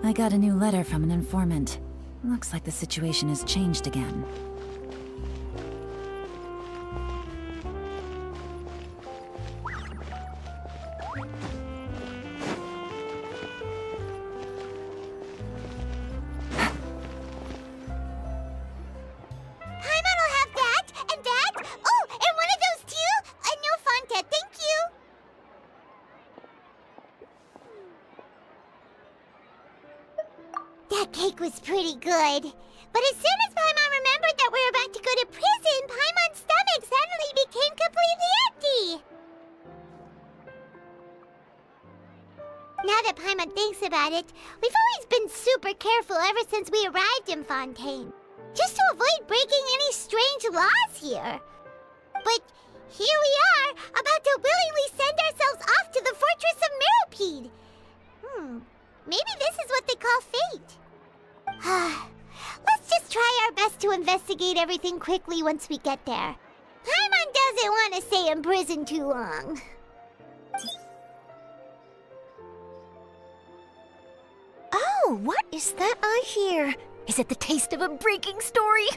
I got a new letter from an informant. Looks like the situation has changed again. That cake was pretty good. But as soon as Paimon remembered that we were about to go to prison, Paimon's stomach suddenly became completely empty. Now that Paimon thinks about it, we've always been super careful ever since we arrived in Fontaine. Just to avoid breaking any strange laws here. But here we are, about to willingly send ourselves off to the Fortress of Meropide. Maybe this is what they call fate. Let's just try our best to investigate everything quickly once we get there. Paimon doesn't want to stay in prison too long. Oh, what is that I hear? Is it the taste of a breaking story?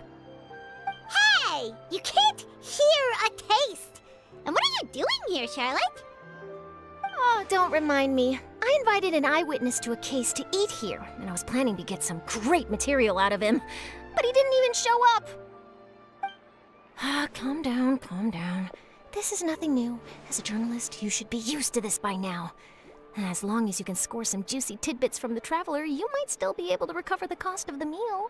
Hey! You can't hear a taste! And what are you doing here, Charlotte? Oh, don't remind me. I invited an eyewitness to a case to eat here, and I was planning to get some great material out of him. But he didn't even show up. Calm down, calm down. This is nothing new. As a journalist, you should be used to this by now. As long as you can score some juicy tidbits from the traveler, you might still be able to recover the cost of the meal.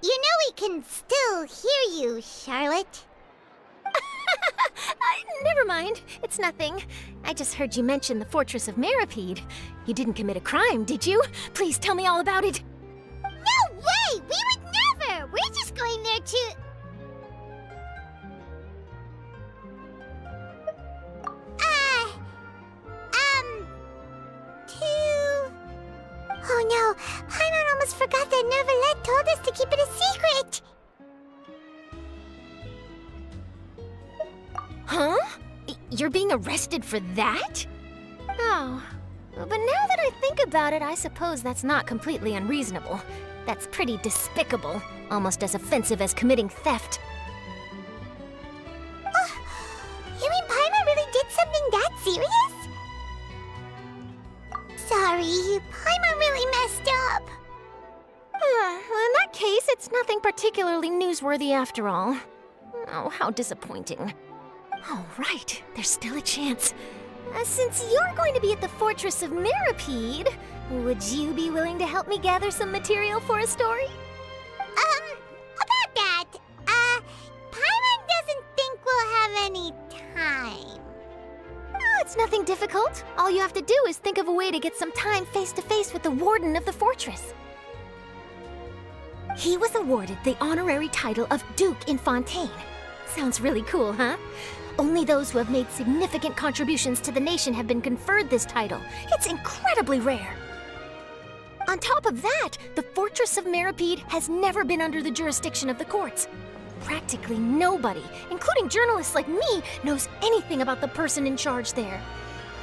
You know we can still hear you, Charlotte. Never mind. It's nothing. I just heard you mention the Fortress of Meropide. You didn't commit a crime, did you? Please tell me all about it. No way! We would never! We're just going there to... Oh no! Paimon almost forgot that Neuvillette told us to keep it a secret! Huh? You're being arrested for that? Oh. But now that I think about it, I suppose that's not completely unreasonable. That's pretty despicable, almost as offensive as committing theft. You mean Paimon really did something that serious? Sorry, Paimon really messed up. Well, in that case, it's nothing particularly newsworthy after all. Oh, how disappointing. All right, there's still a chance. Since you're going to be at the Fortress of Meropide, would you be willing to help me gather some material for a story? About that, Paimon doesn't think we'll have any time. Oh, it's nothing difficult. All you have to do is think of a way to get some time face-to-face with the warden of the fortress. He was awarded the honorary title of Duke in Fontaine. Sounds really cool, huh? Only those who have made significant contributions to the nation have been conferred this title. It's incredibly rare. On top of that, the Fortress of Meropide has never been under the jurisdiction of the courts. Practically nobody, including journalists like me, knows anything about the person in charge there.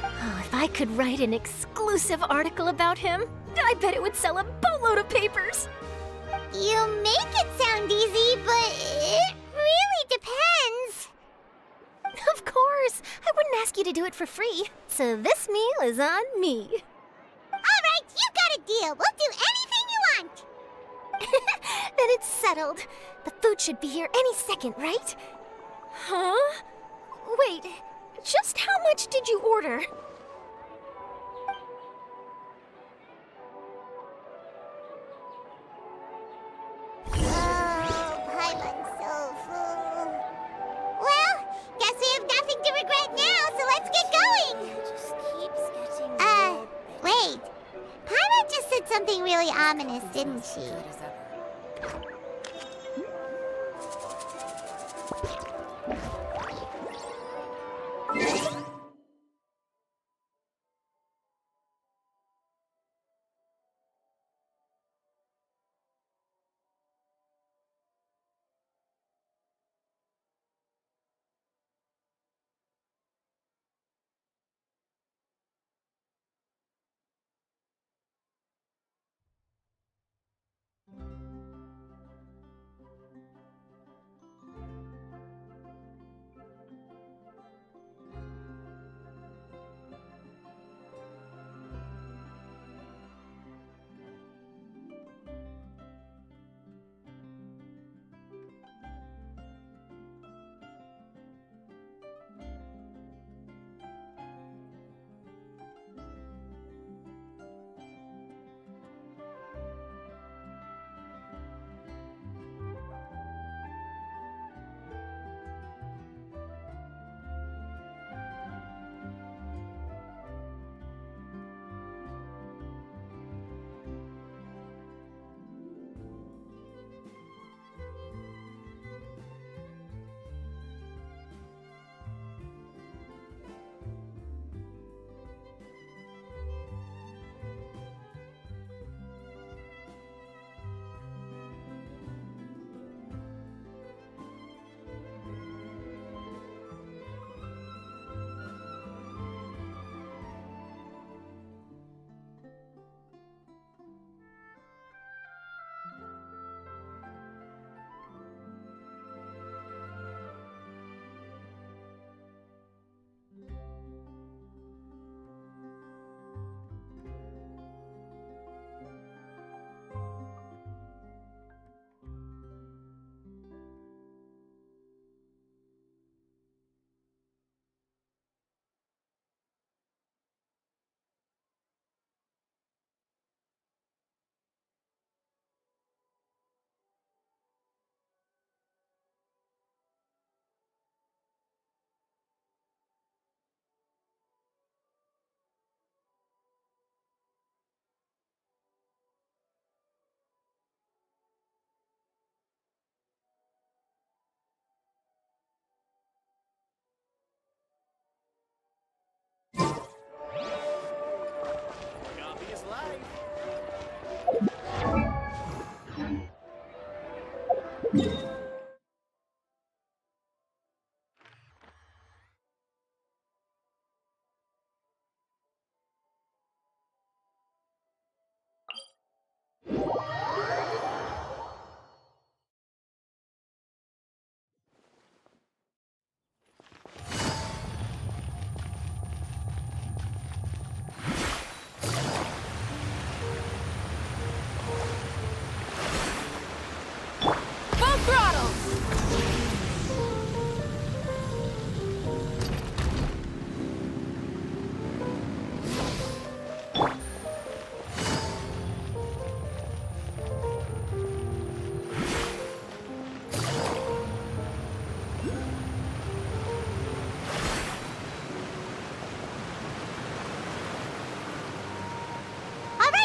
Oh, if I could write an exclusive article about him, I bet it would sell a boatload of papers. You make it sound easy, but it really depends. Of course, I wouldn't ask you to do it for free, so this meal is on me. All right, you got a deal. We'll do anything you want. Then it's settled. The food should be here any second, right? Huh? Wait, just how much did you order? Oh, Paimon's so full. Well, guess we have nothing to regret now, so let's get going. It just keeps getting Wait. Paimon just said something really ominous, didn't she? good as ever.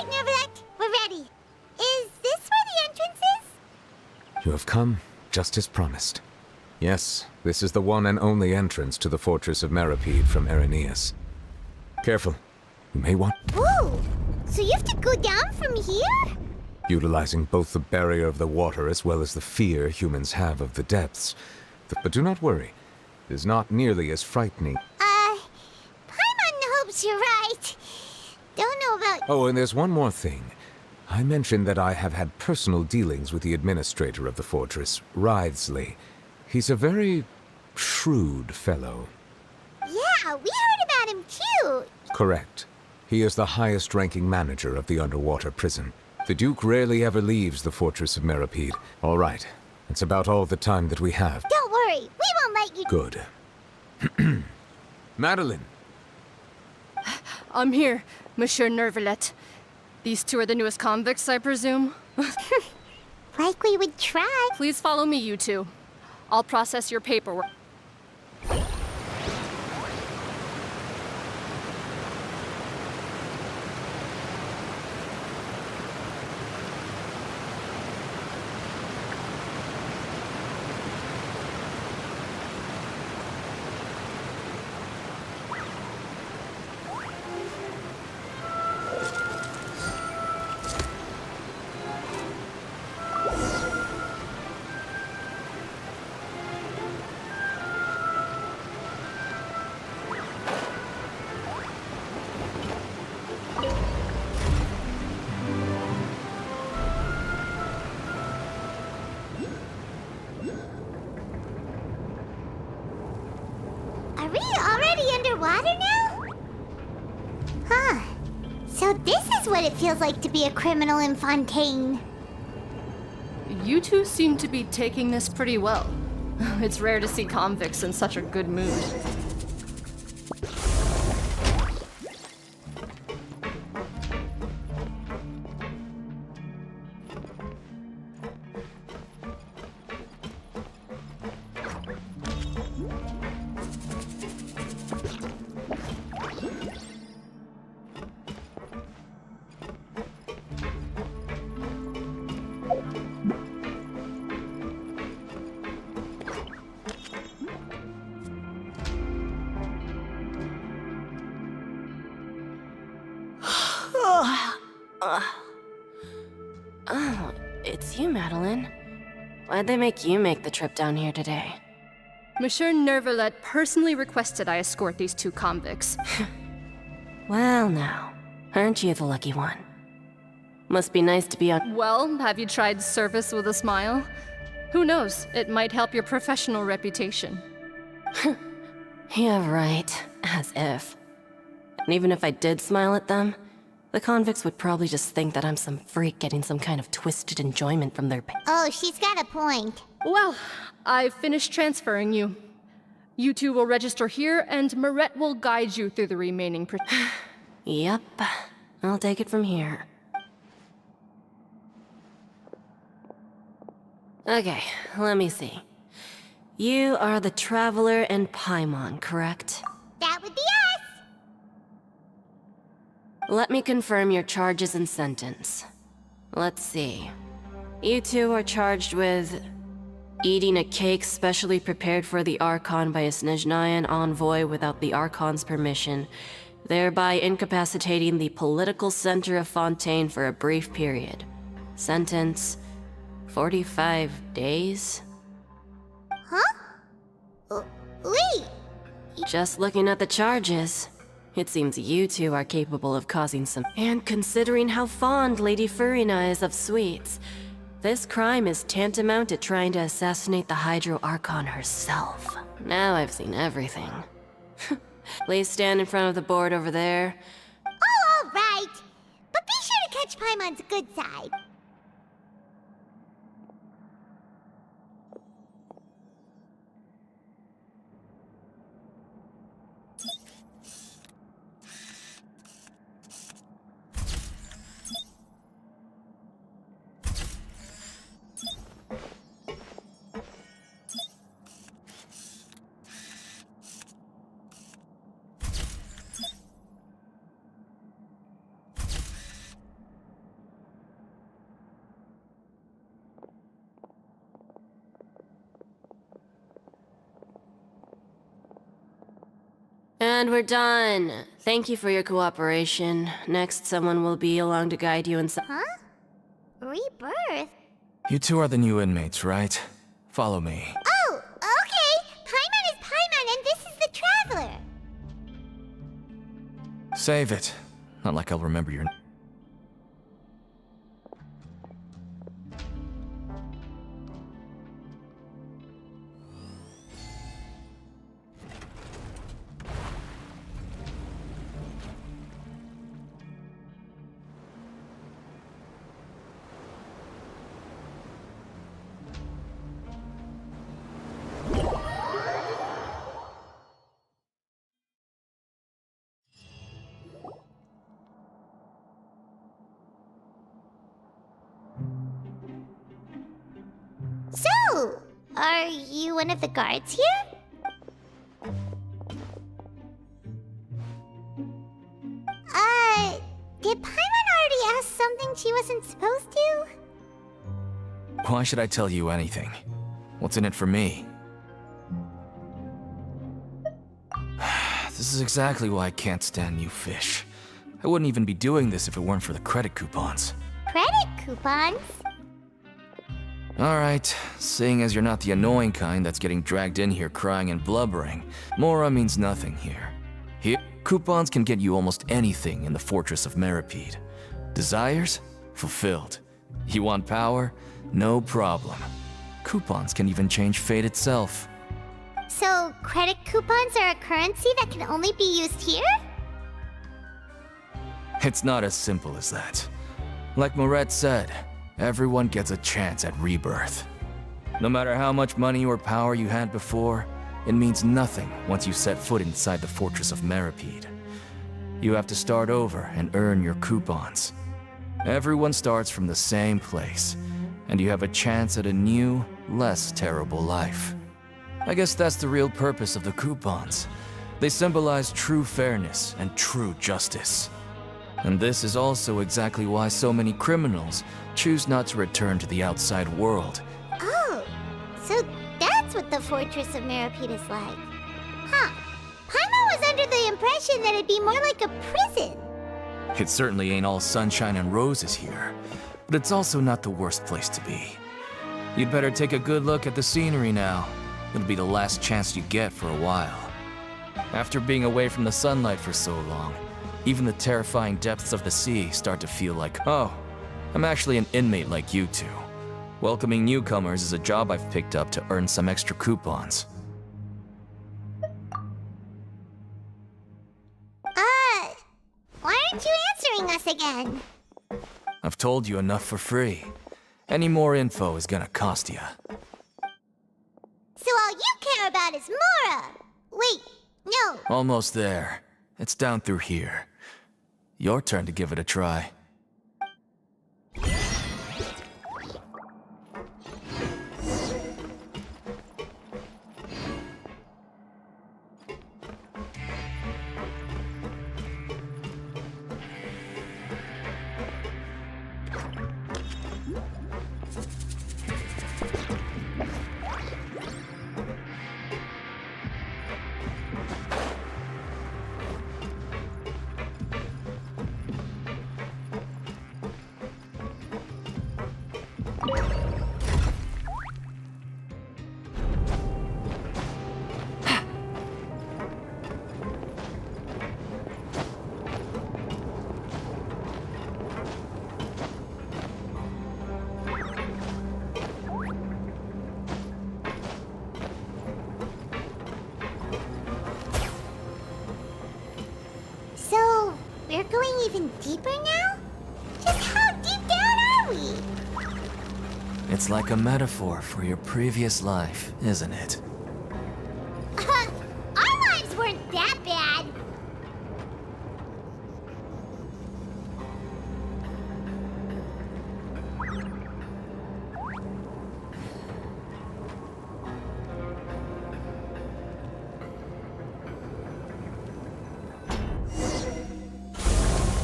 right, Nervalet. We're ready. Is this where the entrance is? You have come, just as promised. Yes, this is the one and only entrance to the fortress of Meripede from Irenaeus. Careful. You may want... Whoa! So you have to go down from here? Utilizing both the barrier of the water as well as the fear humans have of the depths. But do not worry. It is not nearly as frightening. Paimon hopes you're right. Don't know about... Oh, and there's one more thing. I mentioned that I have had personal dealings with the administrator of the fortress, Writhsley. He's a very shrewd fellow. Yeah, we heard about him too. Correct. He is the highest-ranking manager of the underwater prison. The Duke rarely ever leaves the fortress of Meripede. All right. That's about all the time that we have. Don't worry, we won't let you... Good. Madeline! I'm here, Monsieur Nervalet. These two are the newest convicts, I presume? Like we would try. Please follow me, you two. I'll process your paperwork. Are we already underwater now? Huh. So this is what it feels like to be a criminal in Fontaine. You two seem to be taking this pretty well. It's rare to see convicts in such a good mood. Oh, it's you, Madeline. Why'd they make you make the trip down here today? Monsieur Nervalet personally requested I escort these two convicts. Well, now, aren't you the lucky one? Must be nice to be on. Well, have you tried service with a smile? Who knows, it might help your professional reputation. Yeah, right. As if. And even if I did smile at them, the convicts would probably just think that I'm some freak getting some kind of twisted enjoyment from their pain. Oh, she's got a point. Well, I've finished transferring you. You two will register here, and Marette will guide you through the remaining Yep. I'll take it from here. Okay, let me see. You are the Traveler and Paimon, correct? That would be us. Let me confirm your charges and sentence. Let's see. You two are charged with eating a cake specially prepared for the Archon by a Snezhnayan envoy without the Archon's permission, thereby incapacitating the political center of Fontaine for a brief period. Sentence: 45 days? Wait. Just looking at the charges, it seems you two are capable of causing some... And considering how fond Lady Furina is of sweets, this crime is tantamount to trying to assassinate the Hydro Archon herself. Now I've seen everything. Please stand in front of the board over there. Oh, all right. But be sure to catch Paimon's good side. And we're done. Thank you for your cooperation. Next, someone will be along to guide you inside. Huh? Rebirth? You two are the new inmates, right? Follow me. Oh, okay. Paimon is Paimon, and this is the Traveler. Save it. Not like I'll remember your... So, are you one of the guards here? Did Paimon already ask something she wasn't supposed to? Why should I tell you anything? What's in it for me? This is exactly why I can't stand new fish. I wouldn't even be doing this if it weren't for the credit coupons. Credit coupons? Alright, seeing as you're not the annoying kind that's getting dragged in here crying and blubbering, Mora means nothing here. Here, coupons can get you almost anything in the Fortress of Meripede. Desires? Fulfilled. You want power? No problem. Coupons can even change fate itself. So, credit coupons are a currency that can only be used here? It's not as simple as that. Like Moret said, everyone gets a chance at rebirth. No matter how much money or power you had before, it means nothing once you set foot inside the Fortress of Meripede. You have to start over and earn your coupons. Everyone starts from the same place, and you have a chance at a new, less terrible life. I guess that's the real purpose of the coupons. They symbolize true fairness and true justice. And this is also exactly why so many criminals choose not to return to the outside world. Oh, so that's what the Fortress of Meripede is like. Huh. Paimon was under the impression that it'd be more like a prison. It certainly ain't all sunshine and roses here, but it's also not the worst place to be. You'd better take a good look at the scenery now. It'll be the last chance you get for a while. After being away from the sunlight for so long, even the terrifying depths of the sea start to feel like, oh, I'm actually an inmate like you two. Welcoming newcomers is a job I've picked up to earn some extra coupons. Why aren't you answering us again? I've told you enough for free. Any more info is gonna cost ya. So all you care about is Mora! Wait, no. Almost there. It's down through here. Your turn to give it a try. So, we're going even deeper now? Just how deep down are we? It's like a metaphor for your previous life, isn't it? Our lives weren't that bad.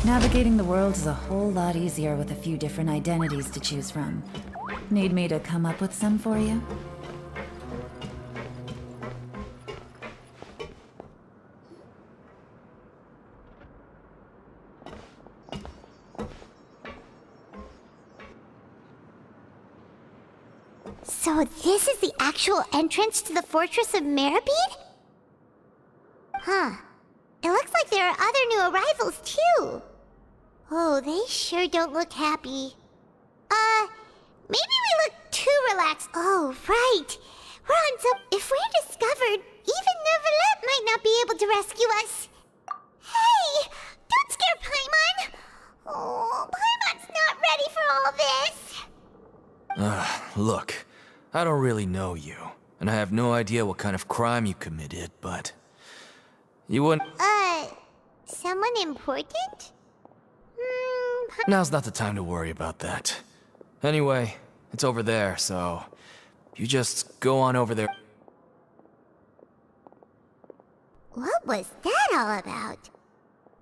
Navigating the world is a whole lot easier with a few different identities to choose from. Need me to come up with some for you? So this is the actual entrance to the Fortress of Meribed? Huh. It looks like there are other new arrivals, too. Oh, they sure don't look happy. Maybe we look too relaxed. Oh, right. We're on some... If we're discovered, even Neuvillette might not be able to rescue us. Hey! Don't scare Paimon! Oh, Paimon's not ready for all this. Look, I don't really know you, and I have no idea what kind of crime you committed, but... You wouldn't... Someone important? Now's not the time to worry about that. Anyway, it's over there, so... You just go on over there. What was that all about?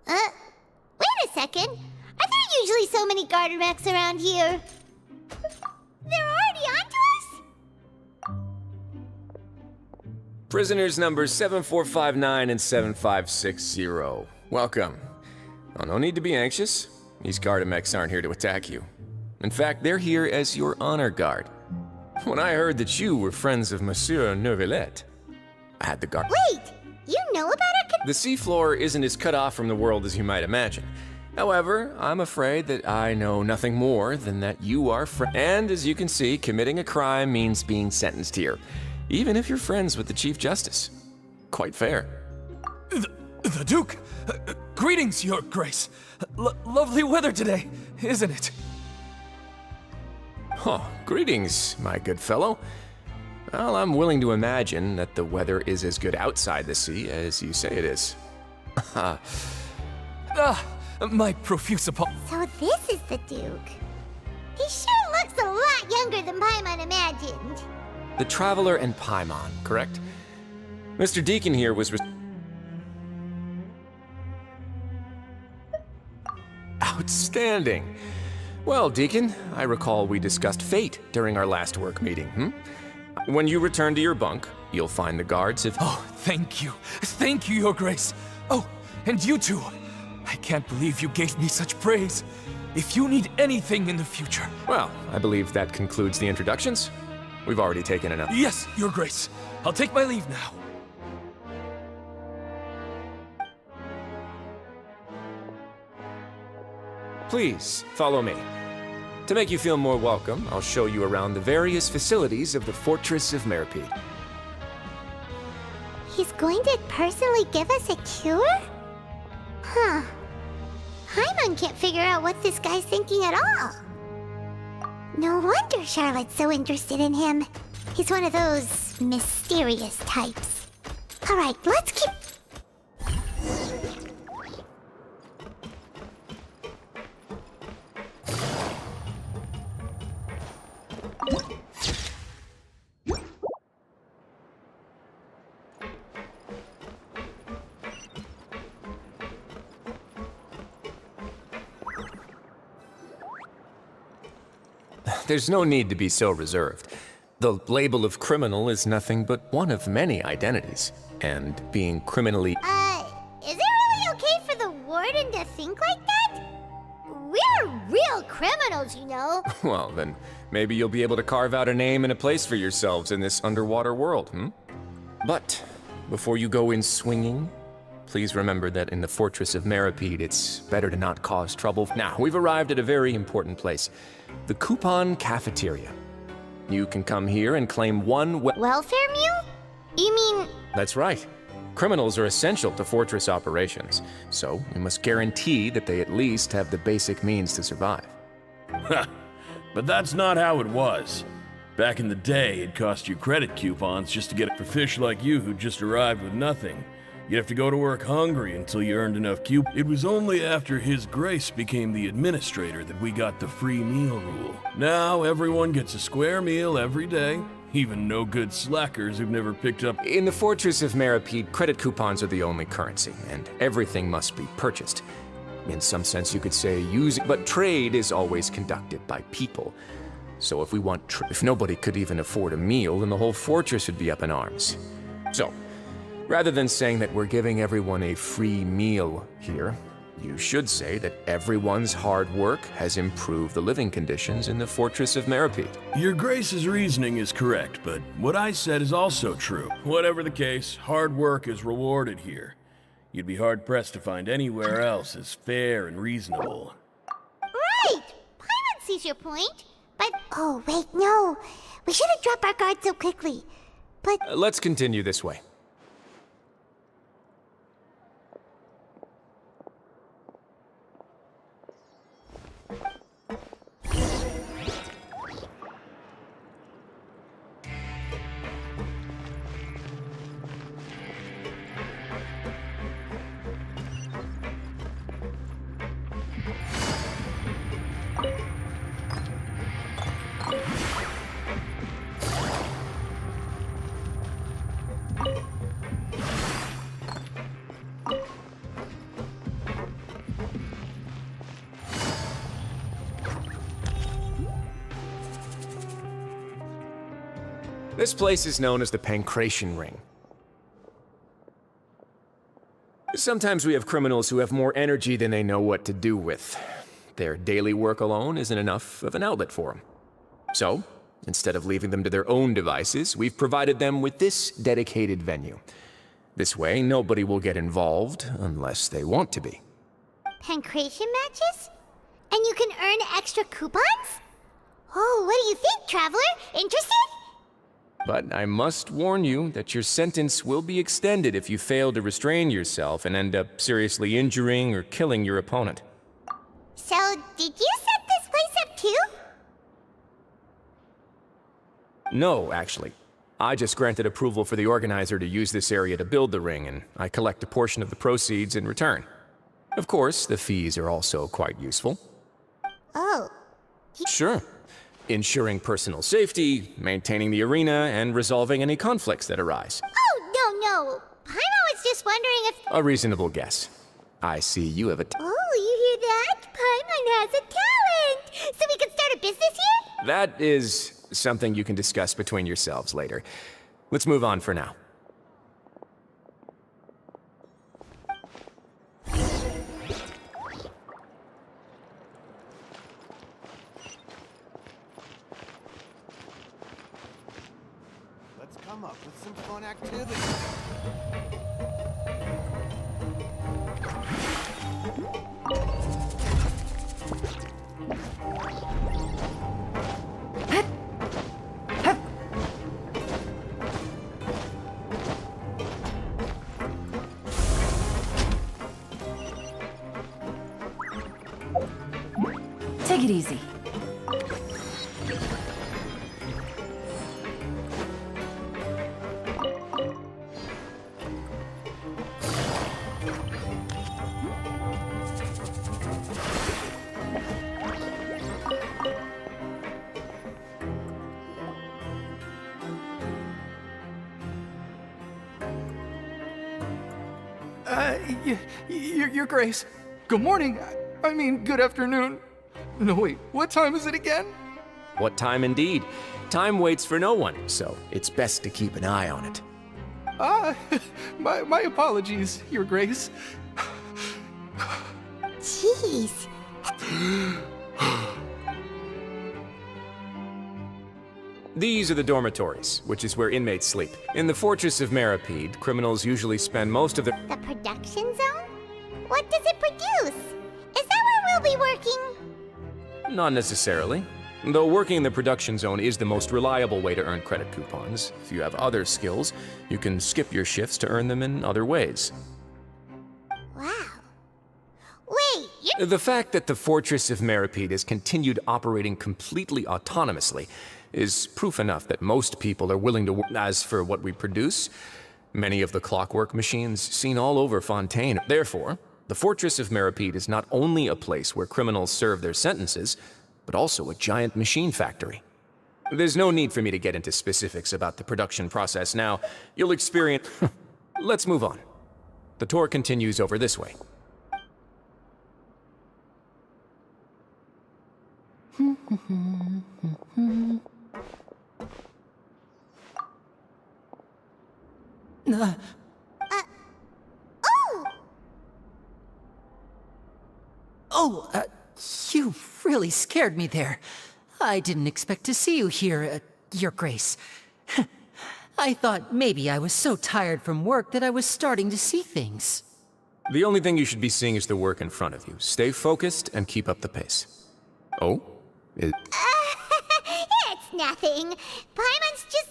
Wait a second. Are there usually so many garter mechs around here? They're already onto us? Prisoners numbers 7459 and 7560. Welcome. Oh, no need to be anxious. These Gardamex aren't here to attack you. In fact, they're here as your honor guard. When I heard that you were friends of Monsieur Neuvillette, I had the guard. Wait! You know about our The seafloor isn't as cut off from the world as you might imagine. However, I'm afraid that I know nothing more than that you are and as you can see, committing a crime means being sentenced here, even if you're friends with the Chief Justice. Quite fair. The Duke! Greetings, Your Grace! Lovely weather today, isn't it? Oh, greetings, my good fellow. Well, I'm willing to imagine that the weather is as good outside the sea as you say it is. My profuse apologies. So this is the Duke. He sure looks a lot younger than Paimon imagined. The Traveler and Paimon, correct? Mr. Deacon here was outstanding. Well, Deacon, I recall we discussed fate during our last work meeting, When you return to your bunk, you'll find the guards have... Oh, thank you. Thank you, Your Grace. Oh, and you too. I can't believe you gave me such praise. If you need anything in the future... Well, I believe that concludes the introductions. We've already taken enough. Yes, Your Grace. I'll take my leave now. Please, follow me. To make you feel more welcome, I'll show you around the various facilities of the Fortress of Meribed. He's going to personally give us a cure? Huh. Paimon can't figure out what this guy's thinking at all. No wonder Charlotte's so interested in him. He's one of those mysterious types. Alright, let's keep... There's no need to be so reserved. The label of criminal is nothing but one of many identities. And being criminally... is it really okay for the warden to think like that? We're real criminals, you know. Well, then maybe you'll be able to carve out a name and a place for yourselves in this underwater world, But before you go in swinging, please remember that in the Fortress of Meribed, it's better to not cause trouble. Now, we've arrived at a very important place. The Coupon Cafeteria. You can come here and claim one Welfare mule? You mean... That's right. Criminals are essential to Fortress operations, so we must guarantee that they at least have the basic means to survive. But that's not how it was. Back in the day, it cost you credit coupons just to get it for fish like you who just arrived with nothing. You'd have to go to work hungry until you earned enough coupons. It was only after His Grace became the administrator that we got the free meal rule. Now everyone gets a square meal every day, even no good slackers who've never picked up... In the Fortress of Meribed, credit coupons are the only currency, and everything must be purchased. In some sense, you could say but trade is always conducted by people. So if we want if nobody could even afford a meal, then the whole fortress would be up in arms. So, rather than saying that we're giving everyone a free meal here, You should say that everyone's hard work has improved the living conditions in the Fortress of Meripede. Your Grace's reasoning is correct, but what I said is also true. Whatever the case, hard work is rewarded here. You'd be hard-pressed to find anywhere else as fair and reasonable. Right! Paimon sees your point, but... Oh, wait, no. We shouldn't drop our guard so quickly. But... Let's continue this way. This place is known as the Pancration Ring. Sometimes we have criminals who have more energy than they know what to do with. Their daily work alone isn't enough of an outlet for them. So, instead of leaving them to their own devices, we've provided them with this dedicated venue. This way, nobody will get involved unless they want to be. Pancration matches? And you can earn extra coupons? Oh, what do you think, Traveler? Interested? But I must warn you that your sentence will be extended if you fail to restrain yourself and end up seriously injuring or killing your opponent. So, did you set this place up too? No, actually. I just granted approval for the organizer to use this area to build the ring, and I collect a portion of the proceeds in return. Of course, the fees are also quite useful. Oh. Sure. Ensuring personal safety, maintaining the arena, and resolving any conflicts that arise. Oh, no. Paimon was just wondering if... A reasonable guess. I see you have a... Oh, you hear that? Paimon has a talent! So we can start a business here? That is something you can discuss between yourselves later. Let's move on for now. Let's come up with some fun activities. Take it easy. Your Grace. Good morning. I mean, good afternoon. No, wait, what time is it again? What time indeed? Time waits for no one, so it's best to keep an eye on it. My apologies, Your Grace. Jeez. These are the dormitories, which is where inmates sleep. In the Fortress of Meripede, criminals usually spend most of their... The production zone? What does it produce? Is that where we'll be working? Not necessarily. Though working in the production zone is the most reliable way to earn credit coupons. If you have other skills, you can skip your shifts to earn them in other ways. Wow. Wait, you're... The fact that the Fortress of Meripede has continued operating completely autonomously is proof enough that most people are willing to work. As for what we produce, many of the clockwork machines seen all over Fontaine. Therefore, the Fortress of Meripede is not only a place where criminals serve their sentences, but also a giant machine factory. There's no need for me to get into specifics about the production process now. You'll experience... Let's move on. The tour continues over this way. Oh! You really scared me there. I didn't expect to see you here, Your Grace. I thought maybe I was so tired from work that I was starting to see things. The only thing you should be seeing is the work in front of you. Stay focused and keep up the pace. Oh? It's nothing. Paimon's just...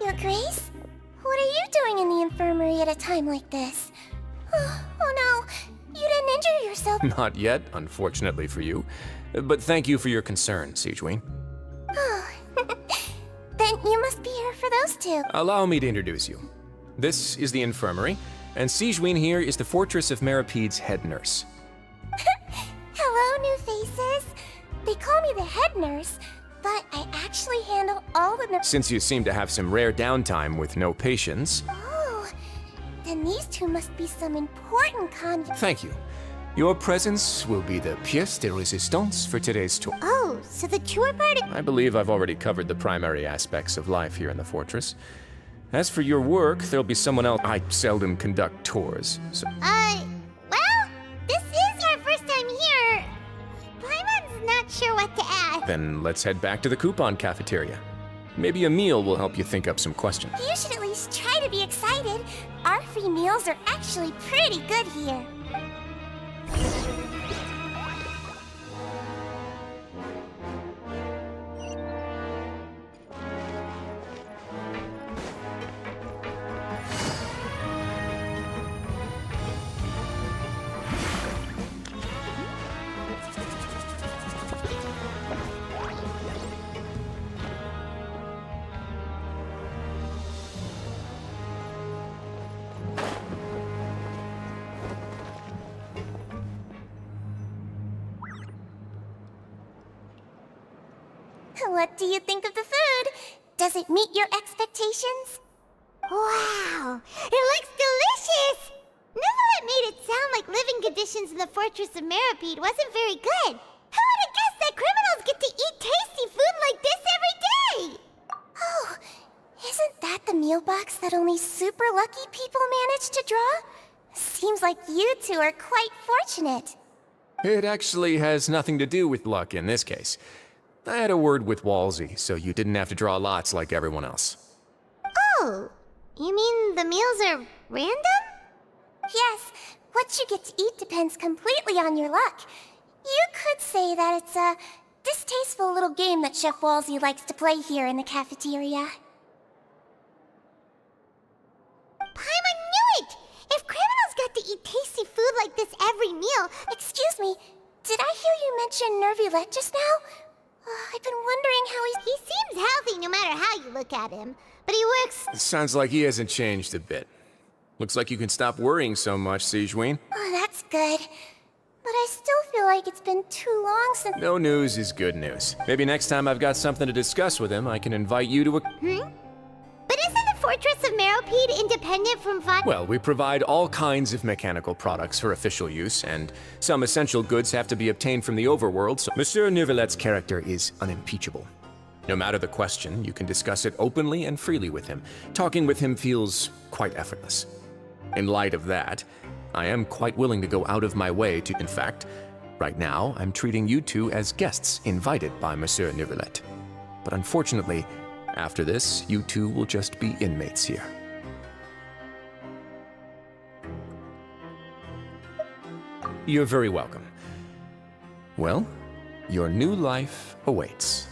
Your Grace? What are you doing in the infirmary at a time like this? Oh no, you didn't injure yourself. Not yet, unfortunately for you. But thank you for your concern, Sigewinne. Oh, then you must be here for those two. Allow me to introduce you. This is the infirmary, and Sigewinne here is the Fortress of Merapede's head nurse. Hello, new faces. They call me the head nurse, but I actually handle all the Since you seem to have some rare downtime with no patients... Oh, then these two must be some important Thank you. Your presence will be the pièce de résistance for today's tour. Oh, so the tour part... I believe I've already covered the primary aspects of life here in the fortress. As for your work, there'll be someone else. I seldom conduct tours, so... well, this is our first time here. Paimon's not sure what to ask. Then let's head back to the coupon cafeteria. Maybe a meal will help you think up some questions. You should at least try to be excited. Our free meals are actually pretty good here. What do you think of the food? Does it meet your expectations? Wow, it looks delicious! Natlan made it sound like living conditions in the Fortress of Meripede wasn't very good. Who would have guessed that criminals get to eat tasty food like this every day? Oh, isn't that the meal box that only super lucky people manage to draw? Seems like you two are quite fortunate. It actually has nothing to do with luck in this case. I had a word with Walsey, so you didn't have to draw lots like everyone else. Oh, you mean the meals are random? Yes, what you get to eat depends completely on your luck. You could say that it's a distasteful little game that Chef Walsey likes to play here in the cafeteria. Paimon knew it! If criminals got to eat tasty food like this every meal... Excuse me, did I hear you mention Nervulette just now? I've been wondering how He seems healthy no matter how you look at him, but he works... Sounds like he hasn't changed a bit. Looks like you can stop worrying so much, Sigewinne. Oh, that's good. But I still feel like it's been too long since... No news is good news. Maybe next time I've got something to discuss with him, I can invite you to a... But isn't the Fortress of Meripede independent from Well, we provide all kinds of mechanical products for official use, and some essential goods have to be obtained from the overworld, so Monsieur Nervulette's character is unimpeachable. No matter the question, you can discuss it openly and freely with him. Talking with him feels quite effortless. In light of that, I am quite willing to go out of my way to... In fact, right now, I'm treating you two as guests invited by Monsieur Nervulette. But unfortunately, after this, you two will just be inmates here. You're very welcome. Well, your new life awaits.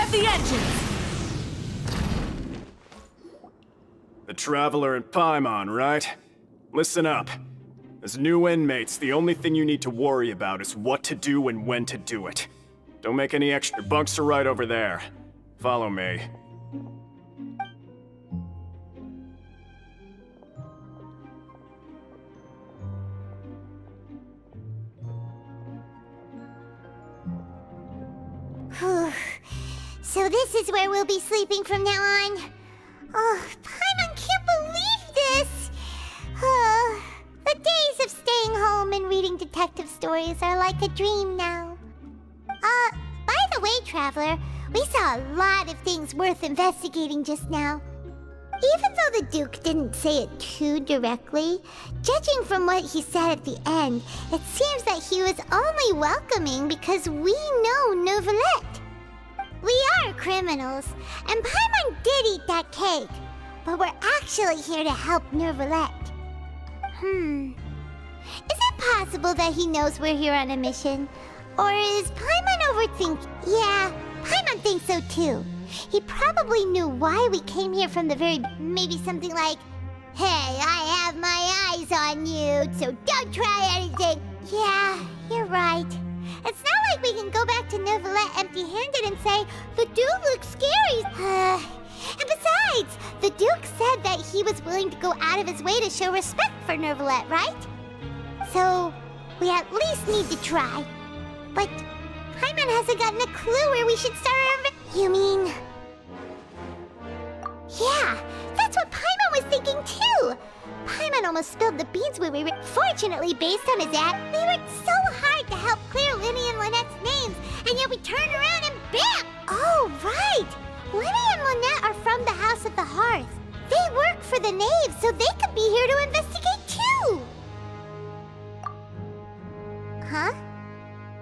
Rev the engines! The Traveler and Paimon, right? Listen up. As new inmates, the only thing you need to worry about is what to do and when to do it. Don't make any extra bunks are right over there. Follow me. So this is where we'll be sleeping from now on. Oh, Paimon can't believe this! The days of staying home and reading detective stories are like a dream now. By the way, Traveler, we saw a lot of things worth investigating just now. Even though the Duke didn't say it too directly, judging from what he said at the end, it seems that he was only welcoming because we know Neuvillette. We are criminals, and Paimon did eat that cake, but we're actually here to help Neuvillette. Is it possible that he knows we're here on a mission? Or is Paimon overthinking? Yeah, Paimon thinks so too. He probably knew why we came here from the very... Maybe something like, hey, I have my eyes on you, so don't try anything. Yeah, you're right. It's not like we can go back to Neuvillette empty-handed and say, the Duke looks scary. And besides, the Duke said that he was willing to go out of his way to show respect for Neuvillette, right? So, we at least need to try. But Paimon hasn't gotten a clue where we should start our... You mean... Yeah, that's what Paimon was thinking too! Paimon almost spilled the beans when we were... Fortunately, based on his act, we worked so hard to help clear Linny and Lynette's names, and yet we turned around and bam! Oh, right! Linny and Lynette are from the House of the Hearth. They work for the Knave, so they could be here to investigate too! Huh?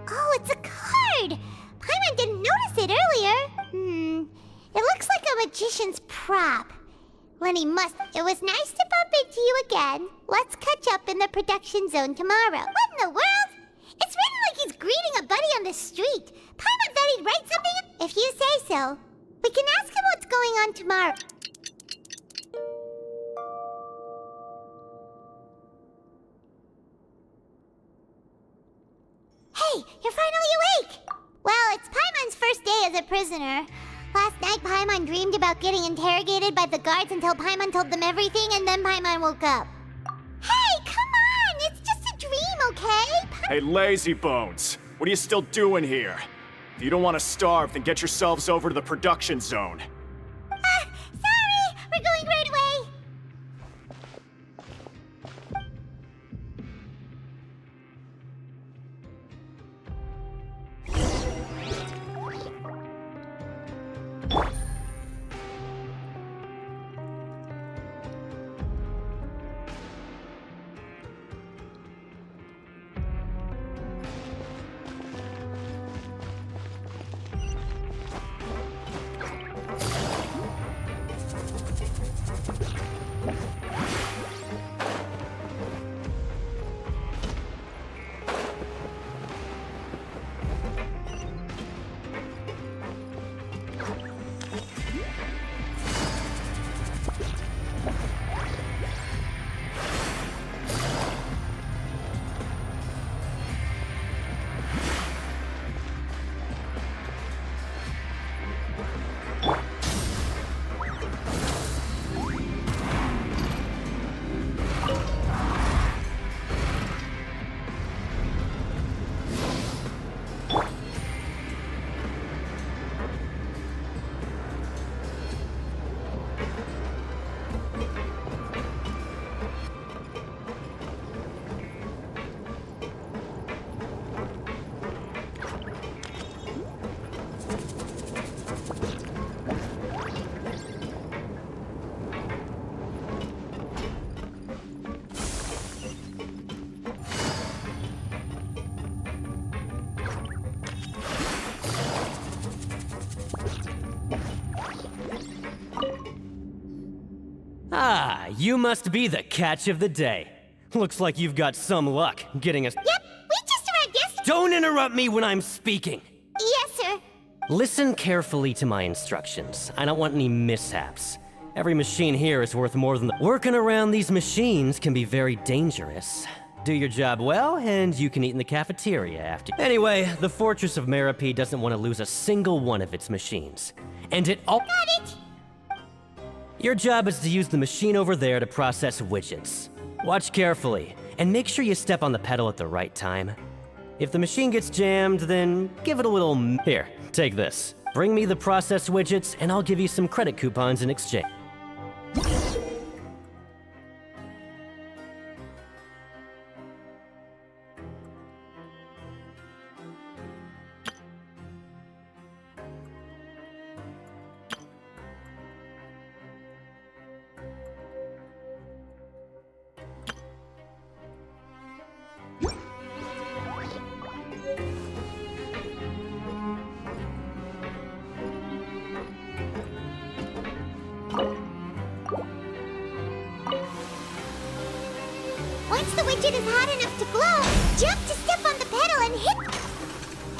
Oh, it's a card! Paimon didn't notice it earlier. It looks like a magician's prop. Lenny must... It was nice to bump into you again. Let's catch up in the production zone tomorrow. What in the world? It's written like he's greeting a buddy on the street. Paimon thought he'd write something... If you say so. We can ask him what's going on tomorrow. Hey, you're finally awake! Well, it's Paimon's first day as a prisoner. Last night, Paimon dreamed about getting interrogated by the guards until Paimon told them everything, and then Paimon woke up. Hey, come on! It's just a dream, okay? Hey, lazy bones! What are you still doing here? If you don't want to starve, then get yourselves over to the production zone. Sorry! We're going right away! Ah, you must be the catch of the day. Looks like you've got some luck getting us. Yep, we just arrived yesterday. Don't interrupt me when I'm speaking. Yes, sir. Listen carefully to my instructions. I don't want any mishaps. Every machine here is worth more than Working around these machines can be very dangerous. Do your job well, and you can eat in the cafeteria after. Anyway, the Fortress of Meropide doesn't want to lose a single one of its machines. And it all- Got it! Your job is to use the machine over there to process widgets. Watch carefully, and make sure you step on the pedal at the right time. If the machine gets jammed, then give it a little Here, take this. Bring me the processed widgets, and I'll give you some credit coupons in exchange. Once the widget is hot enough to blow, jump to step on the pedal and hit.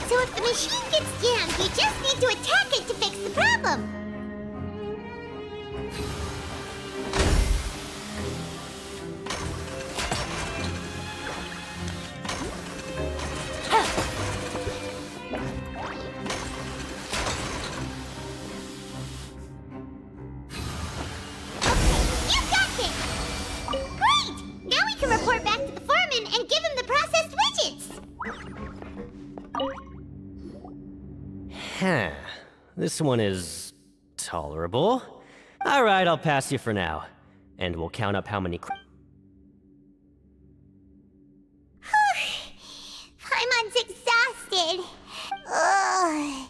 So if the machine gets jammed, you just need to attack it to fix the problem. You got this! Great! Now we can report back to the foreman and give him the processed widgets! Huh. This one is tolerable. Alright, I'll pass you for now. And we'll count up how many Paimon's exhausted. Ugh.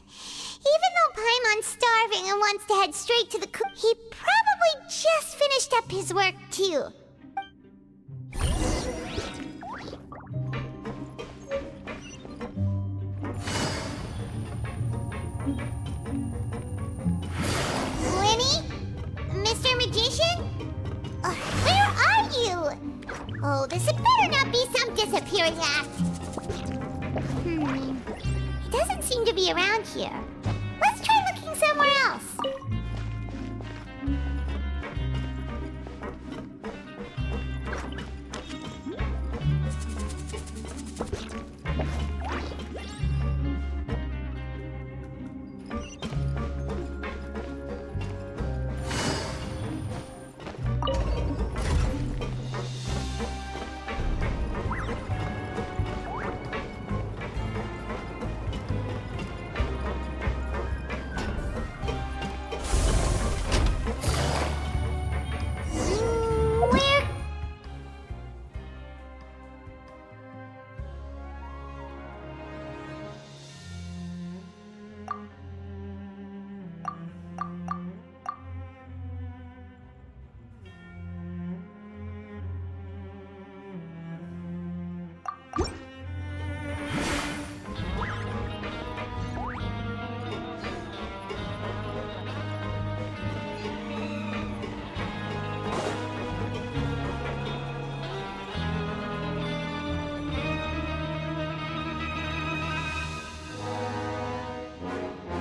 Even though Paimon's starving and wants to head straight to the he probably just finished up his work too. Winnie? Mr. Magician? Where are you? Oh, this had better not be some disappearing act. He doesn't seem to be around here. Let's try looking somewhere else. Where?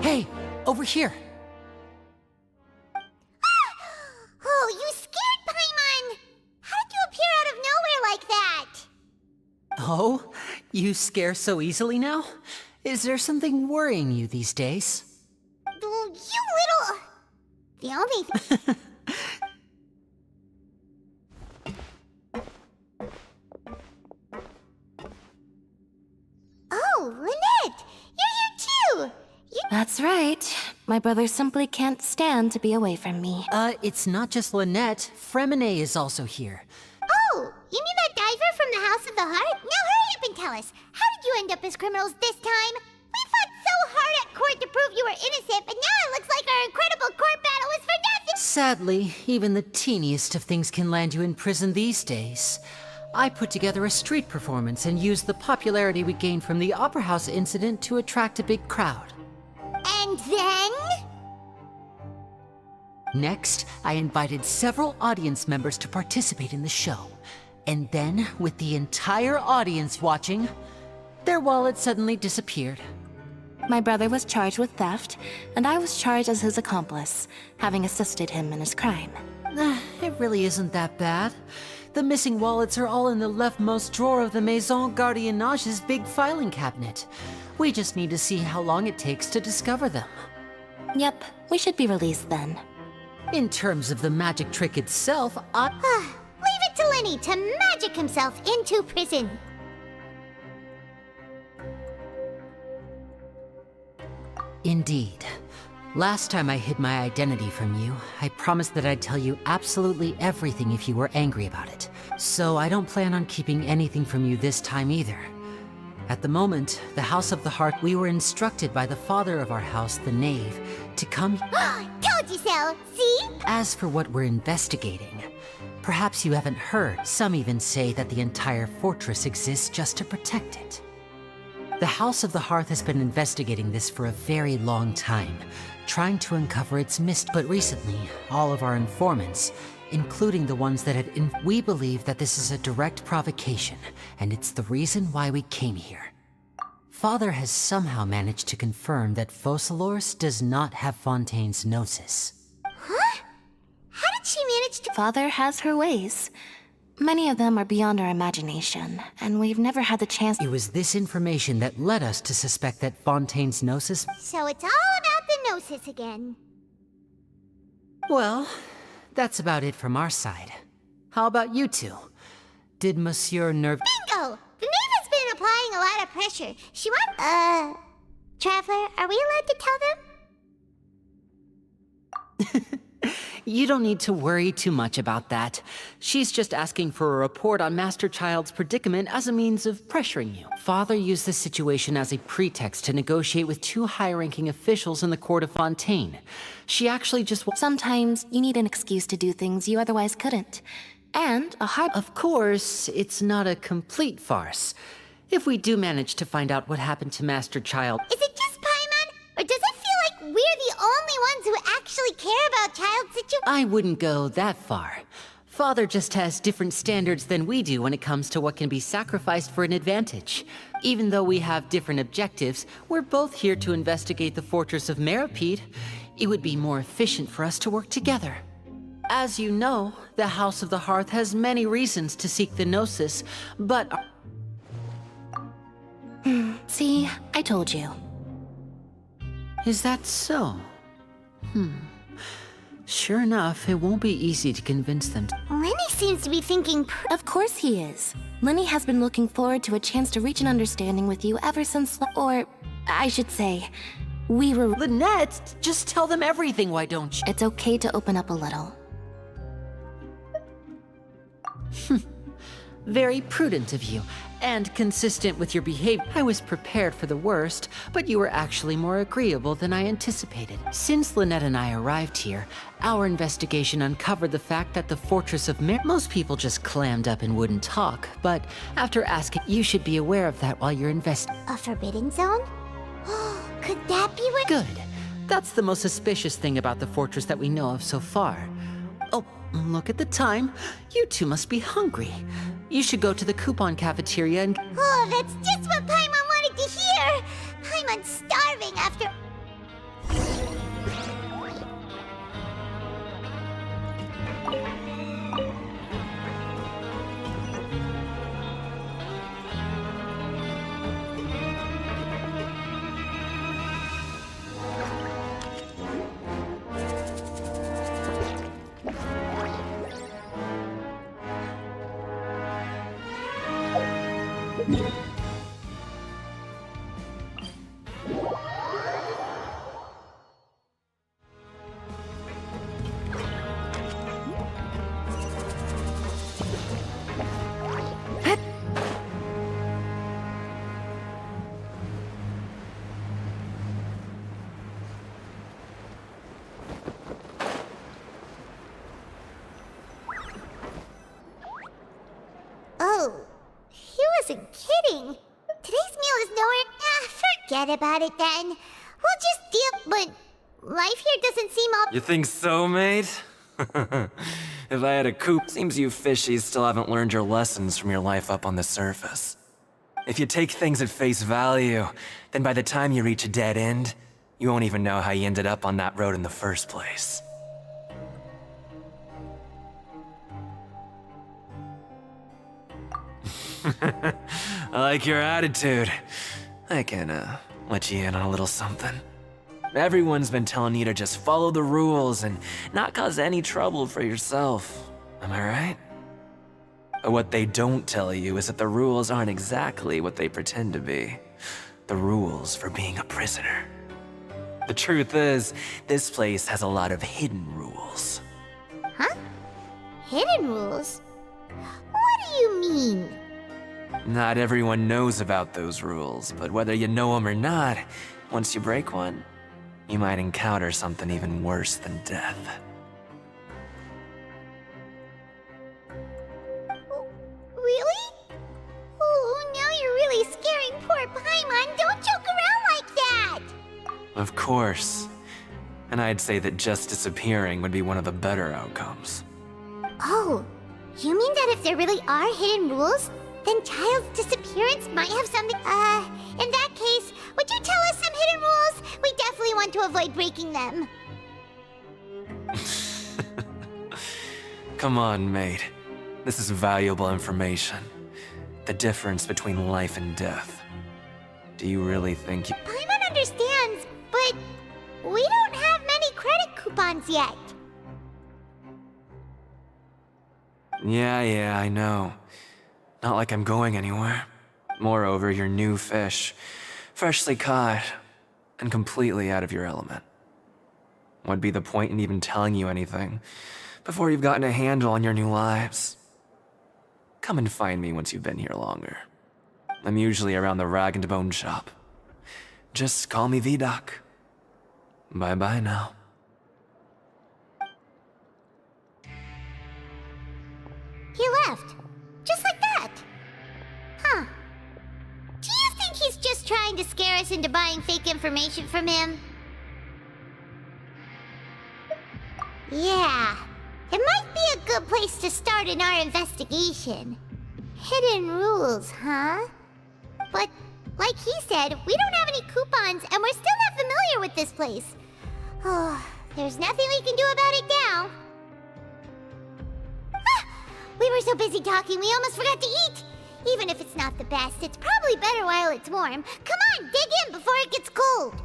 Hey, over here. Oh, you scared Paimon! How did you appear out of nowhere like that? Oh, you scare so easily now? Is there something worrying you these days? Oh, you little... The only... Oh, Lynette! You're here too! That's right. My brother simply can't stand to be away from me. It's not just Lynette. Fremine is also here. Oh, you mean that diver from the House of the Heart? Now hurry up and tell us. How did you end up as criminals this time? We fought so hard at court to prove you were innocent, but now it looks like our incredible court battle was for nothing! Sadly, even the teeniest of things can land you in prison these days. I put together a street performance and used the popularity we gained from the Opera House incident to attract a big crowd. And then? Next, I invited several audience members to participate in the show. And then, with the entire audience watching, their wallet suddenly disappeared. My brother was charged with theft, and I was charged as his accomplice, having assisted him in his crime. It really isn't that bad. The missing wallets are all in the leftmost drawer of the Maison Gardiennage's big filing cabinet. We just need to see how long it takes to discover them. Yep, we should be released then. In terms of the magic trick itself, Leave it to Lenny to magic himself into prison. Indeed. Last time I hid my identity from you, I promised that I'd tell you absolutely everything if you were angry about it. So I don't plan on keeping anything from you this time either. At the moment, the House of the Heart, we were instructed by the father of our house, the Knave, to come. Told you so, see? As for what we're investigating, perhaps you haven't heard. Some even say that the entire fortress exists just to protect it. The House of the Hearth has been investigating this for a very long time, trying to uncover its mystery. But recently, all of our informants, including the ones that we believe that this is a direct provocation, and it's the reason why we came here. Father has somehow managed to confirm that Focalors does not have Fontaine's Gnosis. Huh? How did she manage to— Father has her ways. Many of them are beyond our imagination, and we've never had the chance— It was this information that led us to suspect that Fontaine's Gnosis— So it's all about the Gnosis again. Well, that's about it from our side. How about you two? Did Monsieur Nerve— Bingo! The Knave has been applying a lot of pressure. She wants— Traveler, are we allowed to tell them? You don't need to worry too much about that. She's just asking for a report on Master Child's predicament as a means of pressuring you. Father used this situation as a pretext to negotiate with two high-ranking officials in the court of Fontaine. She actually just— Sometimes you need an excuse to do things you otherwise couldn't. And a hard— Of course, it's not a complete farce. If we do manage to find out what happened to Master Child— Is it just Paimon? Or does it feel like we're the only ones who actually care about child situations? I wouldn't go that far. Father just has different standards than we do when it comes to what can be sacrificed for an advantage. Even though we have different objectives, we're both here to investigate the fortress of Meripede. It would be more efficient for us to work together. As you know, the House of the Hearth has many reasons to seek the Gnosis, but— See, I told you. Is that so? Sure enough, it won't be easy to convince them. Lenny seems to be thinking— Of course he is. Lenny has been looking forward to a chance to reach an understanding with you ever since— Or, I should say, we were— Lynette, just tell them everything, why don't you? It's okay to open up a little. Very prudent of you, and consistent with your behavior. I was prepared for the worst, but you were actually more agreeable than I anticipated. Since Lynette and I arrived here, our investigation uncovered the fact that the Fortress of most people just clammed up and wouldn't talk, but after asking, you should be aware of that while you're A forbidden zone? Could that be what— Good. That's the most suspicious thing about the fortress that we know of so far. Oh, look at the time. You two must be hungry. You should go to the coupon cafeteria and— Oh, that's just what Paimon wanted to hear! Paimon's starving after— Oh, he wasn't kidding. Today's meal is nowhere— forget about it then. We'll just deal— But life here doesn't seem all— You think so, mate? If I had a coop, seems you fishies still haven't learned your lessons from your life up on the surface. If you take things at face value, then by the time you reach a dead end, you won't even know how you ended up on that road in the first place. I like your attitude. I can, let you in on a little something. Everyone's been telling you to just follow the rules and not cause any trouble for yourself. Am I right? But what they don't tell you is that the rules aren't exactly what they pretend to be. The rules for being a prisoner. The truth is, this place has a lot of hidden rules. Huh? Hidden rules? What do you mean? Not everyone knows about those rules, but whether you know them or not, once you break one, you might encounter something even worse than death. Really? Oh, now you're really scaring poor Paimon. Don't joke around like that! Of course. And I'd say that just disappearing would be one of the better outcomes. Oh, you mean that if there really are hidden rules, then Child's disappearance might have something. In that case, would you tell us some hidden rules? We definitely want to avoid breaking them. Come on, mate. This is valuable information. The difference between life and death. Do you really think you— Paimon understands, but we don't have many credit coupons yet. Yeah, I know. Not like I'm going anywhere. Moreover, you're new fish, freshly caught, and completely out of your element. What'd be the point in even telling you anything before you've gotten a handle on your new lives? Come and find me once you've been here longer. I'm usually around the rag and bone shop. Just call me V-Doc. Bye-bye now. He left. Just like that. Huh. Do you think he's just trying to scare us into buying fake information from him? Yeah. It might be a good place to start in our investigation. Hidden rules, huh? But, like he said, we don't have any coupons and we're still not familiar with this place. Oh, there's nothing we can do about it now. We were so busy talking, we almost forgot to eat! Even if it's not the best, it's probably better while it's warm. Come on, dig in before it gets cold!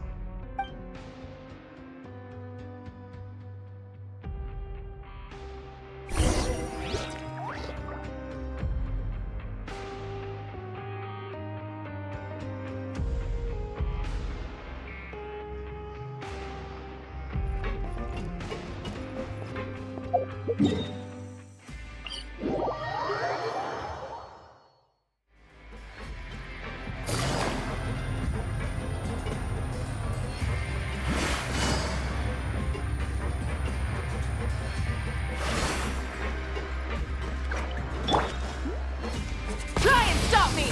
Try and stop me!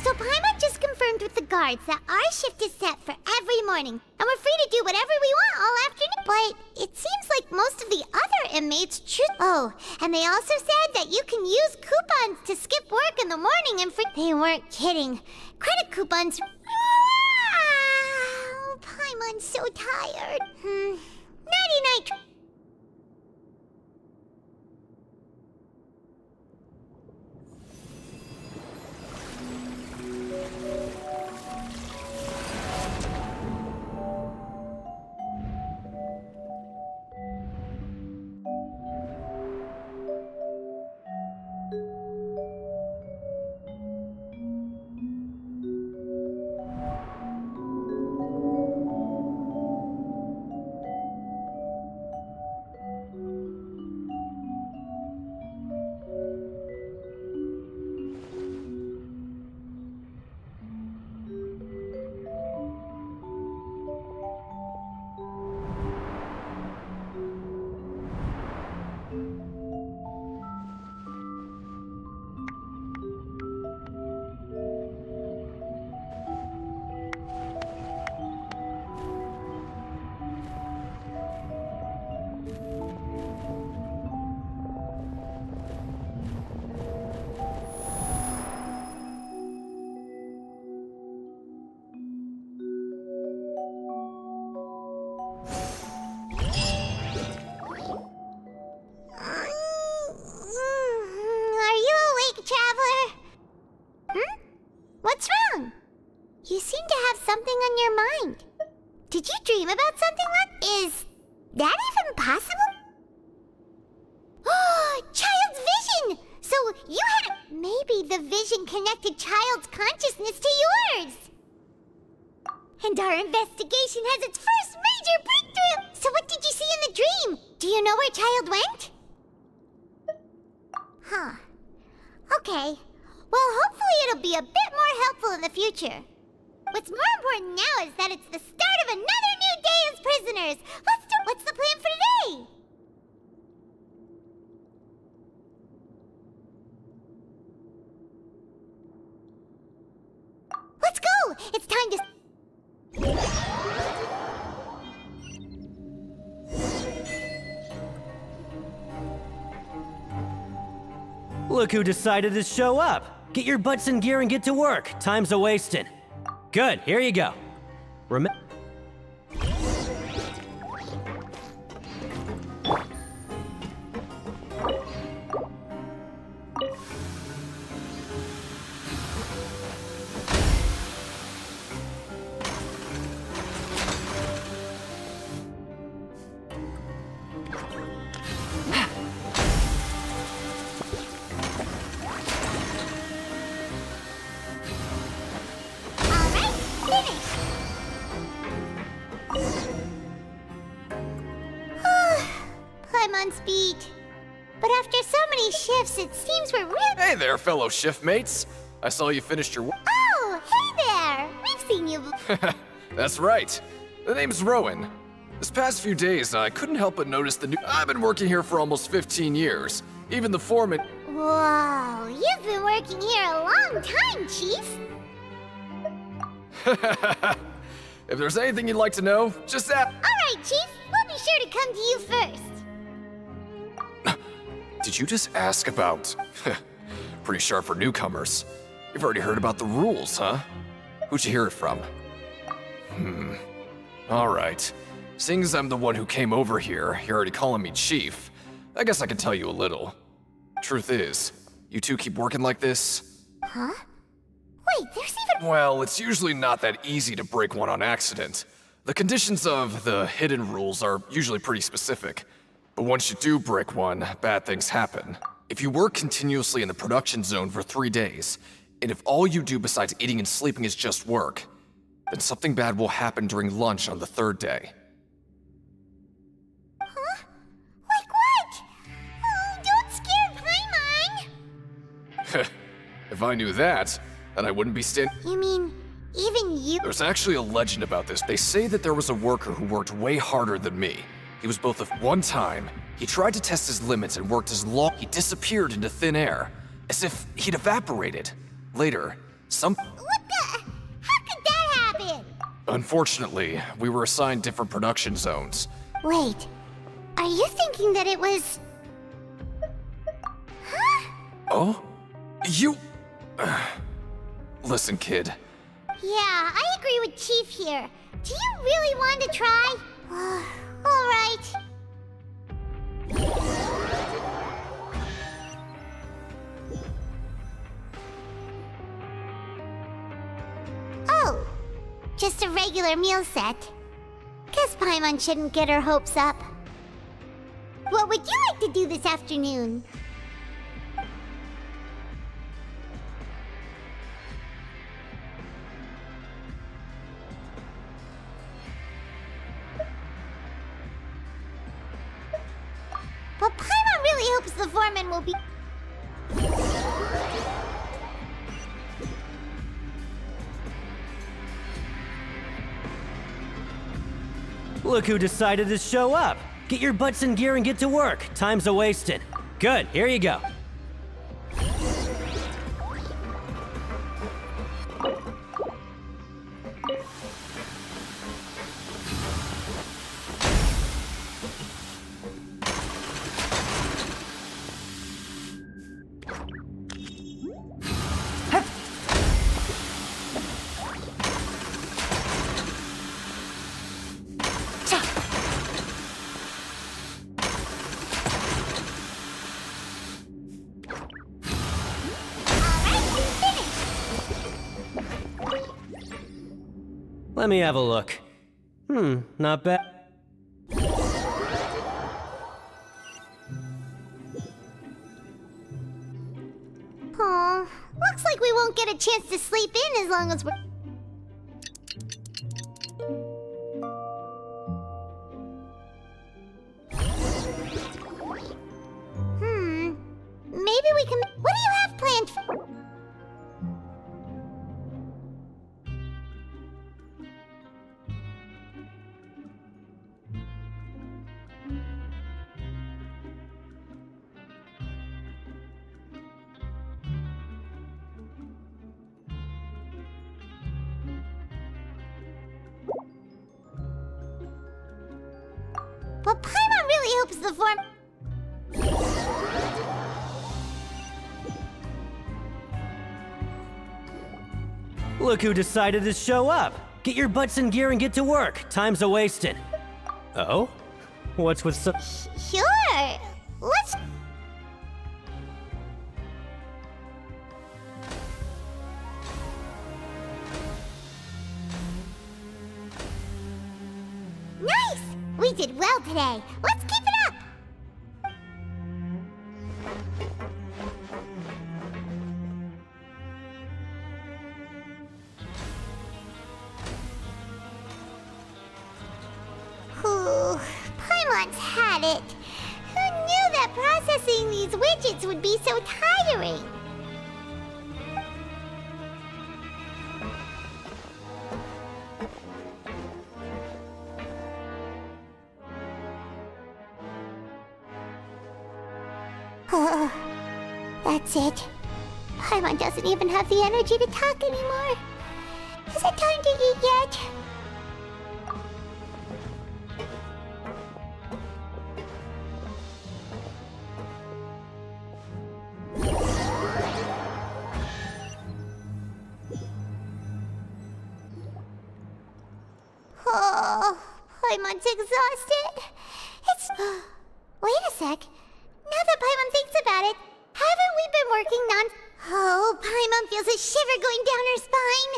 So Paimon just confirmed with the guards that our shift is set for every morning, and we're free to do whatever we want all afternoon. But it seems like most of the other inmates choose. Oh, and they also said that you can use coupons to skip work in the morning and free. They weren't kidding. Credit coupons. Paimon's so tired. Nighty night. You seem to have something on your mind. Did you dream about something like... Is that even possible? Oh, Child's vision! So you had... Maybe the vision connected Child's consciousness to yours. And our investigation has its first major breakthrough! So what did you see in the dream? Do you know where Child went? Huh. Okay. Well, hopefully it'll be a bit more helpful in the future. What's more important now is that it's the start of another new day as prisoners! What's the plan for today? Let's go! It's time to... Look who decided to show up. Get your butts in gear and get to work. Time's a-wasting. Good, here you go. I'm on speed. But after so many shifts, it seems we're really... Hey there, fellow shiftmates. I saw you finished your work. Oh, hey there! We've seen you before. That's right. The name's Rowan. This past few days, I couldn't help but notice the new... I've been working here for almost 15 years. Even the foreman... Whoa, you've been working here a long time, Chief. If there's anything you'd like to know, just ask. All right, Chief. We'll be sure to come to you first. Did you just ask about... Pretty sharp for newcomers. You've already heard about the rules, huh? Who'd you hear it from? Alright. Seeing as I'm the one who came over here, you're already calling me Chief. I guess I can tell you a little. Truth is, you two keep working like this... Huh? Wait, there's even... Well, it's usually not that easy to break one on accident. The conditions of the hidden rules are usually pretty specific. But once you do break one, bad things happen. If you work continuously in the production zone for 3 days, and if all you do besides eating and sleeping is just work, then something bad will happen during lunch on the 3rd day. Huh? Like what? Oh, don't scare Paimon! If I knew that, then I wouldn't be You mean, even you? There's actually a legend about this. They say that there was a worker who worked way harder than me. He was both of one time, he tried to test his limits and worked as long he disappeared into thin air, as if he'd evaporated. Later, What the? How could that happen? Unfortunately, we were assigned different production zones. Wait, are you thinking that it was... Huh? Oh? You... Listen, kid. Yeah, I agree with Chief here. Do you really want to try? All right. Oh, just a regular meal set. Guess Paimon shouldn't get her hopes up. What would you like to do this afternoon? But Paimon really hopes the foreman will be... Look who decided to show up. Get your butts in gear and get to work. Time's a-wasting. Good, here you go. Let me have a look. Not bad. Aw, looks like we won't get a chance to sleep in as long as we're... Maybe we can... What do you have planned for... Well, Paimon really hopes the form... Look who decided to show up! Get your butts in gear and get to work. Time's a-wasting. Oh? What's with so... Sure. Let's... Nice! We did well today. Let's keep it up! Whew, Paimon's had it. Who knew that processing these widgets would be so tiring? That's it. Paimon doesn't even have the energy to talk anymore. Is it time to eat yet? Oh, Paimon's exhausted. It's... Wait a sec. Now that Paimon thinks about it, haven't we been working Oh, Paimon feels a shiver going down her spine.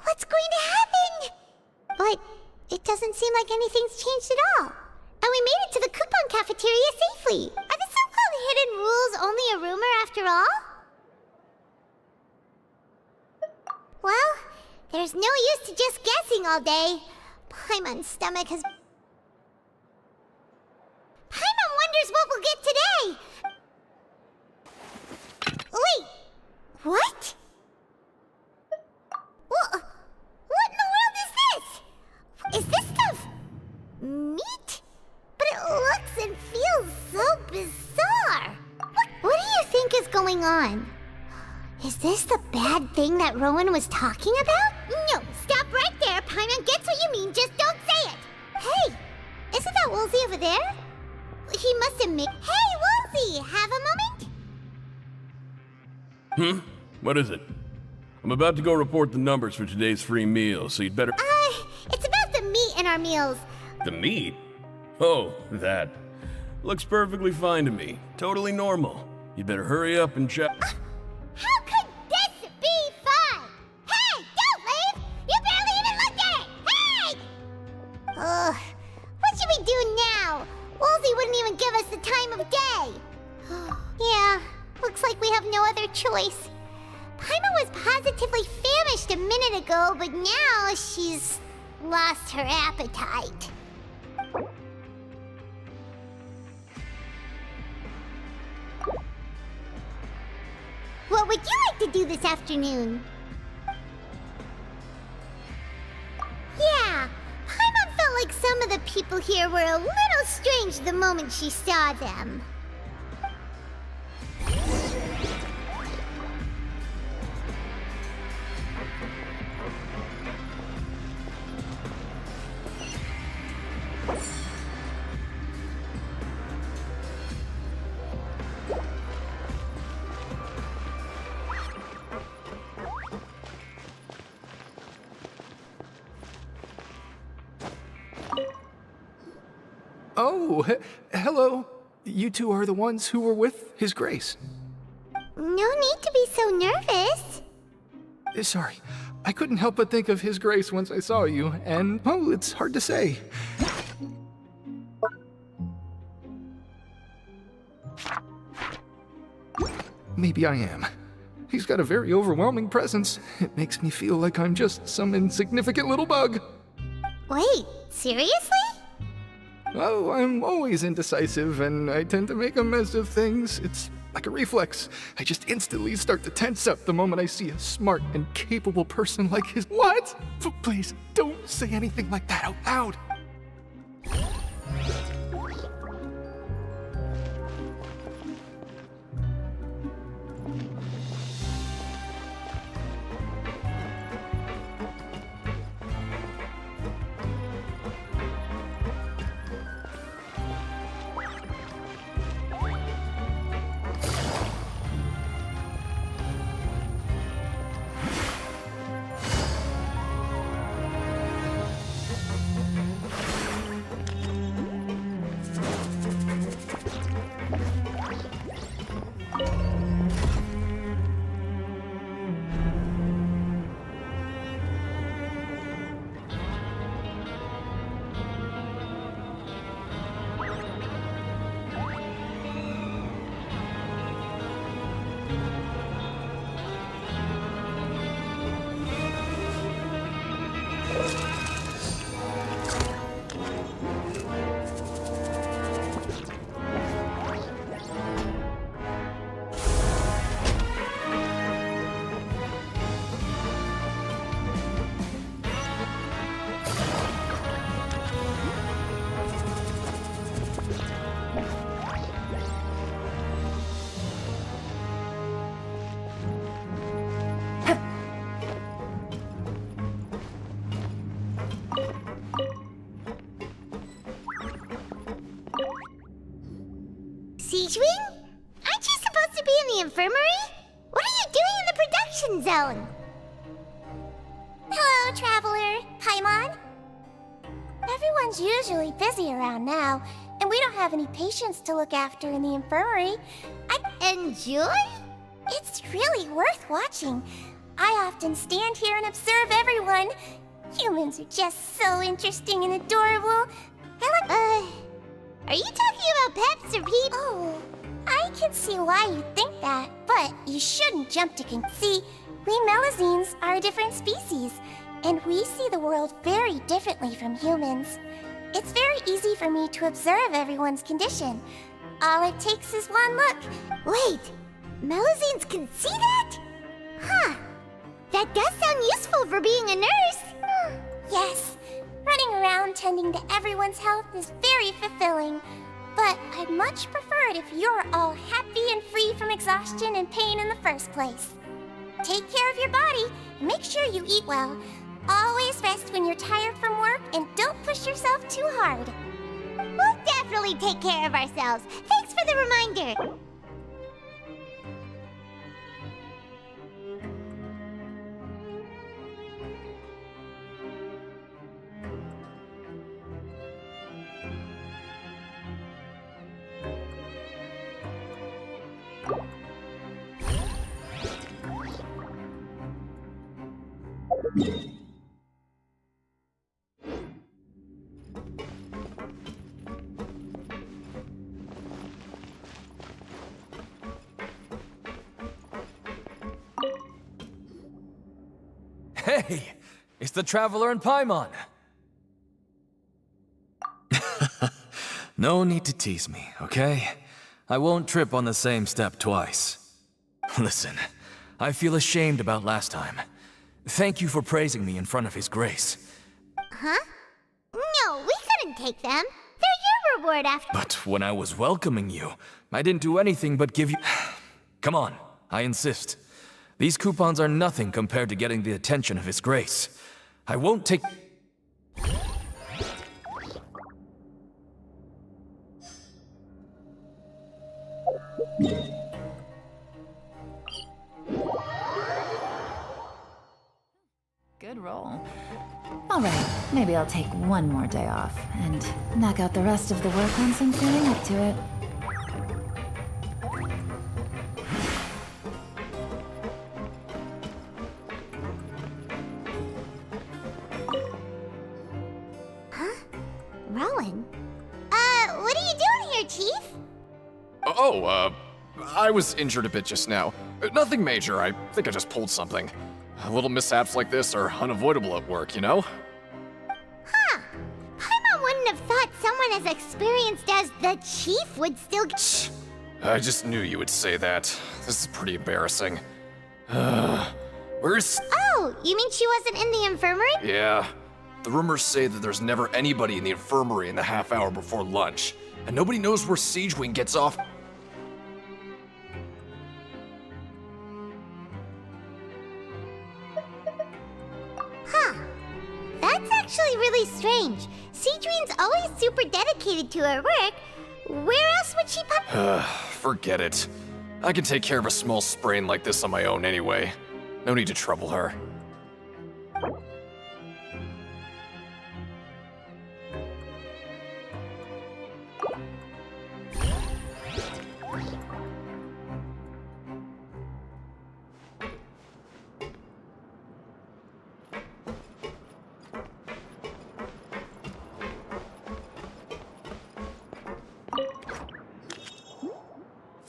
What's going to happen? But it doesn't seem like anything's changed at all. And we made it to the coupon cafeteria safely. Are the so-called hidden rules only a rumor after all? Well, there's no use to just guessing all day. Paimon's stomach has... Paimon wonders what we'll get today! Wait! What? What in the world is this? Is this stuff... meat? But it looks and feels so bizarre! What do you think is going on? Is this the bad thing that Rowan was talking about? No, stop right there. Paimon gets what you mean, just don't say it. Hey, isn't that Woolsey over there? He must have made... Hey, Woolsey, have a moment? What is it? I'm about to go report the numbers for today's free meal, so you'd better... It's about the meat in our meals. The meat? Oh, that. Looks perfectly fine to me. Totally normal. You'd better hurry up and check... How could this be fun? Hey, don't leave! You barely even looked at it! Hey! Ugh, what should we do now? Woolsey wouldn't even give us the time of day. Yeah, looks like we have no other choice. Paimon was positively famished a minute ago, but now she's lost her appetite. What would you like to do this afternoon? Yeah, Paimon felt like some of the people here were a little strange the moment she saw them. Oh, hello. You two are the ones who were with His Grace. No need to be so nervous. sorry. I couldn't help but think of His Grace once I saw you, and, well, it's hard to say. Maybe I am. He's got a very overwhelming presence. It makes me feel like I'm just some insignificant little bug. Wait, seriously? Oh, I'm always indecisive, and I tend to make a mess of things. It's like a reflex. I just instantly start to tense up the moment I see a smart and capable person like his— What? Please, don't say anything like that out loud. Siegewing? Aren't you supposed to be in the infirmary? What are you doing in the production zone? Hello, Traveler. Paimon? Everyone's usually busy around now, and we don't have any patients to look after in the infirmary. I enjoy? It's really worth watching. I often stand here and observe everyone. Humans are just so interesting and adorable. Are you talking about pets or people? Oh, I can see why you think that, but you shouldn't jump to conclusions. See, we Melazines are a different species, and we see the world very differently from humans. It's very easy for me to observe everyone's condition. All it takes is one look. Wait, Melazines can see that? Huh. That does sound useful for being a nurse. Yes. Running around tending to everyone's health is very fulfilling. But I'd much prefer it if you're all happy and free from exhaustion and pain in the first place. Take care of your body and make sure you eat well. Always rest when you're tired from work and don't push yourself too hard. We'll definitely take care of ourselves. Thanks for the reminder. Hey! It's the Traveler and Paimon! No need to tease me, okay? I won't trip on the same step twice. Listen, I feel ashamed about last time. Thank you for praising me in front of His Grace. Huh? No, we couldn't take them. They're your reward after— But when I was welcoming you, I didn't do anything but give you— Come on, I insist. These coupons are nothing compared to getting the attention of His Grace. I won't take— Good roll. Alright, maybe I'll take one more day off and knock out the rest of the work once I'm feeling up to it. I was injured a bit just now. Nothing major, I think I just pulled something. Little mishaps like this are unavoidable at work, you know? Huh. Paimon wouldn't have thought someone as experienced as the Chief would still Shh. I just knew you would say that. This is pretty embarrassing. Where's... Oh, you mean she wasn't in the infirmary? Yeah. The rumors say that there's never anybody in the infirmary in the half hour before lunch, and nobody knows where Siegewing gets off. Huh. That's actually really strange. Siegewing's always super dedicated to her work. Where else would she pop? Forget it. I can take care of a small sprain like this on my own anyway. No need to trouble her.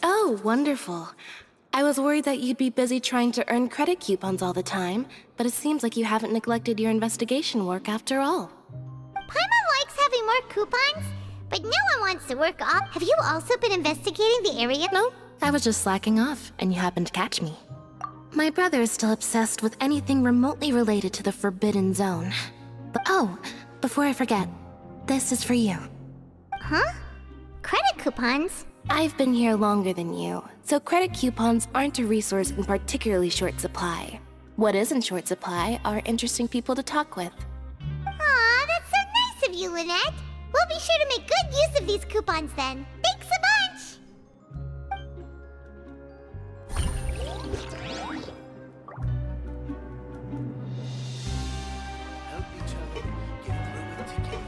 Oh, wonderful. I was worried that you'd be busy trying to earn credit coupons all the time, but it seems like you haven't neglected your investigation work after all. Paimon likes having more coupons, but no one wants to work off. Have you also been investigating the area? No, I was just slacking off, and you happened to catch me. My brother is still obsessed with anything remotely related to the Forbidden Zone. But oh, before I forget, this is for you. Huh? Credit coupons? I've been here longer than you, so credit coupons aren't a resource in particularly short supply. What is in short supply are interesting people to talk with. Aw, that's so nice of you, Lynette. We'll be sure to make good use of these coupons then. Thanks a bunch! Help each other get through it together.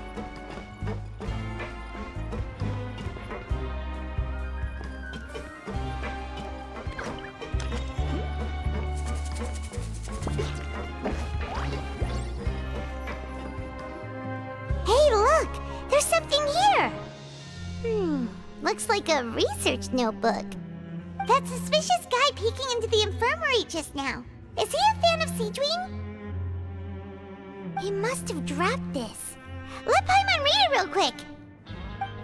Hey, look! There's something here! Looks like a research notebook. That suspicious guy peeking into the infirmary just now. Is he a fan of Siegewing? He must have dropped this. Let Paimon read it real quick!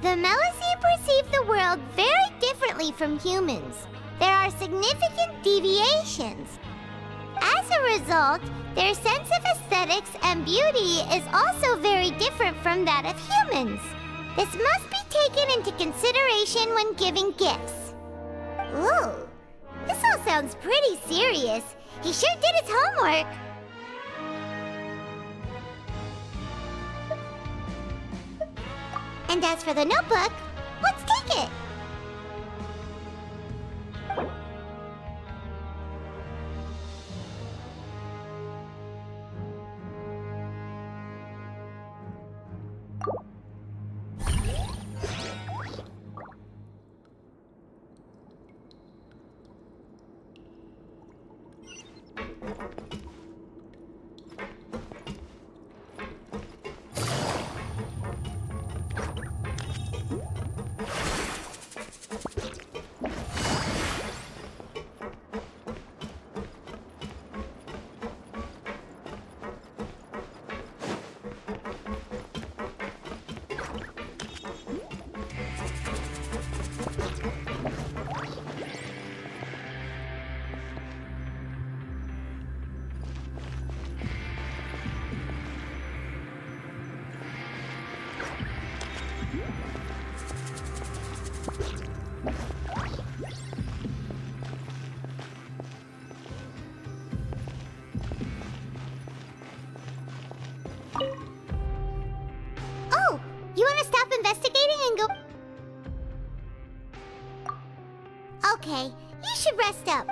The Melusine perceive the world very differently from humans. There are significant deviations. As a result, their sense of aesthetics and beauty is also very different from that of humans. This must be taken into consideration when giving gifts. Ooh, this all sounds pretty serious. He sure did his homework. And as for the notebook, let's take it. Oh, you want to stop investigating and go? Okay, you should rest up.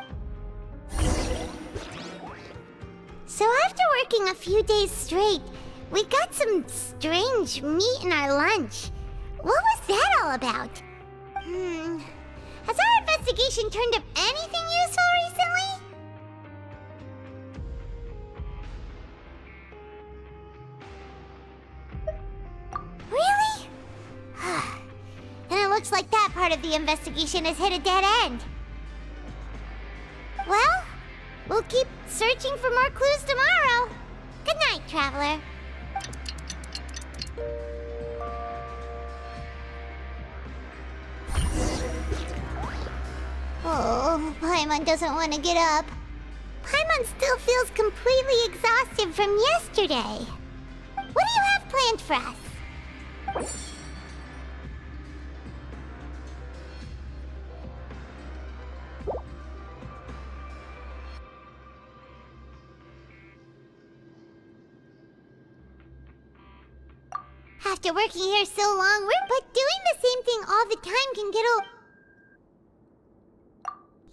So after working a few days straight, we got some strange meat in our lunch. What was that all about? Has our investigation turned up anything useful recently? Really? Then it looks looks like that part of the investigation has hit a dead end. Well, we'll keep searching for more clues tomorrow. Good night, Traveler. Oh, Paimon doesn't want to get up. Paimon still feels completely exhausted from yesterday. What do you have planned for us? After working here so long, but doing the same thing all the time can get old.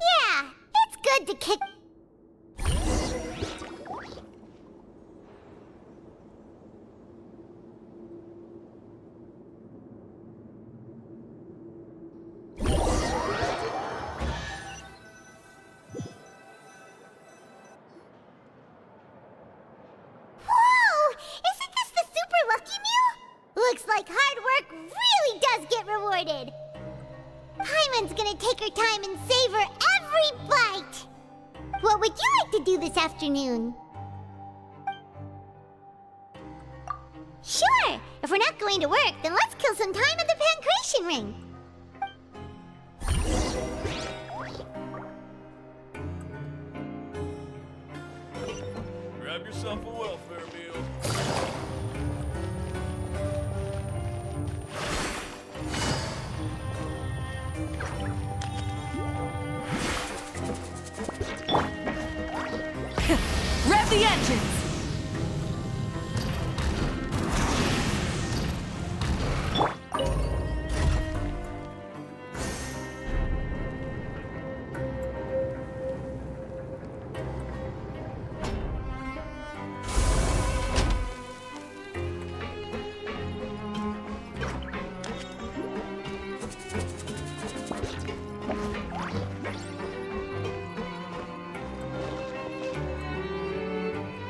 Yeah, it's good to kick. Whoa! Isn't this the super lucky meal? Looks like hard work really does get rewarded. Paimon's gonna take her time and savor every bite. What would you like to do this afternoon? Sure! If we're not going to work, then let's kill some time at the Pancration Ring. Grab yourself a welfare meal. Rev the engines!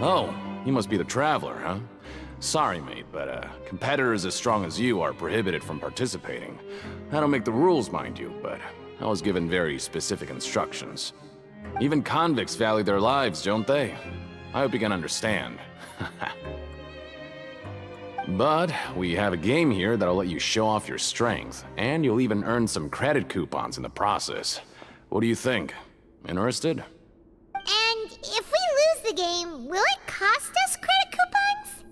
Oh, you must be the Traveler, huh? Sorry, mate, but competitors as strong as you are prohibited from participating. I don't make the rules, mind you, but I was given very specific instructions. Even convicts value their lives, don't they? I hope you can understand. But we have a game here that'll let you show off your strength, and you'll even earn some credit coupons in the process. What do you think? Interested? And if we lose the game, will it cost us credit coupons?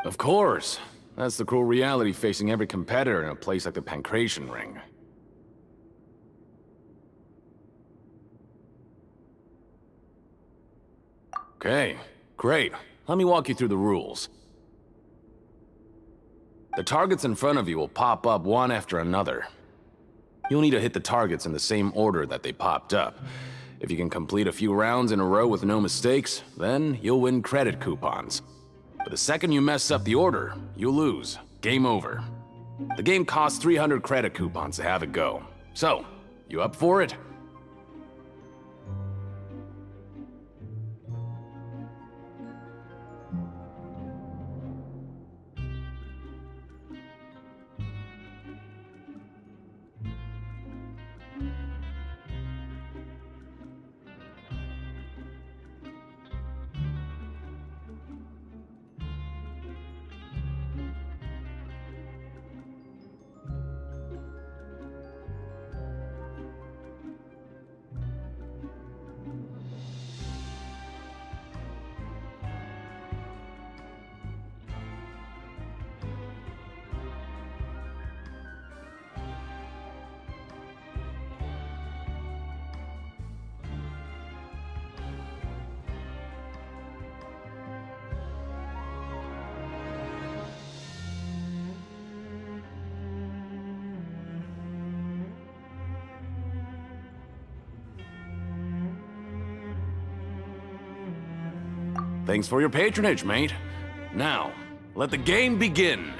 Of course. That's the cruel reality facing every competitor in a place like the Pancration Ring. Okay, great. Let me walk you through the rules. The targets in front of you will pop up one after another. You'll need to hit the targets in the same order that they popped up. If you can complete a few rounds in a row with no mistakes, then you'll win credit coupons. But the second you mess up the order, you'll lose. Game over. The game costs 300 credit coupons to have it go. So, you up for it? Thanks for your patronage, mate. Now, let the game begin.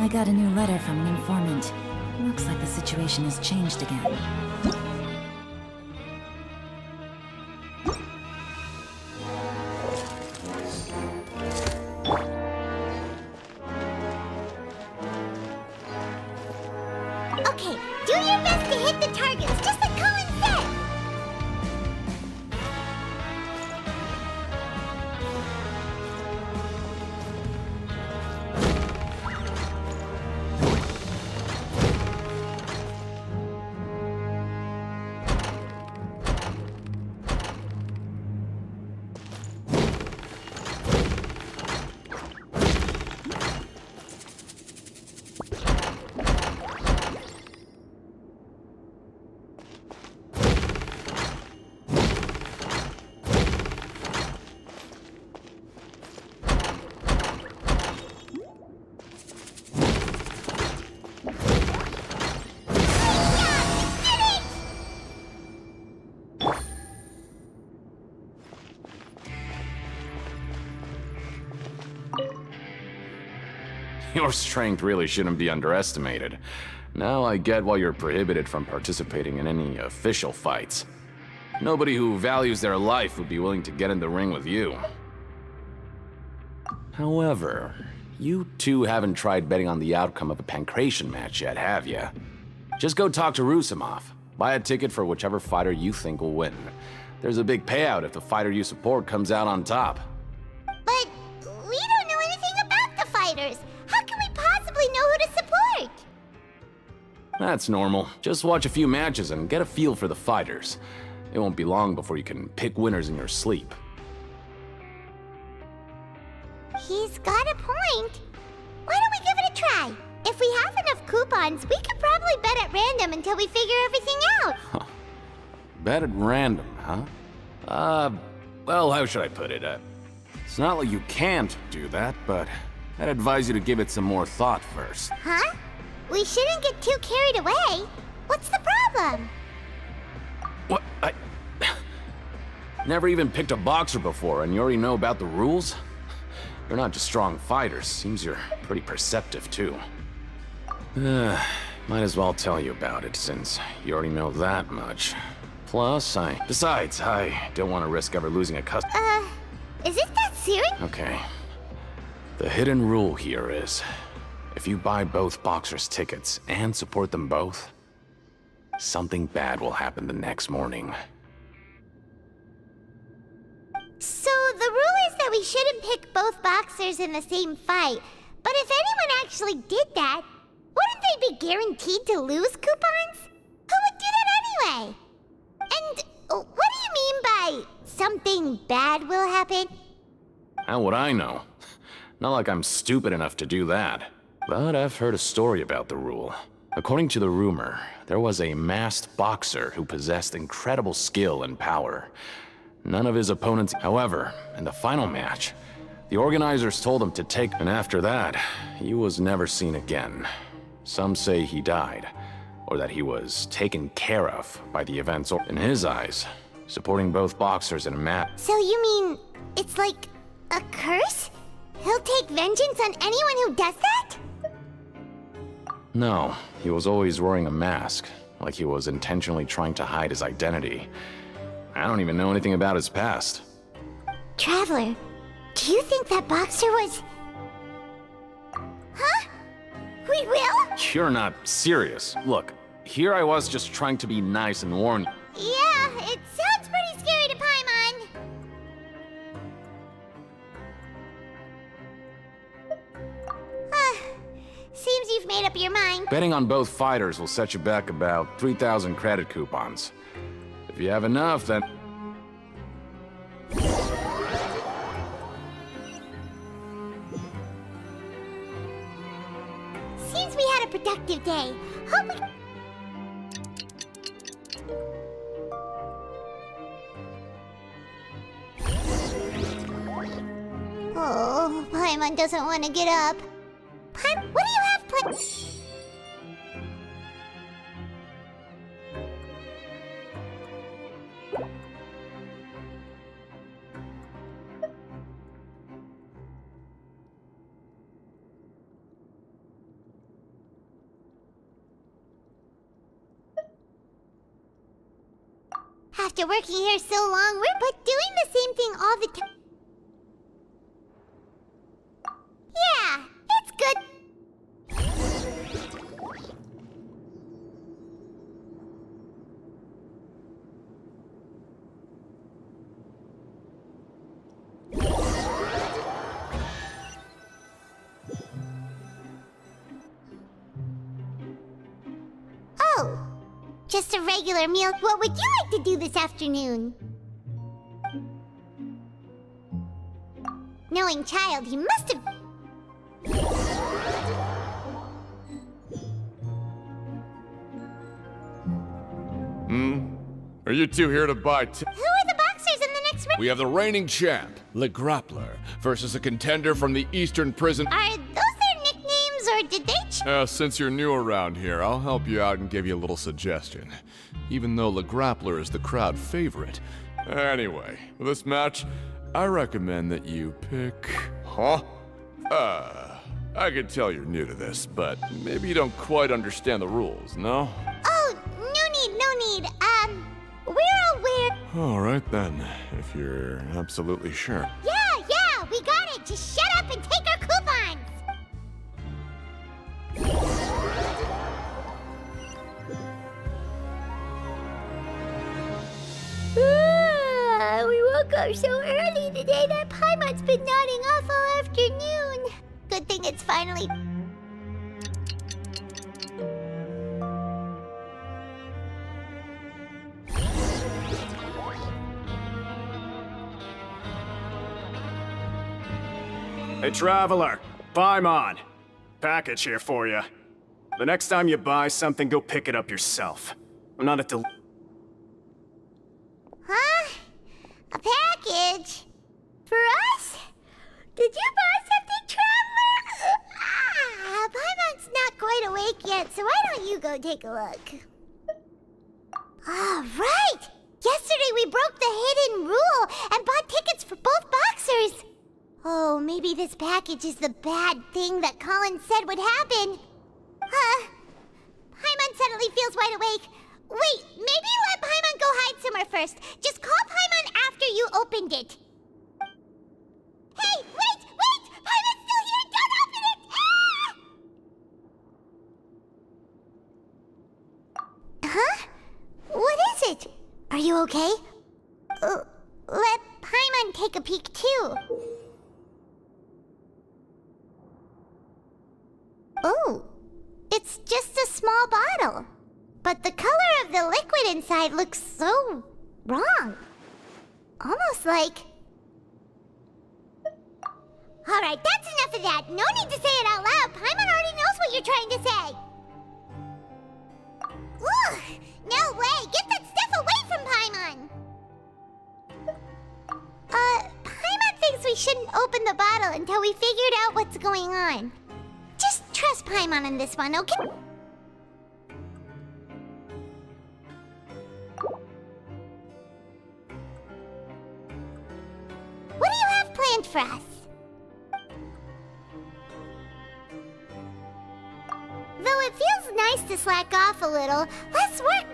I got a new letter from an informant. Looks like the situation has changed again. Okay, do your best to hit the targets, just like Colin said! Your strength really shouldn't be underestimated. Now I get why you're prohibited from participating in any official fights. Nobody who values their life would be willing to get in the ring with you. However, you two haven't tried betting on the outcome of a Pancration match yet, have you? Just go talk to Rusimov. Buy a ticket for whichever fighter you think will win. There's a big payout if the fighter you support comes out on top. But we don't know anything about the fighters. How can we possibly know who to support? That's normal. Just watch a few matches and get a feel for the fighters. It won't be long before you can pick winners in your sleep. He's got a point. Why don't we give it a try? If we have enough coupons, we could probably bet at random until we figure everything out. Bet at random, huh? Well, how should I put it? It's not like you can't do that, but I'd advise you to give it some more thought first. Huh? We shouldn't get too carried away. What's the problem? What? I never even picked a boxer before, and you already know about the rules? You're not just strong fighters. Seems you're pretty perceptive, too. Might as well tell you about it, since you already know that much. Besides, I don't want to risk ever losing a customer. Is it that serious? Okay. The hidden rule here is, if you buy both boxers' tickets and support them both, something bad will happen the next morning. So the rule is that we shouldn't pick both boxers in the same fight. But if anyone actually did that, wouldn't they be guaranteed to lose coupons? Who would do that anyway? And what do you mean by something bad will happen? How would I know? Not like I'm stupid enough to do that. But I've heard a story about the rule. According to the rumor, there was a masked boxer who possessed incredible skill and power. None of his opponents, however, in the final match, the organizers told him to take, and after that, he was never seen again. Some say he died, or that he was taken care of by the events, or in his eyes, supporting both boxers in a match. So you mean it's like a curse? He'll take vengeance on anyone who does that? No, he was always wearing a mask, like he was intentionally trying to hide his identity. I don't even know anything about his past. Traveler, do you think that boxer was... Huh? We will? You're not serious. Look, here I was just trying to be nice and warn you. Yeah, it sounds pretty scary to Paimon. Seems you've made up your mind. Betting on both fighters will set you back about 3,000 credit coupons. If you have enough, then... Seems we had a productive day. Hope we... Oh, Paimon doesn't want to get up. What do you have planned? After working here so long, we're but doing the same thing all the time. Yeah, it's good. Oh, just a regular meal. What would you like to do this afternoon? Knowing child, he must have... Are you two here to buy Who are the boxers in the next room? We have the reigning champ, Le Grappler, versus a contender from the Eastern Prison. Are those their nicknames, or did they Since you're new around here, I'll help you out and give you a little suggestion. Even though Le Grappler is the crowd favorite. Anyway, for this match, I recommend that you pick... Huh? I can tell you're new to this, but maybe you don't quite understand the rules, no? Oh, no need. We're aware. All right then, if you're absolutely sure. Yeah, we got it. Just shut up and take our coupons. We woke up so early today that Paimon's been nodding off all afternoon. Good thing it's finally... Hey, Traveler. Paimon. Package here for you. The next time you buy something, go pick it up yourself. I'm not a Huh? A package? For us? Did you buy something, Traveler? Paimon's not quite awake yet, so why don't you go take a look? Right! Yesterday we broke the hidden rule and bought tickets for both boxers. Oh, maybe this package is the bad thing that Colin said would happen. Paimon suddenly feels wide awake. Wait, maybe let Paimon go hide somewhere first. Just call Paimon after you opened it. Hey, wait! Paimon's still here! Don't open it! Huh? What is it? Are you okay? Let Paimon take a peek too. Oh, it's just a small bottle. But the color of the liquid inside looks so wrong. Almost like... Alright, that's enough of that. No need to say it out loud. Paimon already knows what you're trying to say. Ugh, no way. Get that stuff away from Paimon. Paimon thinks we shouldn't open the bottle until we figured out what's going on. Just trust Paimon on this one, okay? What do you have planned for us? Though it feels nice to slack off a little, let's work...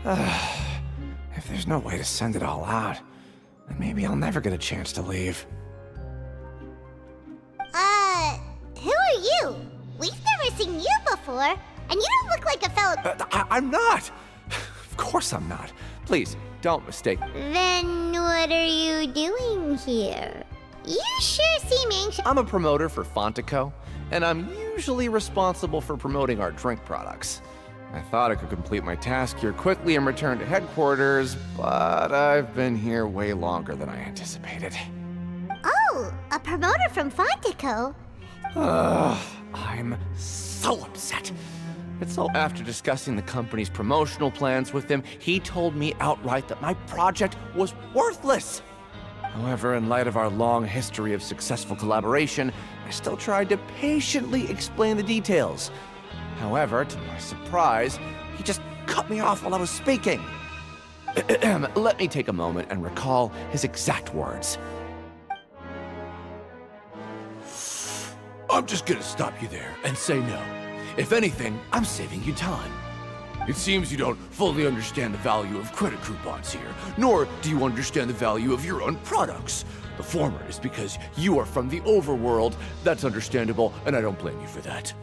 If there's no way to send it all out, then maybe I'll never get a chance to leave. Who are you? We've never seen you before, and you don't look like a fellow. I'm not! Of course I'm not. Please, don't mistake me. Then what are you doing here? You sure seem anxious. I'm a promoter for Fontico, and I'm usually responsible for promoting our drink products. I thought I could complete my task here quickly and return to headquarters, but I've been here way longer than I anticipated. Oh, a promoter from Fontico? I'm so upset. It's so after discussing the company's promotional plans with him, he told me outright that my project was worthless. However, in light of our long history of successful collaboration, I still tried to patiently explain the details. However, to my surprise, he just cut me off while I was speaking. Let me take a moment and recall his exact words. I'm just gonna stop you there and say no. If anything, I'm saving you time. It seems you don't fully understand the value of credit coupons here, nor do you understand the value of your own products. The former is because you are from the overworld. That's understandable, and I don't blame you for that.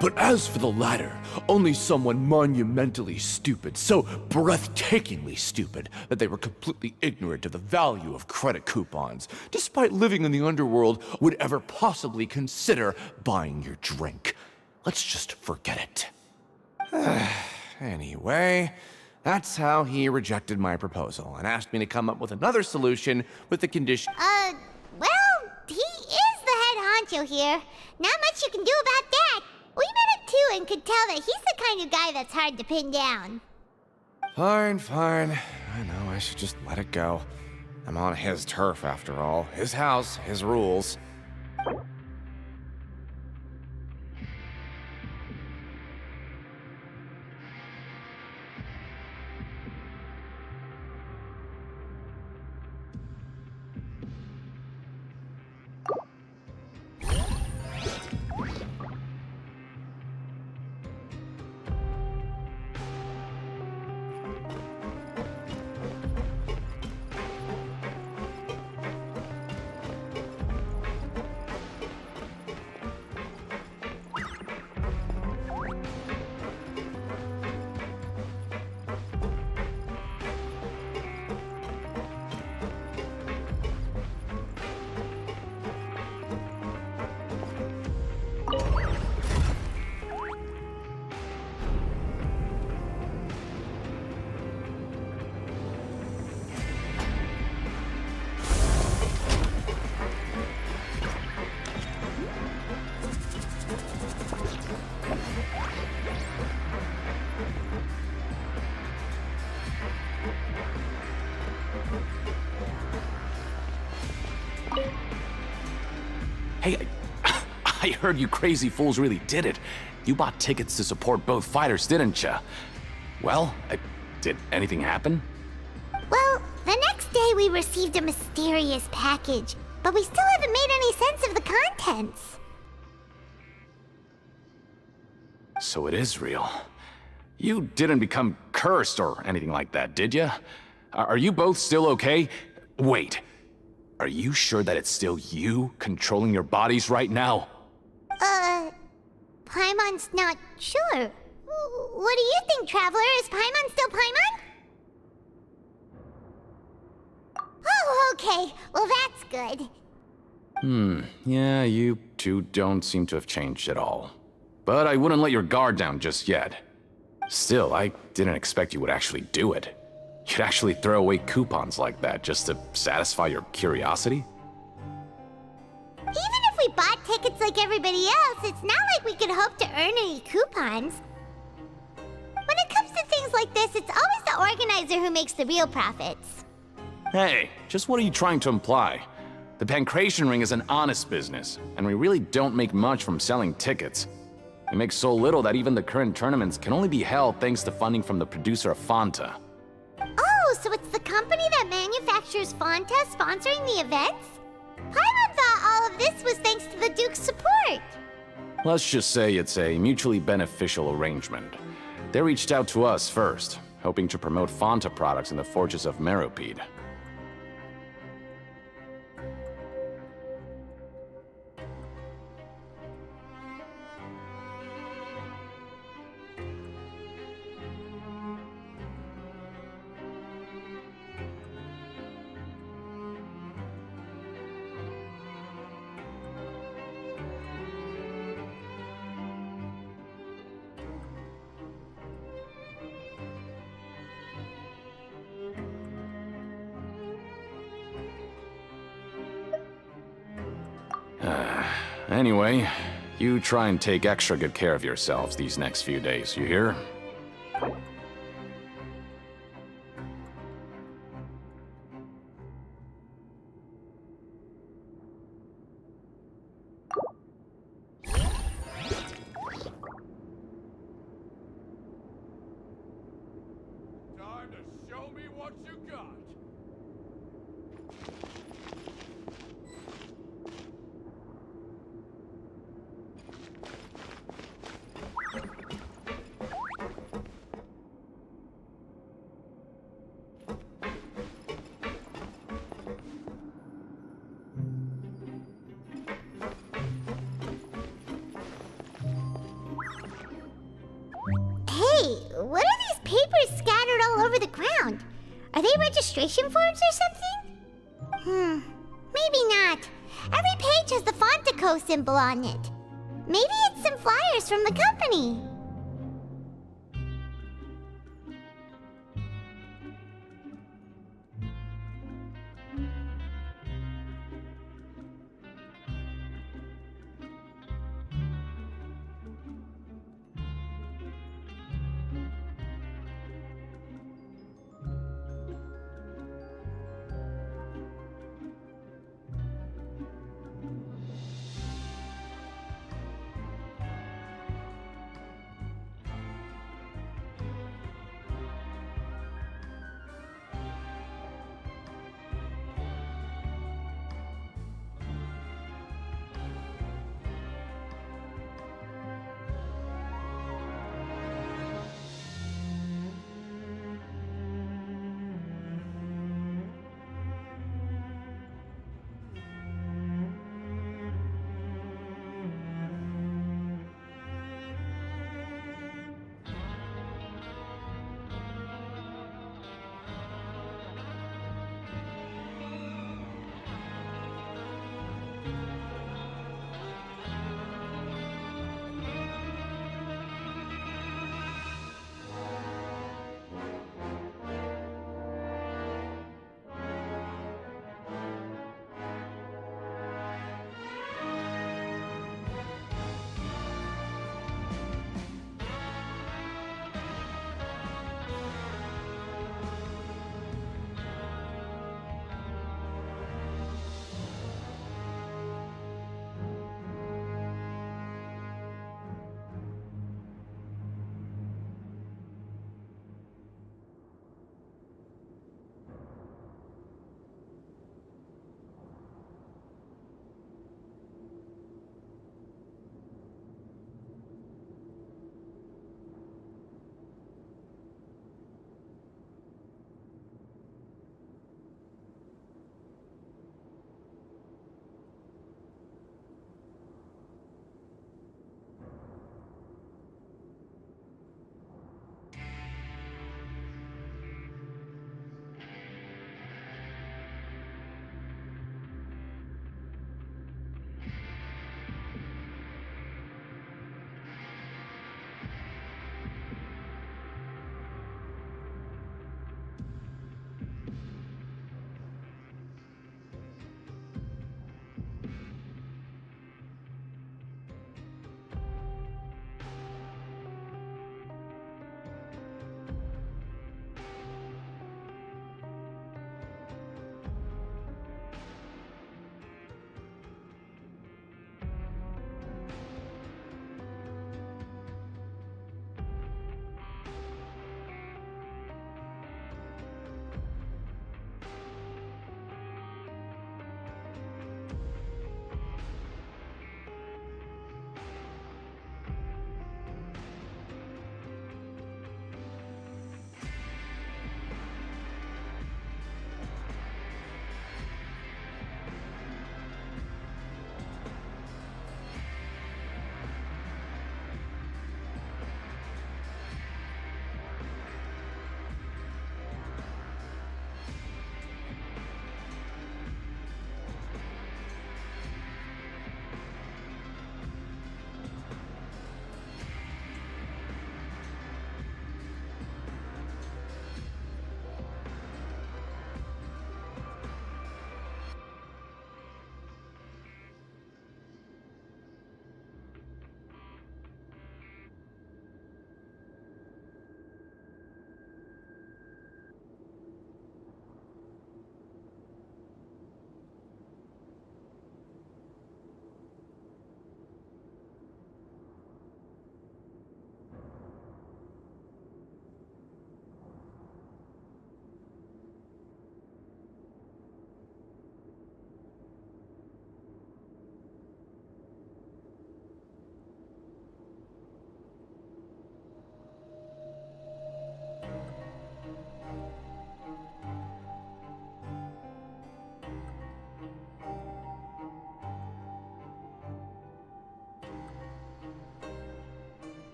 But as for the latter, only someone monumentally stupid, so breathtakingly stupid that they were completely ignorant of the value of credit coupons, despite living in the underworld, would ever possibly consider buying your drink. Let's just forget it. Anyway, that's how he rejected my proposal and asked me to come up with another solution with the condition. Well, he is the head honcho here. Not much you can do about that. We met him too and could tell that he's the kind of guy that's hard to pin down. Fine. I know I should just let it go. I'm on his turf after all. His house, his rules. Hey, I heard you crazy fools really did it. You bought tickets to support both fighters, didn't ya? Well, did anything happen? Well, the next day we received a mysterious package, but we still haven't made any sense of the contents. So it is real. You didn't become cursed or anything like that, did ya? Are you both still okay? Wait. Are you sure that it's still you controlling your bodies right now? Paimon's not sure. What do you think, Traveler? Is Paimon still Paimon? Oh, okay. Well, that's good. Yeah, you two don't seem to have changed at all. But I wouldn't let your guard down just yet. Still, I didn't expect you would actually do it. You'd actually throw away coupons like that just to satisfy your curiosity? Even if we bought tickets like everybody else, it's not like we could hope to earn any coupons. When it comes to things like this, it's always the organizer who makes the real profits. Hey, just what are you trying to imply? The Pancration Ring is an honest business, and we really don't make much from selling tickets. We make so little that even the current tournaments can only be held thanks to funding from the producer of Fanta. Oh, so it's the company that manufactures Fanta sponsoring the events? Paimon thought all of this was thanks to the Duke's support. Let's just say it's a mutually beneficial arrangement. They reached out to us first, hoping to promote Fonta products in the Fortress of Meropide. Anyway, you try and take extra good care of yourselves these next few days, you hear? Time to show me what you got. Hey, what are these papers scattered all over the ground? Are they registration forms or something? Maybe not. Every page has the Fontaco symbol on it. Maybe it's some flyers from the company.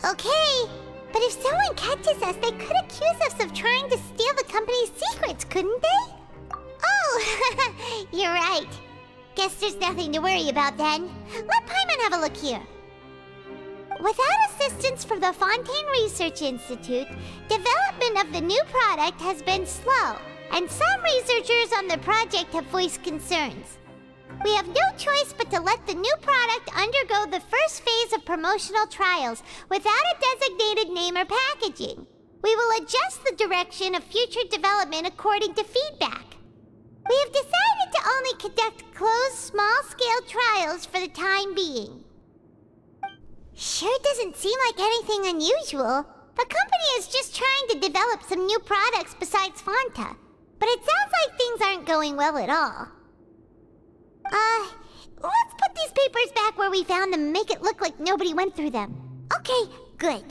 Okay, but if someone catches us, they could accuse us of trying to steal the company's secrets, couldn't they? Oh, you're right. Guess there's nothing to worry about then. Let Paimon have a look here. Without assistance from the Fontaine Research Institute, development of the new product has been slow, and some researchers on the project have voiced concerns. We have no choice but to let the new product undergo the first phase of promotional trials without a designated name or packaging. We will adjust the direction of future development according to feedback. We have decided to only conduct closed, small-scale trials for the time being. Sure doesn't seem like anything unusual. The company is just trying to develop some new products besides Fanta. But it sounds like things aren't going well at all. Let's put these papers back where we found them and make it look like nobody went through them. Okay, good.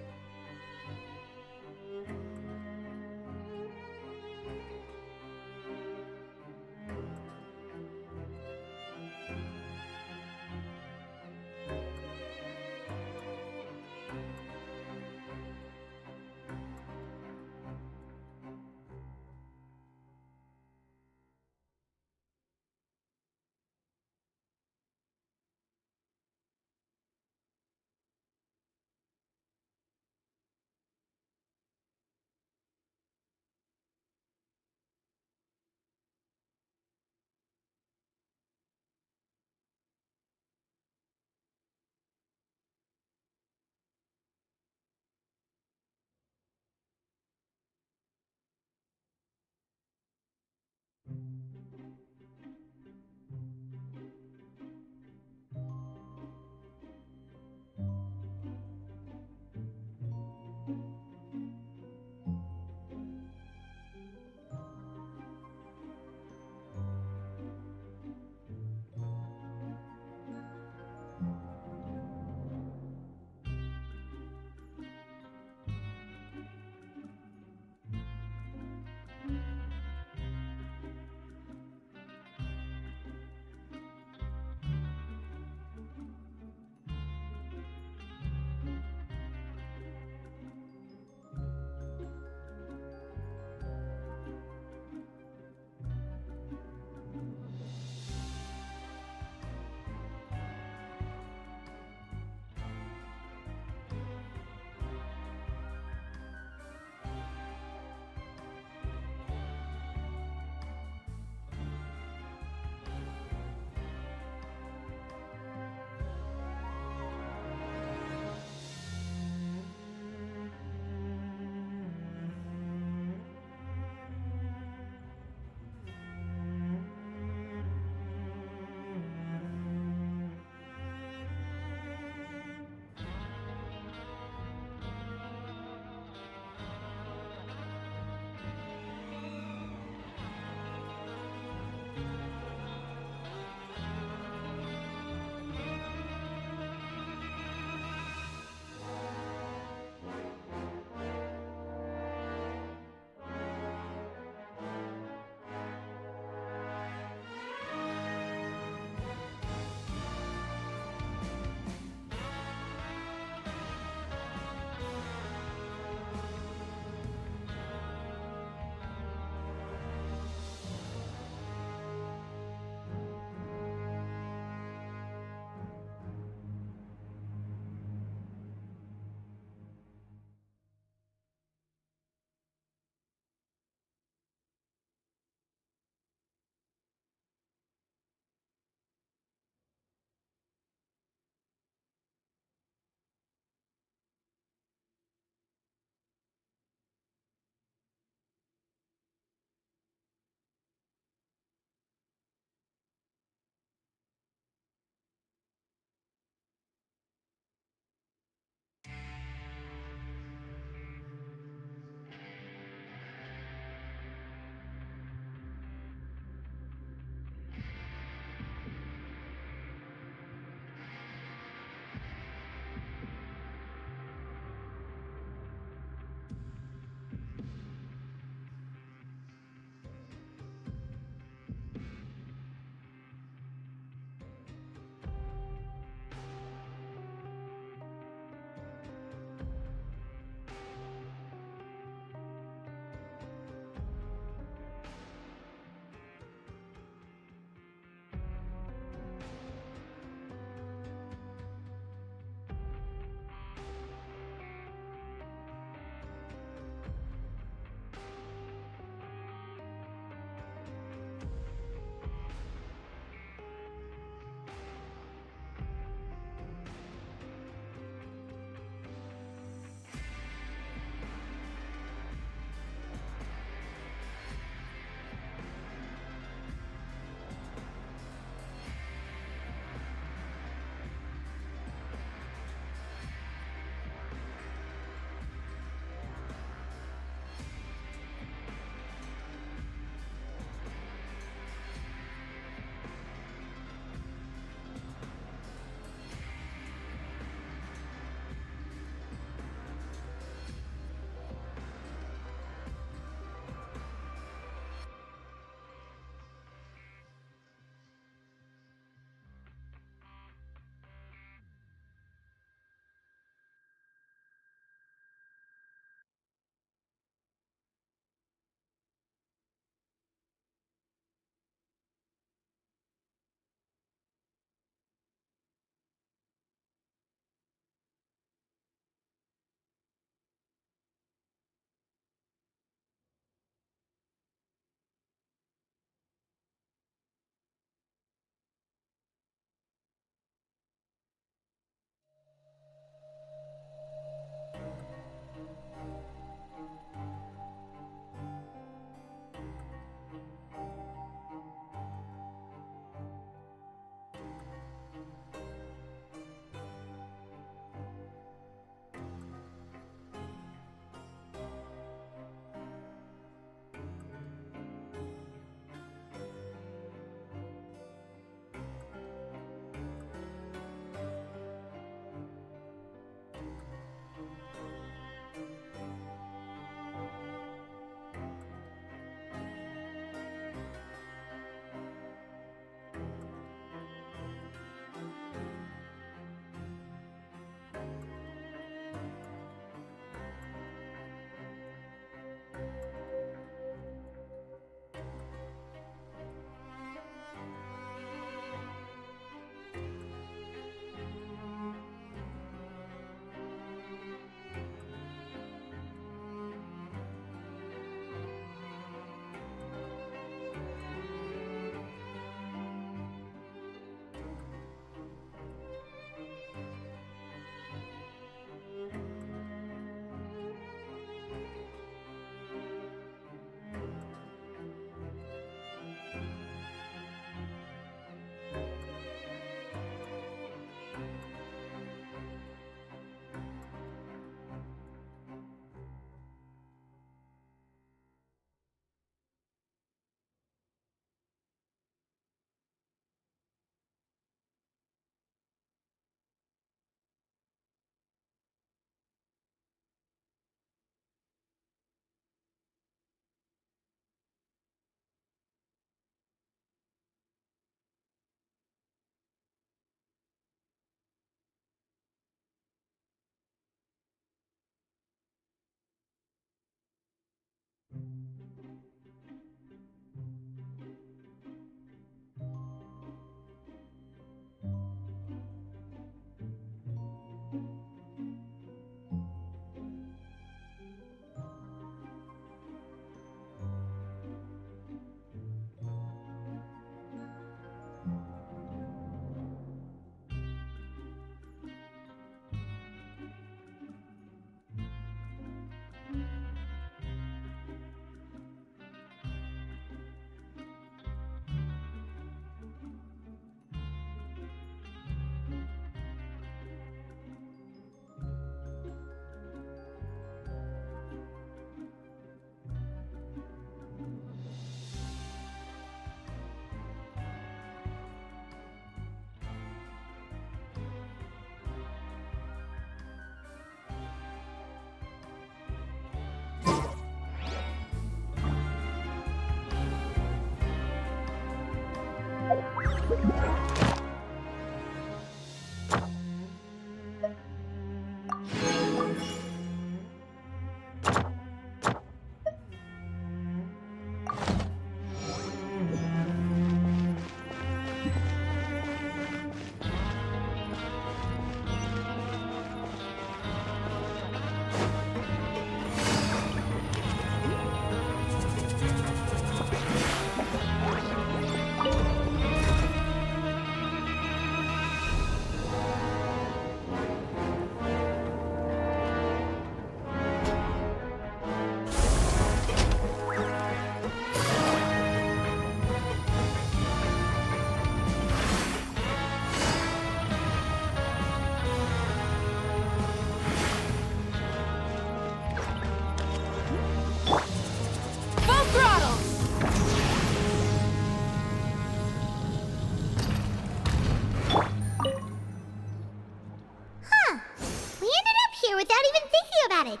without even thinking about it.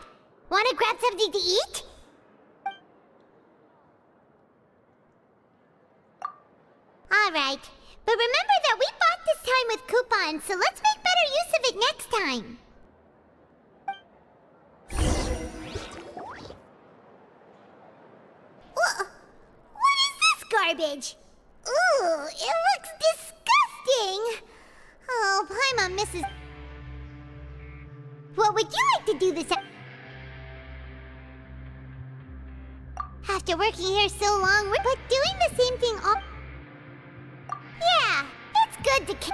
Wanna grab something to eat? Alright, but remember that we bought this time with coupons, so let's make better use of it next time. What is this garbage? Ooh, it looks disgusting! Oh, Paimon misses... What would you like to do this... After working here so long, but doing the same thing all... Yeah, it's good to...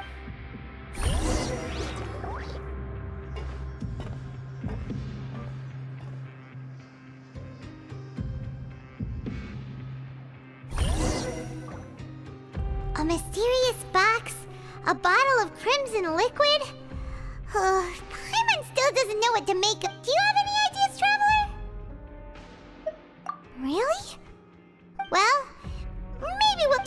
A mysterious box? A bottle of crimson liquid? Paimon still doesn't know what to make of. Do you have any ideas, Traveler? Really? Well, maybe we'll...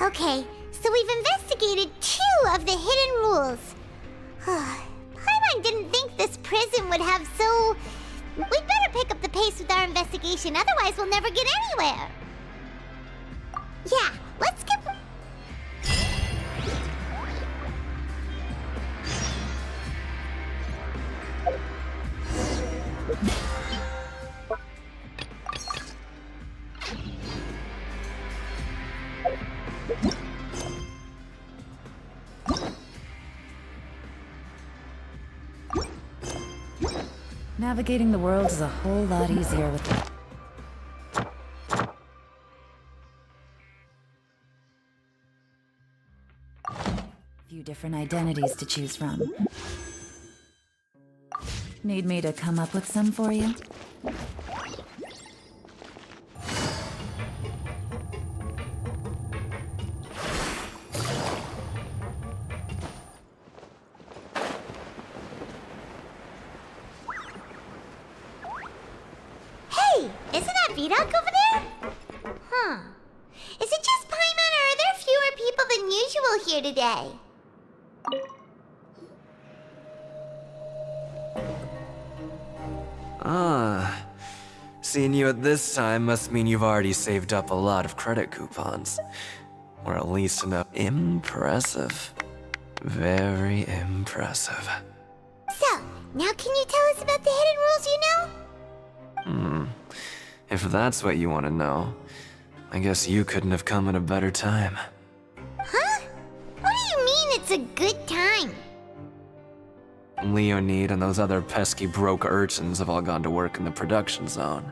Okay, so we've investigated 2 of the hidden rules. Paimon didn't think this prison would have so... We'd better pick up the pace with our investigation, otherwise we'll never get anywhere. Yeah, let's get... Navigating the world is a whole lot easier with... few different identities to choose from. Need me to come up with some for you? Hey, isn't that Vidok over there? Huh. Is it just Paimon, or are there fewer people than usual here today? Ah, seeing you at this time must mean you've already saved up a lot of credit coupons. Or at least enough. Impressive. Very impressive. So, now can you tell us about the hidden rules you know? If that's what you want to know, I guess you couldn't have come at a better time. Huh? What do you mean it's a good time? Leonid and those other pesky broke urchins have all gone to work in the production zone.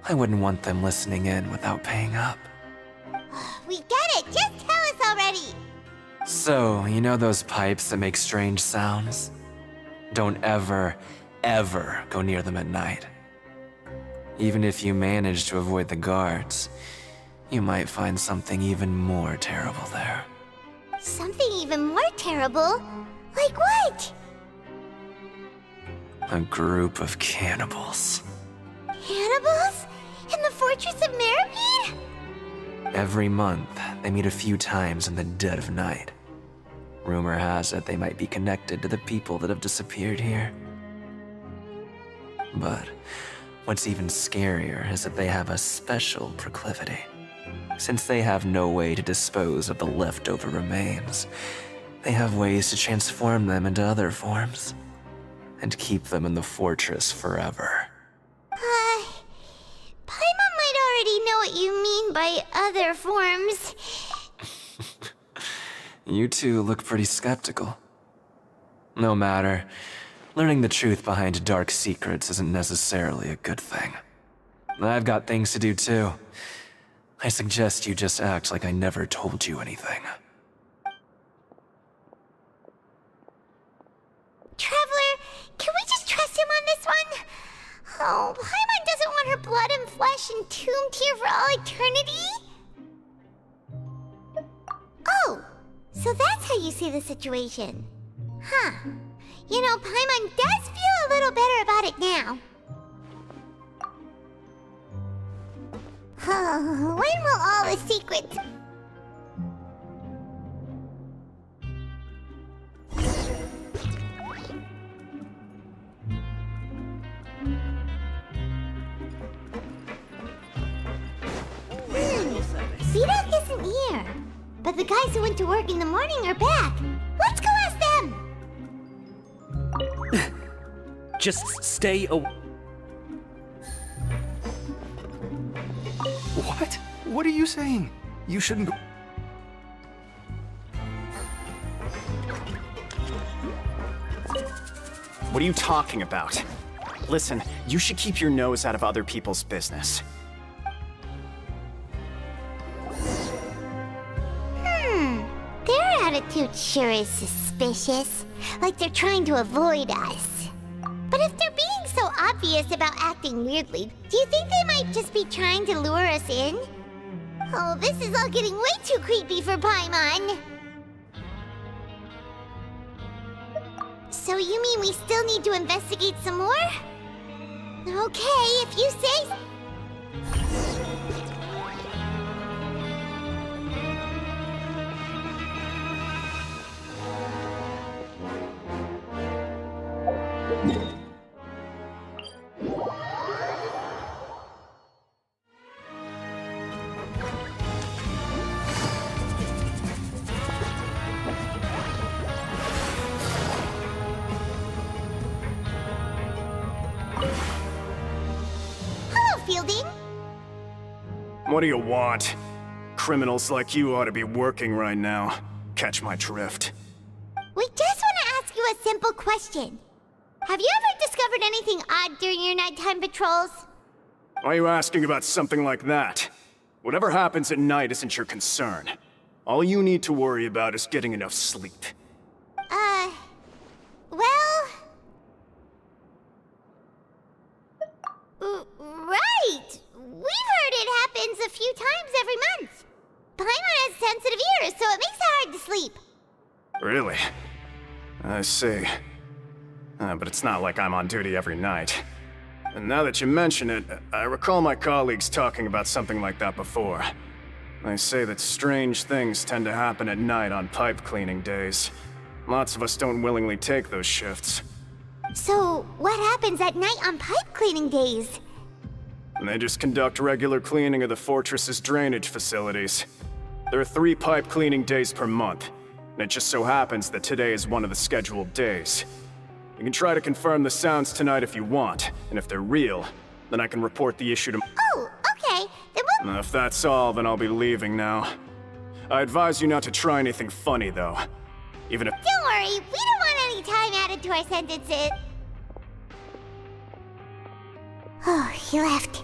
I wouldn't want them listening in without paying up. We get it! Just tell us already! So, you know those pipes that make strange sounds? Don't ever, ever go near them at night. Even if you manage to avoid the guards, you might find something even more terrible there. Something even more terrible? Like what? A group of cannibals. Cannibals? In the Fortress of Meripede? Every month, they meet a few times in the dead of night. Rumor has it they might be connected to the people that have disappeared here. But what's even scarier is that they have a special proclivity. Since they have no way to dispose of the leftover remains, they have ways to transform them into other forms and keep them in the fortress forever. Paimon might already know what you mean by other forms. You two look pretty skeptical. No matter, learning the truth behind dark secrets isn't necessarily a good thing. I've got things to do too. I suggest you just act like I never told you anything. Traveler, can we just trust him on this one? Oh, Paimon doesn't want her blood and flesh entombed here for all eternity? Oh, so that's how you see the situation. Huh. You know, Paimon does feel a little better about it now. When will all the secrets... Beedog isn't here. But the guys who went to work in the morning are back. Let's go ask them! Just stay away. What? What are you saying? You shouldn't go. What are you talking about? Listen, you should keep your nose out of other people's business. Their attitude sure is suspicious. Like they're trying to avoid us. But if they're being so obvious about acting weirdly, do you think they might just be trying to lure us in? Oh, this is all getting way too creepy for Paimon. So you mean we still need to investigate some more? Okay, if you say so. What do you want? Criminals like you ought to be working right now. Catch my drift. We just want to ask you a simple question. Have you ever discovered anything odd during your nighttime patrols? Why are you asking about something like that? Whatever happens at night isn't your concern. All you need to worry about is getting enough sleep. Well... right! We've heard it happens a few times every month. Paimon has sensitive ears, so it makes it hard to sleep. Really? I see. But it's not like I'm on duty every night. And now that you mention it, I recall my colleagues talking about something like that before. They say that strange things tend to happen at night on pipe cleaning days. Lots of us don't willingly take those shifts. So, what happens at night on pipe cleaning days? And they just conduct regular cleaning of the fortress's drainage facilities. There are 3 pipe cleaning days per month, and it just so happens that today is one of the scheduled days. You can try to confirm the sounds tonight if you want, and if they're real, then I can report the issue to— Oh, okay, then we'll— If that's all, then I'll be leaving now. I advise you not to try anything funny, though. Even if— Don't worry, we don't want any time added to our sentences. Oh, he left.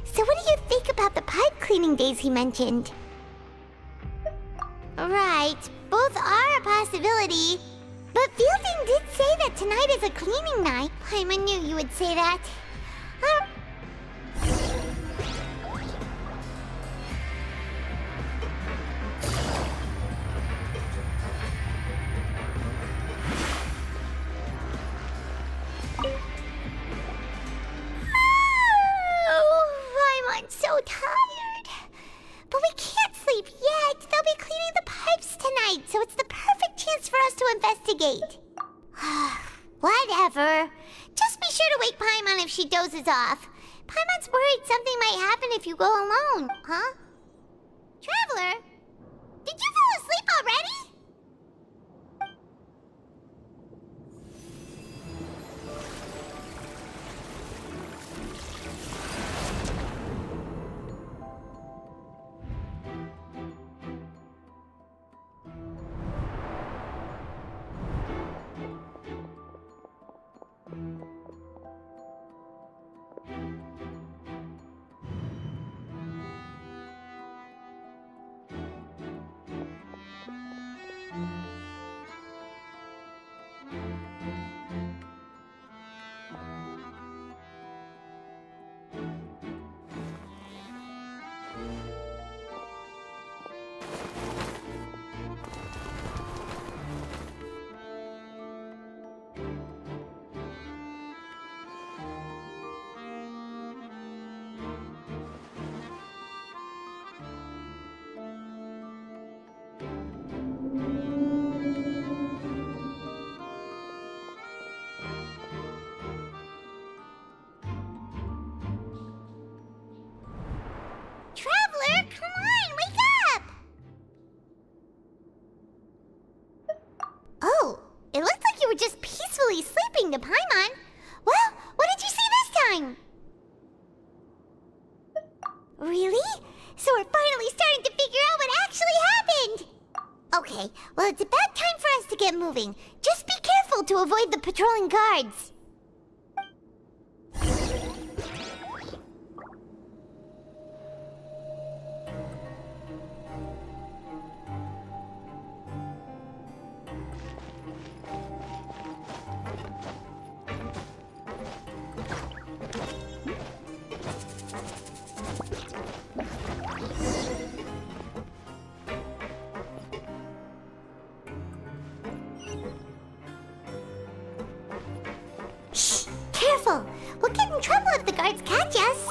So what do you think about the pipe cleaning days he mentioned? Right, both are a possibility. But Fielding did say that tonight is a cleaning night. Paimon knew you would say that. I'm so tired. But we can't sleep yet. They'll be cleaning the pipes tonight, so it's the perfect chance for us to investigate. Whatever. Just be sure to wake Paimon if she dozes off. Paimon's worried something might happen if you go alone, huh? Traveler? Did you fall asleep already? Traveler, come on, wake up! Oh, it looked like you were just peacefully sleeping to Paimon. Well, what did you see this time? Really? So we're finally starting to figure out what actually happened! Okay, well it's about time for us to get moving. Just be careful to avoid the patrolling guards. Shh! Careful! We'll get in trouble if the guards catch us!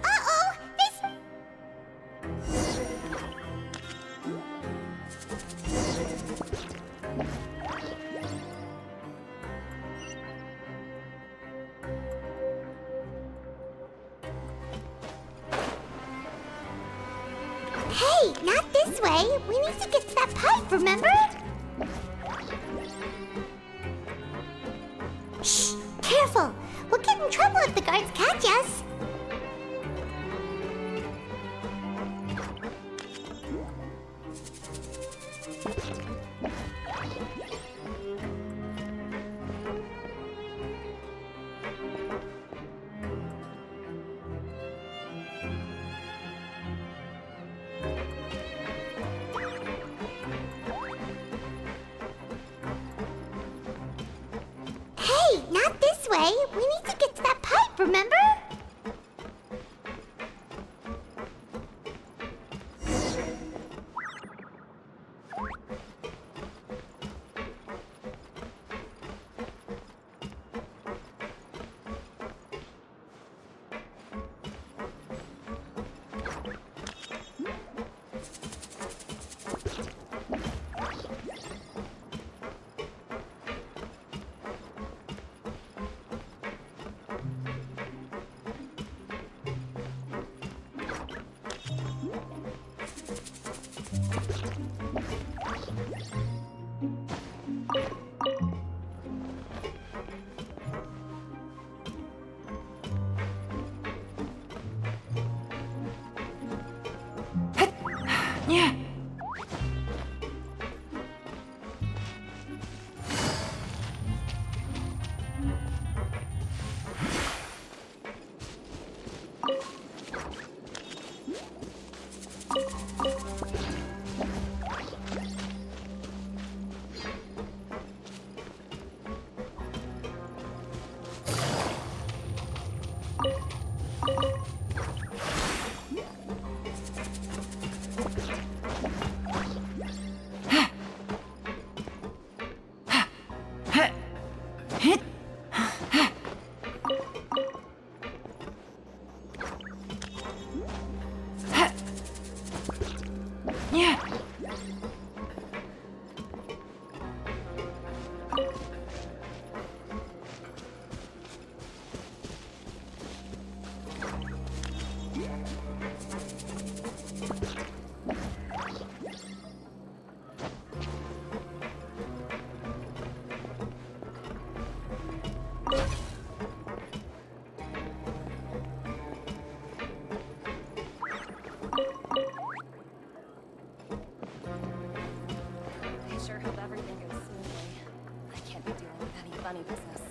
Uh-oh! Hey, not this way. We need to get to that pipe, remember? Shh! Careful! We'll get in trouble if the guards catch us. Hey, not this way. We need to get to that pipe, remember? Yeah. I sure hope everything goes smoothly. I can't be dealing with any funny business.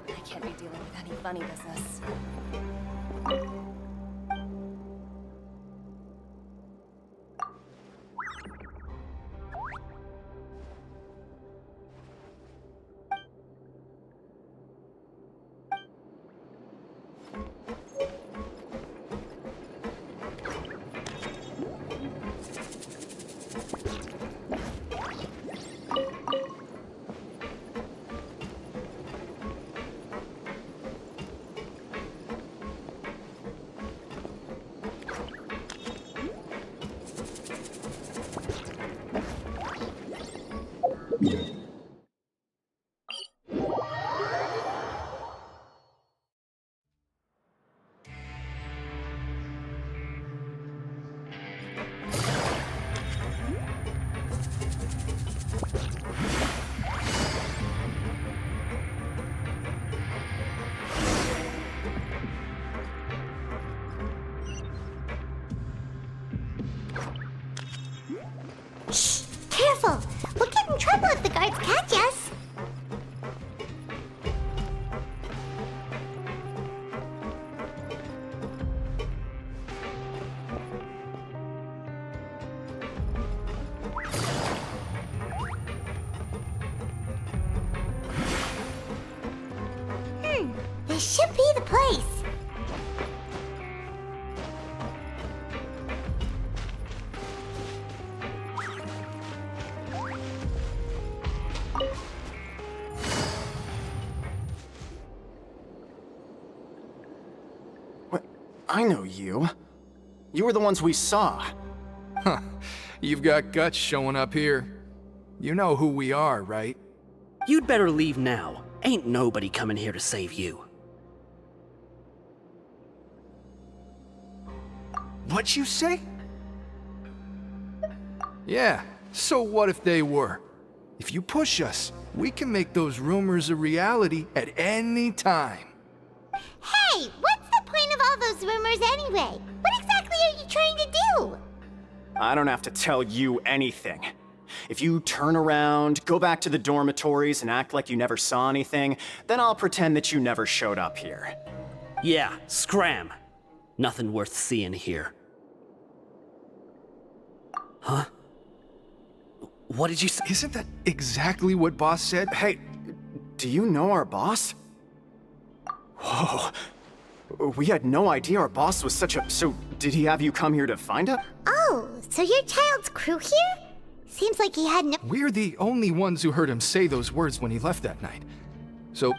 I can't be dealing with any funny business. Shh! Careful! We'll get in trouble if the guards catch us! This should be the place! I know you. You were the ones we saw. Huh. You've got guts showing up here. You know who we are, right? You'd better leave now. Ain't nobody coming here to save you. What'd you say? Yeah, so what if they were? If you push us, we can make those rumors a reality at any time. Hey, what's the point of all those rumors anyway? What exactly are you trying to do? I don't have to tell you anything. If you turn around, go back to the dormitories and act like you never saw anything, then I'll pretend that you never showed up here. Yeah, scram. Nothing worth seeing here. Huh? What did you say? Isn't that exactly what boss said? Hey, do you know our boss? Whoa. We had no idea our boss was such a... So, did he have you come here to find us? Oh, so your child's crew here? Seems like he had no... We're the only ones who heard him say those words when he left that night. So,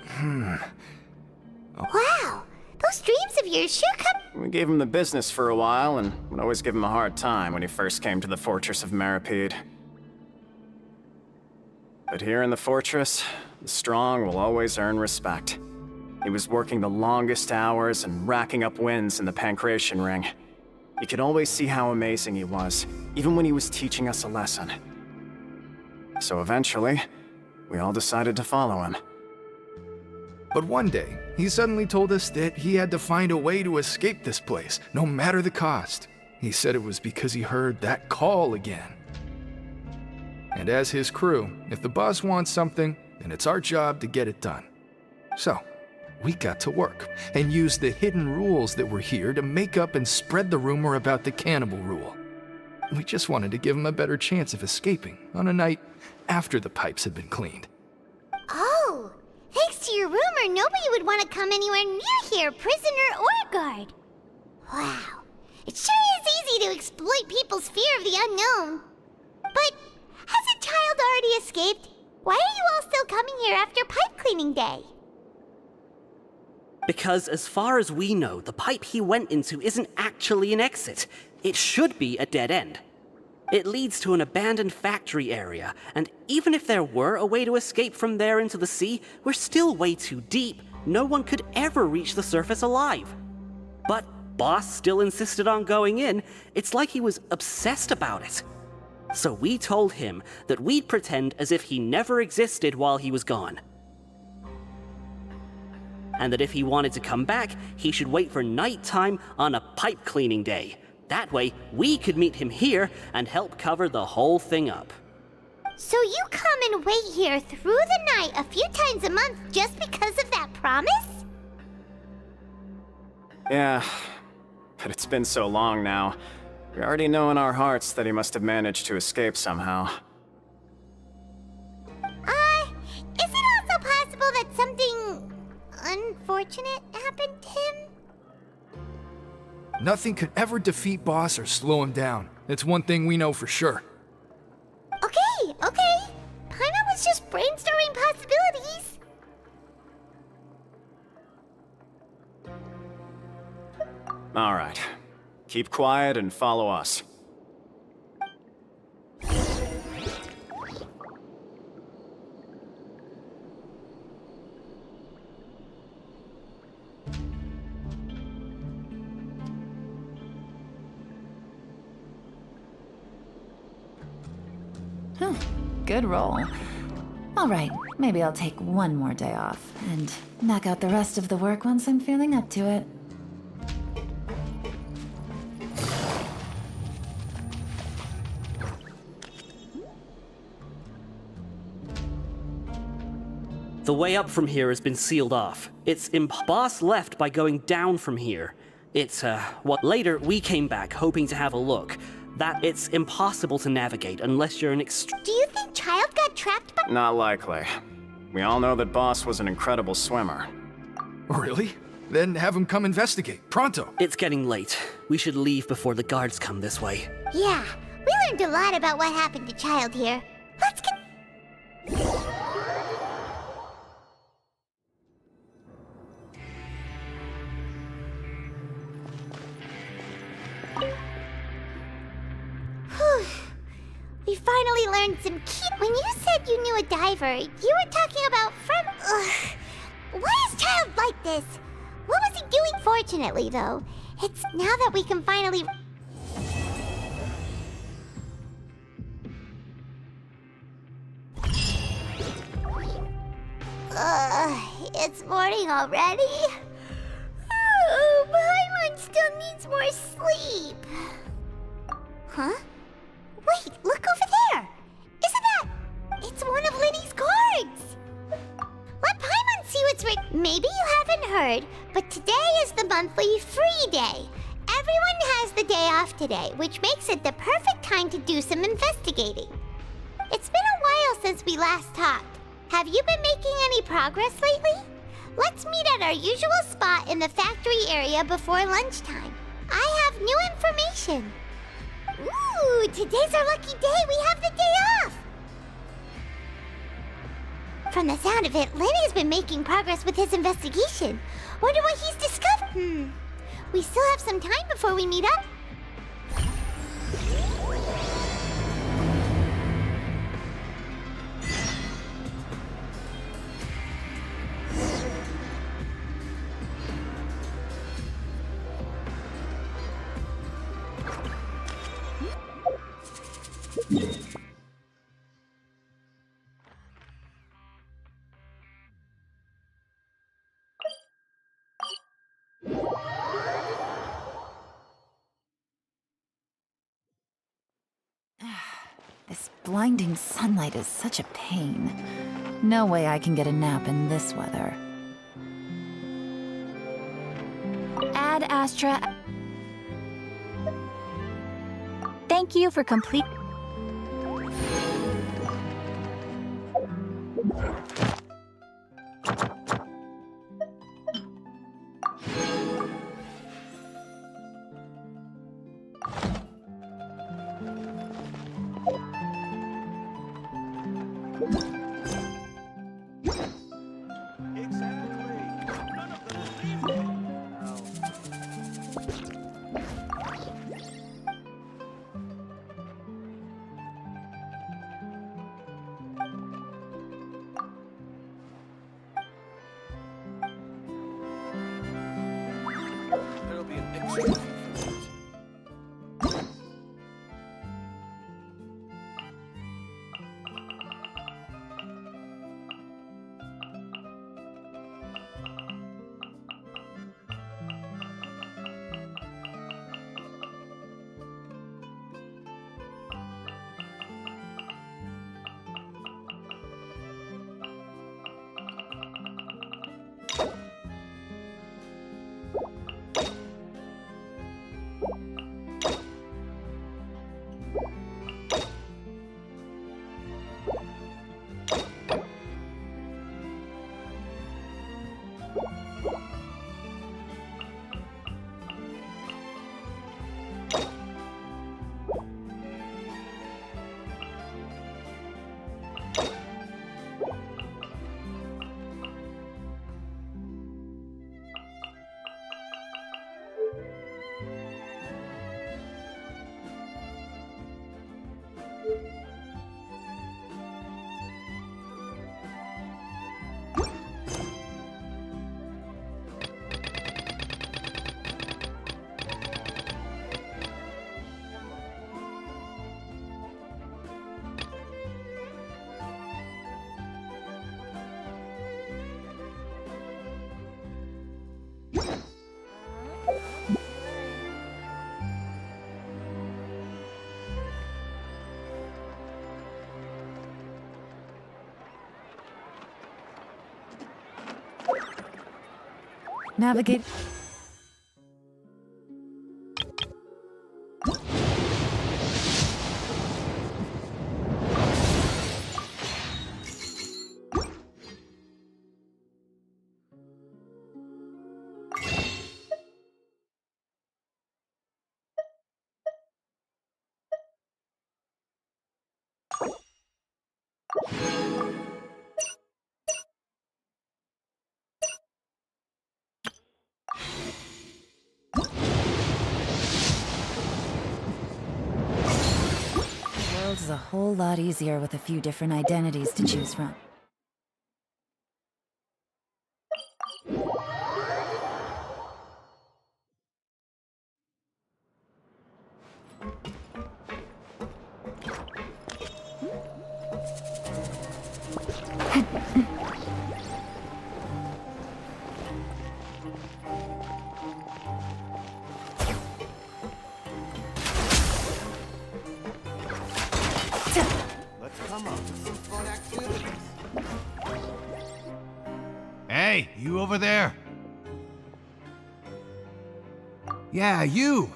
Wow, those dreams of yours sure come... We gave him the business for a while, and would always give him a hard time when he first came to the Fortress of Maripede. But here in the fortress, the strong will always earn respect. He was working the longest hours and racking up wins in the Pancration Ring. You could always see how amazing he was, even when he was teaching us a lesson. So eventually, we all decided to follow him. But one day, he suddenly told us that he had to find a way to escape this place, no matter the cost. He said it was because he heard that call again. And as his crew, if the boss wants something, then it's our job to get it done. So, we got to work, and used the hidden rules that were here to make up and spread the rumor about the cannibal rule. We just wanted to give him a better chance of escaping on a night after the pipes had been cleaned. Oh, thanks to your rumor, nobody would want to come anywhere near here, prisoner or guard. Wow, it sure is easy to exploit people's fear of the unknown. But has a child already escaped? Why are you all still coming here after pipe cleaning day? Because as far as we know, the pipe he went into isn't actually an exit. It should be a dead end. It leads to an abandoned factory area, and even if there were a way to escape from there into the sea, we're still way too deep. No one could ever reach the surface alive. But Boss still insisted on going in. It's like he was obsessed about it. So we told him that we'd pretend as if he never existed while he was gone. And that if he wanted to come back, he should wait for nighttime on a pipe cleaning day. That way, we could meet him here and help cover the whole thing up. So you come and wait here through the night a few times a month just because of that promise? Yeah, but it's been so long now. We already know in our hearts that he must have managed to escape somehow. Is it also possible that something unfortunate happened to him? Nothing could ever defeat Boss or slow him down. It's one thing we know for sure. Okay. Paimon was just brainstorming possibilities. All right. Keep quiet and follow us. Good roll. All right, maybe I'll take one more day off and knock out the rest of the work once I'm feeling up to it. The way up from here has been sealed off. Boss left by going down from here. Later we came back hoping to have a look. That it's impossible to navigate unless you're an Do you think Child got trapped by— Not likely. We all know that Boss was an incredible swimmer. Really? Then have him come investigate. Pronto. It's getting late. We should leave before the guards come this way. Yeah, we learned a lot about what happened to Child here. Let's get— We finally learned some key— When you said you knew a diver, you were talking about from— Why is Child like this? What was he doing fortunately, though? It's now that we can finally— It's morning already? Oh, Paimon still needs more sleep. Huh? Wait, look over there! Isn't that— It's one of Linny's cards! Let Paimon see what's written. Maybe you haven't heard, but today is the monthly free day. Everyone has the day off today, which makes it the perfect time to do some investigating. It's been a while since we last talked. Have you been making any progress lately? Let's meet at our usual spot in the factory area before lunchtime. I have new information. Ooh, today's our lucky day. We have the day off. From the sound of it, Lenny's been making progress with his investigation. Wonder what he's discovered. We still have some time before we meet up. This blinding sunlight is such a pain. No way I can get a nap in this weather. Ad Astra. Thank you for complete. Navigate. The world is a whole lot easier with a few different identities to choose from. Let's come up with some fun activities. Hey, you over there? Yeah, you!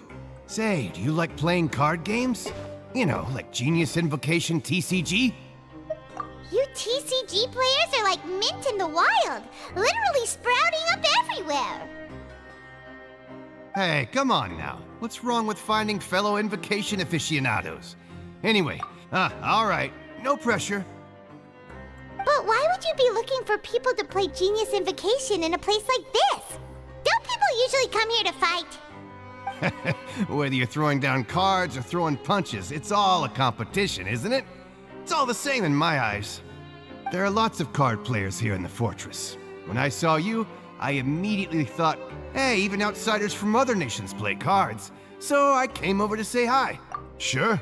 Say, do you like playing card games? You know, like Genius Invocation TCG? You TCG players are like mint in the wild, literally sprouting up everywhere. Hey, come on now. What's wrong with finding fellow Invocation aficionados? Anyway, alright, no pressure. But why would you be looking for people to play Genius Invocation in a place like this? Don't people usually come here to fight? Whether you're throwing down cards or throwing punches, it's all a competition, isn't it? It's all the same in my eyes. There are lots of card players here in the fortress. When I saw you, I immediately thought, hey, even outsiders from other nations play cards. So I came over to say hi. Sure.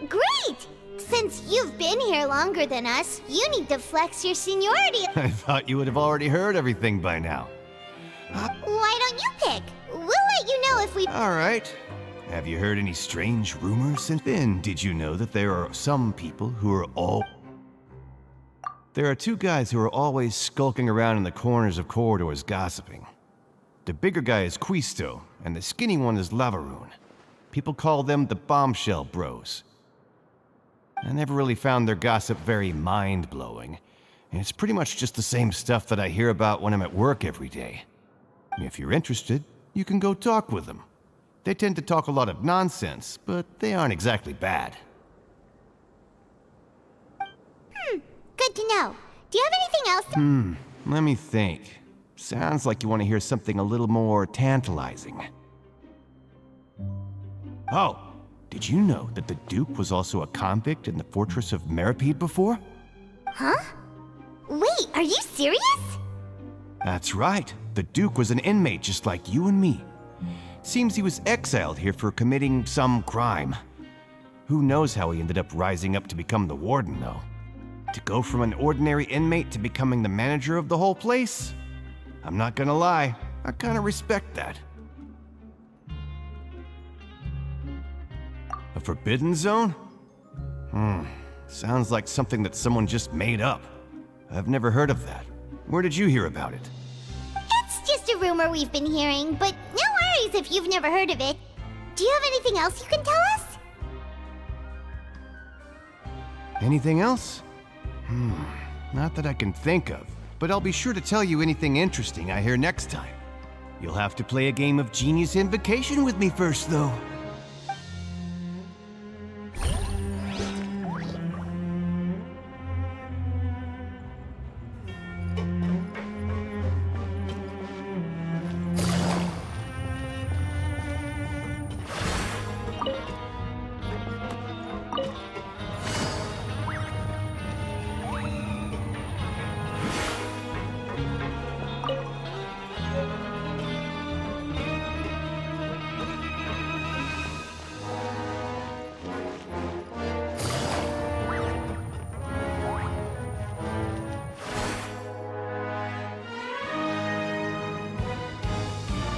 Great! Since you've been here longer than us, you need to flex your seniority. I thought you would have already heard everything by now. Why don't you pick? We'll let you know if we... All right. Have you heard any strange rumors? And then, did you know that there are some people who are all... There are two guys who are always skulking around in the corners of corridors gossiping. The bigger guy is Quisto, and the skinny one is Lavaroon. People call them the Bombshell Bros. I never really found their gossip very mind-blowing, and it's pretty much just the same stuff that I hear about when I'm at work every day. If you're interested, you can go talk with them. They tend to talk a lot of nonsense, but they aren't exactly bad. Good to know. Do you have anything else? Let me think. Sounds like you want to hear something a little more tantalizing. Oh, did you know that the Duke was also a convict in the fortress of Meripede before? Huh? Wait, are you serious? That's right. The Duke was an inmate just like you and me, Seems he was exiled here for committing some crime. Who knows how he ended up rising up to become the warden, though? To go from an ordinary inmate to becoming the manager of the whole place? I'm not gonna lie, I kinda respect that. A forbidden zone? Sounds like something that someone just made up. I've never heard of that. Where did you hear about it? It's just a rumor we've been hearing, but no worries if you've never heard of it. Do you have anything else you can tell us? Anything else? Not that I can think of, but I'll be sure to tell you anything interesting I hear next time. You'll have to play a game of Genius Invocation with me first, though.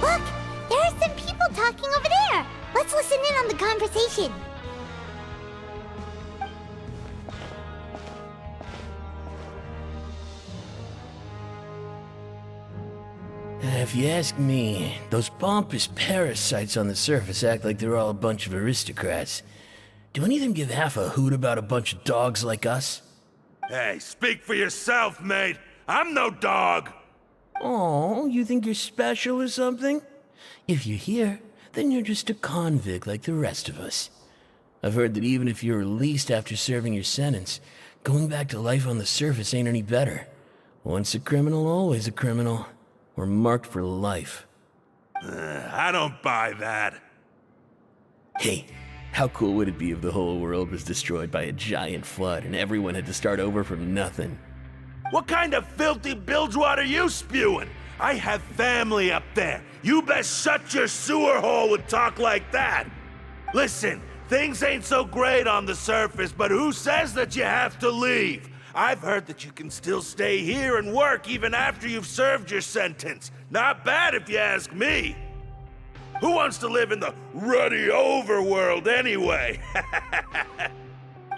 Look! There are some people talking over there! Let's listen in on the conversation. If you ask me, those pompous parasites on the surface act like they're all a bunch of aristocrats. Do any of them give half a hoot about a bunch of dogs like us? Hey, speak for yourself, mate. I'm no dog. Oh, you think you're special or something? If you're here, then you're just a convict like the rest of us. I've heard that even if you're released after serving your sentence, going back to life on the surface ain't any better. Once a criminal, always a criminal. We're marked for life. I don't buy that. Hey, how cool would it be if the whole world was destroyed by a giant flood and everyone had to start over from nothing? What kind of filthy bilgewater are you spewing? I have family up there. You best shut your sewer hole and talk like that. Listen, things ain't so great on the surface, but who says that you have to leave? I've heard that you can still stay here and work even after you've served your sentence. Not bad if you ask me. Who wants to live in the ruddy overworld anyway?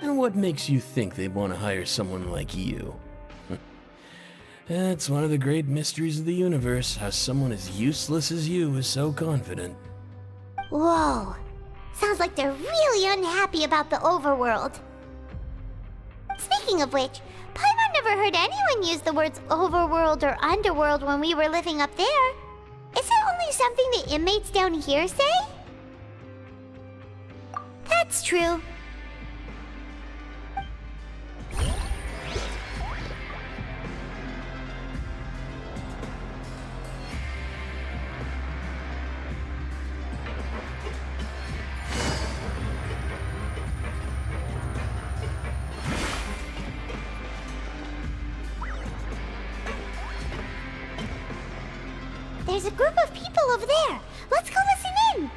And what makes you think they'd want to hire someone like you? That's one of the great mysteries of the universe, how someone as useless as you is so confident. Whoa. Sounds like they're really unhappy about the overworld. Speaking of which, Paimon never heard anyone use the words overworld or underworld when we were living up there. Is it only something the inmates down here say? That's true. There's a group of people over there. Let's go listen in.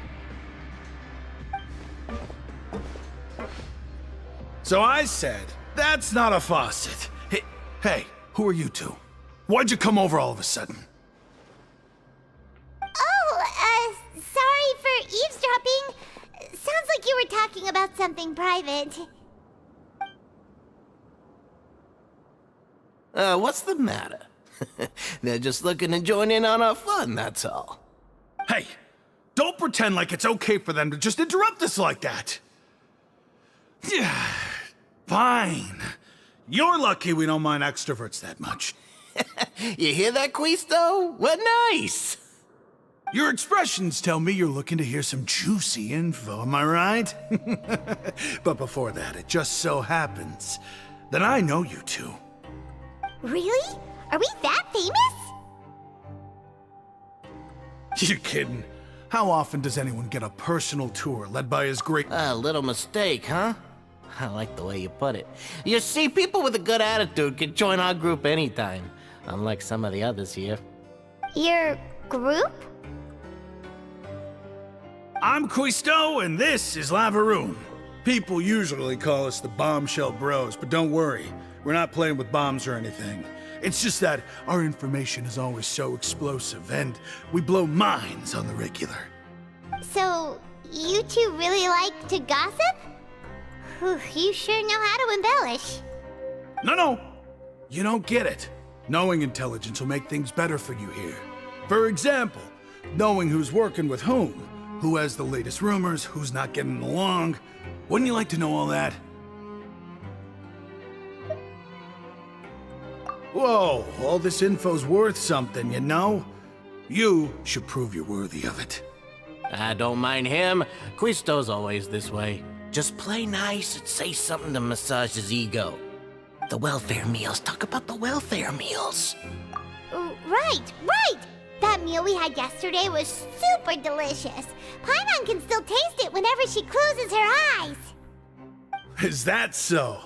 So I said, that's not a faucet. Hey, who are you two? Why'd you come over all of a sudden? Oh, sorry for eavesdropping. Sounds like you were talking about something private. What's the matter? They're just looking to join in on our fun, that's all. Hey, don't pretend like it's okay for them to just interrupt us like that. Yeah, fine. You're lucky we don't mind extroverts that much. You hear that, Quisto? We're nice. Your expressions tell me you're looking to hear some juicy info, am I right? But before that, it just so happens that I know you two. Really? Are we that famous? You're kidding. How often does anyone get a personal tour led by his great— A little mistake, huh? I like the way you put it. You see, people with a good attitude can join our group anytime, unlike some of the others here. Your group? I'm Quisto, and this is Lavaroon. People usually call us the Bombshell Bros, but don't worry, we're not playing with bombs or anything. It's just that our information is always so explosive, and we blow minds on the regular. So, you two really like to gossip? Whew, you sure know how to embellish. No, you don't get it. Knowing intelligence will make things better for you here. For example, knowing who's working with whom, who has the latest rumors, who's not getting along. Wouldn't you like to know all that? Whoa, all this info's worth something, you know? You should prove you're worthy of it. I don't mind him. Quisto's always this way. Just play nice and say something to massage his ego. The welfare meals. Talk about the welfare meals. Right. That meal we had yesterday was super delicious. Paimon can still taste it whenever she closes her eyes. Is that so?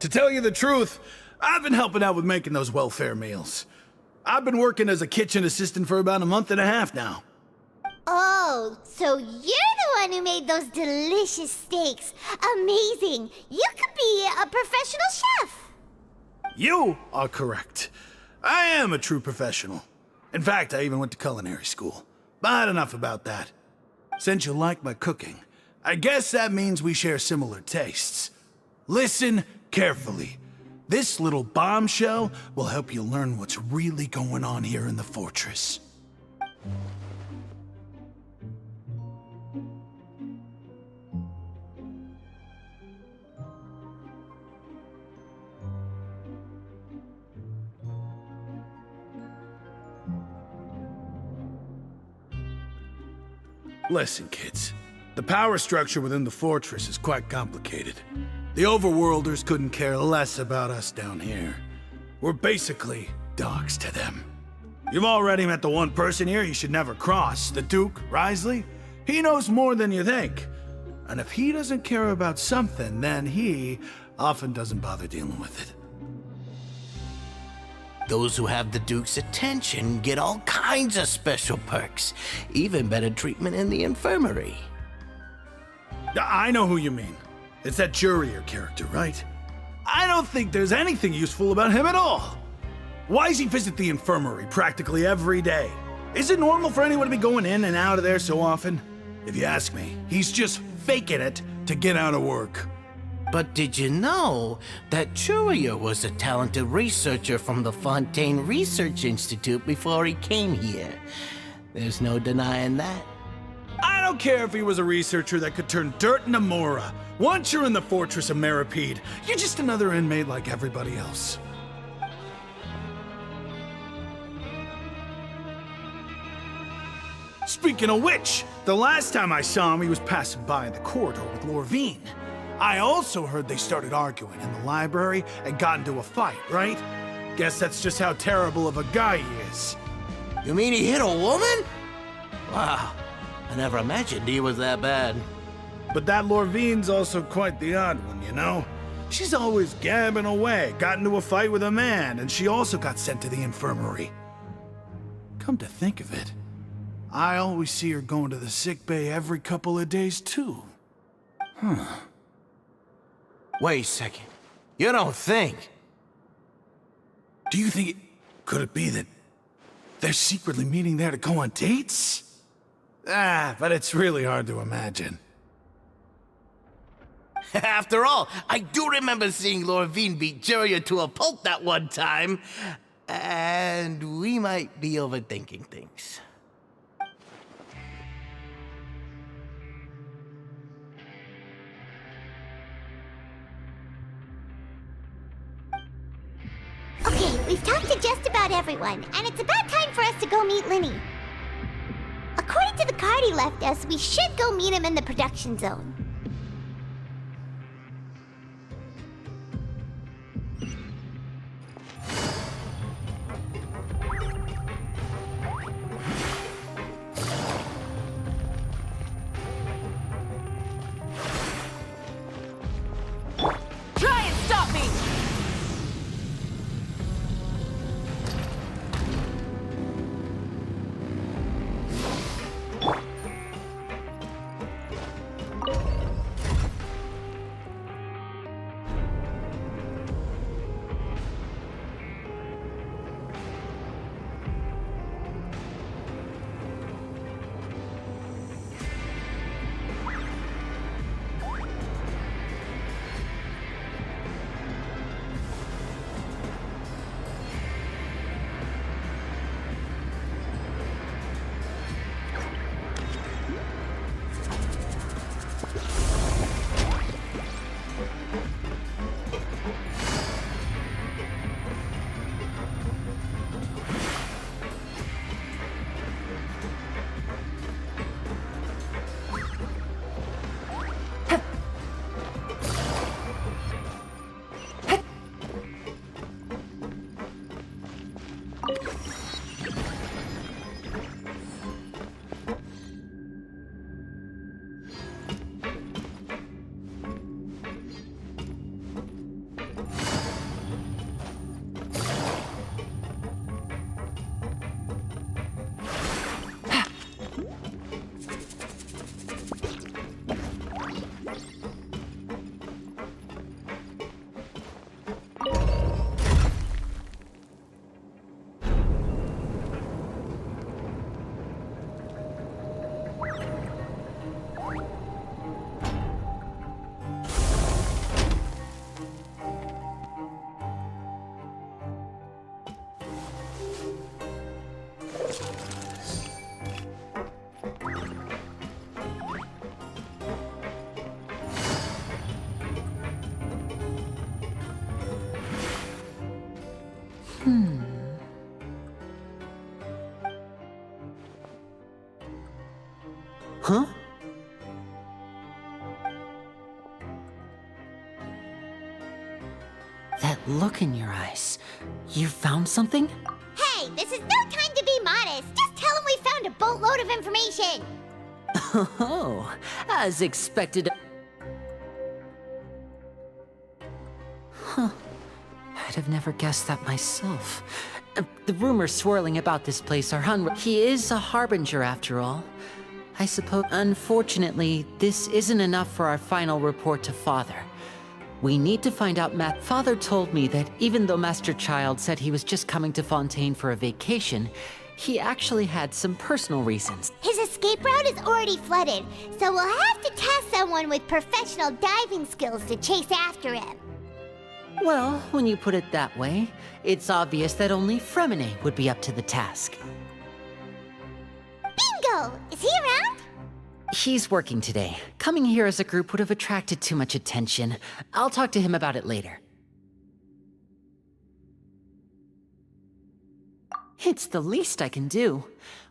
To tell you the truth, I've been helping out with making those welfare meals. I've been working as a kitchen assistant for about a month and a half now. Oh, so you're the one who made those delicious steaks. Amazing. You could be a professional chef. You are correct. I am a true professional. In fact, I even went to culinary school. But enough about that. Since you like my cooking, I guess that means we share similar tastes. Listen carefully. This little bombshell will help you learn what's really going on here in the fortress. Listen, kids. The power structure within the fortress is quite complicated. The overworlders couldn't care less about us down here. We're basically dogs to them. You've already met the one person here you should never cross, the Duke, Risley. He knows more than you think. And if he doesn't care about something, then he often doesn't bother dealing with it. Those who have the Duke's attention get all kinds of special perks, even better treatment in the infirmary. I know who you mean. It's that Jurier character, right? I don't think there's anything useful about him at all. Why does he visit the infirmary practically every day? Is it normal for anyone to be going in and out of there so often? If you ask me, he's just faking it to get out of work. But did you know that Jurier was a talented researcher from the Fontaine Research Institute before he came here? There's no denying that. I don't care if he was a researcher that could turn dirt into Mora. Once you're in the fortress of Meripede, you're just another inmate like everybody else. Speaking of which, the last time I saw him, he was passing by in the corridor with Lorvine. I also heard they started arguing in the library and got into a fight, right? Guess that's just how terrible of a guy he is. You mean he hit a woman? Wow, I never imagined he was that bad. But that Lorvine's also quite the odd one, you know? She's always gabbing away, got into a fight with a man, and she also got sent to the infirmary. Come to think of it, I always see her going to the sick bay every couple of days, too. Huh. Wait a second. You don't think? Do you think could it be that they're secretly meeting there to go on dates? But it's really hard to imagine. After all, I do remember seeing Lorvine beat Jurier to a pulp that one time. And we might be overthinking things. Okay, we've talked to just about everyone, and it's about time for us to go meet Linny. According to the card he left us, we should go meet him in the production zone. Try and stop me! Huh? That look in your eyes. You found something? Hey, this is no time to be modest. Just tell him we found a boatload of information. Oh, as expected. Huh. I'd have never guessed that myself. The rumors swirling about this place are He is a harbinger, after all. I suppose. Unfortunately, this isn't enough for our final report to Father. We need to find out. Father told me that even though Master Child said he was just coming to Fontaine for a vacation, he actually had some personal reasons. His escape route is already flooded, so we'll have to task someone with professional diving skills to chase after him. Well, when you put it that way, it's obvious that only Fremine would be up to the task. Bingo! Is he around? He's working today. Coming here as a group would have attracted too much attention. I'll talk to him about it later. It's the least I can do.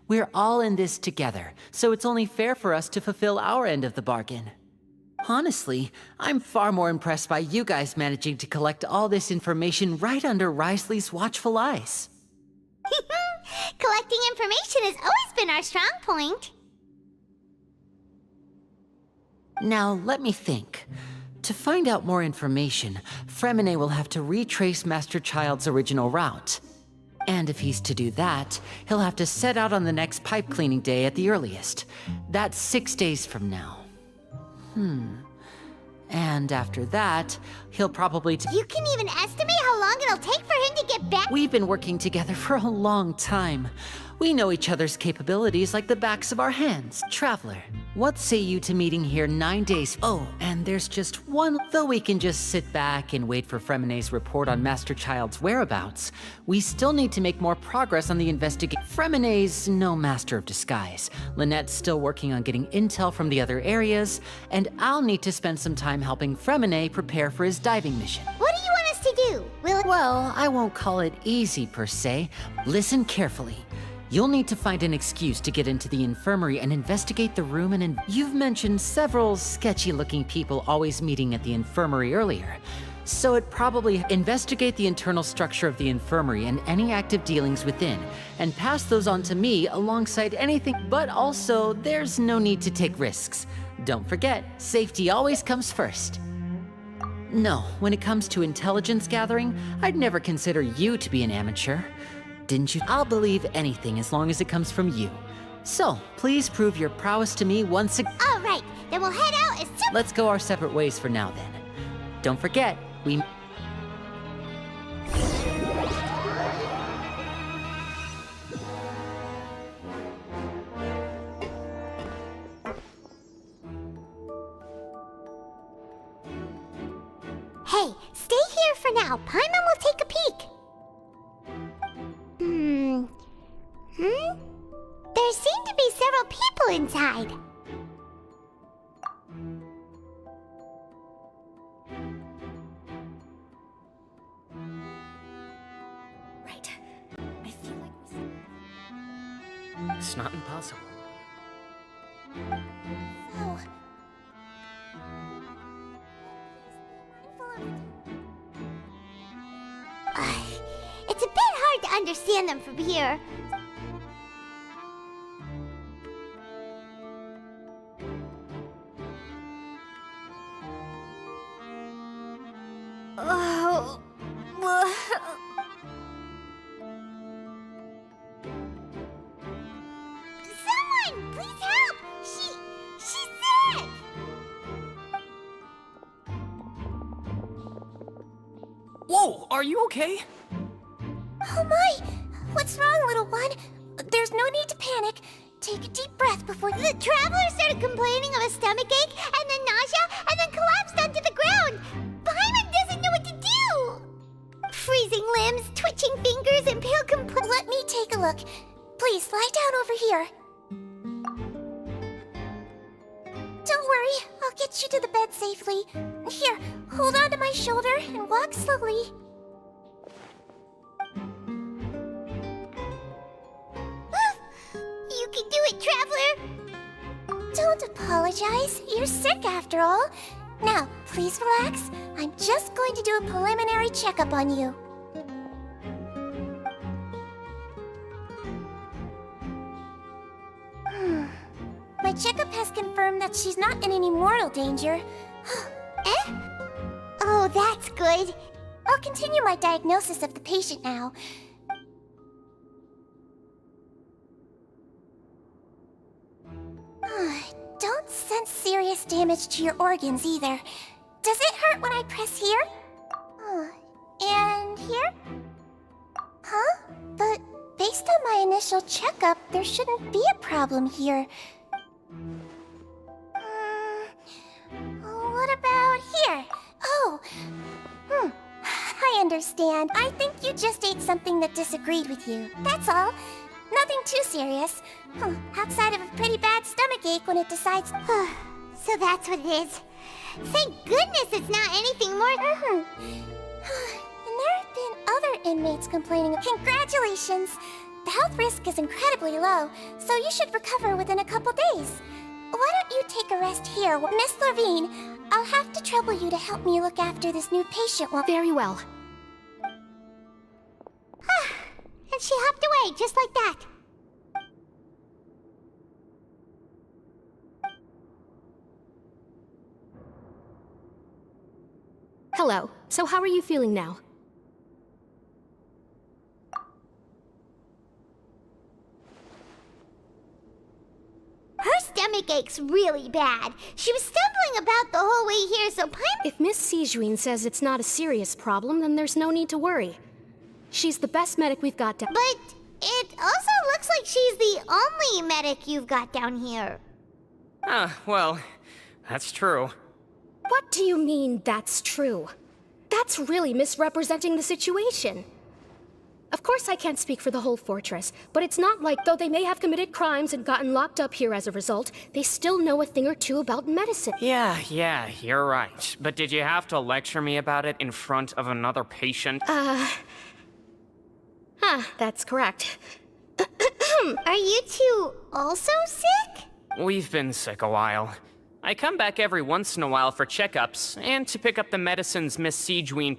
We're all in this together, so it's only fair for us to fulfill our end of the bargain. Honestly, I'm far more impressed by you guys managing to collect all this information right under Risley's watchful eyes. Collecting information has always been our strong point. Now, let me think. To find out more information, Fremine will have to retrace Master Child's original route. And if he's to do that, he'll have to set out on the next pipe cleaning day at the earliest. That's 6 days from now. And after that, he'll probably You can even estimate how long it'll take for him to get back? We've been working together for a long time. We know each other's capabilities like the backs of our hands. Traveler, what say you to meeting here 9 days? Oh, and there's just one. Though we can just sit back and wait for Fremine's report on Master Child's whereabouts, we still need to make more progress on the investigation. Fremine's no master of disguise. Lynette's still working on getting intel from the other areas, and I'll need to spend some time helping Fremine prepare for his diving mission. What do you want us to do? Well, I won't call it easy per se. Listen carefully. You'll need to find an excuse to get into the infirmary and investigate the room You've mentioned several sketchy-looking people always meeting at the infirmary earlier. So it probably investigate the internal structure of the infirmary and any active dealings within, and pass those on to me alongside anything. But also, there's no need to take risks. Don't forget, safety always comes first. No, when it comes to intelligence gathering, I'd never consider you to be an amateur. Didn't you? I'll believe anything as long as it comes from you. So, please prove your prowess to me once again. All right, then we'll head out as soon. Let's go our separate ways for now then. Don't forget, we... Hey, stay here for now. Paimon will take a peek. There seem to be several people inside. Right. I feel like it's not impossible. Oh. It's a bit hard to understand them from here. Oh. Someone, please help! She's sick! Whoa, are you okay? Oh my! What's wrong, little one? There's no need to panic. Take a deep breath before... The traveler started complaining of a stomachache, and then nausea, and then collapsed onto the ground. Paimon doesn't know what to do! Freezing limbs, twitching fingers, and pale Let me take a look. Please, lie down over here. Don't worry, I'll get you to the bed safely. Here, hold on to my shoulder and walk slowly. You can do it, Traveler! Don't apologize. You're sick after all. Now, please relax. I'm just going to do a preliminary checkup on you. My checkup has confirmed that she's not in any mortal danger. Eh? Oh, that's good. I'll continue my diagnosis of the patient now. Don't sense serious damage to your organs either. Does it hurt when I press here? And here? Huh? But based on my initial checkup, there shouldn't be a problem here. What about here? Oh, I understand. I think you just ate something that disagreed with you. That's all. Nothing too serious. Outside of a pretty bad stomachache when it decides... So that's what it is. Thank goodness it's not anything more... And there have been other inmates complaining. Congratulations! The health risk is incredibly low, so you should recover within a couple days. Why don't you take a rest here? Miss Levine, I'll have to trouble you to help me look after this new patient while... Very well. And she hopped away, just like that. Hello. So how are you feeling now? Her stomach ache's really bad. She was stumbling about the whole way here, so If Miss Sijuin says it's not a serious problem, then there's no need to worry. She's the best medic we've got down. But it also looks like she's the only medic you've got down here. Well, that's true. What do you mean, that's true? That's really misrepresenting the situation. Of course I can't speak for the whole fortress, but it's not like though they may have committed crimes and gotten locked up here as a result, they still know a thing or two about medicine. Yeah, you're right. But did you have to lecture me about it in front of another patient? That's correct. Are you two also sick? We've been sick a while. I come back every once in a while for checkups, and to pick up the medicines Miss Sijuin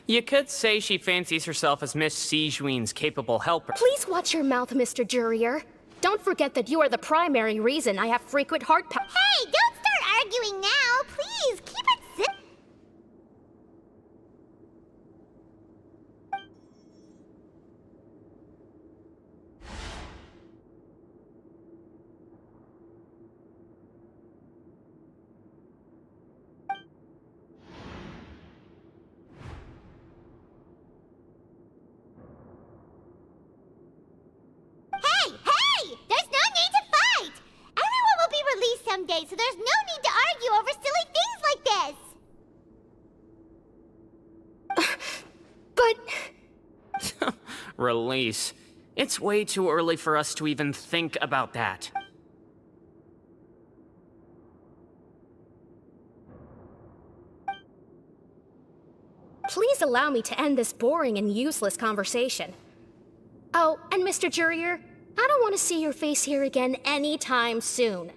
You could say she fancies herself as Miss Sijuin's capable helper. Please watch your mouth, Mr. Jurier. Don't forget that you are the primary reason I have frequent heart Hey, don't start arguing now! Please, keep it simple! Someday, so there's no need to argue over silly things like this. But... Release. It's way too early for us to even think about that. Please allow me to end this boring and useless conversation. Oh, and Mr. Jurier, I don't want to see your face here again anytime soon.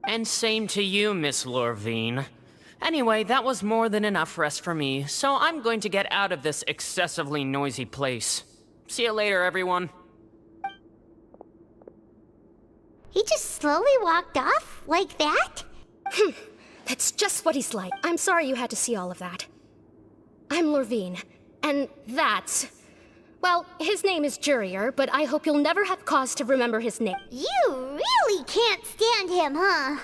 And same to you, Miss Lorvine. Anyway, that was more than enough rest for me, so I'm going to get out of this excessively noisy place. See you later, everyone. He just slowly walked off? Like that? That's just what he's like. I'm sorry you had to see all of that. I'm Lorvine, and that's... Well, his name is Jurier, but I hope you'll never have cause to remember his name. You really can't stand him, huh?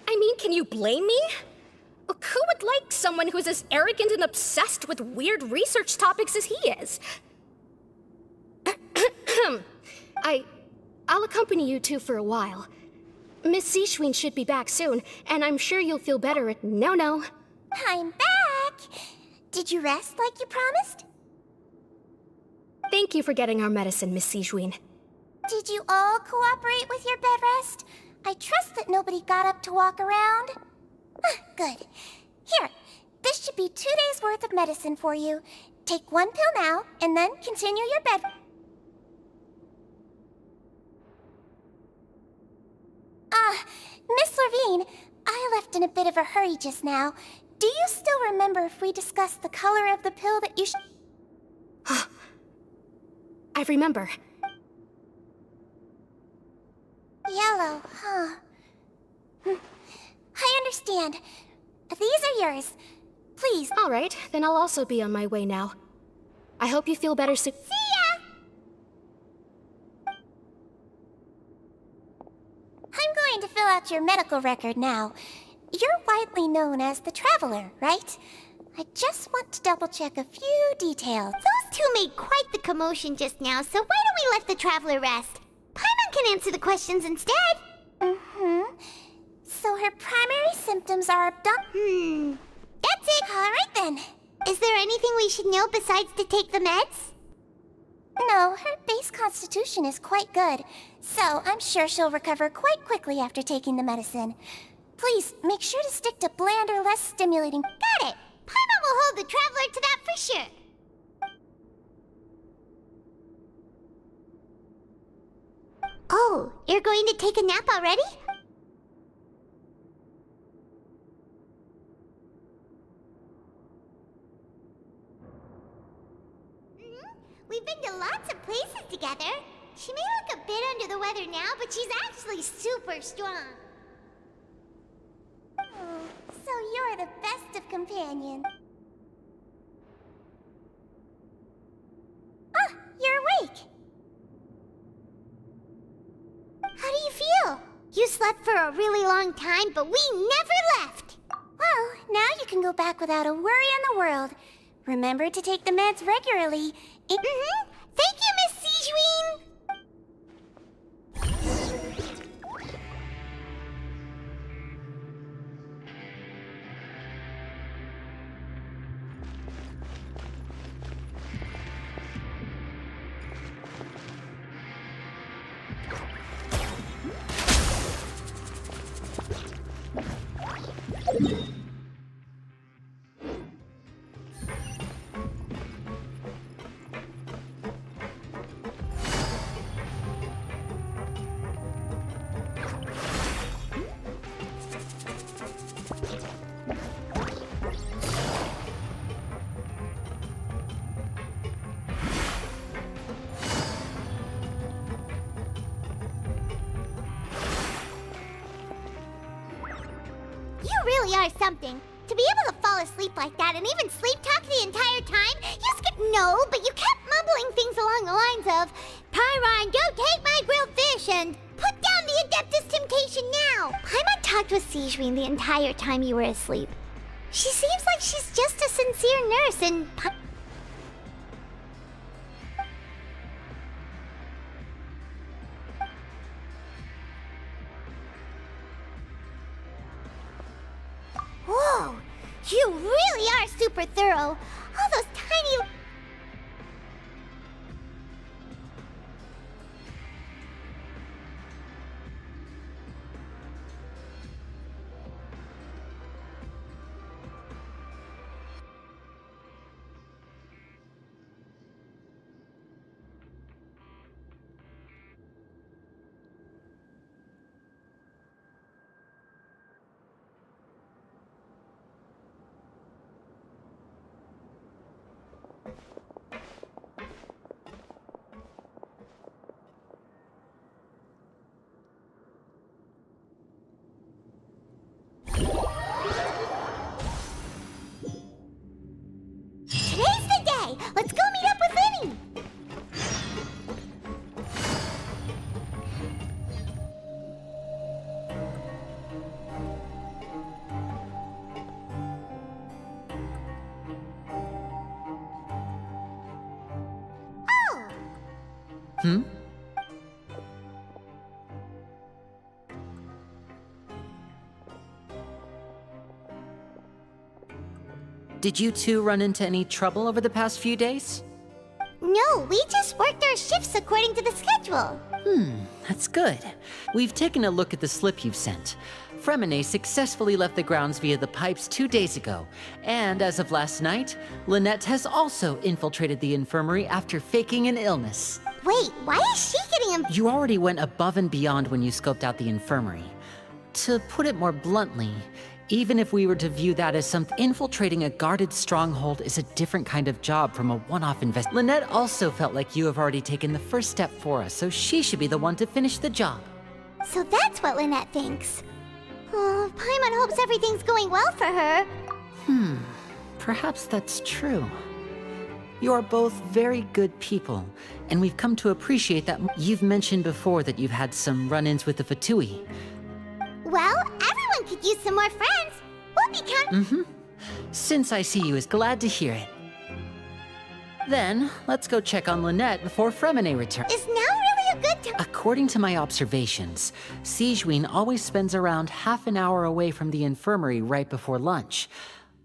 I mean, can you blame me? Who would like someone who's as arrogant and obsessed with weird research topics as he is? I'll accompany you two for a while. Miss Sijuin should be back soon, and I'm sure you'll feel better at no. I'm back! Did you rest like you promised? Thank you for getting our medicine, Miss Sijuin. Did you all cooperate with your bed rest? I trust that nobody got up to walk around. Good. Here, this should be 2 days' worth of medicine for you. Take one pill now, and then continue your bed... Miss Levine, I left in a bit of a hurry just now. Do you still remember if we discussed the color of the pill that you I remember. Yellow, huh? I understand. These are yours. Please. All right, then I'll also be on my way now. I hope you feel better soon. See ya! I'm going to fill out your medical record now. You're widely known as the Traveler, right? I just want to double-check a few details. Those two made quite the commotion just now, so why don't we let the Traveler rest? Paimon can answer the questions instead. Mm-hmm. So her primary symptoms are That's it. All right then. Is there anything we should know besides to take the meds? No, her base constitution is quite good, so I'm sure she'll recover quite quickly after taking the medicine. Please, make sure to stick to bland or less stimulating. Got it! Paimon will hold the Traveler to that for sure. Oh, you're going to take a nap already? We've been to lots of places together. She may look a bit under the weather now, but she's actually super strong. Oh, so you're the best of companions. Ah, you're awake. How do you feel? You slept for a really long time, but we never left. Well, now you can go back without a worry in the world. Remember to take the meds regularly. Thank you, Miss Sijuin! You really are something. To be able to fall asleep like that and even sleep talk the entire time, you skipped no, but you kept mumbling things along the lines of, Pyron, don't take my grilled fish, and put down the Adeptus Temptation now. Paimon talked with Sijuin the entire time you were asleep. She seems like she's just a sincere nurse, and whoa! You really are super thorough! All those tiny... Today's the day! Let's go meet up with Vinny! Hmm? Did you two run into any trouble over the past few days? No, we just worked our shifts according to the schedule. That's good. We've taken a look at the slip you've sent. Fremine successfully left the grounds via the pipes 2 days ago, and as of last night, Lynette has also infiltrated the infirmary after faking an illness. Wait, why is she getting him? You already went above and beyond when you scoped out the infirmary. To put it more bluntly, even if we were to view that as something, infiltrating a guarded stronghold is a different kind of job from a one-off invest. Lynette also felt like you have already taken the first step for us, so she should be the one to finish the job. So that's what Lynette thinks. Oh, Paimon hopes everything's going well for her. Perhaps that's true. You are both very good people, and we've come to appreciate that. You've mentioned before that you've had some run-ins with the Fatui. Well, everyone could use some more friends. We'll be Since I see you is glad to hear it. Then, let's go check on Lynette before Fremine returns. Is now really a good time? According to my observations, Sigewinne always spends around half an hour away from the infirmary right before lunch.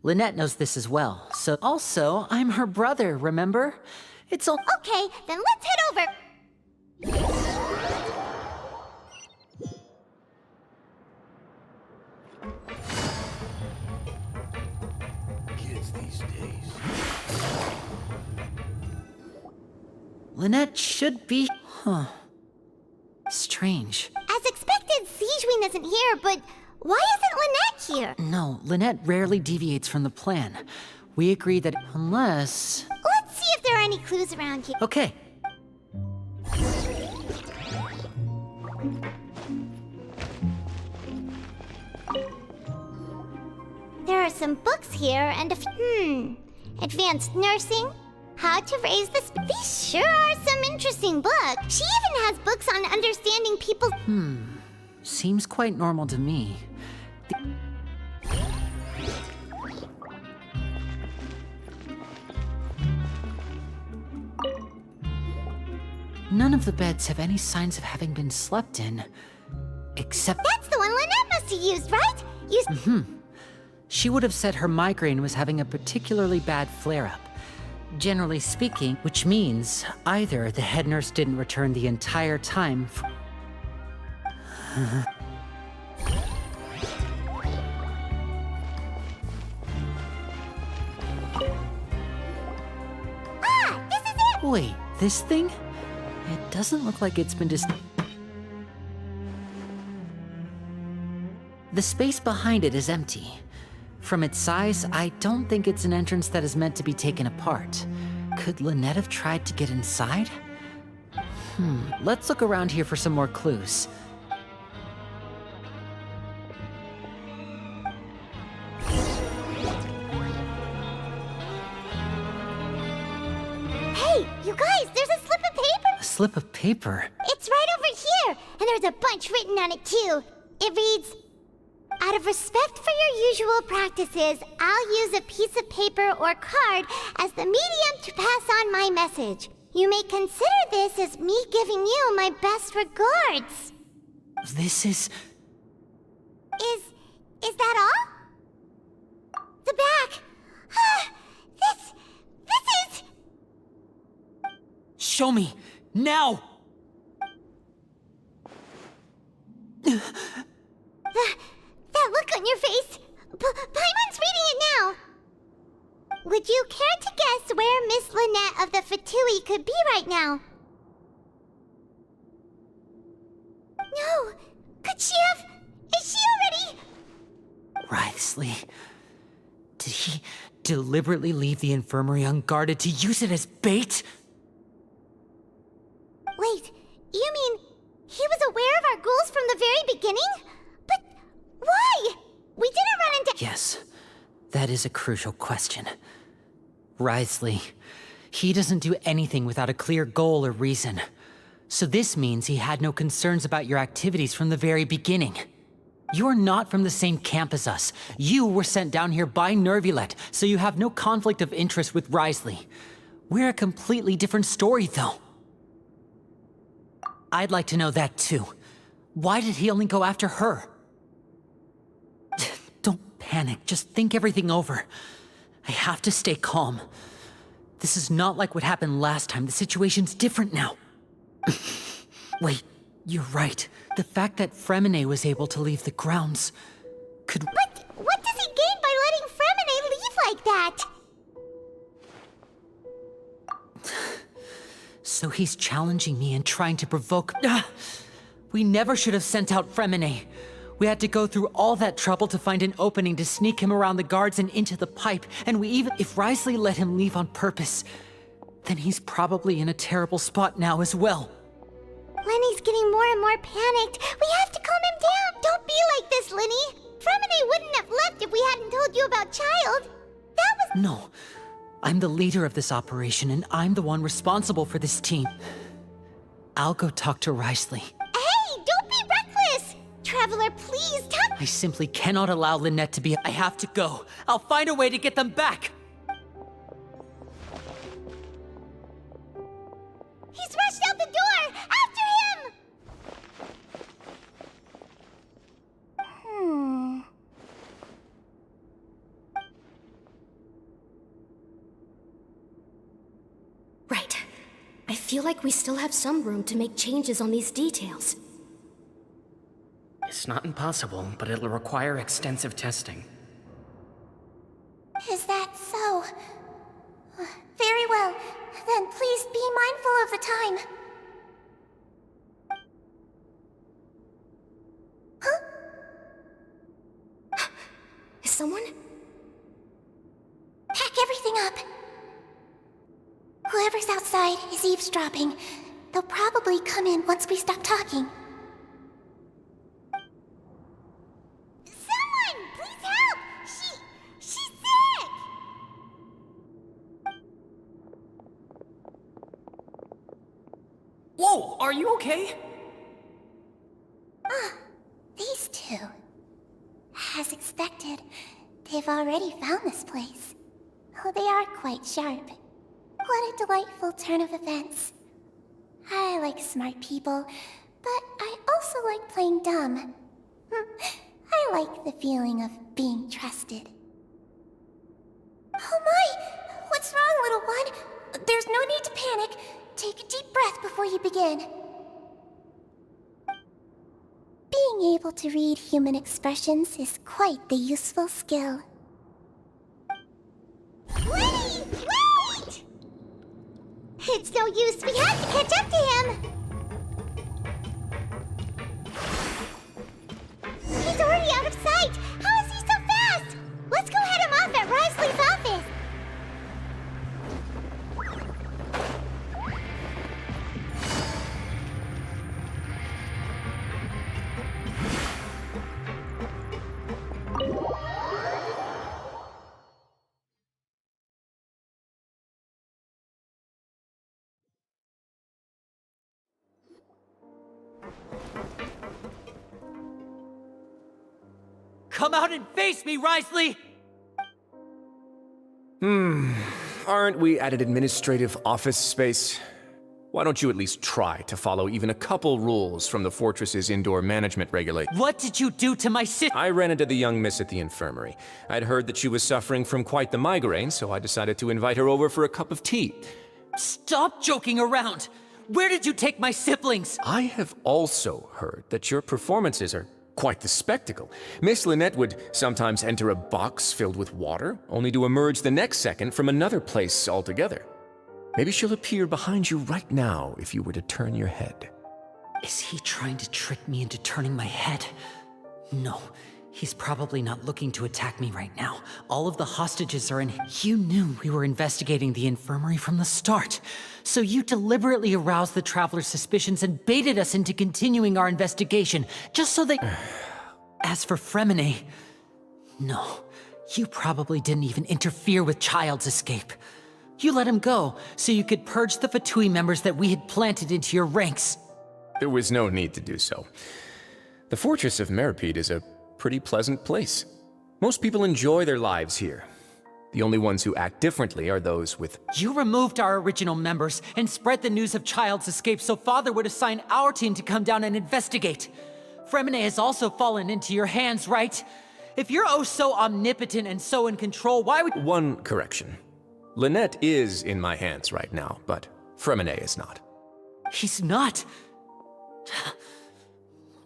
Lynette knows this as well, so also, I'm her brother, remember? It's all— Okay, then let's head over. Kids these days. Lynette should be— Strange. As expected, Sigewinne isn't here, but why isn't Lynette here? No, Lynette rarely deviates from the plan. We agreed that unless— Let's see if there are any clues around here. Okay. There are some books here and a advanced nursing, how to raise the These sure are some interesting books. She even has books on understanding people. Seems quite normal to me. None of the beds have any signs of having been slept in, except— That's the one Lynette must have used, right? She would have said her migraine was having a particularly bad flare-up. Generally speaking, which means either the head nurse didn't return the entire time This is it! Wait, this thing? It doesn't look like it's been The space behind it is empty. From its size, I don't think it's an entrance that is meant to be taken apart. Could Lynette have tried to get inside? Let's look around here for some more clues. Hey, you guys, there's a slip of paper! A slip of paper? It's right over here! And there's a bunch written on it, too. It reads, "Out of respect for your usual practices, I'll use a piece of paper or card as the medium to pass on my message. You may consider this as me giving you my best regards." This is... Is that all? The back. This is... Show me! Now! That look on your face! Paimon's reading it now! Would you care to guess where Miss Lynette of the Fatui could be right now? No! Could she have... Is she already... Wriothesley. Did he deliberately leave the infirmary unguarded to use it as bait? Wait, you mean he was aware of our goals from the very beginning? But why? We didn't run into... Yes, that is a crucial question. Wriothesley, he doesn't do anything without a clear goal or reason. So this means he had no concerns about your activities from the very beginning. You're not from the same camp as us. You were sent down here by Nervulet, so you have no conflict of interest with Wriothesley. We're a completely different story, though. I'd like to know that, too. Why did he only go after her? Don't panic, just think everything over. I have to stay calm. This is not like what happened last time. The situation's different now. Wait, you're right. The fact that Fremine was able to leave the grounds could... But what does he gain by letting Fremine leave like that? So he's challenging me and trying to provoke... We never should have sent out Fremine. We had to go through all that trouble to find an opening to sneak him around the guards and into the pipe, and we even— If Risley let him leave on purpose, then he's probably in a terrible spot now as well. Lenny's getting more and more panicked. We have to calm him down. Don't be like this, Lenny. Fremine wouldn't have left if we hadn't told you about Child. That was— No. I'm the leader of this operation, and I'm the one responsible for this team. I'll go talk to Risley. Hey, don't be reckless! Traveler, please, talk— I simply cannot allow Lynette to be— I have to go. I'll find a way to get them back! He's rushed out the door! After him! Right. I feel like we still have some room to make changes on these details. It's not impossible, but it'll require extensive testing. Is that so? Very well. Then please be mindful of the time. Huh? Is someone? Pack everything up. Whoever's outside is eavesdropping. They'll probably come in once we stop talking. Someone! Please help! She's sick! Whoa, are you okay? These two. As expected, they've already found this place. Oh, they are quite sharp. What a delightful turn of events. I like smart people, but I also like playing dumb. I like the feeling of being trusted. Oh my! What's wrong, little one? There's no need to panic. Take a deep breath before you begin. Being able to read human expressions is quite the useful skill. Wait! Wait! It's no use, we have to catch up to him! He's already out of sight! How is he so fast? Let's go head him off at Risley's office! Come out and face me, Risley! Aren't we at an administrative office space? Why don't you at least try to follow even a couple rules from the fortress's indoor management regulations? What did you do to my sister? I ran into the young miss at the infirmary. I'd heard that she was suffering from quite the migraine, so I decided to invite her over for a cup of tea. Stop joking around! Where did you take my siblings? I have also heard that your performances are quite the spectacle. Miss Lynette would sometimes enter a box filled with water, only to emerge the next second from another place altogether. Maybe she'll appear behind you right now if you were to turn your head. Is he trying to trick me into turning my head? No, he's probably not looking to attack me right now. All of the hostages are in— You knew we were investigating the infirmary from the start. So you deliberately aroused the Traveler's suspicions and baited us into continuing our investigation, just so they— As for Fremine, no, you probably didn't even interfere with Child's escape. You let him go, so you could purge the Fatui members that we had planted into your ranks. There was no need to do so. The fortress of Meripede is a pretty pleasant place. Most people enjoy their lives here. The only ones who act differently are those with— You removed our original members and spread the news of Child's escape so Father would assign our team to come down and investigate. Fremine has also fallen into your hands, right? If you're oh so omnipotent and so in control, why would— One correction. Lynette is in my hands right now, but Fremine is not. He's not?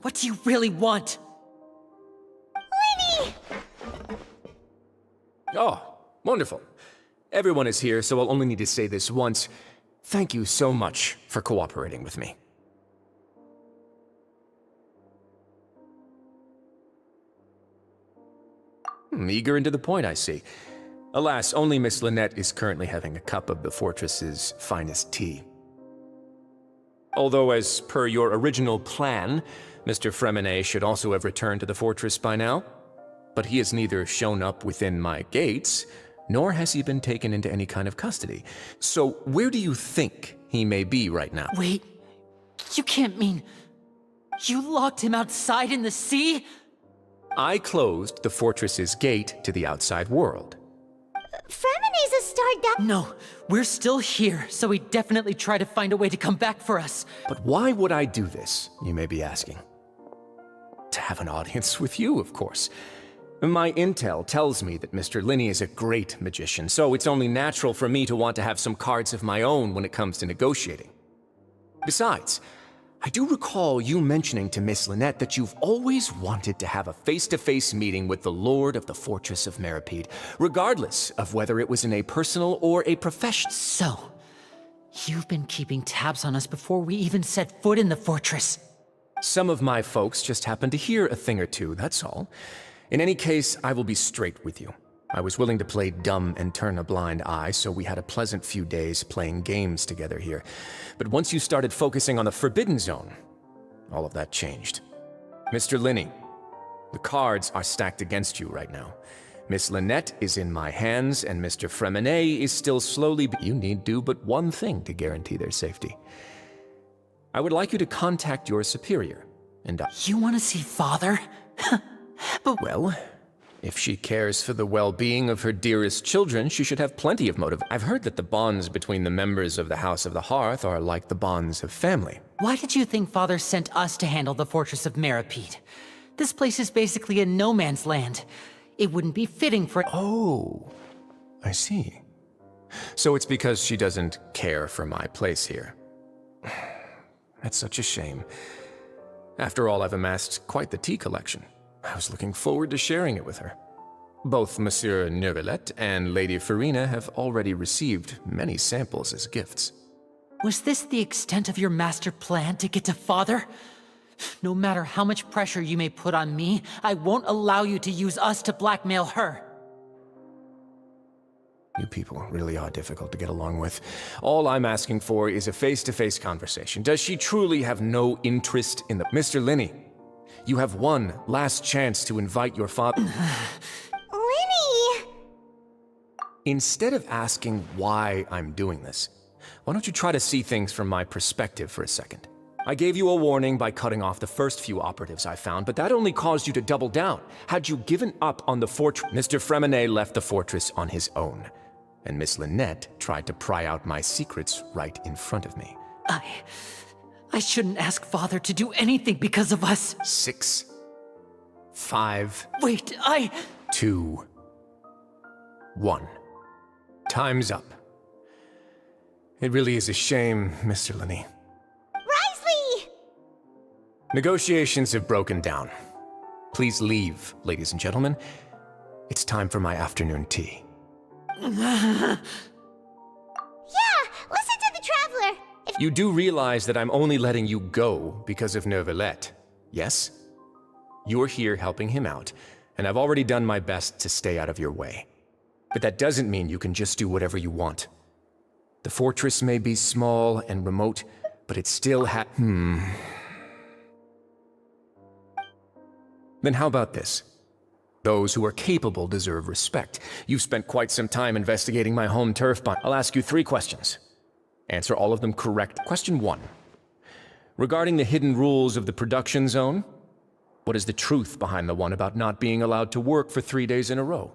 What do you really want? Lenny! Oh, wonderful. Everyone is here, so I'll only need to say this once. Thank you so much for cooperating with me. Eager and to the point, I see. Alas, only Miss Lynette is currently having a cup of the fortress's finest tea. Although, as per your original plan, Mr. Fremine should also have returned to the fortress by now. But he has neither shown up within my gates, nor has he been taken into any kind of custody. So where do you think he may be right now? Wait, you can't mean you locked him outside in the sea? I closed the fortress's gate to the outside world. Fremine's a star No, we're still here, so he definitely tried to find a way to come back for us. But why would I do this, you may be asking? To have an audience with you, of course. My intel tells me that Mr. Linney is a great magician, so it's only natural for me to want to have some cards of my own when it comes to negotiating. Besides, I do recall you mentioning to Miss Lynette that you've always wanted to have a face-to-face meeting with the Lord of the Fortress of Meripede, regardless of whether it was in a personal or a professional. So, you've been keeping tabs on us before we even set foot in the fortress. Some of my folks just happened to hear a thing or two, that's all. In any case, I will be straight with you. I was willing to play dumb and turn a blind eye, so we had a pleasant few days playing games together here. But once you started focusing on the Forbidden Zone, all of that changed. Mr. Linney, the cards are stacked against you right now. Miss Lynette is in my hands, and Mr. Fremine is still slowly... You need do but one thing to guarantee their safety. I would like you to contact your superior, and... You want to see Father? But... Well... If she cares for the well-being of her dearest children, she should have plenty of motive. I've heard that the bonds between the members of the House of the Hearth are like the bonds of family. Why did you think Father sent us to handle the Fortress of Meripede? This place is basically a no-man's land. It wouldn't be fitting for... Oh, I see. So it's because she doesn't care for my place here. That's such a shame. After all, I've amassed quite the tea collection. I was looking forward to sharing it with her. Both Monsieur Neuvillette and Lady Farina have already received many samples as gifts. Was this the extent of your master plan to get to Father? No matter how much pressure you may put on me, I won't allow you to use us to blackmail her. You people really are difficult to get along with. All I'm asking for is a face-to-face conversation. Does she truly have no interest in the... Mr. Linney, you have one last chance to invite your father... Linney! Instead of asking why I'm doing this, why don't you try to see things from my perspective for a second? I gave you a warning by cutting off the first few operatives I found, but that only caused you to double down. Had you given up on the fortress... Mr. Fremine left the fortress on his own, and Miss Lynette tried to pry out my secrets right in front of me. I shouldn't ask Father to do anything because of us. 6, 5... Wait, 2, 1. Time's up. It really is a shame, Mr. Linney. Risley! Negotiations have broken down. Please leave, ladies and gentlemen. It's time for my afternoon tea. Yeah, listen to the Traveler. You do realize that I'm only letting you go because of Neuvillette, yes? You're here helping him out, and I've already done my best to stay out of your way. But that doesn't mean you can just do whatever you want. The fortress may be small and remote, but it still Then how about this? Those who are capable deserve respect. You've spent quite some time investigating my home turf bond. I'll ask you 3 questions. Answer all of them correct. Question 1. Regarding the hidden rules of the production zone, what is the truth behind the one about not being allowed to work for 3 days in a row?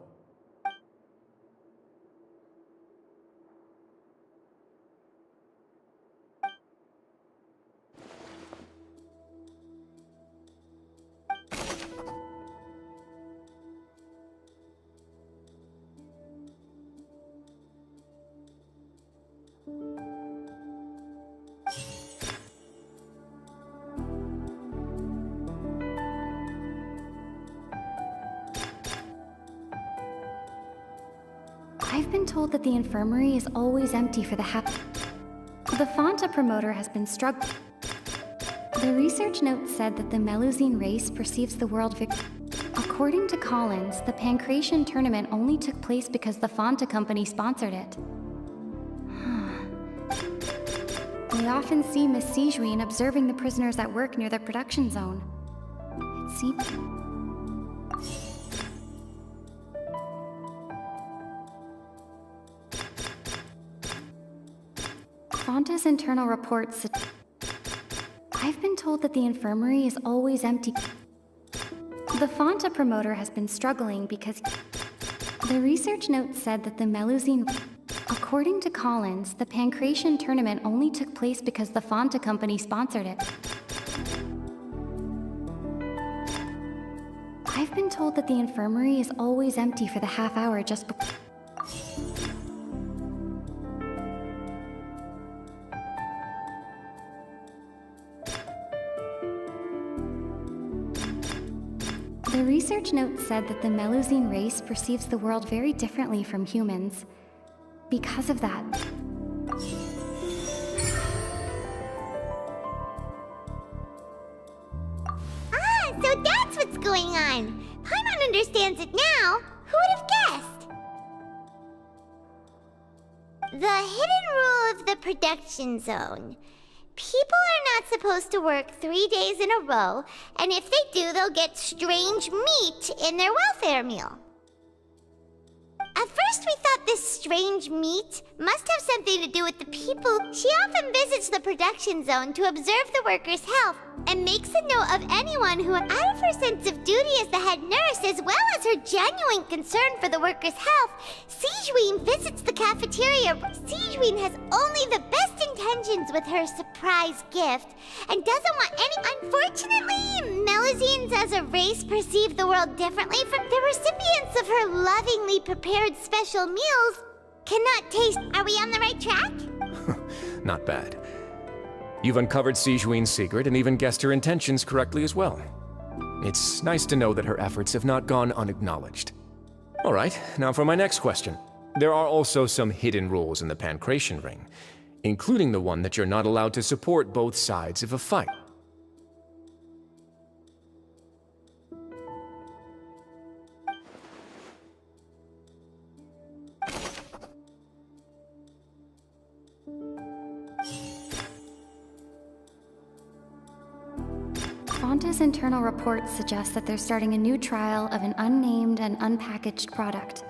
I've been told that the infirmary is always empty for the The Fonta promoter has been struggling. The research note said that the Melusine race perceives the world According to Collins, the Pancration tournament only took place because the Fonta company sponsored it. We often see Miss Sijuin observing the prisoners at work near the production zone. It seems... Fonta's internal reports... I've been told that the infirmary is always empty. The Fonta promoter has been struggling because... The research note said that the Melusine... According to Collins, the Pancration tournament only took place because the Fonta company sponsored it. I've been told that the infirmary is always empty for the half hour just before... The research note said that the Melusine race perceives the world very differently from humans. Because of that... Ah, so that's what's going on. Paimon understands it now. Who would have guessed? The hidden rule of the production zone. People are not supposed to work 3 days in a row, and if they do, they'll get strange meat in their welfare meal. At first we thought this strange meat must have something to do with the people. She often visits the production zone to observe the workers' health and makes a note of anyone who, out of her sense of duty as the head nurse, as well as her genuine concern for the workers' health, Sijuin visits the cafeteria. Sijuin has only the best intentions with her surprise gift and doesn't want any... Unfortunately, Melusines as a race perceive the world differently from the recipients of her lovingly prepared special meals. Cannot taste... Are we on the right track? Not bad. You've uncovered Sijuin's secret and even guessed her intentions correctly as well. It's nice to know that her efforts have not gone unacknowledged. All right, now for my next question. There are also some hidden rules in the Pancration ring, including the one that you're not allowed to support both sides of a fight. Fonta's internal reports suggest that they're starting a new trial of an unnamed and unpackaged product.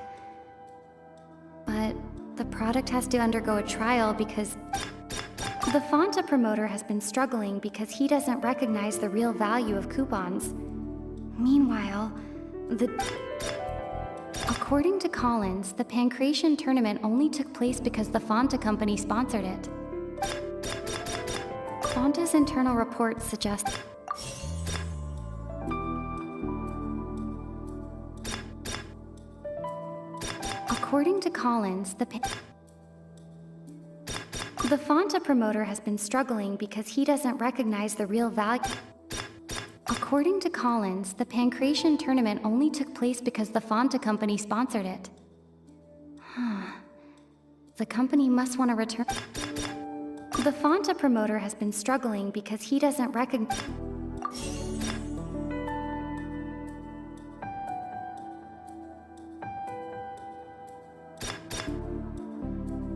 But the product has to undergo a trial because... The Fonta promoter has been struggling because he doesn't recognize the real value of coupons. Meanwhile, According to Collins, the Pancration tournament only took place because the Fonta company sponsored it. Fonta's internal reports suggest... According to Collins, the Fonta promoter has been struggling because he doesn't recognize the real value. According to Collins, the Pancration tournament only took place because the Fonta company sponsored it. The company must want to return... The Fonta promoter has been struggling because he doesn't recognize...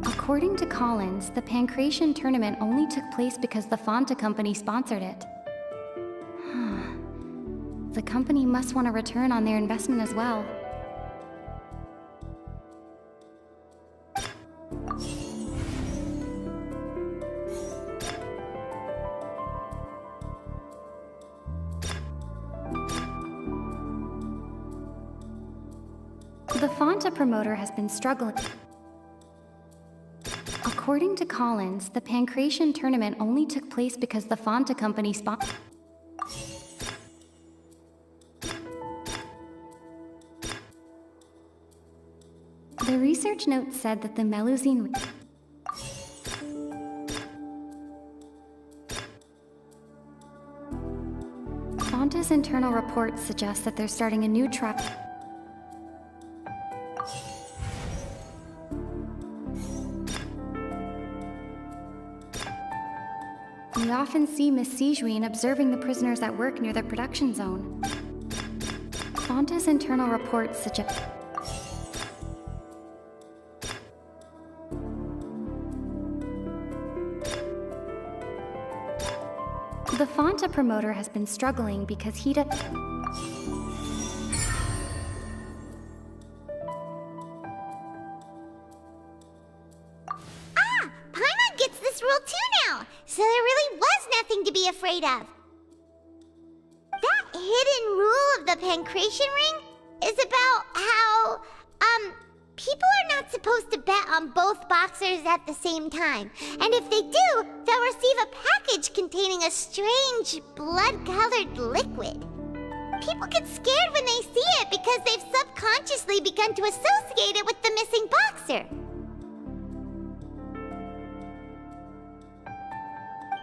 According to Collins, the Pancration tournament only took place because the Fonta company sponsored it. The company must want a return on their investment as well. The Fonta promoter has been struggling. According to Collins, the Pancration tournament only took place because the Fonta company sponsored. The research note said that the Melusine... Fonta's internal reports suggest that they're starting a new trial. We often see Miss Sijuin observing the prisoners at work near the production zone. Fonta's internal reports suggest... The Fonta promoter has been struggling because he does... Paimon gets this rule too now, so there really was nothing to be afraid of. That hidden rule of the Pancration Ring is about how, people are not supposed to bet on both boxers at the same time. And if they do, they'll receive a package containing a strange, blood-colored liquid. People get scared when they see it because they've subconsciously begun to associate it with the missing boxer.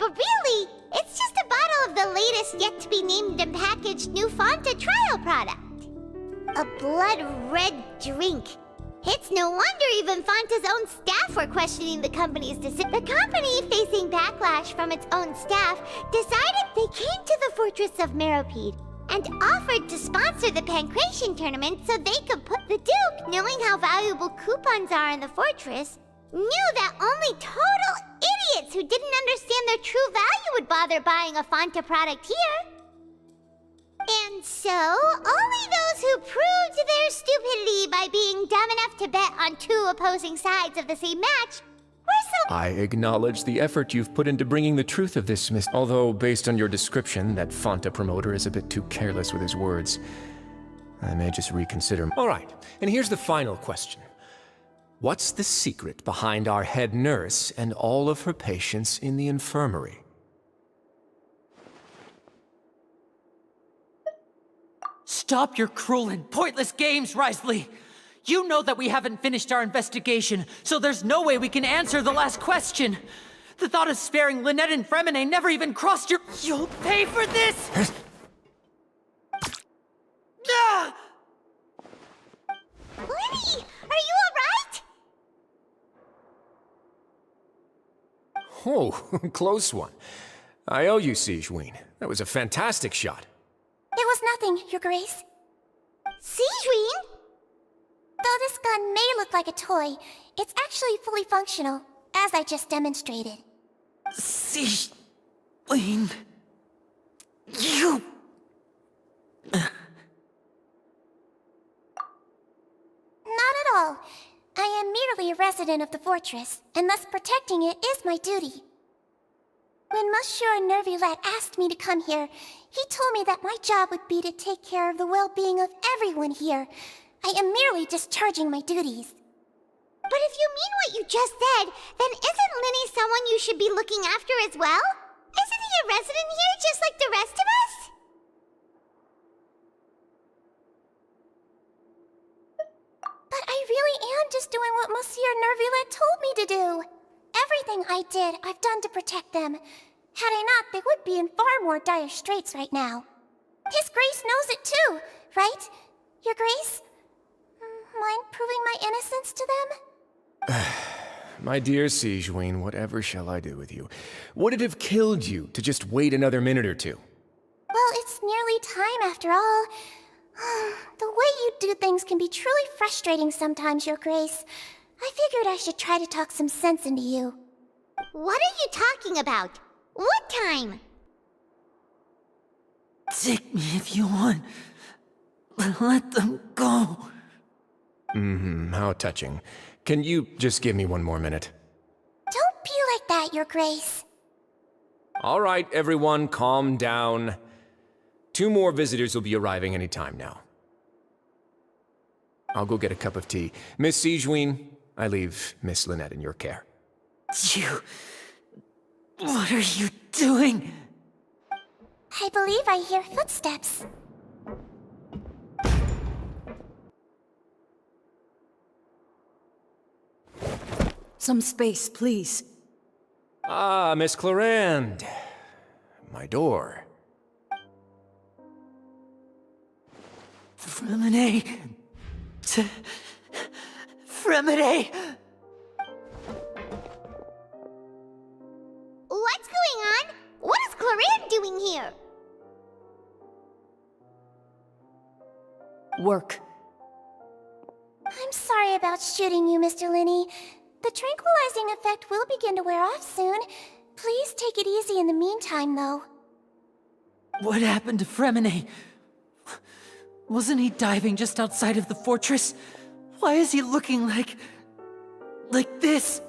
But really, it's just a bottle of the latest yet-to-be-named and packaged new Fonta trial product. A blood-red drink. It's no wonder even Fonta's own staff were questioning the company's decision. The company, facing backlash from its own staff, decided they came to the fortress of Meropide and offered to sponsor the Pancration tournament so they could put the Duke, knowing how valuable coupons are in the fortress, knew that only total idiots who didn't understand their true value would bother buying a Fonta product here. And so, only those who proved their stupidity by being dumb enough to bet on two opposing sides of the same match were I acknowledge the effort you've put into bringing the truth of this, Miss. Although, based on your description, that Fonta promoter is a bit too careless with his words. I may just reconsider. All right, and here's the final question. What's the secret behind our head nurse and all of her patients in the infirmary? Stop your cruel and pointless games, Risley! You know that we haven't finished our investigation, so there's no way we can answer the last question. The thought of sparing Lynette and Fremine never even crossed your... You'll pay for this! Ah! Lenny, are you alright? Oh, close one. I owe you, Sigewinne. That was a fantastic shot. It was nothing, Your Grace. Sigewinne? Though this gun may look like a toy, it's actually fully functional, as I just demonstrated. Sigewinne... You... Not at all. I am merely a resident of the fortress, and thus protecting it is my duty. When Monsieur Nervulet asked me to come here, he told me that my job would be to take care of the well-being of everyone here. I am merely discharging my duties. But if you mean what you just said, then isn't Linny someone you should be looking after as well? Isn't he a resident here just like the rest of us? But I really am just doing what Monsieur Nervulet told me to do. Everything I did, I've done to protect them. Had I not, they would be in far more dire straits right now. His Grace knows it too, right? Your Grace? Mind proving my innocence to them? My dear Sigewinne, whatever shall I do with you? Would it have killed you to just wait another minute or two? Well, it's nearly time after all. The way you do things can be truly frustrating sometimes, Your Grace. I figured I should try to talk some sense into you. What are you talking about? What time? Take me if you want. But let them go. How touching. Can you just give me one more minute? Don't be like that, Your Grace. All right, everyone, calm down. 2 more visitors will be arriving any time now. I'll go get a cup of tea. Miss Sigewinne, I leave Miss Lynette in your care. You... What are you doing? I believe I hear footsteps. Some space, please. Ah, Miss Clarande. My door. Fremine... Fremine... What's going on? What is Clarande doing here? Work. I'm sorry about shooting you, Mr. Linney. The tranquilizing effect will begin to wear off soon. Please take it easy in the meantime, though. What happened to Fremine? Wasn't he diving just outside of the fortress? Why is he looking like this?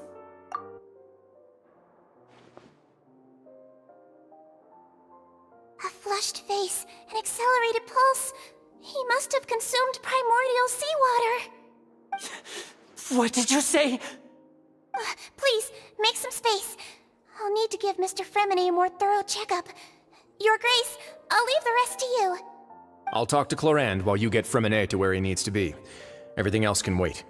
A flushed face, an accelerated pulse. He must have consumed primordial seawater. What did you say? Please, make some space. I'll need to give Mr. Fremine a more thorough checkup. Your Grace, I'll leave the rest to you. I'll talk to Clorand while you get Fremine to where he needs to be. Everything else can wait.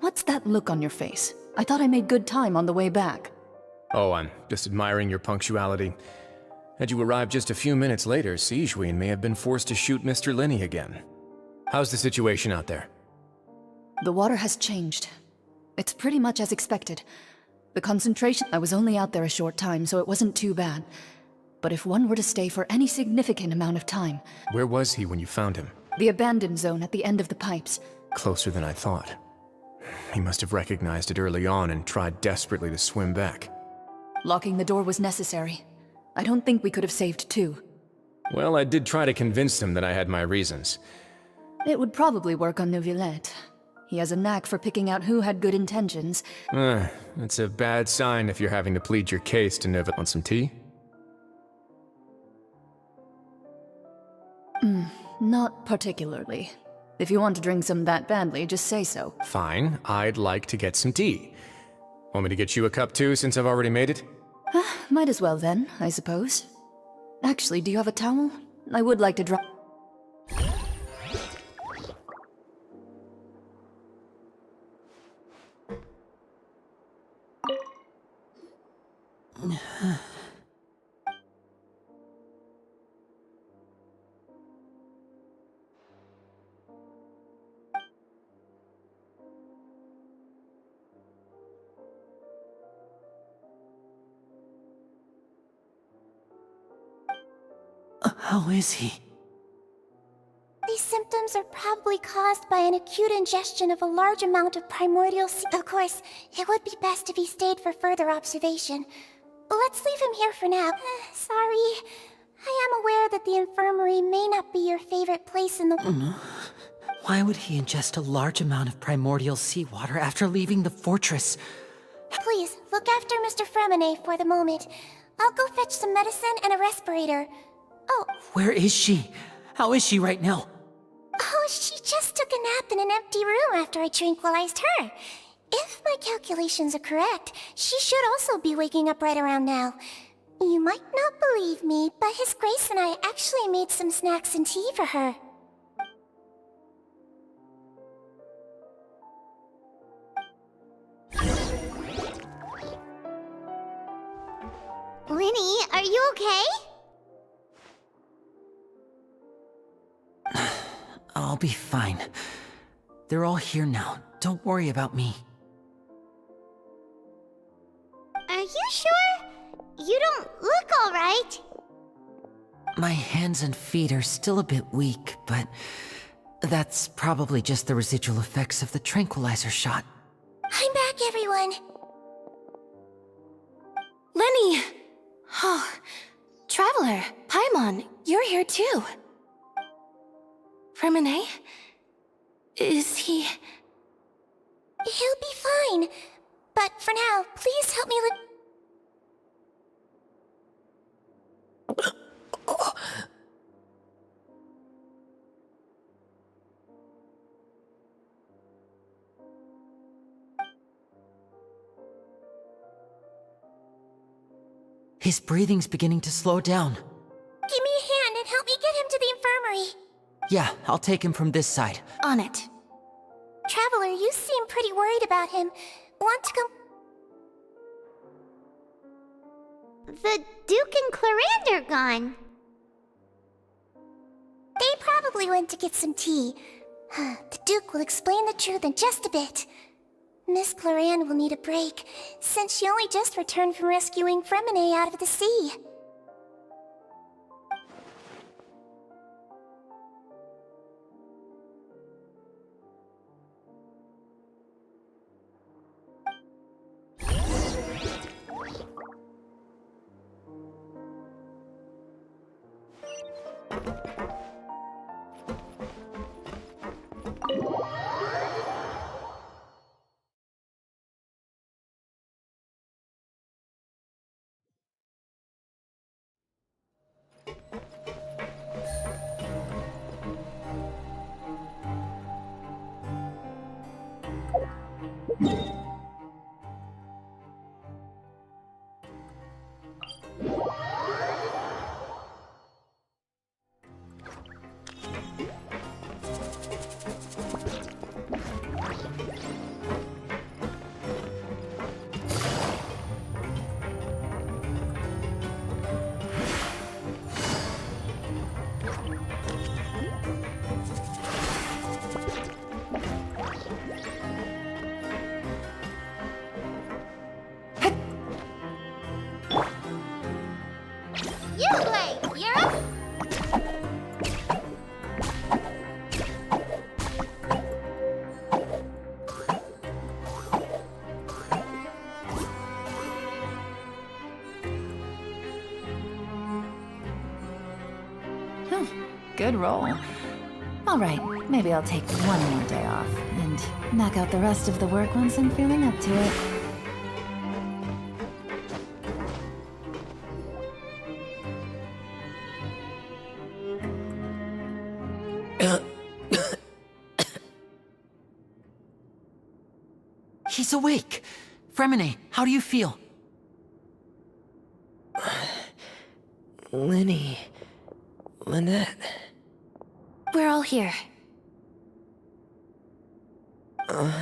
What's that look on your face? I thought I made good time on the way back. Oh, I'm just admiring your punctuality. Had you arrived just a few minutes later, Sigewinne may have been forced to shoot Mr. Linney again. How's the situation out there? The water has changed. It's pretty much as expected. The concentration... I was only out there a short time, so it wasn't too bad. But if one were to stay for any significant amount of time... Where was he when you found him? The abandoned zone at the end of the pipes. Closer than I thought. He must have recognized it early on and tried desperately to swim back. Locking the door was necessary. I don't think we could have saved two. Well, I did try to convince him that I had my reasons. It would probably work on Neuvillette. He has a knack for picking out who had good intentions. It's a bad sign if you're having to plead your case to Neuvillette. Want some tea? Not particularly. If you want to drink some that badly, just say so. Fine, I'd like to get some tea. Want me to get you a cup too, since I've already made it? Might as well then, I suppose. Actually, do you have a towel? I would like to drop... How is he? These symptoms are probably caused by an acute ingestion of a large amount of primordial sea. Of course, it would be best if he stayed for further observation. But let's leave him here for now. Sorry. I am aware that the infirmary may not be your favorite place in the world. Why would he ingest a large amount of primordial seawater after leaving the fortress? Please, look after Mr. Fremine for the moment. I'll go fetch some medicine and a respirator. Oh. Where is she? How is she right now? Oh, she just took a nap in an empty room after I tranquilized her. If my calculations are correct, she should also be waking up right around now. You might not believe me, but His Grace and I actually made some snacks and tea for her. Linny, are you okay? I'll be fine. They're all here now. Don't worry about me. Are you sure? You don't look alright. My hands and feet are still a bit weak, but that's probably just the residual effects of the tranquilizer shot. I'm back, everyone. Lenny! Oh, Traveler, Paimon, you're here too. Fremine? Is he... He'll be fine. But for now, please help me look... His breathing's beginning to slow down. Give me a hand and help me get him to the infirmary. Yeah, I'll take him from this side. On it. Traveler, you seem pretty worried about him. Want to come... The Duke and Clarande are gone. They probably went to get some tea. The Duke will explain the truth in just a bit. Miss Clarande will need a break, since she only just returned from rescuing Fremine out of the sea. Good roll. Alright, maybe I'll take one more day off and knock out the rest of the work once I'm feeling up to it. He's awake! Fremine, how do you feel? Lynette. We're all here. The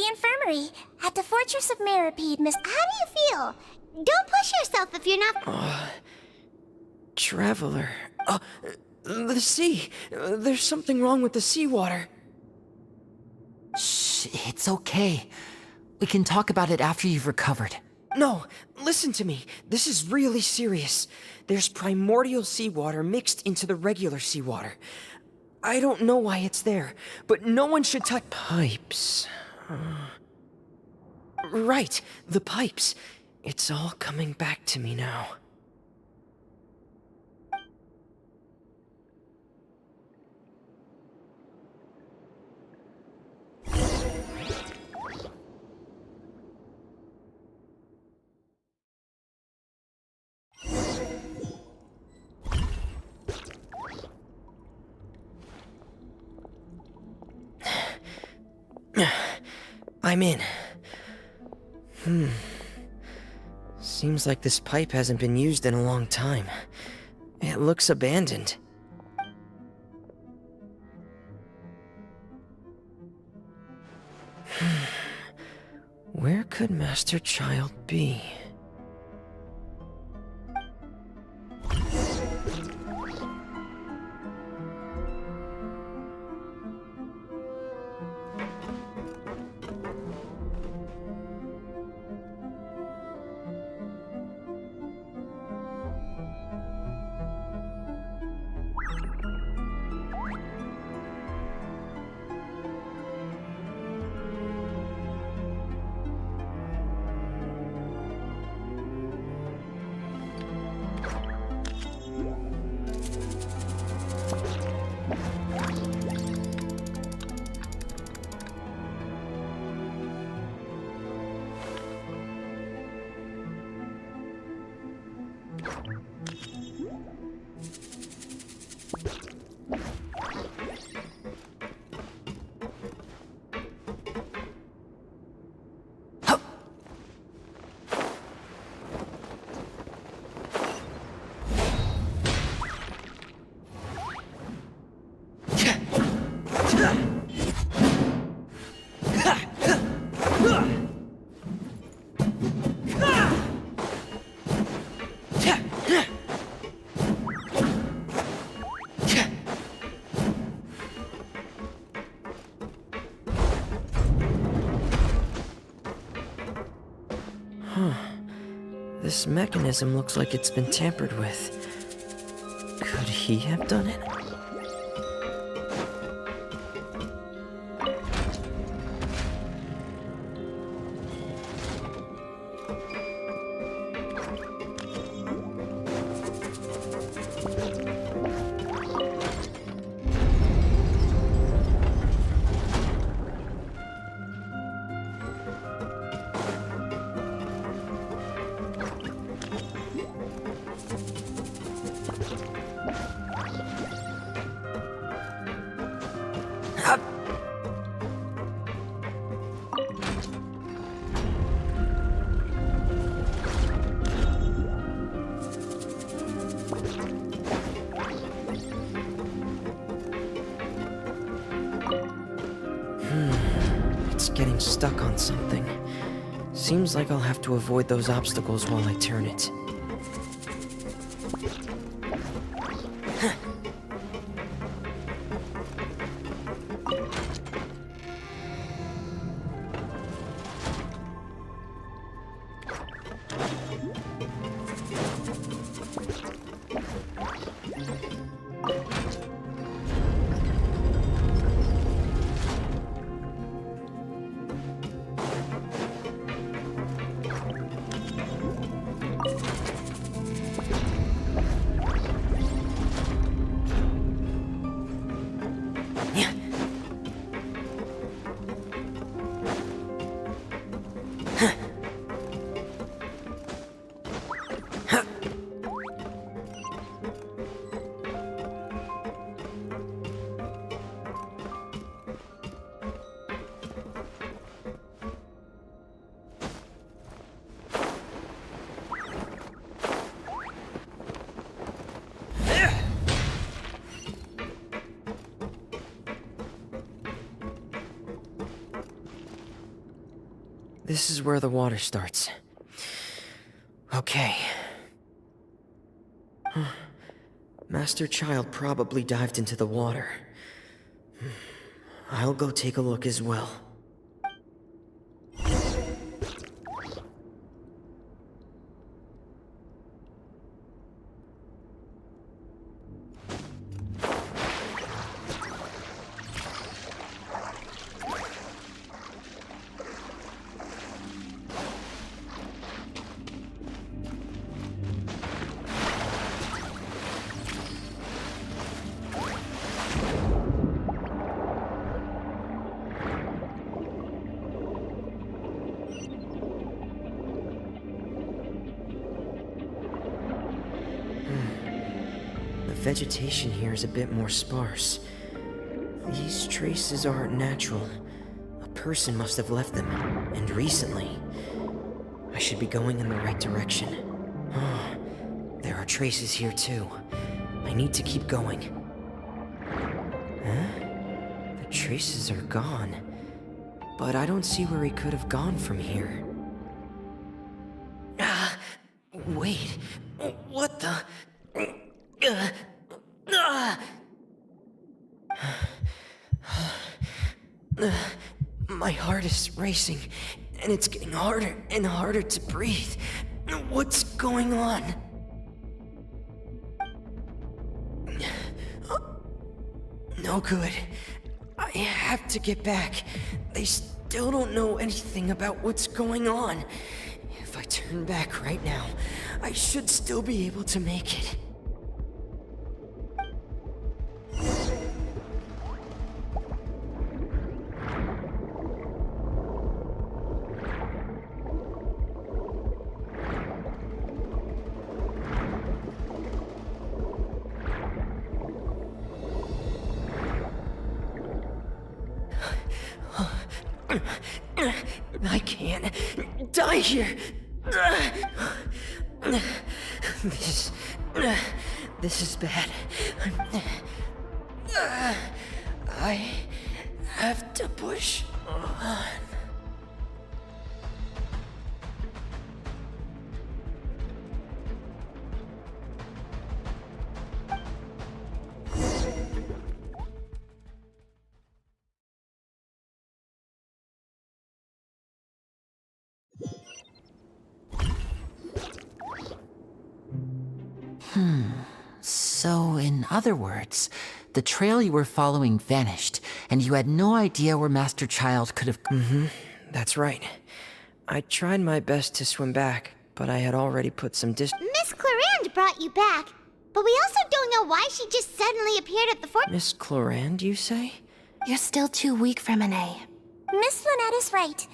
infirmary at the Fortress of Meripede, Miss. How do you feel? Don't push yourself if you're not. Traveler. The sea. There's something wrong with the seawater. Shh, it's okay. We can talk about it after you've recovered. No, listen to me. This is really serious. There's primordial seawater mixed into the regular seawater. I don't know why it's there, but no one should touch pipes. Right, the pipes. It's all coming back to me now. I'm in. Seems like this pipe hasn't been used in a long time. It looks abandoned. Where could Master Child be? This mechanism looks like it's been tampered with. Could he have done it? It's getting stuck on something. Seems like I'll have to avoid those obstacles while I turn it. This is where the water starts. Okay. Master Child probably dived into the water. I'll go take a look as well. The vegetation here is a bit more sparse. These traces aren't natural. A person must have left them, and recently. I should be going in the right direction. Oh, there are traces here too. I need to keep going. Huh? The traces are gone. But I don't see where he could have gone from here. Wait. What the? My heart is racing, and it's getting harder and harder to breathe. What's going on? No good. I have to get back. They still don't know anything about what's going on. If I turn back right now, I should still be able to make it. I can't die here. This is bad. I have to push on. So, in other words, the trail you were following vanished, and you had no idea where Master Child could have... That's right. I tried my best to swim back, but I had already put some Miss Clarande brought you back, but we also don't know why she just suddenly appeared at the fort. Miss Clarande, you say? You're still too weak, Freminet. Miss Lynette is right.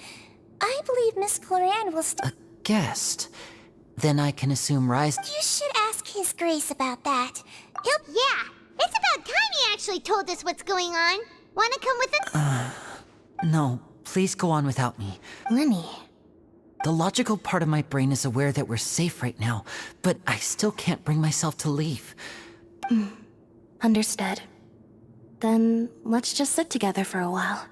I believe Miss Clarande will A guest? Then I can assume Rise... You should ask His Grace about that. Yeah, it's about time he actually told us what's going on. Wanna come with us? No, please go on without me. Lenny. The logical part of my brain is aware that we're safe right now, but I still can't bring myself to leave. Understood. Then let's just sit together for a while.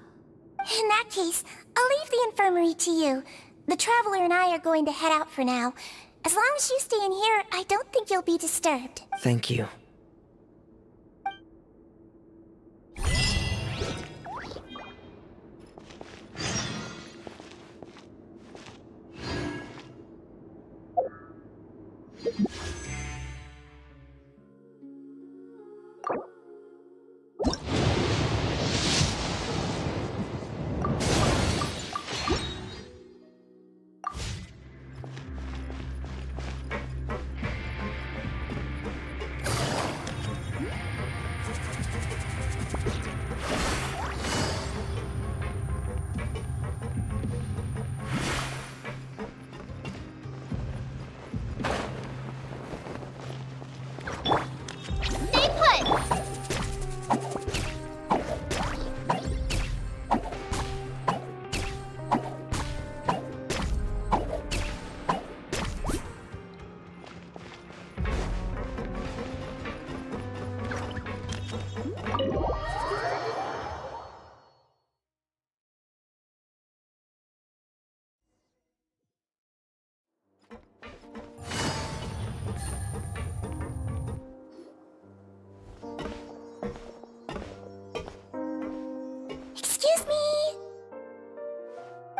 In that case, I'll leave the infirmary to you. The Traveler and I are going to head out for now. As long as you stay in here, I don't think you'll be disturbed. Thank you. Stay put!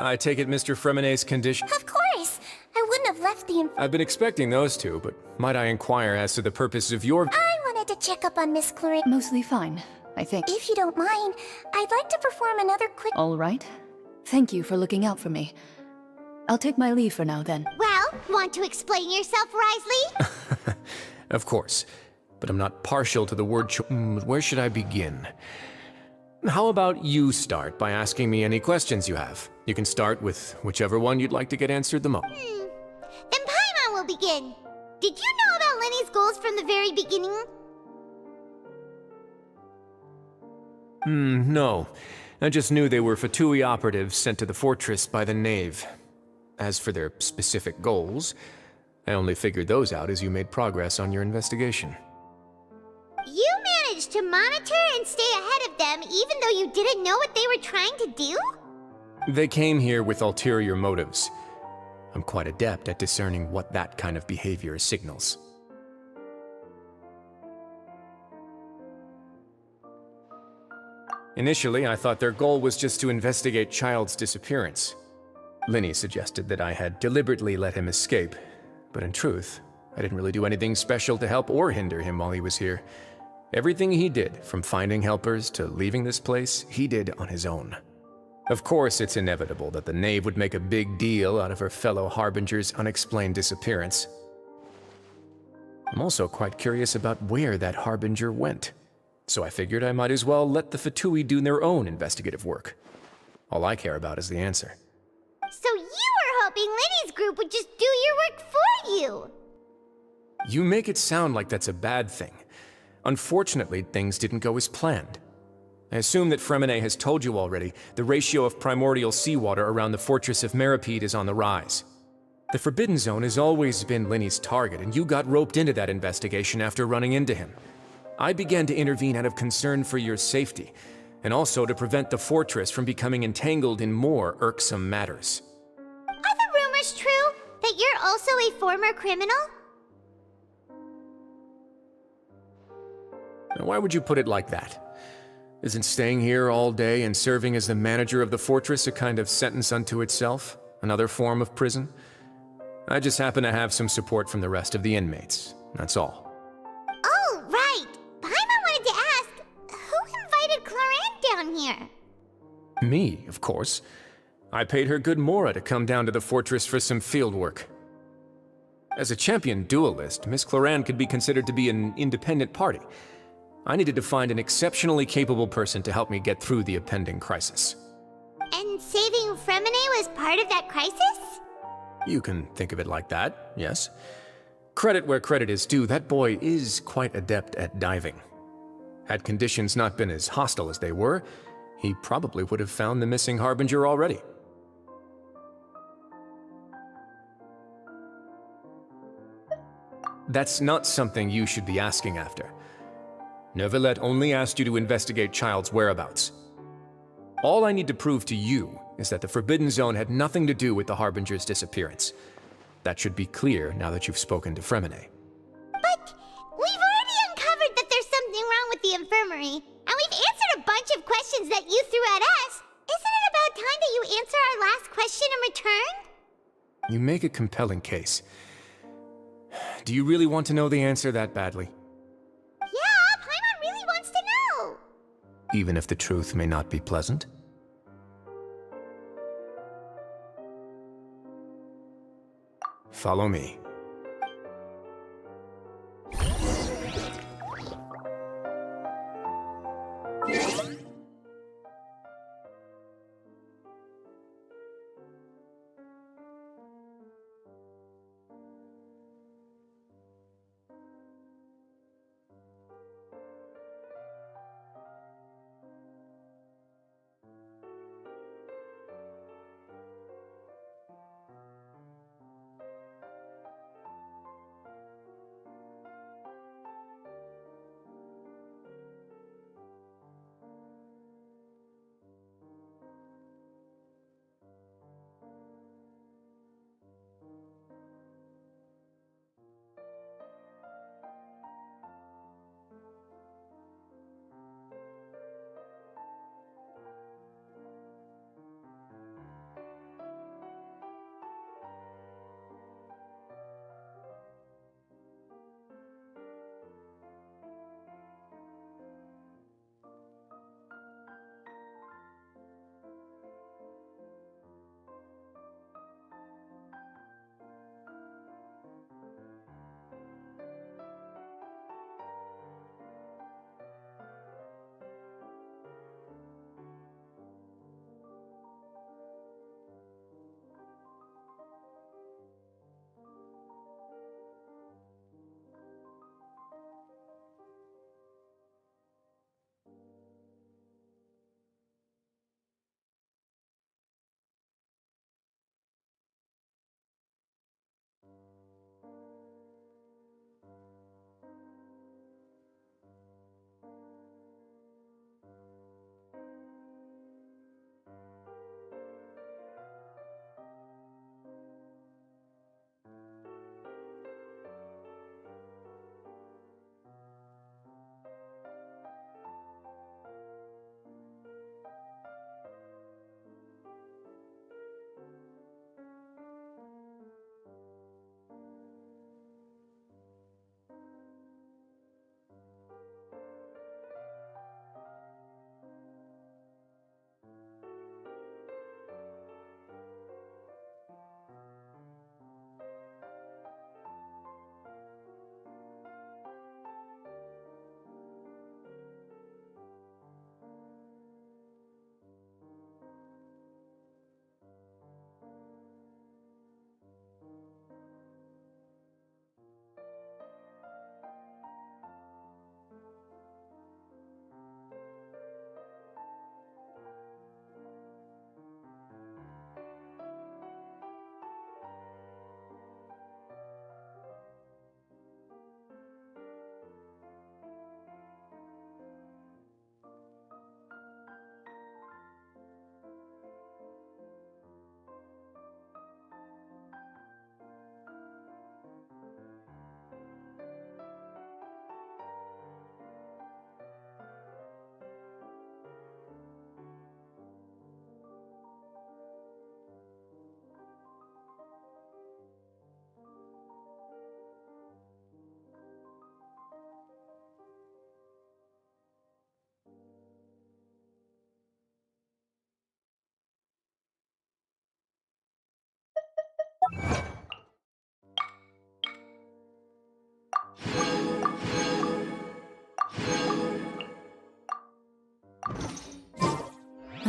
I take it Mr. Fremenay's condition... Of course! I wouldn't have left the I've been expecting those two, but might I inquire as to the purpose of your... I wanted to check up on Miss Clarine. Mostly fine, I think. If you don't mind, I'd like to perform another quick... All right. Thank you for looking out for me. I'll take my leave for now, then. Well, want to explain yourself, Risley? Of course, but I'm not partial to the word where should I begin? How about you start by asking me any questions you have? You can start with whichever one you'd like to get answered the most. Then Paimon will begin. Did you know about Lenny's goals from the very beginning? No. I just knew they were Fatui operatives sent to the fortress by the Knave. As for their specific goals, I only figured those out as you made progress on your investigation. You managed to monitor and stay ahead of them even though you didn't know what they were trying to do? They came here with ulterior motives. I'm quite adept at discerning what that kind of behavior signals. Initially, I thought their goal was just to investigate Child's disappearance. Linny suggested that I had deliberately let him escape, but in truth, I didn't really do anything special to help or hinder him while he was here. Everything he did, from finding helpers to leaving this place, he did on his own. Of course, it's inevitable that the Knave would make a big deal out of her fellow Harbinger's unexplained disappearance. I'm also quite curious about where that Harbinger went, so I figured I might as well let the Fatui do their own investigative work. All I care about is the answer. So you were hoping Lenny's group would just do your work for you! You make it sound like that's a bad thing. Unfortunately, things didn't go as planned. I assume that Fremenay has told you already, the ratio of primordial seawater around the fortress of Meripede is on the rise. The Forbidden Zone has always been Linny's target, and you got roped into that investigation after running into him. I began to intervene out of concern for your safety, and also to prevent the fortress from becoming entangled in more irksome matters. Are the rumors true? That you're also a former criminal? Now, why would you put it like that? Isn't staying here all day and serving as the manager of the fortress a kind of sentence unto itself? Another form of prison? I just happen to have some support from the rest of the inmates, that's all. Oh, right! Paimon wanted to ask, who invited Clarine down here? Me, of course. I paid her good mora to come down to the fortress for some field work. As a champion duelist, Miss Cloran could be considered to be an independent party. I needed to find an exceptionally capable person to help me get through the impending crisis. And saving Fremenay was part of that crisis? You can think of it like that, yes. Credit where credit is due, that boy is quite adept at diving. Had conditions not been as hostile as they were, he probably would have found the missing Harbinger already. That's not something you should be asking after. Neuvillette only asked you to investigate Child's whereabouts. All I need to prove to you is that the Forbidden Zone had nothing to do with the Harbinger's disappearance. That should be clear now that you've spoken to Fremenay. But we've already uncovered that there's something wrong with the infirmary, and we've answered a bunch of questions that you threw at us. Isn't it about time that you answer our last question in return? You make a compelling case. Do you really want to know the answer that badly? Yeah, Paimon really wants to know! Even if the truth may not be pleasant? Follow me.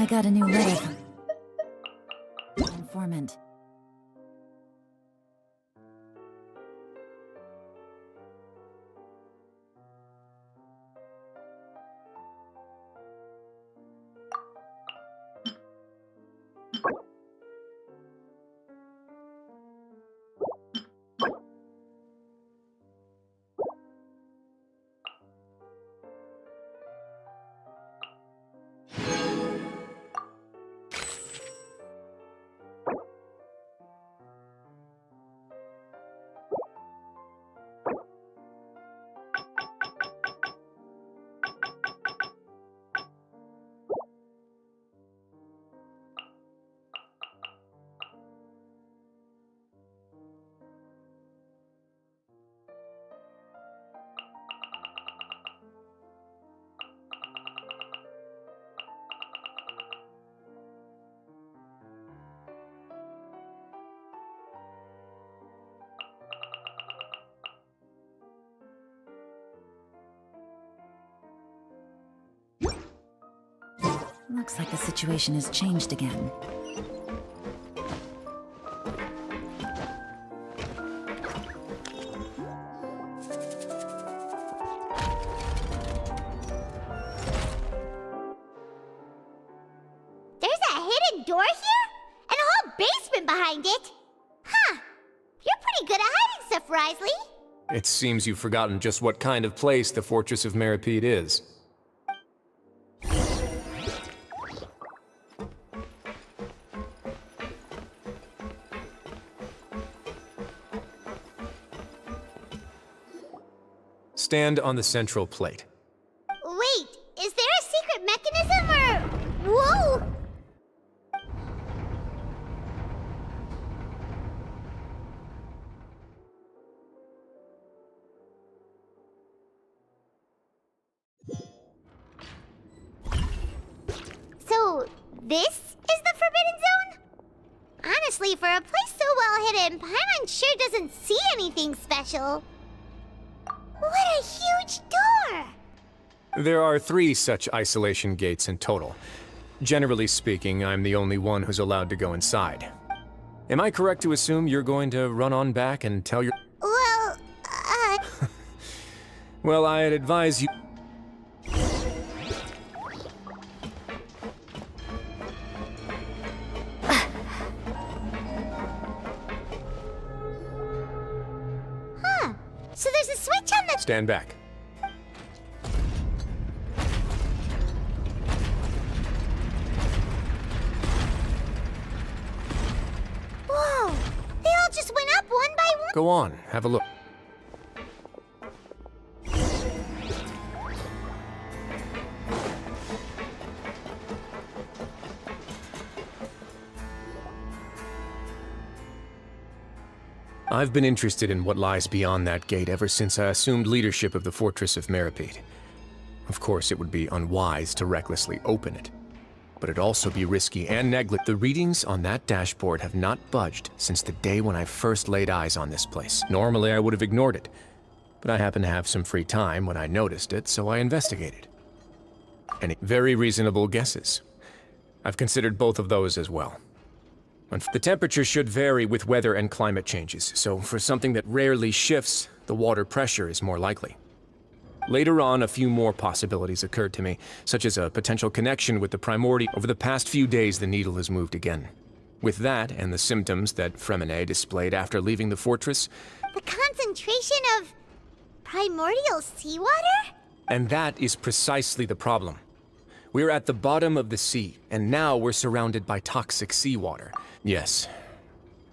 I got a new letter from an informant. Looks like the situation has changed again. There's a hidden door here? And a whole basement behind it? Huh. You're pretty good at hiding stuff, Risley. It seems you've forgotten just what kind of place the Fortress of Meripede is. Stand on the central plate. Wait, is there a secret mechanism or... Whoa! So, this is the Forbidden Zone? Honestly, for a place so well hidden, Paimon sure doesn't see anything special. What a huge door! There are 3 such isolation gates in total. Generally speaking, I'm the only one who's allowed to go inside. Am I correct to assume you're going to run on back and tell your... Well, Well, I'd advise you... Huh. So there's a switch on the... Stand back. Whoa! They all just went up one by one? Go on, have a look. I've been interested in what lies beyond that gate ever since I assumed leadership of the Fortress of Meripede. Of course, it would be unwise to recklessly open it, but it'd also be risky and negligent. The readings on that dashboard have not budged since the day when I first laid eyes on this place. Normally, I would have ignored it, but I happened to have some free time when I noticed it, so I investigated. Any very reasonable guesses? I've considered both of those as well. The temperature should vary with weather and climate changes, so for something that rarely shifts, the water pressure is more likely. Later on, a few more possibilities occurred to me, such as a potential connection with the primordial. Over the past few days, the needle has moved again. With that, and the symptoms that Fremine displayed after leaving the fortress... The concentration of... primordial seawater? And that is precisely the problem. We're at the bottom of the sea, and now we're surrounded by toxic seawater. Yes,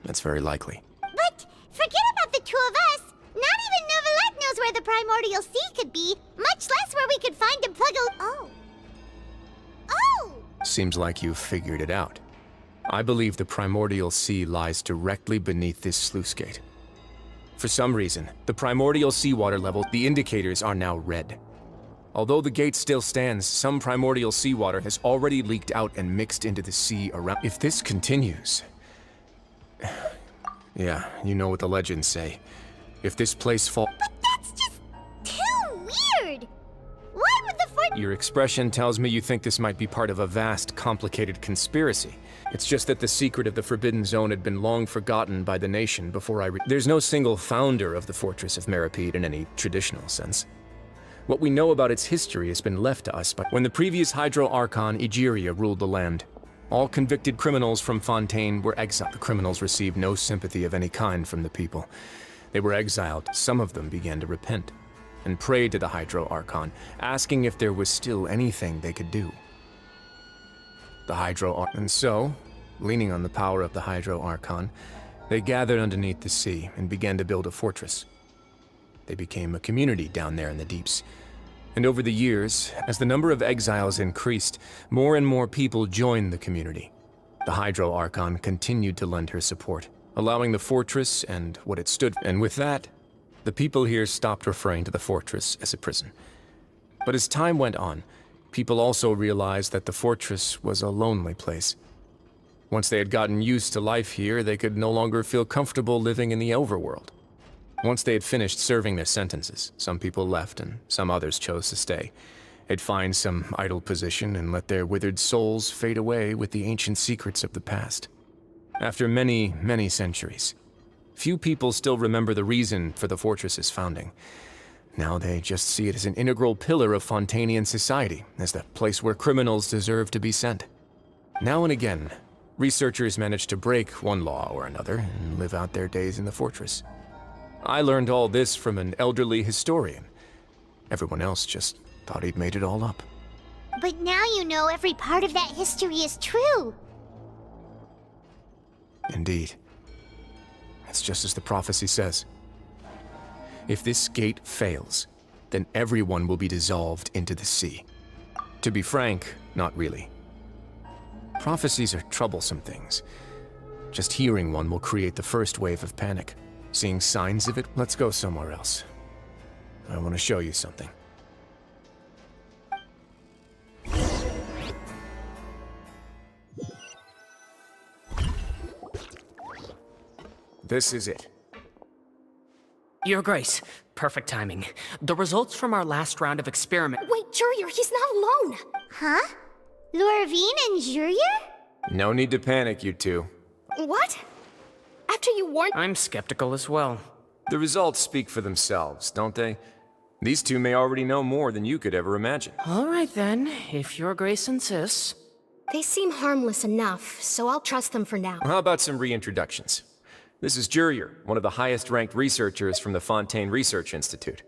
that's very likely. But forget about the two of us. Not even Neuvillette knows where the primordial sea could be, much less where we could find and plug a... Oh. Oh! Seems like you've figured it out. I believe the primordial sea lies directly beneath this sluice gate. For some reason, the primordial seawater level, the indicators are now red. Although the gate still stands, some primordial seawater has already leaked out and mixed into the sea around. If this continues... Yeah, you know what the legends say. If this place falls... But that's just too weird! Why would the Your expression tells me you think this might be part of a vast, complicated conspiracy. It's just that the secret of the Forbidden Zone had been long forgotten by the nation before There's no single founder of the Fortress of Meripede in any traditional sense. What we know about its history has been left to us when the previous Hydro Archon, Egeria, ruled the land. All convicted criminals from Fontaine were exiled. The criminals received no sympathy of any kind from the people. They were exiled. Some of them began to repent and prayed to the Hydro Archon, asking if there was still anything they could do. And so, leaning on the power of the Hydro Archon, they gathered underneath the sea and began to build a fortress. They became a community down there in the deeps. And over the years, as the number of exiles increased, more and more people joined the community. The Hydro Archon continued to lend her support, allowing the fortress and what it stood for. And with that, the people here stopped referring to the fortress as a prison. But as time went on, people also realized that the fortress was a lonely place. Once they had gotten used to life here, they could no longer feel comfortable living in the overworld. Once they had finished serving their sentences, some people left and some others chose to stay. They'd find some idle position and let their withered souls fade away with the ancient secrets of the past. After many, many centuries, few people still remember the reason for the fortress's founding. Now they just see it as an integral pillar of Fontainian society, as the place where criminals deserve to be sent. Now and again, researchers manage to break one law or another and live out their days in the fortress. I learned all this from an elderly historian. Everyone else just thought he'd made it all up. But now you know every part of that history is true. Indeed. It's just as the prophecy says. If this gate fails, then everyone will be dissolved into the sea. To be frank, not really. Prophecies are troublesome things. Just hearing one will create the first wave of panic. Seeing signs of it, let's go somewhere else. I want to show you something. This is it. Your Grace, perfect timing. The results from our last round of experiment. Wait, Jurier, he's not alone! Huh? Lorvine and Jurier? No need to panic, you two. What? After you warned— I'm skeptical as well. The results speak for themselves, don't they? These two may already know more than you could ever imagine. All right then, if Your Grace insists. They seem harmless enough, so I'll trust them for now. How about some reintroductions? This is Jurier, one of the highest-ranked researchers from the Fontaine Research Institute.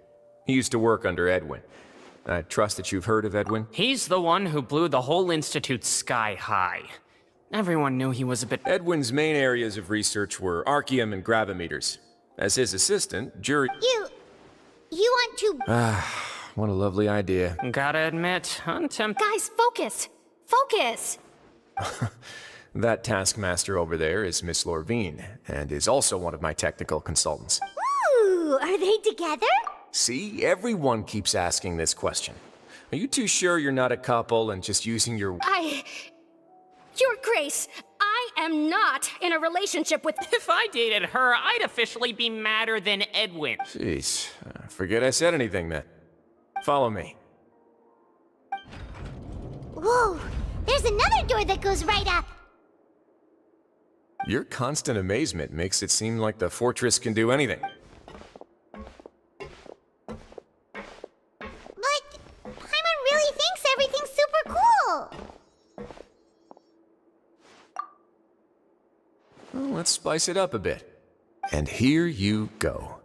He used to work under Edwin. I trust that you've heard of Edwin? He's the one who blew the whole institute sky high. Everyone knew he was a bit— Edwin's main areas of research were archaeum and gravimeters. As his assistant, You want to— what a lovely idea. Gotta admit, Guys, focus! Focus! That taskmaster over there is Miss Lorvine, and is also one of my technical consultants. Ooh, are they together? See, everyone keeps asking this question. Are you too sure you're not a couple and just using your— Your Grace, I am not in a relationship with— If I dated her, I'd officially be madder than Edwin. Jeez, forget I said anything then. Follow me. Whoa, there's another door that goes right up. Your constant amazement makes it seem like the fortress can do anything. But Paimon really thinks everything's super cool. Well, let's spice it up a bit. And here you go.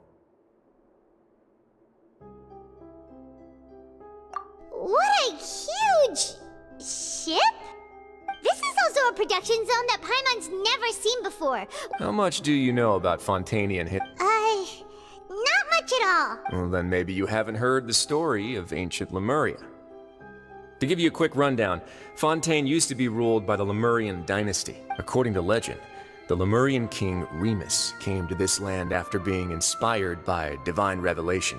What a huge ship! This is also a production zone that Paimon's never seen before. How much do you know about Fontainian hit? Not much at all. Well, then maybe you haven't heard the story of ancient Lemuria. To give you a quick rundown, Fontaine used to be ruled by the Lemurian dynasty. According to legend, the Lemurian king Remus came to this land after being inspired by divine revelation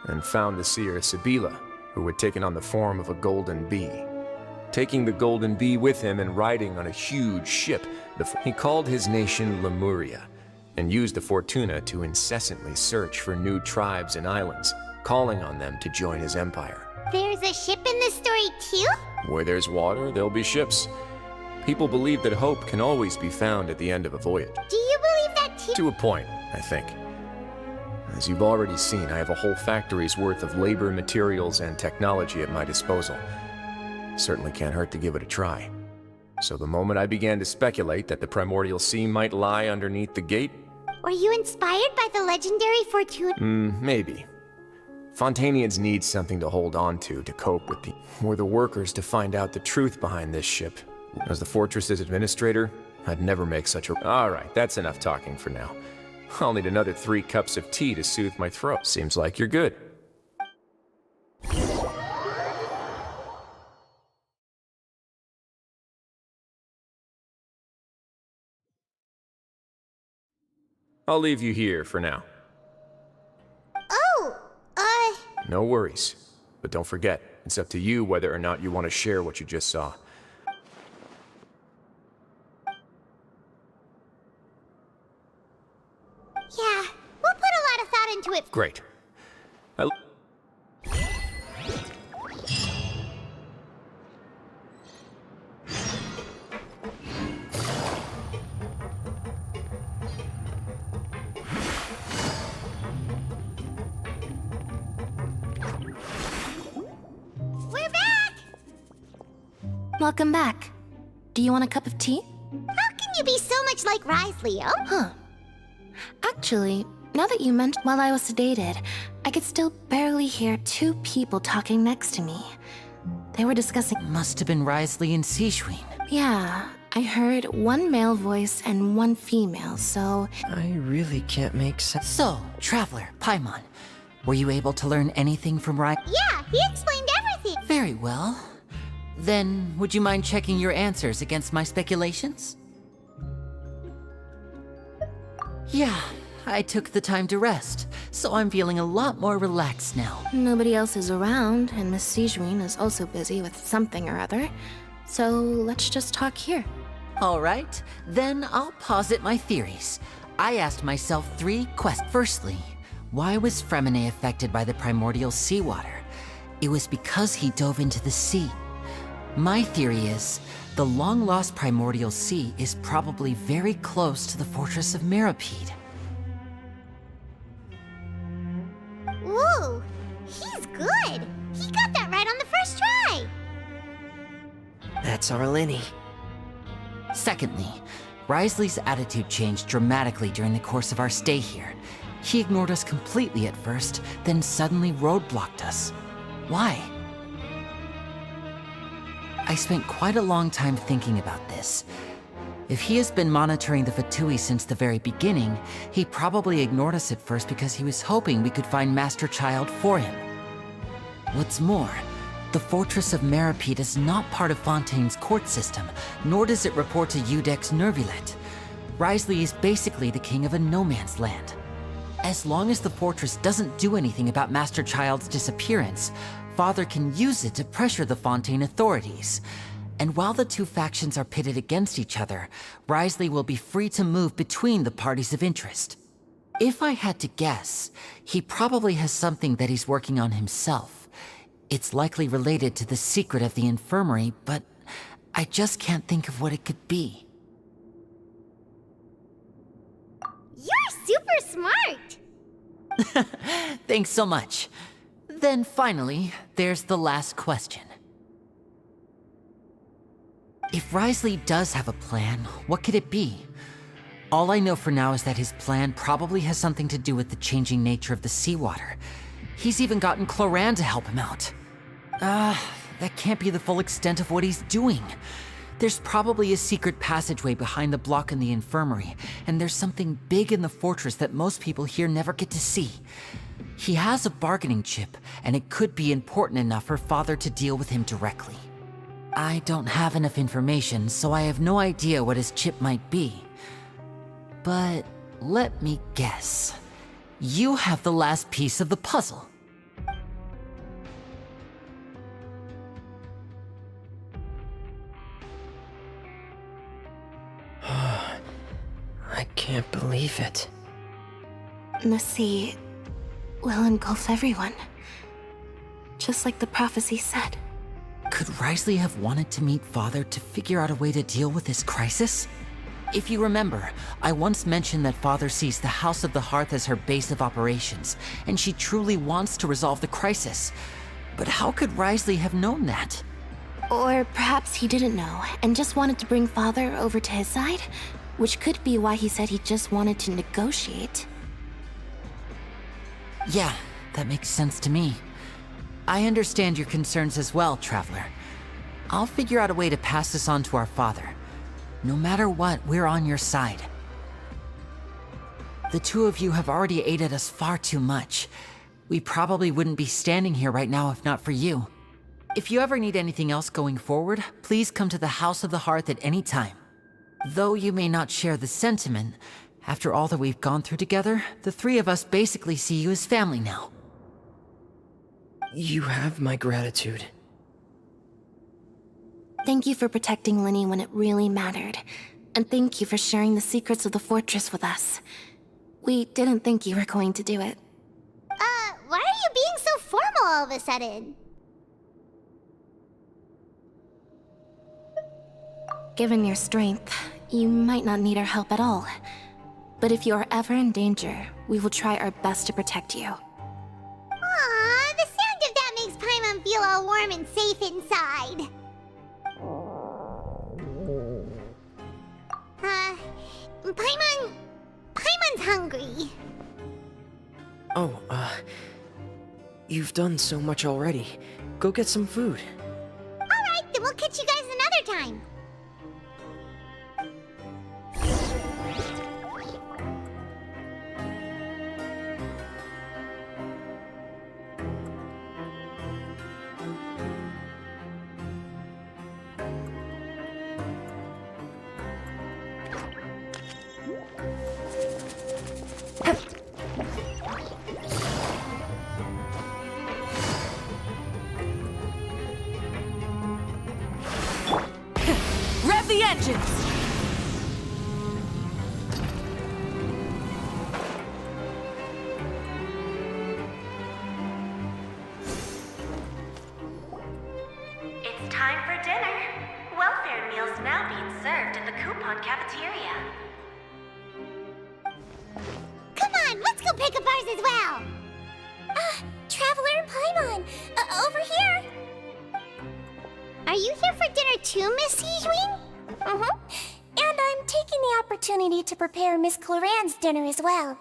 and found the seer Sibila, who had taken on the form of a golden bee. Taking the golden bee with him and riding on a huge ship, he called his nation Lemuria and used the Fortuna to incessantly search for new tribes and islands, calling on them to join his empire. There's a ship in this story too? Where there's water, there'll be ships. People believe that hope can always be found at the end of a voyage. Do you believe that too? To a point, I think. As you've already seen, I have a whole factory's worth of labor, materials, and technology at my disposal. Certainly can't hurt to give it a try. So the moment I began to speculate that the primordial sea might lie underneath the gate... Were you inspired by the legendary Fortuna? Maybe. Fontanians need something to hold on to cope with We're the workers to find out the truth behind this ship. As the fortress's administrator, I'd never make such a... Alright, that's enough talking for now. I'll need another 3 cups of tea to soothe my throat. Seems like you're good. I'll leave you here for now. Oh, No worries. But don't forget, it's up to you whether or not you want to share what you just saw. yeah. We'll put a lot of thought into it. Great. We're back! Welcome back. Do you want a cup of tea? How can you be so much like Rise, Leo? Huh. Actually, now that you mentioned while I was sedated, I could still barely hear 2 people talking next to me. They were discussing... Must have been Risley and Sijwin. Yeah, I heard 1 male voice and 1 female, so... I really can't make sense. So, Traveler, Paimon, were you able to learn anything from Yeah, he explained everything. Very well. Then, would you mind checking your answers against my speculations? Yeah, I took the time to rest, so I'm feeling a lot more relaxed now. Nobody else is around, and Miss Sijwin is also busy with something or other. So let's just talk here. All right, then I'll posit my theories. I asked myself 3 questions. Firstly, why was Fremine affected by the primordial seawater? It was because he dove into the sea. My theory is, the long-lost primordial sea is probably very close to the fortress of Meripede. Ooh, he's good. He got that right on the first try. That's our Lenny. Secondly, Risley's attitude changed dramatically during the course of our stay here. He ignored us completely at first, then suddenly roadblocked us. Why? I spent quite a long time thinking about this. If he has been monitoring the Fatui since the very beginning, he probably ignored us at first because he was hoping we could find Master Child for him. What's more, the Fortress of Meripede is not part of Fontaine's court system, nor does it report to Udex Nervulet. Risley is basically the king of a no-man's land. As long as the fortress doesn't do anything about Master Child's disappearance, Father can use it to pressure the Fontaine authorities. And while the 2 factions are pitted against each other, Risley will be free to move between the parties of interest. If I had to guess, he probably has something that he's working on himself. It's likely related to the secret of the infirmary, but I just can't think of what it could be. You're super smart. Thanks so much. Then finally, there's the last question. If Risley does have a plan, what could it be? All I know for now is that his plan probably has something to do with the changing nature of the seawater. He's even gotten Cloran to help him out. That can't be the full extent of what he's doing. There's probably a secret passageway behind the block in the infirmary, and there's something big in the fortress that most people here never get to see. He has a bargaining chip, and it could be important enough for Father to deal with him directly. I don't have enough information, so I have no idea what his chip might be. But let me guess. You have the last piece of the puzzle. I can't believe it. The sea will engulf everyone. just like the prophecy said. Could Risley have wanted to meet Father to figure out a way to deal with this crisis? If you remember, I once mentioned that Father sees the House of the Hearth as her base of operations, and she truly wants to resolve the crisis. But how could Risley have known that? Or perhaps he didn't know, and just wanted to bring Father over to his side? Which could be why he said he just wanted to negotiate. Yeah, that makes sense to me. I understand your concerns as well, Traveler. I'll figure out a way to pass this on to our father. No matter what, we're on your side. The two of you have already aided us far too much. We probably wouldn't be standing here right now if not for you. If you ever need anything else going forward, please come to the House of the Hearth at any time. Though you may not share the sentiment, after all that we've gone through together, the three of us basically see you as family now. You have my gratitude. Thank you for protecting Linny when it really mattered. And thank you for sharing the secrets of the fortress with us. We didn't think you were going to do it. Why are you being so formal all of a sudden? Given your strength, you might not need our help at all. But if you are ever in danger, we will try our best to protect you. Aww, the sound of that makes Paimon feel all warm and safe inside. Paimon's hungry. Oh, you've done so much already. Go get some food. Alright, then we'll catch you guys another time. Rev the engines! It's time for dinner. Welfare meals now being served in the coupon cafeteria. Come on, let's go pick up ours as well. Traveler and Paimon, over here. Are you here for dinner too, Miss Sijwin? Mm-hmm. And I'm taking the opportunity to prepare Miss Cloran's dinner as well.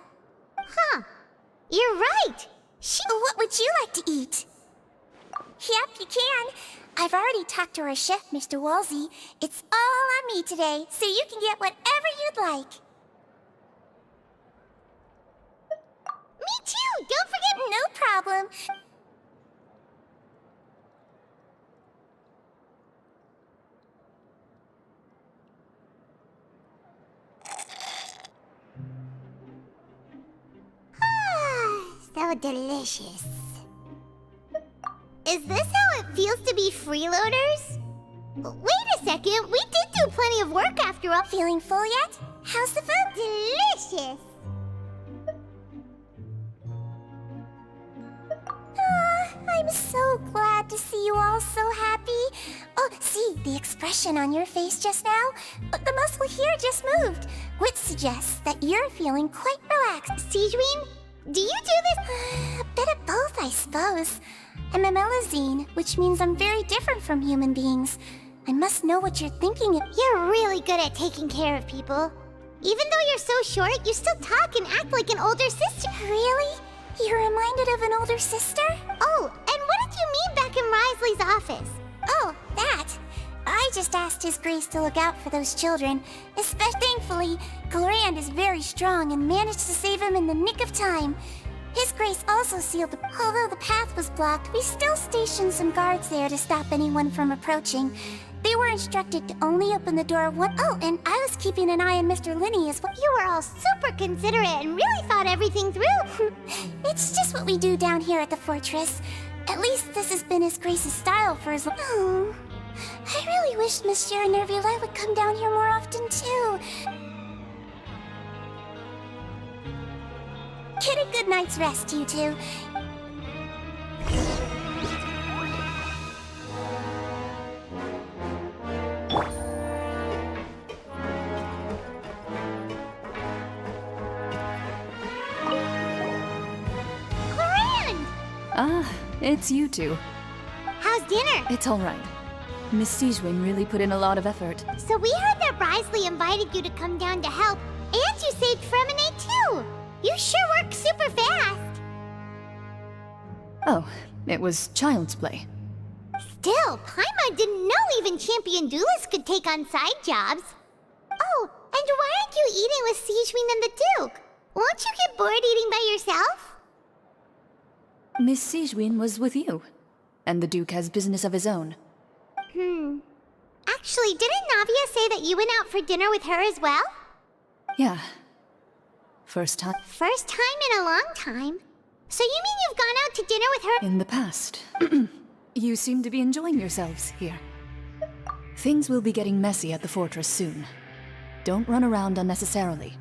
Huh. You're right. What would you like to eat? Yep, you can. I've already talked to our chef, Mr. Wolsey. It's all on me today, so you can get whatever you'd like. Me too! Don't forget... No problem. So delicious. Is this how it feels to be freeloaders? Wait a second, we did do plenty of work after all. Feeling full yet? How's the food? Delicious! I'm so glad to see you all so happy. Oh, see, the expression on your face just now? The muscle here just moved, which suggests that you're feeling quite relaxed. Sijwin, do you do this? A bit of both, I suppose. I'm a Melazine, which means I'm very different from human beings. I must know what you're thinking of. You're really good at taking care of people. Even though you're so short, you still talk and act like an older sister. Really? You're reminded of an older sister? Oh, and what did you mean back in Risley's office? Oh, that. I just asked His Grace to look out for those children. Thankfully, Glorand is very strong and managed to save him in the nick of time. His Grace also sealed the... Although the path was blocked, we still stationed some guards there to stop anyone from approaching. They were instructed to only open the door one... Oh, and I was keeping an eye on Mr. Linny as well. You were all super considerate and really thought everything through. It's just what we do down here at the fortress. At least this has been His Grace's style for as long... Oh, I really wish Monsieur Nervula would come down here more often, too. Get a good night's rest, you two. It's you two. How's dinner? It's all right. Miss Sijwin really put in a lot of effort. So we heard that Risley invited you to come down to help, and you saved Fremine too. You sure work super fast. Oh, it was child's play. Still, Paimon didn't know even champion duelists could take on side jobs. Oh, and why aren't you eating with Sijwin and the Duke? Won't you get bored eating by yourself? Miss Sijwin was with you, and the Duke has business of his own. Actually, didn't Navia say that you went out for dinner with her as well? Yeah. First time. First time in a long time. So you mean you've gone out to dinner with her? In the past. You seem to be enjoying yourselves here. Things will be getting messy at the fortress soon. Don't run around unnecessarily.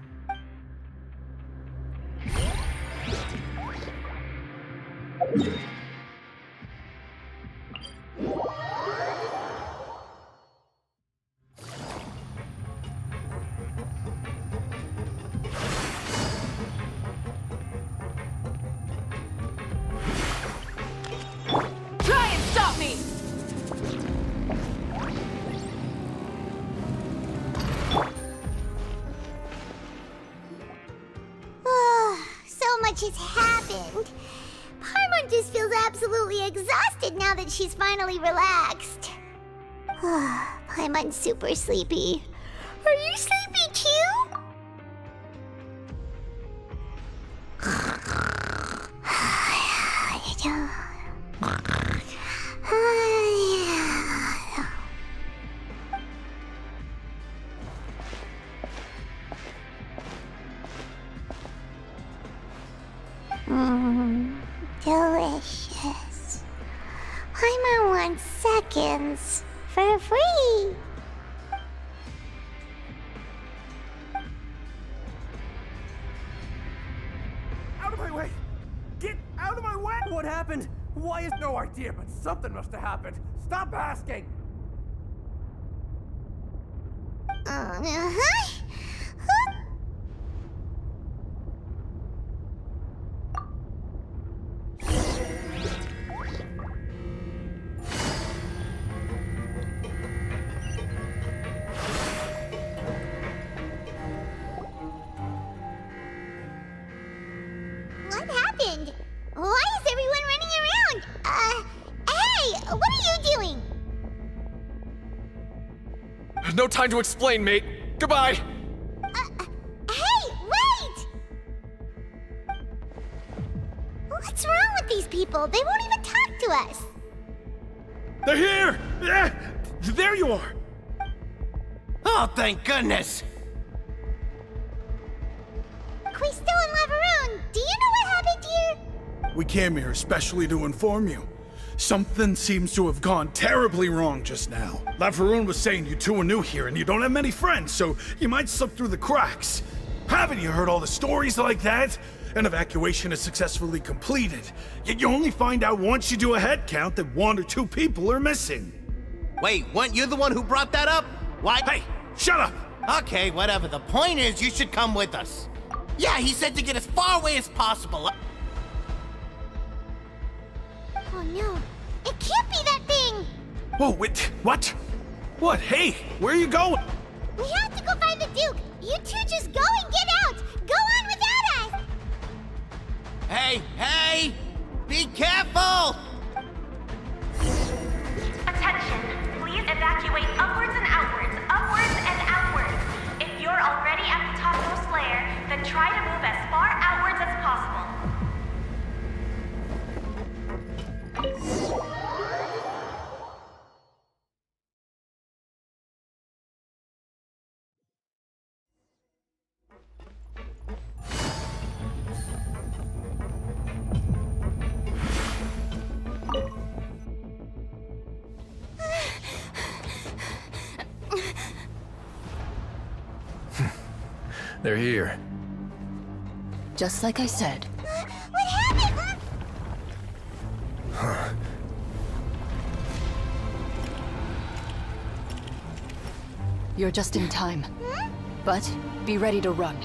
Try and stop me! So much has happened. Paimon just feels absolutely exhausted now that she's finally relaxed. Paimon's super sleepy. Are you sleepy too? Delicious. Paimon wants seconds for free. Out of my way! Get out of my way! What happened? Why is no idea, but something must have happened. Stop asking! What happened? Why is everyone running around? Hey! What are you doing? No time to explain, mate. Goodbye. Hey, wait! What's wrong with these people? They won't even talk to us. They're here! There you are! Oh, thank goodness! Quisto and Laveroon, do you know what happened here? We came here especially to inform you. Something seems to have gone terribly wrong just now. Laveroon was saying you two are new here and you don't have many friends, so you might slip through the cracks. Haven't you heard all the stories like that? An evacuation is successfully completed, yet you only find out once you do a head count that 1 or 2 people are missing. Wait, weren't you the one who brought that up? Why? Hey, shut up! Okay, whatever. The point is, you should come with us. Yeah, he said to get as far away as possible. Oh no, it can't be that thing! Whoa, wait, what? What? Hey, where are you going? We have to go find the Duke! You two just go and get out! Go on without us! Hey! Be careful! Attention, please evacuate upwards and outwards, upwards and outwards. If you're already at the topmost layer, then try to move as far outwards as possible. They're here. Just like I said. What happened? Huh. You're just in time. But be ready to run.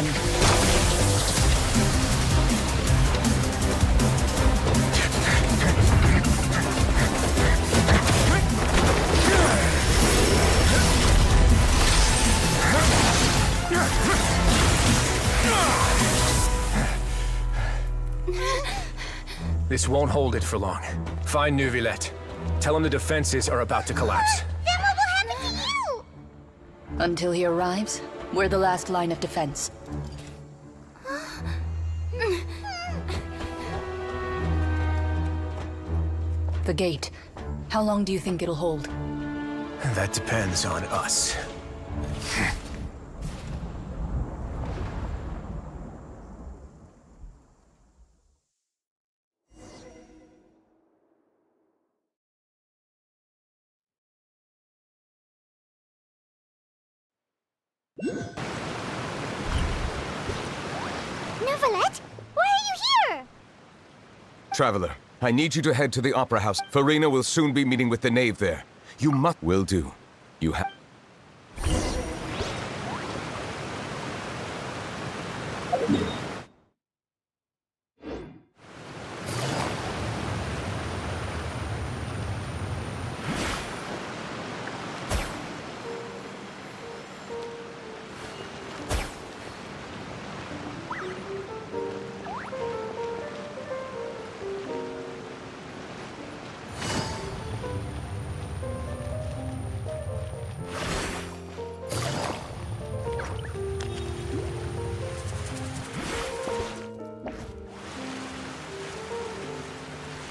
Run! This won't hold it for long. Find Neuvillette. Tell him the defenses are about to collapse. Then what will happen to you? Until he arrives, we're the last line of defense. The gate. How long do you think it'll hold? That depends on us. Neuvillette? Why are you here? Traveler, I need you to head to the Opera House. Farina will soon be meeting with the knave there. You must... Will do. You have...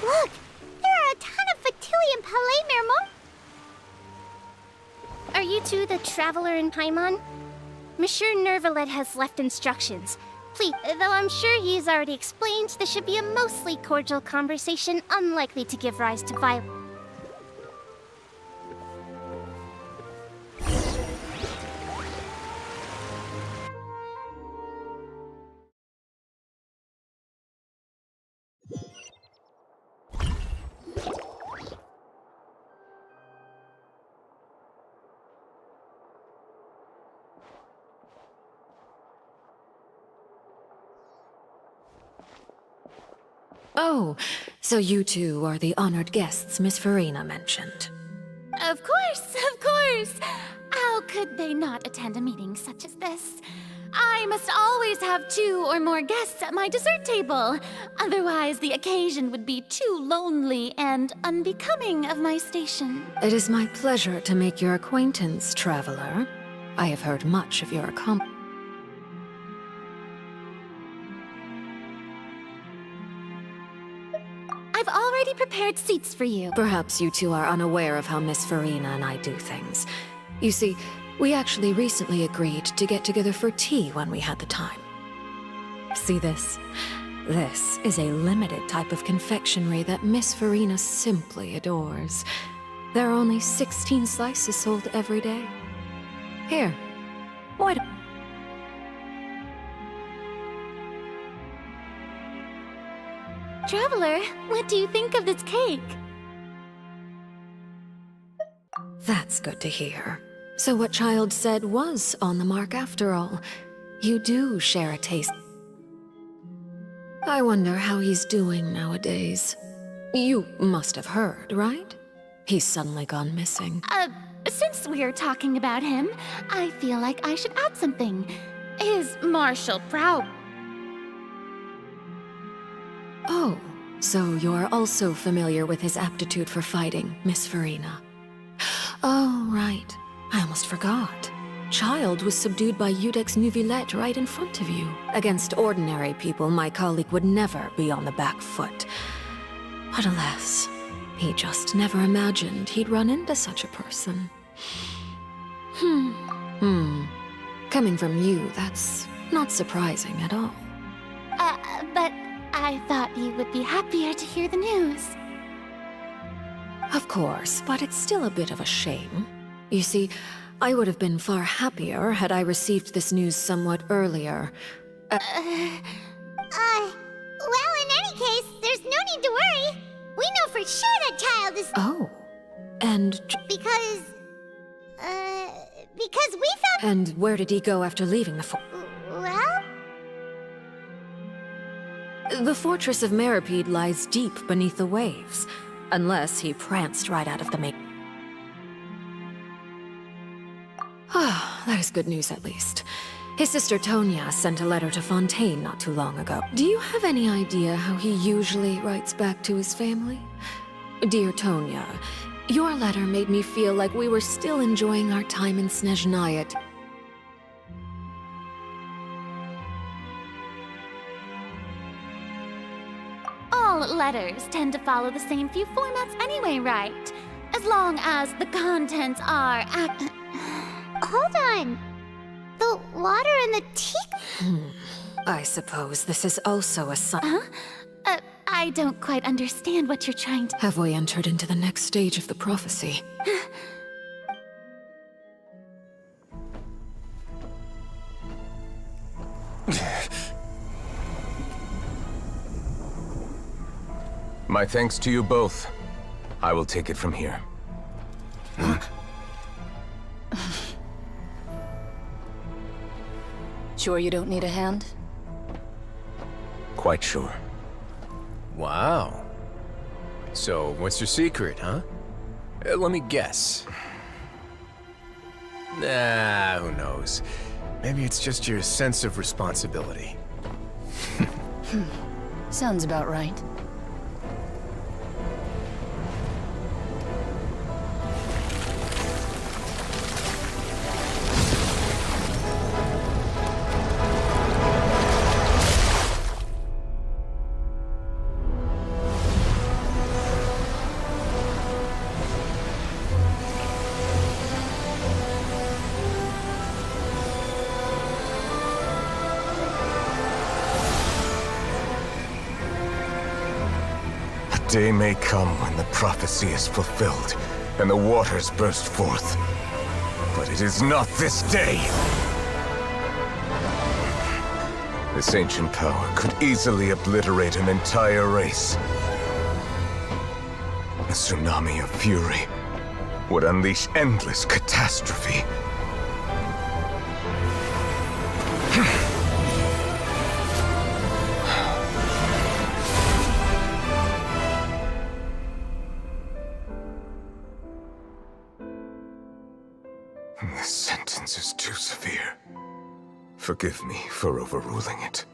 Look! There are a ton of Fatilian Palais Mermont. Are you two the traveler in Paimon? Monsieur Neuvillette has left instructions. Please, though I'm sure he's already explained, this should be a mostly cordial conversation, unlikely to give rise to violence. Oh, so you two are the honored guests Miss Farina mentioned. Of course, of course! How could they not attend a meeting such as this? I must always have 2 or more guests at my dessert table. Otherwise, the occasion would be too lonely and unbecoming of my station. It is my pleasure to make your acquaintance, traveler. I have heard much of your accomplishments. I've already prepared seats for you. Perhaps you two are unaware of how Miss Farina and I do things. You see, we actually recently agreed to get together for tea when we had the time. See this? This is a limited type of confectionery that Miss Farina simply adores. There are only 16 slices sold every day. Here, why don't... Traveler, what do you think of this cake? That's good to hear. So what Child said was on the mark after all. You do share a taste. I wonder how he's doing nowadays. You must have heard, right? He's suddenly gone missing. Since we're talking about him, I feel like I should add something. His martial prowess. Oh, so you're also familiar with his aptitude for fighting, Miss Farina. Oh, right. I almost forgot. Child was subdued by Udex Neuvillette right in front of you. Against ordinary people, my colleague would never be on the back foot. But alas, he just never imagined he'd run into such a person. Coming from you, that's not surprising at all. But I thought you would be happier to hear the news. Of course, but it's still a bit of a shame. You see, I would have been far happier had I received this news somewhat earlier. Well, in any case, there's no need to worry. We know for sure that Child is... Oh, and... Because we found... And where did he go after leaving the Well... The fortress of Meripede lies deep beneath the waves, unless he pranced right out of the main. Ah, that is good news at least. His sister Tonya sent a letter to Fontaine not too long ago. Do you have any idea how he usually writes back to his family? Dear Tonya, your letter made me feel like we were still enjoying our time in Snezhnaya. All letters tend to follow the same few formats anyway, right? As long as the contents are Hold on. The water in the tea... I suppose this is also a sign. Huh? I don't quite understand what you're trying to... Have we entered into the next stage of the prophecy? My thanks to you both. I will take it from here. Sure you don't need a hand? Quite sure. Wow. So, what's your secret, huh? Let me guess. Nah, who knows? Maybe it's just your sense of responsibility. Sounds about right. Day may come when the prophecy is fulfilled, and the waters burst forth. But it is not this day! This ancient power could easily obliterate an entire race. A tsunami of fury would unleash endless catastrophe. This sentence is too severe. Forgive me for overruling it.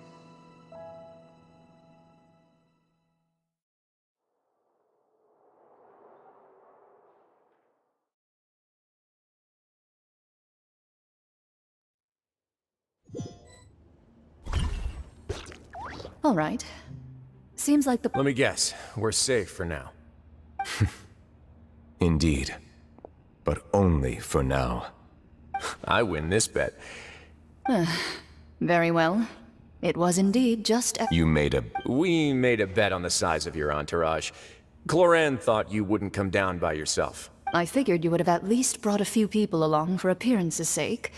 All right. Seems like the... Let me guess. We're safe for now. Indeed. But only for now. I win this bet. Very well. It was indeed just a... You made a... We made a bet on the size of your entourage. Cloran thought you wouldn't come down by yourself. I figured you would have at least brought a few people along for appearance's sake.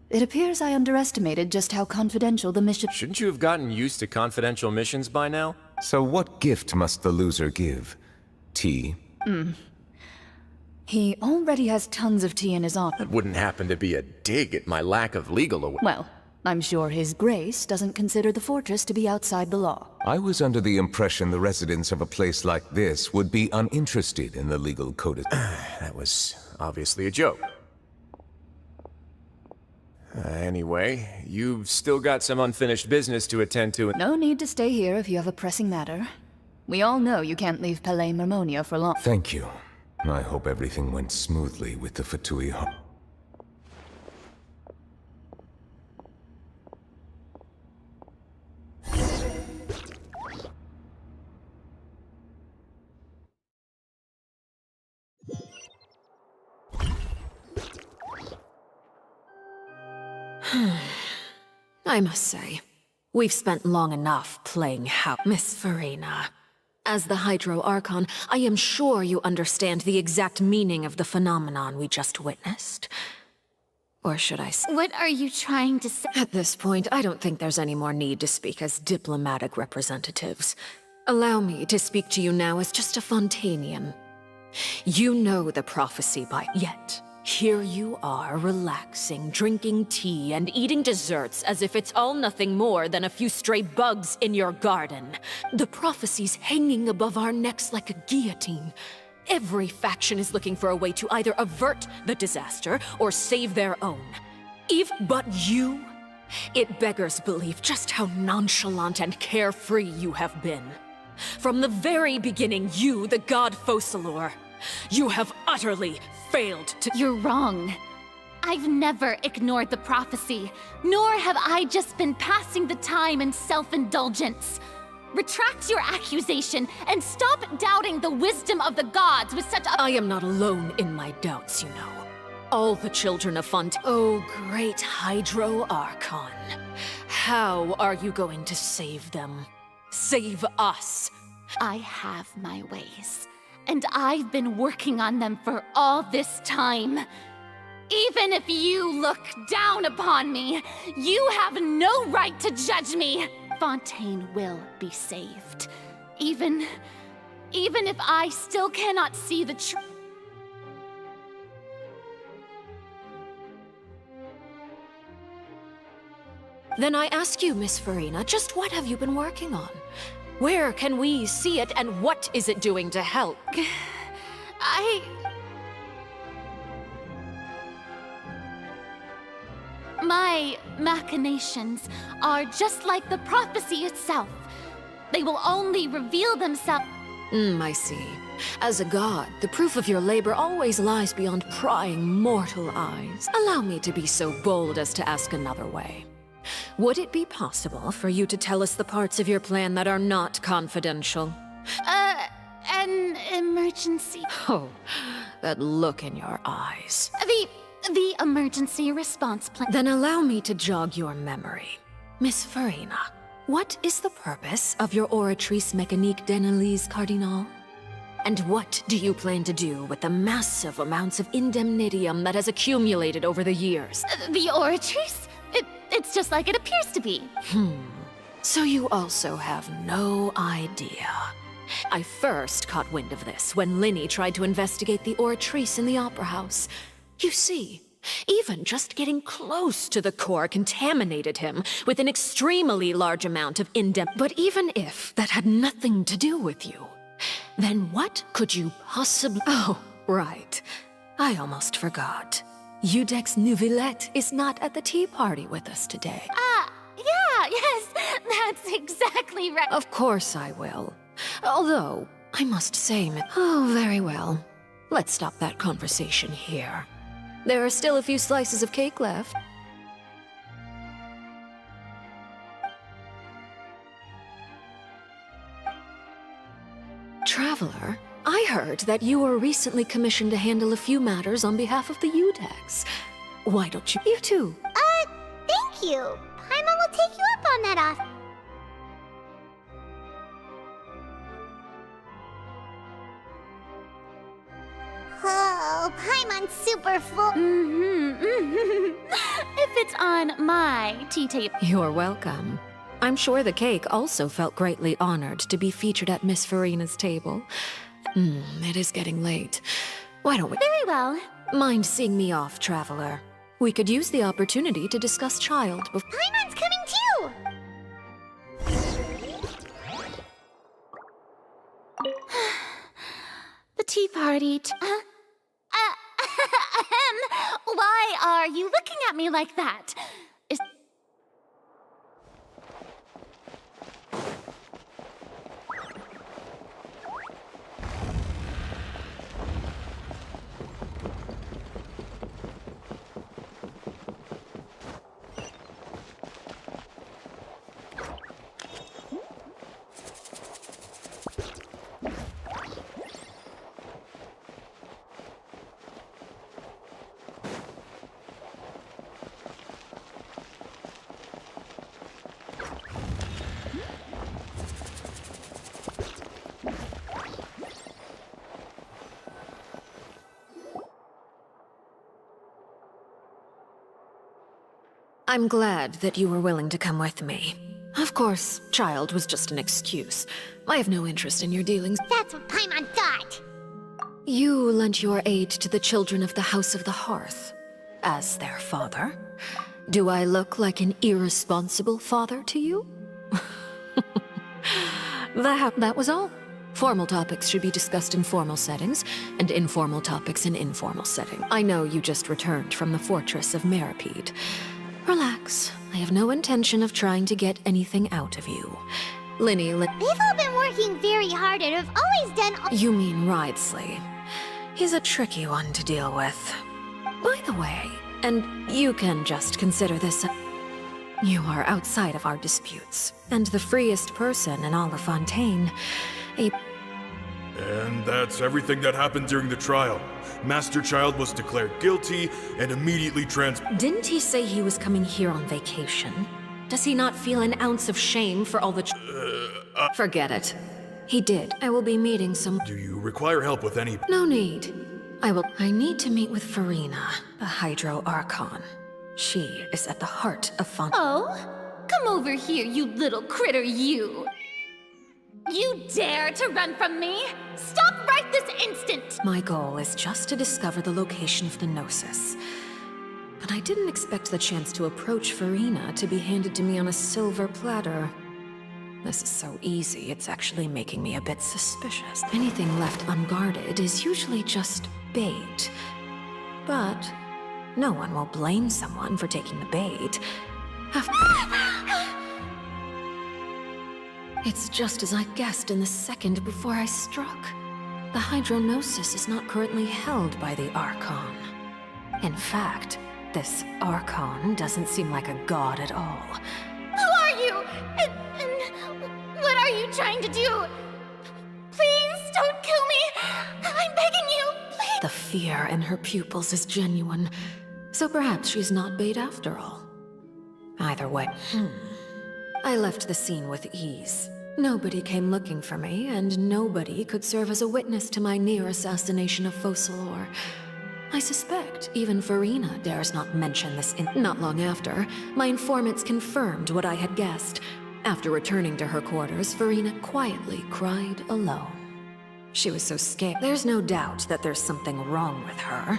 It appears I underestimated just how confidential the mission... Shouldn't you have gotten used to confidential missions by now? So what gift must the loser give? Tea? He already has tons of tea in his office. That wouldn't happen to be a dig at my lack of legal awareness. Well, I'm sure His Grace doesn't consider the fortress to be outside the law. I was under the impression the residents of a place like this would be uninterested in the legal code. That was obviously a joke. Anyway, you've still got some unfinished business to attend to. No need to stay here if you have a pressing matter. We all know you can't leave Palais Mermonia for long. Thank you. I hope everything went smoothly with the Fatui home. I must say, we've spent long enough playing house. Miss Farina, as the Hydro Archon, I am sure you understand the exact meaning of the phenomenon we just witnessed. Or should I say... What are you trying to say? At this point, I don't think there's any more need to speak as diplomatic representatives. Allow me to speak to you now as just a Fontainian. You know the prophecy by... Yet, Here you are, relaxing, drinking tea, and eating desserts as if it's all nothing more than a few stray bugs in your garden. The prophecy's hanging above our necks like a guillotine. Every faction is looking for a way to either avert the disaster or save their own. But you? It beggars belief just how nonchalant and carefree you have been. From the very beginning, you, the god Focalor, you have utterly failed to— You're wrong. I've never ignored the prophecy, nor have I just been passing the time in self-indulgence. Retract your accusation and stop doubting the wisdom of the gods with such a— I am not alone in my doubts, you know. All the children of Oh, great Hydro Archon. How are you going to save them? Save us? I have my ways, and I've been working on them for all this time. Even if you look down upon me, you have no right to judge me. Fontaine will be saved. Even if I still cannot see the truth. Then I ask you, Miss Farina, just what have you been working on? Where can we see it, and what is it doing to help? My machinations are just like the prophecy itself. They will only reveal themselves. I see. As a god, the proof of your labor always lies beyond prying mortal eyes. Allow me to be so bold as to ask another way. Would it be possible for you to tell us the parts of your plan that are not confidential? An emergency. Oh, that look in your eyes. The emergency response plan. Then allow me to jog your memory. Miss Farina, what is the purpose of your Oratrice Mécanique d'Analyse Cardinal? And what do you plan to do with the massive amounts of indemnitium that has accumulated over the years? The Oratrice? It's just like it appears to be. So you also have no idea. I first caught wind of this when Linny tried to investigate the Oratrice in the Opera House. You see, even just getting close to the core contaminated him with an extremely large amount of But even if that had nothing to do with you, then what could you possibly— Oh, right. I almost forgot. Udex Neuvillette is not at the tea party with us today. Yes, that's exactly right. Of course I will. Although, I must say— Oh, very well. Let's stop that conversation here. There are still a few slices of cake left. Traveler, I heard that you were recently commissioned to handle a few matters on behalf of the Udex. Why don't you— You too. Thank you. Paimon will take you up on that offer. Oh, Paimon's super full. If it's on my tea table. You're welcome. I'm sure the cake also felt greatly honored to be featured at Miss Farina's table. It is getting late. Why don't we— Very well. Mind seeing me off, Traveler? We could use the opportunity to discuss Child before— Paimon's coming too! The tea party. Why are you looking at me like that? I'm glad that you were willing to come with me. Of course, Child was just an excuse. I have no interest in your dealings. That's what Paimon thought. You lent your aid to the children of the House of the Hearth. As their father. Do I look like an irresponsible father to you? That was all. Formal topics should be discussed in formal settings, and informal topics in informal setting. I know you just returned from the fortress of Meripede. Relax. I have no intention of trying to get anything out of you. We've all been working very hard and have always done You mean Ridesley. He's a tricky one to deal with. By the way, and you can just consider this you are outside of our disputes, and the freest person in all of Fontaine. And that's everything that happened during the trial. Master Child was declared guilty and immediately Didn't he say he was coming here on vacation? Does he not feel an ounce of shame for all the Forget it. He did. I will be meeting some... Do you require help with any... No need. I need to meet with Farina, the Hydro Archon. She is at the heart of Oh? Come over here, you little critter, you! You dare to run from me? Stop right this instant! My goal is just to discover the location of the Gnosis. But I didn't expect the chance to approach Farina to be handed to me on a silver platter. This is so easy, it's actually making me a bit suspicious. Anything left unguarded is usually just bait. But no one will blame someone for taking the bait. It's just as I guessed in the second before I struck. The Hydronosis is not currently held by the Archon. In fact, this Archon doesn't seem like a god at all. Who are you? And what are you trying to do? Please don't kill me! I'm begging you, please! The fear in her pupils is genuine, so perhaps she's not bait after all. Either way, I left the scene with ease. Nobody came looking for me, and nobody could serve as a witness to my near assassination of Focalor. I suspect even Farina dares not mention this Not long after, my informants confirmed what I had guessed. After returning to her quarters, Farina quietly cried alone. She was so scared. There's no doubt that there's something wrong with her.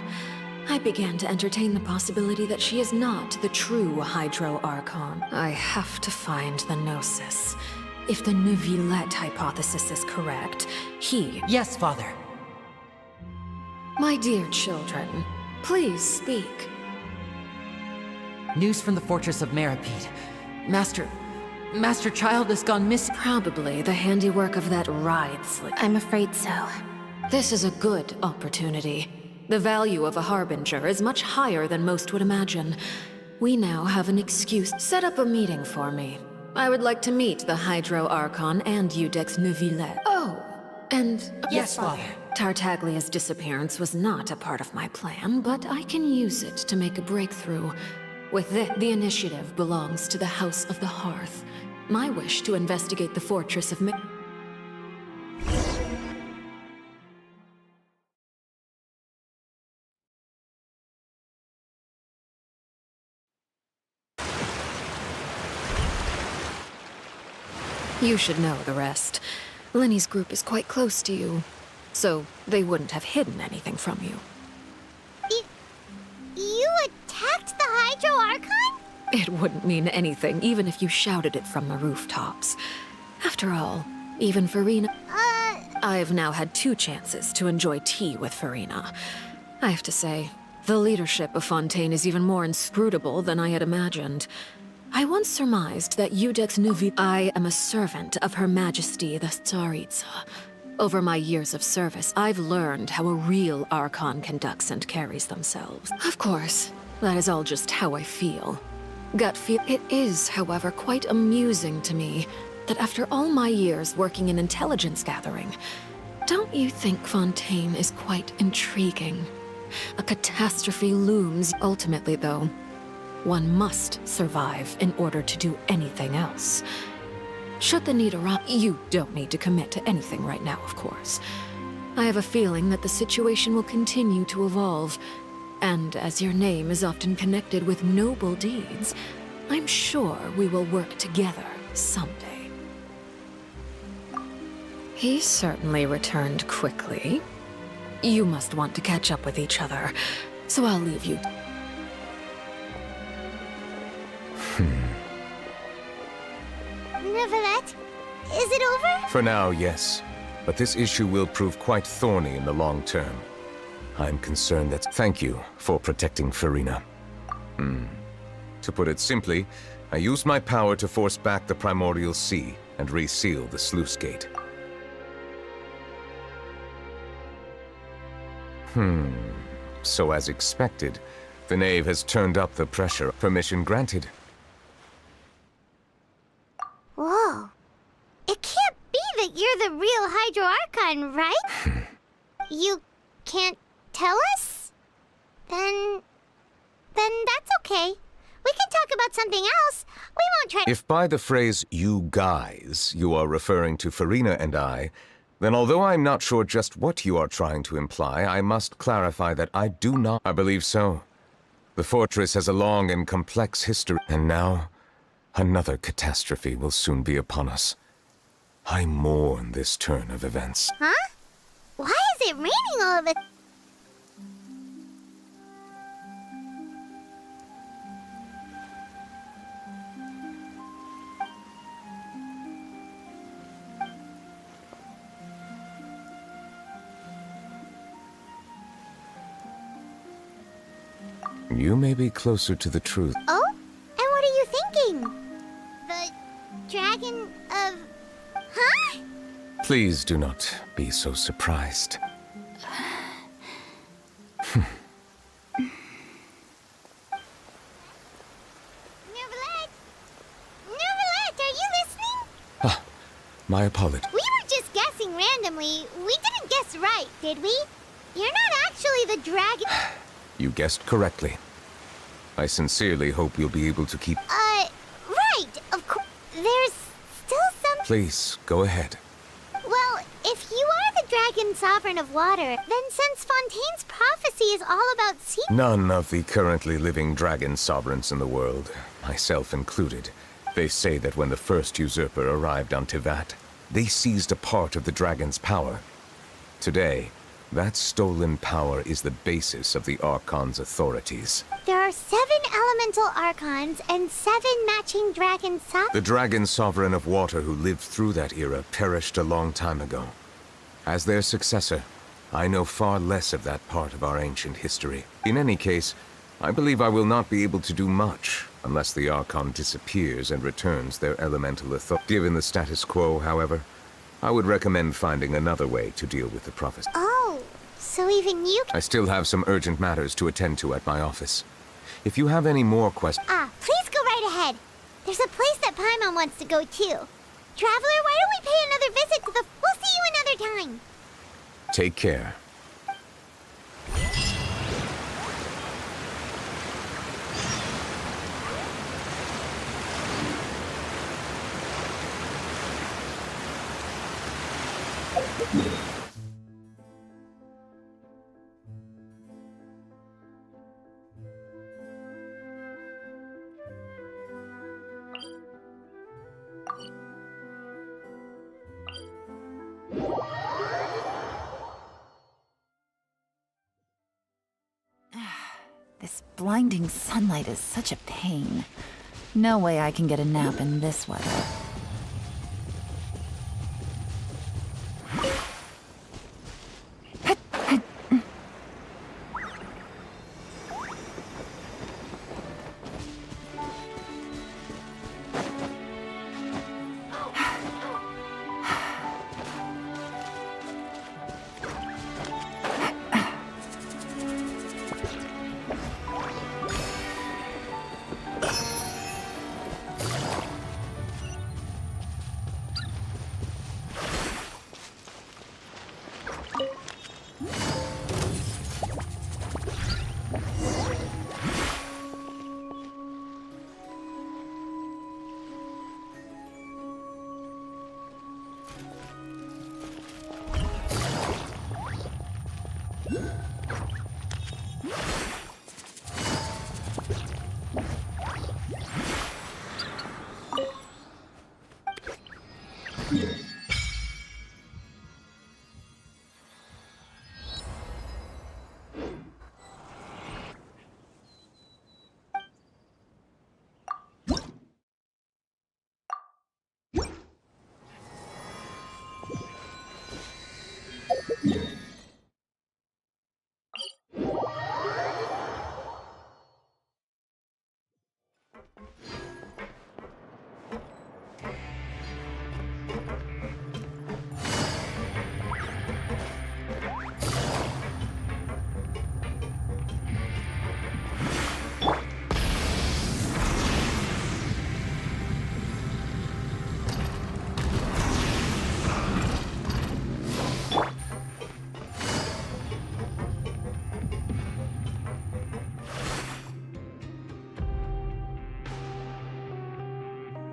I began to entertain the possibility that she is not the true Hydro Archon. I have to find the Gnosis. If the Neuvillette hypothesis is correct, he... Yes, Father. My dear children, please speak. News from the Fortress of Meripede. Master Child has gone missing. Probably the handiwork of that Ridesley. I'm afraid so. This is a good opportunity. The value of a Harbinger is much higher than most would imagine. We now have an excuse. Set up a meeting for me. I would like to meet the Hydro Archon and Iudex Neuvillette. Oh, and... Yes, Father. Tartaglia's disappearance was not a part of my plan, but I can use it to make a breakthrough. With this, the initiative belongs to the House of the Hearth. My wish to investigate the Fortress of You should know the rest. Lenny's group is quite close to you, so they wouldn't have hidden anything from you. You attacked the Hydro Archon? It wouldn't mean anything, even if you shouted it from the rooftops. After all, even Farina... I've now had 2 chances to enjoy tea with Farina. I have to say, the leadership of Fontaine is even more inscrutable than I had imagined. I once surmised that Iudex Neuvillette... I am a servant of Her Majesty the Tsaritsa. Over my years of service, I've learned how a real Archon conducts and carries themselves. Of course, that is all just how I feel. Gut feel. It is, however, quite amusing to me that after all my years working in intelligence gathering, don't you think Fontaine is quite intriguing? A catastrophe looms. Ultimately, though, one must survive in order to do anything else. Should the need arise, you don't need to commit to anything right now, of course. I have a feeling that the situation will continue to evolve, and as your name is often connected with noble deeds, I'm sure we will work together someday. He certainly returned quickly. You must want to catch up with each other, so I'll leave you. Neuvillette, is it over? For now, yes. But this issue will prove quite thorny in the long term. I'm concerned that... Thank you for protecting Furina. To put it simply, I used my power to force back the Primordial Sea and reseal the sluice gate. So as expected, the Knave has turned up the pressure. Permission granted. Whoa. It can't be that you're the real Hydro Archon, right? You can't tell us? Then that's okay. We can talk about something else. We won't try. If by the phrase, you guys, you are referring to Furina and I, then although I'm not sure just what you are trying to imply, I must clarify that I do not... I believe so. The fortress has a long and complex history, and now, another catastrophe will soon be upon us. I mourn this turn of events. Huh? Why is it raining all of a... You may be closer to the truth. Oh? And what are you thinking? The dragon of... Huh? Please do not be so surprised. Neuvillette! Neuvillette, are you listening? My apologies. We were just guessing randomly. We didn't guess right, did we? You're not actually the dragon... You guessed correctly. I sincerely hope you'll be able to keep... Right, of course. There's still some... Please, go ahead. Well, if you are the dragon sovereign of water, then since Fontaine's prophecy is all about sea... None of the currently living dragon sovereigns in the world, myself included, they say that when the first usurper arrived on Tivat, they seized a part of the dragon's power. Today, that stolen power is the basis of the Archon's authorities. There are 7 elemental archons and 7 matching dragon sovereigns. The dragon sovereign of water who lived through that era perished a long time ago. As their successor, I know far less of that part of our ancient history. In any case, I believe I will not be able to do much unless the Archon disappears and returns their elemental authority. Given the status quo, however, I would recommend finding another way to deal with the prophecy. Oh, so even you... I still have some urgent matters to attend to at my office. If you have any more questions... Please go right ahead. There's a place that Paimon wants to go too. Traveler, why don't we pay another visit to the... We'll see you another time. Take care. This blinding sunlight is such a pain. No way I can get a nap in this weather.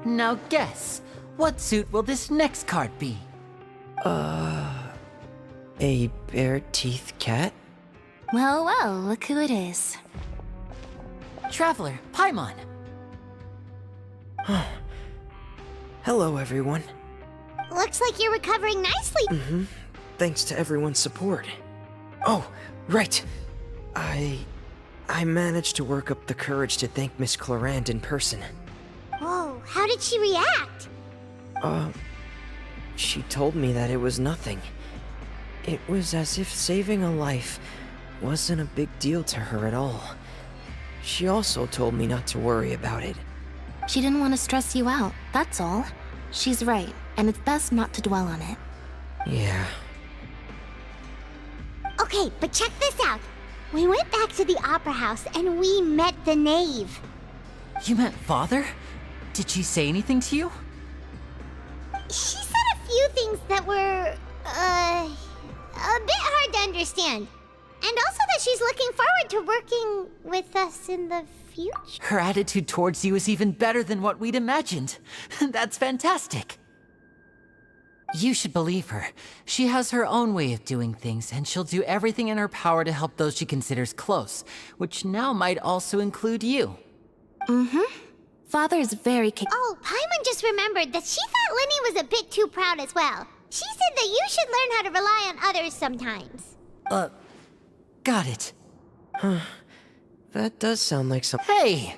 Now guess, what suit will this next card be? A bare-teeth cat? Well, well, look who it is. Traveler, Paimon. Hello, everyone. Looks like you're recovering nicely. Thanks to everyone's support. Oh, right. I managed to work up the courage to thank Miss Clorand in person. Whoa, how did she react? She told me that it was nothing. It was as if saving a life wasn't a big deal to her at all. She also told me not to worry about it. She didn't want to stress you out, that's all. She's right, and it's best not to dwell on it. Yeah. Okay, but check this out. We went back to the opera house and we met the knave. You met Father? Did she say anything to you? She said a few things that were, a bit hard to understand. And also that she's looking forward to working with us in the future. Her attitude towards you is even better than what we'd imagined. That's fantastic. You should believe her. She has her own way of doing things, and she'll do everything in her power to help those she considers close, which now might also include you. Father is very Oh, Paimon just remembered that she thought Linny was a bit too proud as well. She said that you should learn how to rely on others sometimes. Got it. That does sound like some— Hey!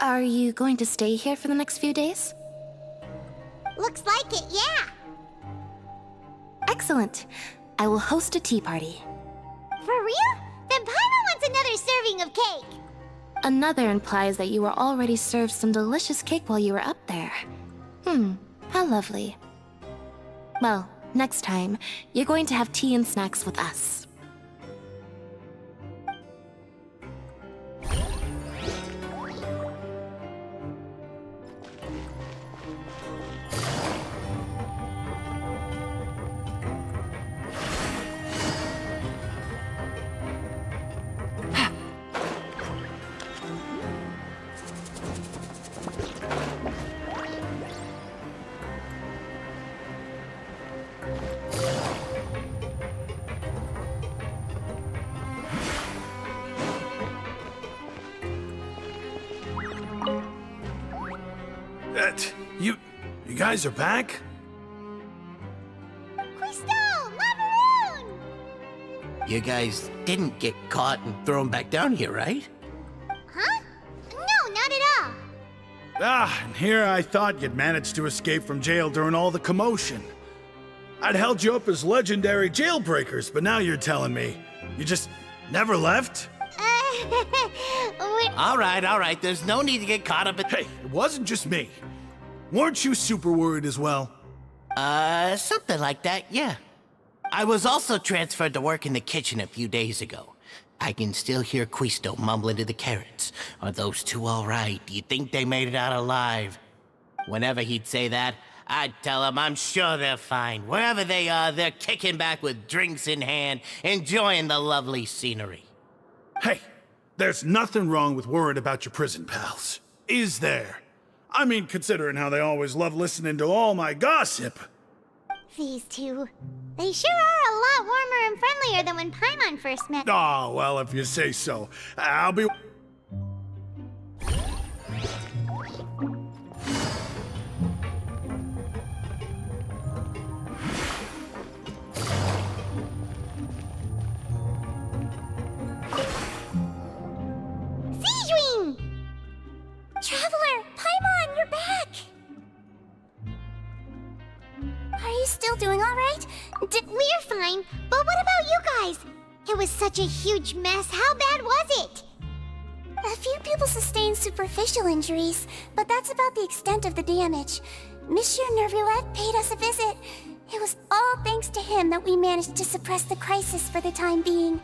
Are you going to stay here for the next few days? Looks like it, yeah. Excellent. I will host a tea party. For real? Then Paimon wants another serving of cake. Another implies that you were already served some delicious cake while you were up there. How lovely. Well, next time, you're going to have tea and snacks with us. You guys are back? You guys didn't get caught and thrown back down here, right? Huh? No, not at all. And here I thought you'd managed to escape from jail during all the commotion. I'd held you up as legendary jailbreakers, but now you're telling me you just never left? All right, there's no need to get caught up in— Hey, it wasn't just me. Weren't you super worried as well? Something like that, yeah. I was also transferred to work in the kitchen a few days ago. I can still hear Quisto mumbling to the carrots. Are those two all right? Do you think they made it out alive? Whenever he'd say that, I'd tell him I'm sure they're fine. Wherever they are, they're kicking back with drinks in hand, enjoying the lovely scenery. Hey, there's nothing wrong with worrying about your prison pals. Is there? I mean, considering how they always love listening to all my gossip. These two. They sure are a lot warmer and friendlier than when Paimon first met. Oh, well, if you say so. I'll be... Sijuin! Traveler! Paimon, you're back! Are you still doing all right? We're fine, but what about you guys? It was such a huge mess. How bad was it? A few people sustained superficial injuries, but that's about the extent of the damage. Monsieur Nervulette paid us a visit. It was all thanks to him that we managed to suppress the crisis for the time being.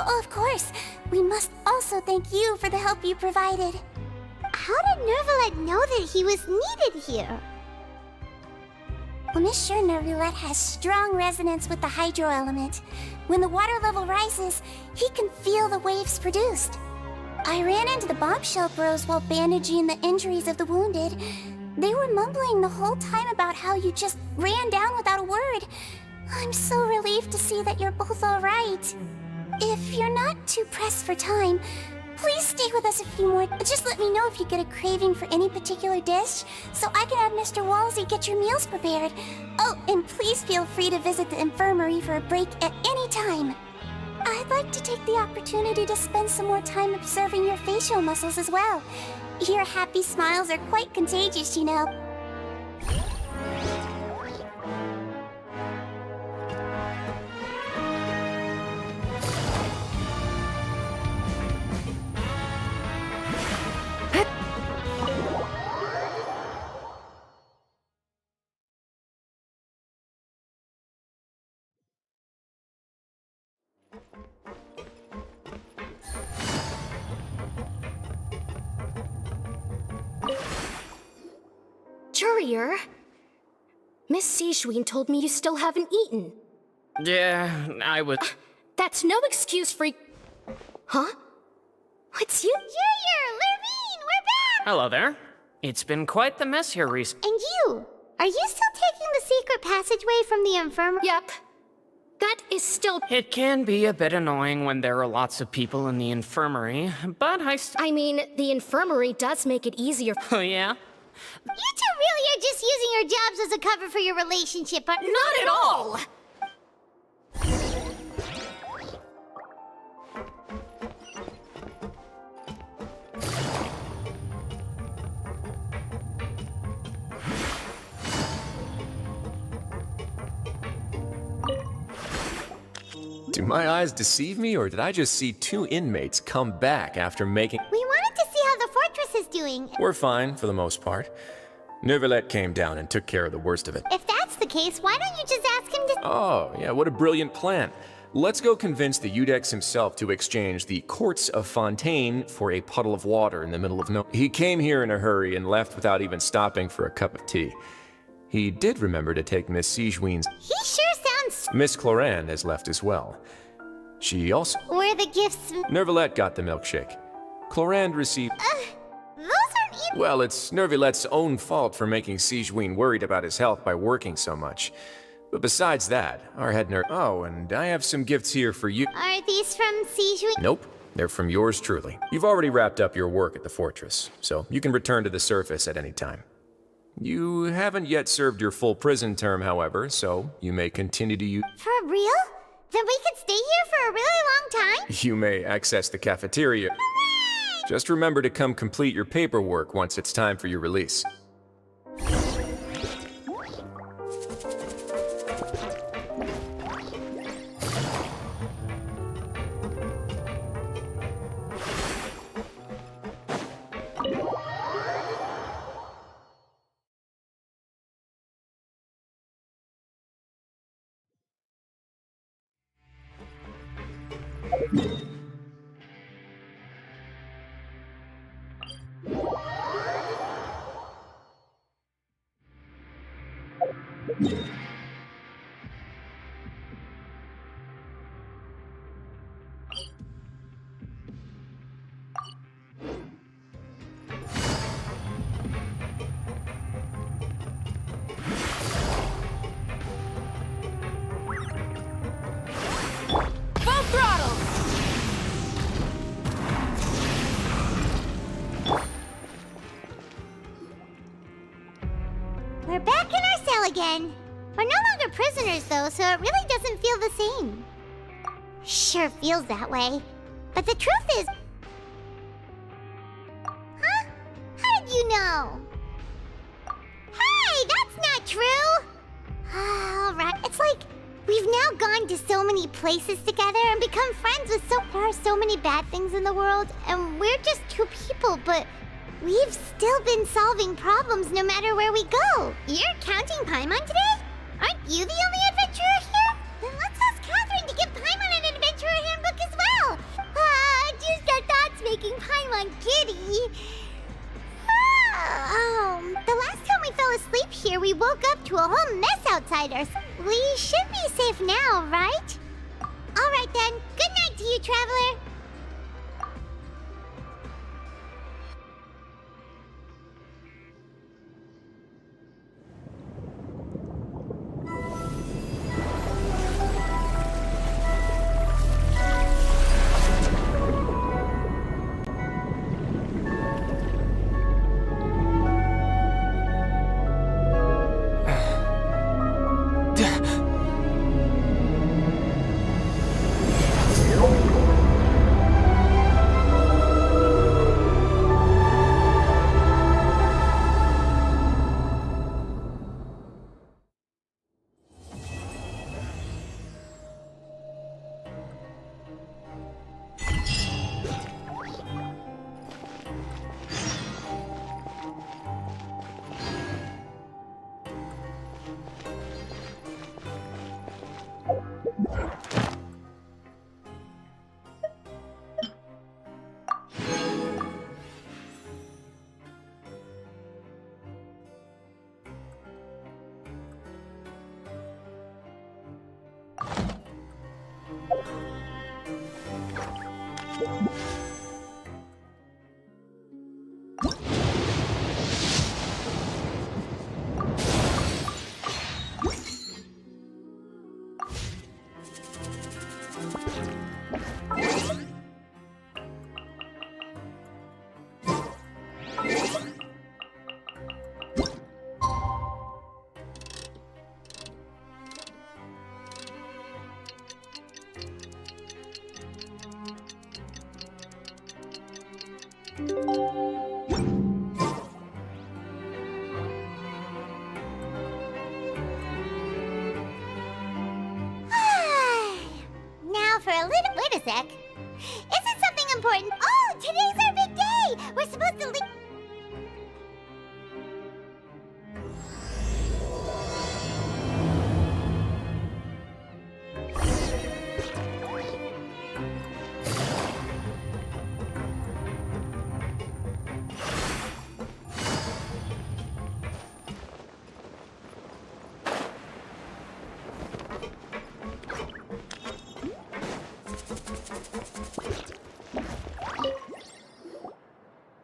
Of course, we must also thank you for the help you provided. How did Nervulette know that he was needed here? Well, Monsieur Nervulette has strong resonance with the hydro element. When the water level rises, he can feel the waves produced. I ran into the bombshell bros while bandaging the injuries of the wounded. They were mumbling the whole time about how you just ran down without a word. I'm so relieved to see that you're both alright. If you're not too pressed for time, please stay with us a few more. Just let me know if you get a craving for any particular dish, so I can have Mr. Walsey get your meals prepared. Oh, and please feel free to visit the infirmary for a break at any time. I'd like to take the opportunity to spend some more time observing your facial muscles as well. Your happy smiles are quite contagious, you know. Courier, Miss Sijween told me you still haven't eaten. Yeah, I was... That's no excuse for... Huh? It's you? Courier, Lurvine, we're back! Hello there. It's been quite the mess here recently. And you? Are you still taking the secret passageway from the infirmary? Yep. That is still... It can be a bit annoying when there are lots of people in the infirmary, but I mean, the infirmary does make it easier. Oh, yeah? You two really are just using your jobs as a cover for your relationship, but not at all! Do my eyes deceive me, or did I just see two inmates come back after making... We wanted to see how the fortress is doing. We're fine, for the most part. Neuvillette came down and took care of the worst of it. If that's the case, why don't you just ask him to... Oh, yeah, what a brilliant plan. Let's go convince the Udex himself to exchange the Courts of Fontaine for a puddle of water in the middle of no... He came here in a hurry and left without even stopping for a cup of tea. He did remember to take Miss Sijween's... He sure sounds... Miss Clorand has left as well. She also... Where the gifts... Neuvillette got the milkshake. Clorand received... Those aren't even... Well, it's Neuvillette's own fault for making Sijween worried about his health by working so much. But besides that, our head nurse... Oh, and I have some gifts here for you. Are these from Sijween? Nope. They're from yours truly. You've already wrapped up your work at the fortress, so you can return to the surface at any time. You haven't yet served your full prison term, however, so you may continue to use... For real? Then we could stay here for a really long time? You may access the cafeteria. Hooray! Just remember to come complete your paperwork once it's time for your release. We're back in our cell again. We're no longer prisoners, though, so it really doesn't feel the same. Sure feels that way. But the truth is... Huh? How did you know? Hey, that's not true! Alright, it's like we've now gone to so many places together and become friends with There are so many bad things in the world, and we're just two people, but... We've still been solving problems no matter where we go. You're counting Paimon today? Aren't you the only adventurer here? Then let's ask Catherine to give Paimon an adventurer handbook as well. Just our thoughts making Paimon giddy. The last time we fell asleep here, we woke up to a whole mess outside us. We should be safe now, right? All right then. Good night to you, traveler. Now for a little. Wait a sec. Isn't something important? Oh, today's our big day! We're supposed to leave.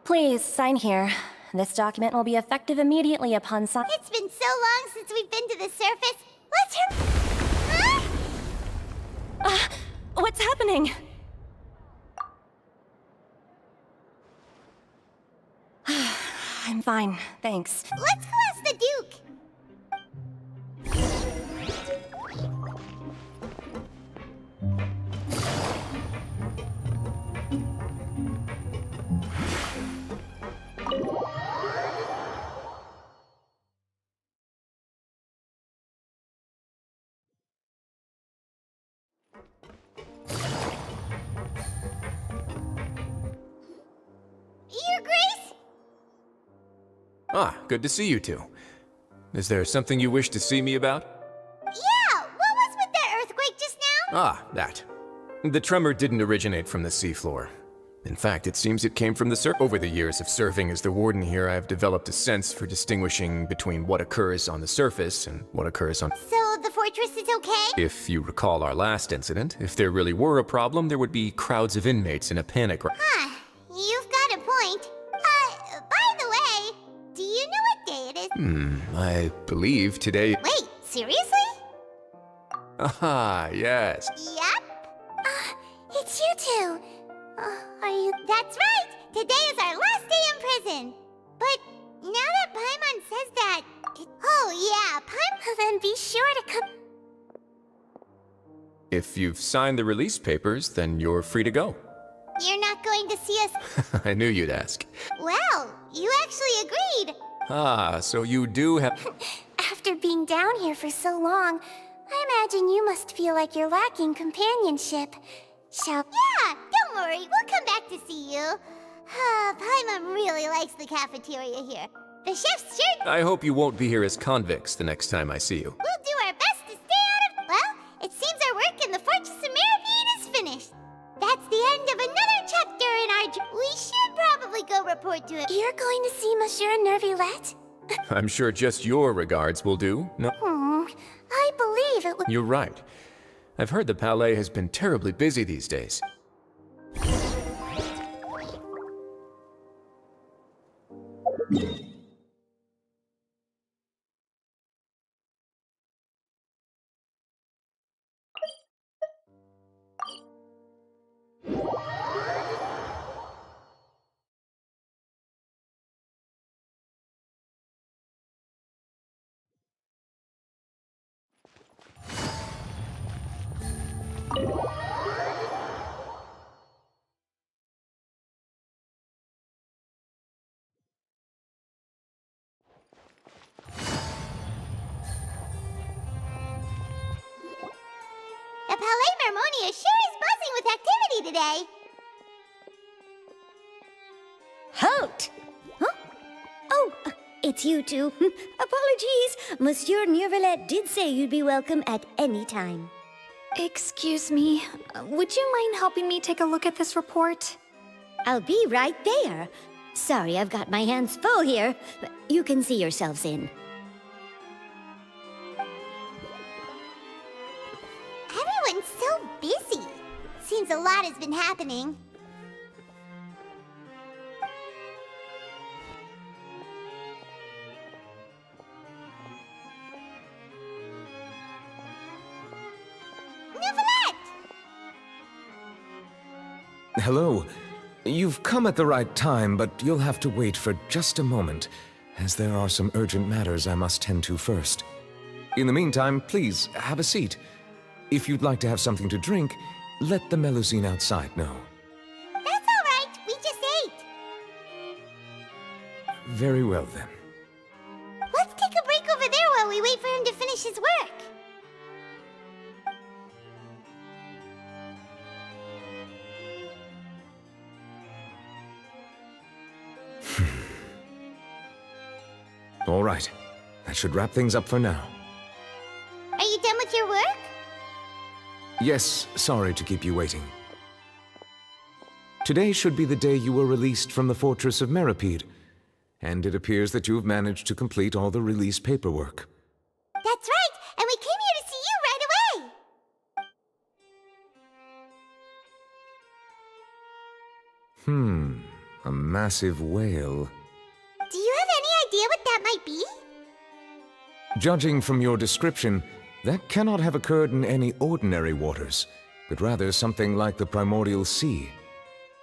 Please, sign here. This document will be effective immediately upon sign. It's been so long since we've been to the surface. Let's hurry. Huh? What's happening? I'm fine, thanks. Let's go ask the Duke. Your Grace? Ah, good to see you two. Is there something you wish to see me about? Yeah, what was with that earthquake just now? Ah, that. The tremor didn't originate from the seafloor. In fact, it seems it came from the surface. Over the years of serving as the warden here, I have developed a sense for distinguishing between what occurs on the surface and what occurs on... So the fortress is okay? If you recall our last incident, if there really were a problem, there would be crowds of inmates in a panic. Huh, you've got a point. By the way, do you know what day it is? I believe today... Wait, seriously? Ah, yes. Yep. It's you two. Are you? That's right! Today is our last day in prison! But now that Paimon says that... Oh yeah, Paimon... Then be sure to come... If you've signed the release papers, then you're free to go. You're not going to see us... I knew you'd ask. Well, you actually agreed! Ah, so you do have... After being down here for so long, I imagine you must feel like you're lacking companionship. Shall... Yeah, don't worry, we'll come back to see you. Paimon really likes the cafeteria here. The chef's sure... I hope you won't be here as convicts the next time I see you. We'll do our best to stay out of... Well, it seems our work in the Fortress of Sumeru is finished. That's the end of another chapter in our... We should probably go report to it. You're going to see Monsieur Nervilette? I'm sure just your regards will do, no? I believe it would... You're right. I've heard the Palais has been terribly busy these days. The Palais Mermonia sure is buzzing with activity today. Halt! Huh? Oh, it's you two. Apologies. Monsieur Nervilette did say you'd be welcome at any time. Excuse me, would you mind helping me take a look at this report? I'll be right there. Sorry, I've got my hands full here. You can see yourselves in. Everyone Everyone's so busy. Seems a lot has been happening. Hello. You've come at the right time, but you'll have to wait for just a moment, as there are some urgent matters I must tend to first. In the meantime, please, have a seat. If you'd like to have something to drink, let the Melusine outside know. That's all right. We just ate. Very well, then. Let's take a break over there while we wait for him to finish his work. All right. That should wrap things up for now. Are you done with your work? Yes, sorry to keep you waiting. Today should be the day you were released from the Fortress of Meripede, and it appears that you have managed to complete all the release paperwork. That's right, and we came here to see you right away! A massive whale. Do you have any idea what that might be? Judging from your description, that cannot have occurred in any ordinary waters, but rather something like the primordial sea.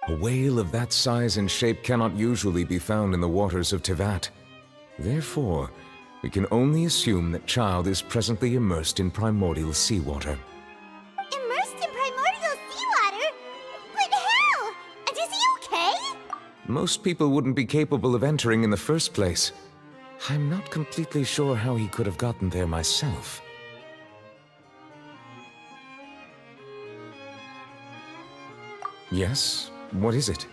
A whale of that size and shape cannot usually be found in the waters of Tevat. Therefore, we can only assume that Child is presently immersed in primordial seawater. Immersed in primordial seawater? But how? And is he okay? Most people wouldn't be capable of entering in the first place. I'm not completely sure how he could have gotten there myself. Yes? What is it?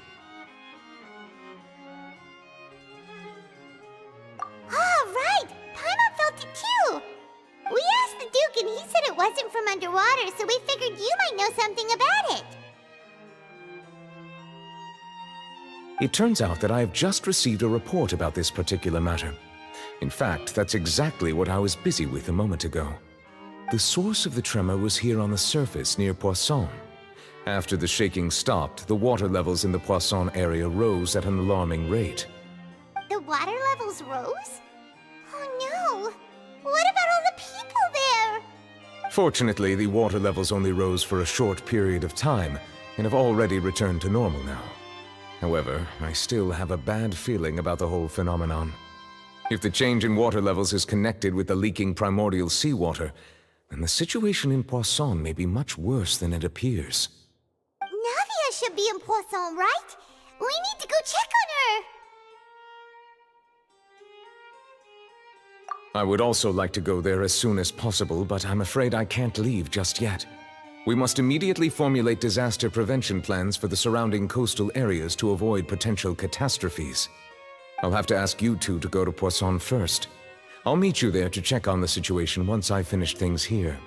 Oh, right! Paimon felt it too! We asked the Duke and he said it wasn't from underwater, so we figured you might know something about it. It turns out that I have just received a report about this particular matter. In fact, that's exactly what I was busy with a moment ago. The source of the tremor was here on the surface near Poisson. After the shaking stopped, the water levels in the Poisson area rose at an alarming rate. The water levels rose? Oh no! What about all the people there? Fortunately, the water levels only rose for a short period of time and have already returned to normal now. However, I still have a bad feeling about the whole phenomenon. If the change in water levels is connected with the leaking primordial seawater, then the situation in Poisson may be much worse than it appears. Navia should be in Poisson, right? We need to go check on her! I would also like to go there as soon as possible, but I'm afraid I can't leave just yet. We must immediately formulate disaster prevention plans for the surrounding coastal areas to avoid potential catastrophes. I'll have to ask you two to go to Poisson first. I'll meet you there to check on the situation once I finish things here.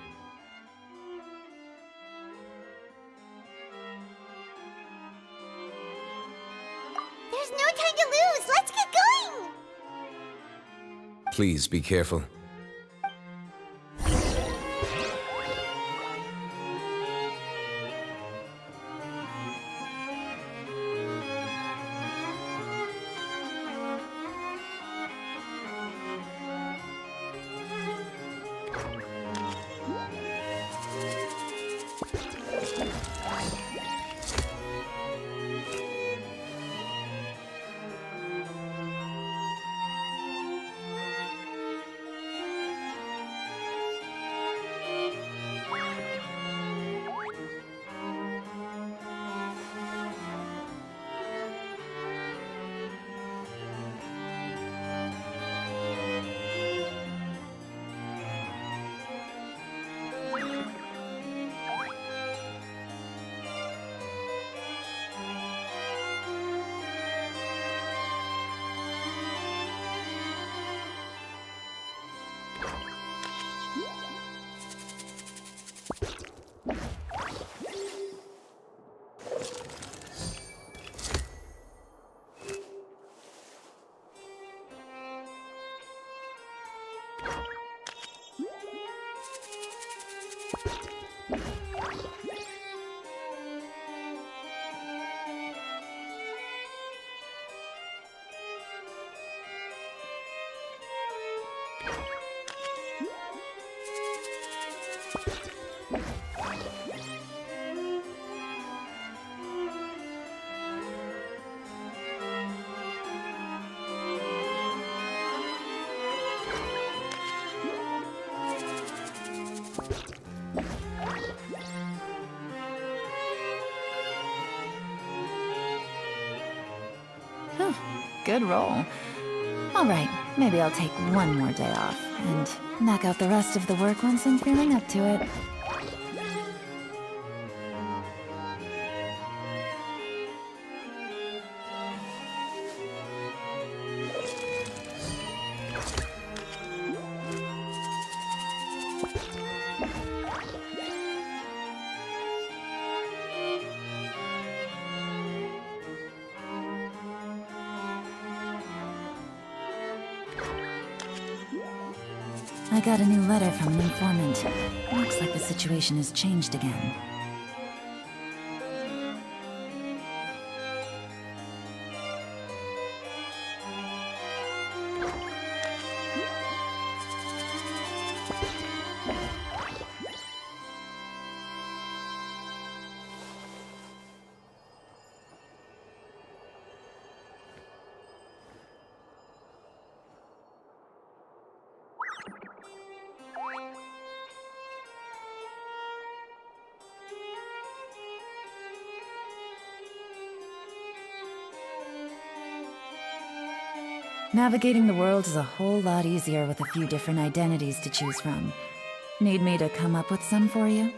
There's no time to lose! Let's get going! Please be careful. Whew, good roll. Alright, maybe I'll take one more day off, and knock out the rest of the work once I'm feeling up to it. I got a new letter from an informant. Looks like the situation has changed again. Navigating the world is a whole lot easier with a few different identities to choose from. Need me to come up with some for you?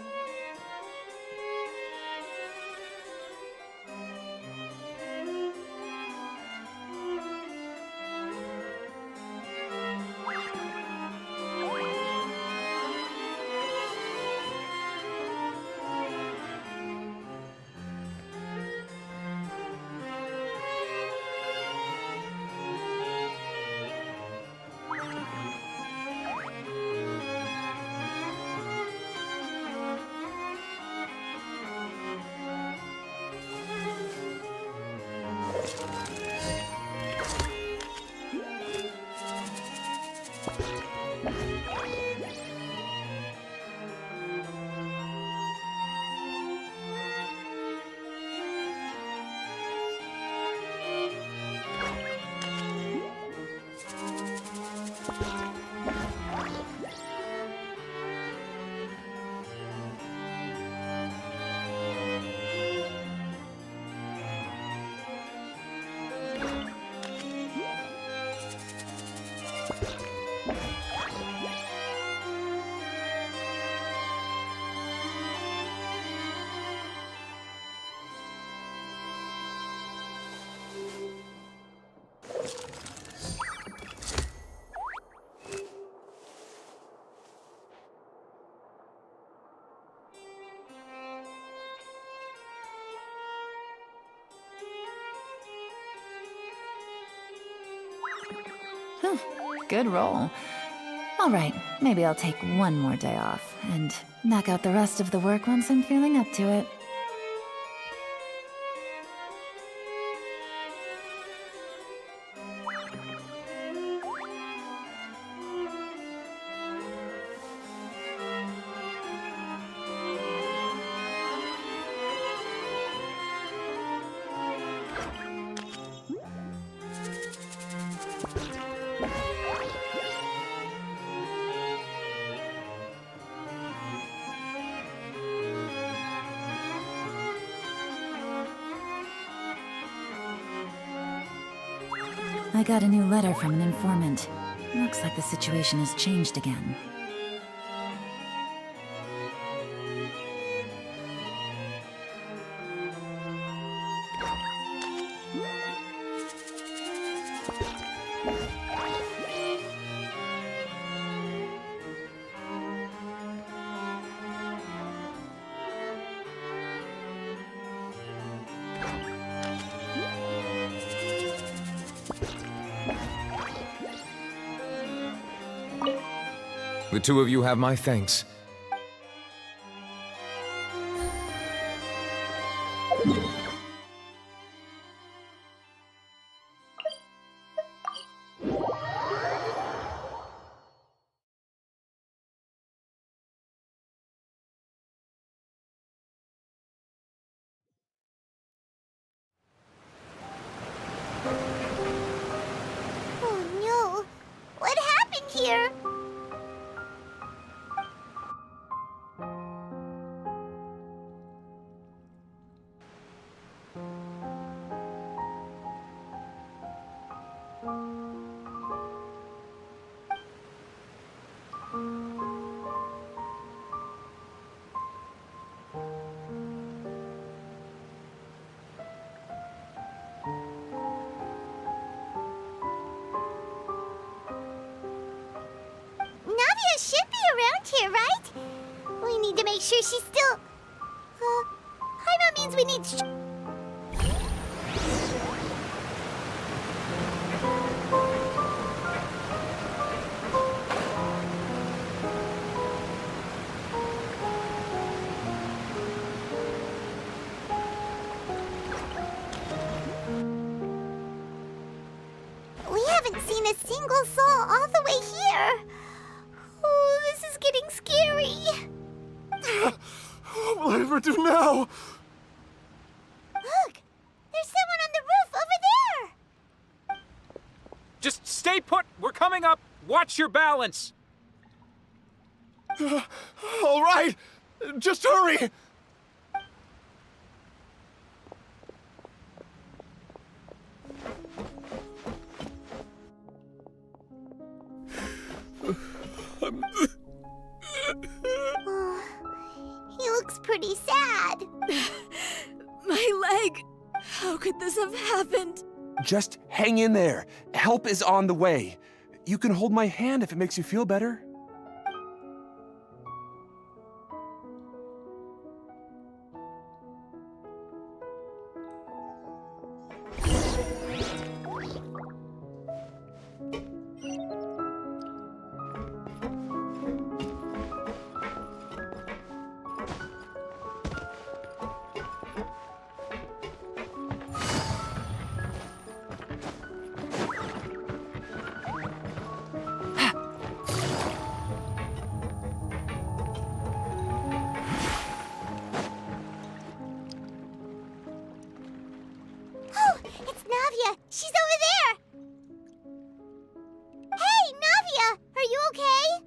Good roll. Alright, maybe I'll take one more day off, and knock out the rest of the work once I'm feeling up to it. I got a new letter from an informant. Looks like the situation has changed again. The two of you have my thanks. Oh no! What happened here? around here, right? We need to make sure she's still... Paimon means we need... We haven't seen a single soul all the way here. Oh, this is getting scary. What will I ever do now? Look! There's someone on the roof over there! Just stay put. We're coming up. Watch your balance. All right. Just hurry. Oh, he looks pretty sad. My leg! How could this have happened? Just hang in there. Help is on the way. You can hold my hand if it makes you feel better. Oh, it's Navia. She's over there. Hey, Navia, are you okay?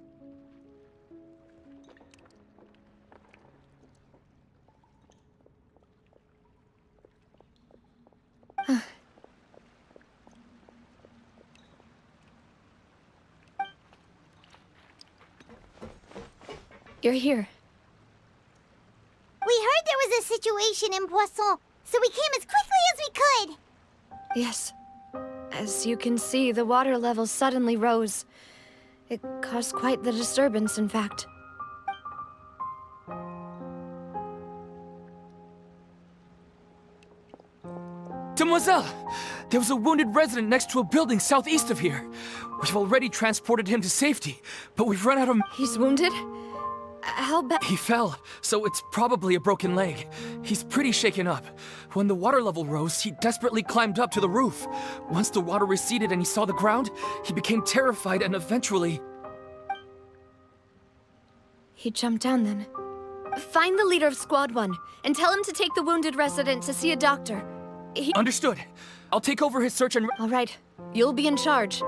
You're here. We heard there was a situation in Poisson, so we came as quickly as we could. Yes. As you can see, the water level suddenly rose. It caused quite the disturbance, in fact. Demoiselle! There was a wounded resident next to a building southeast of here. We've already transported him to safety, but we've run out of... He's wounded? How bad? He fell, so it's probably a broken leg. He's pretty shaken up. When the water level rose, he desperately climbed up to the roof. Once the water receded and he saw the ground, he became terrified and eventually... He jumped down then. Find the leader of Squad 1 and tell him to take the wounded resident to see a doctor. Understood. I'll take over his search and... All right. You'll be in charge.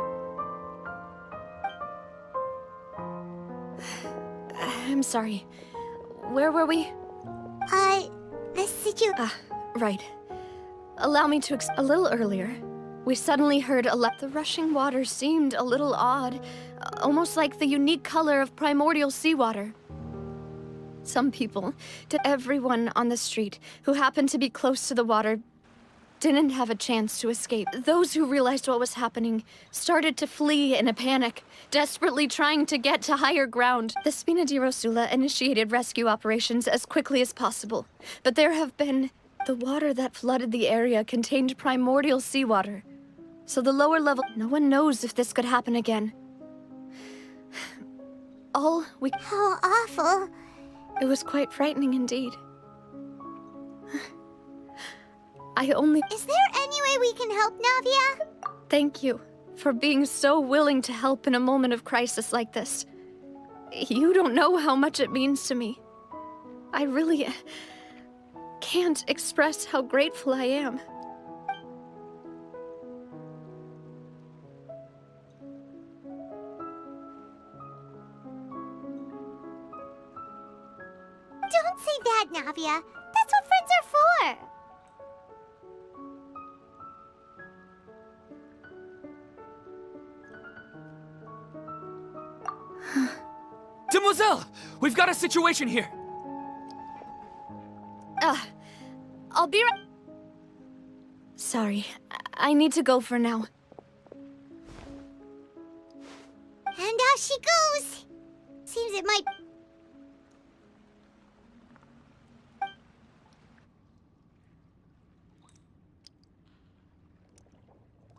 I'm sorry. Where were we? Right. Allow me to a little earlier. We suddenly heard the rushing water seemed a little odd, almost like the unique color of primordial seawater. Some people, to everyone on the street who happened to be close to the water, didn't have a chance to escape. Those who realized what was happening started to flee in a panic, desperately trying to get to higher ground. The Spina di Rosula initiated rescue operations as quickly as possible, but there have been... The water that flooded the area contained primordial seawater, so the lower level... No one knows if this could happen again. How awful. It was quite frightening indeed. Is there any way we can help, Navia? Thank you for being so willing to help in a moment of crisis like this. You don't know how much it means to me. I really can't express how grateful I am. Don't say that, Navia. That's what friends are for. Demoiselle! We've got a situation here! I'll be right... Sorry, I need to go for now. And out she goes. Seems it might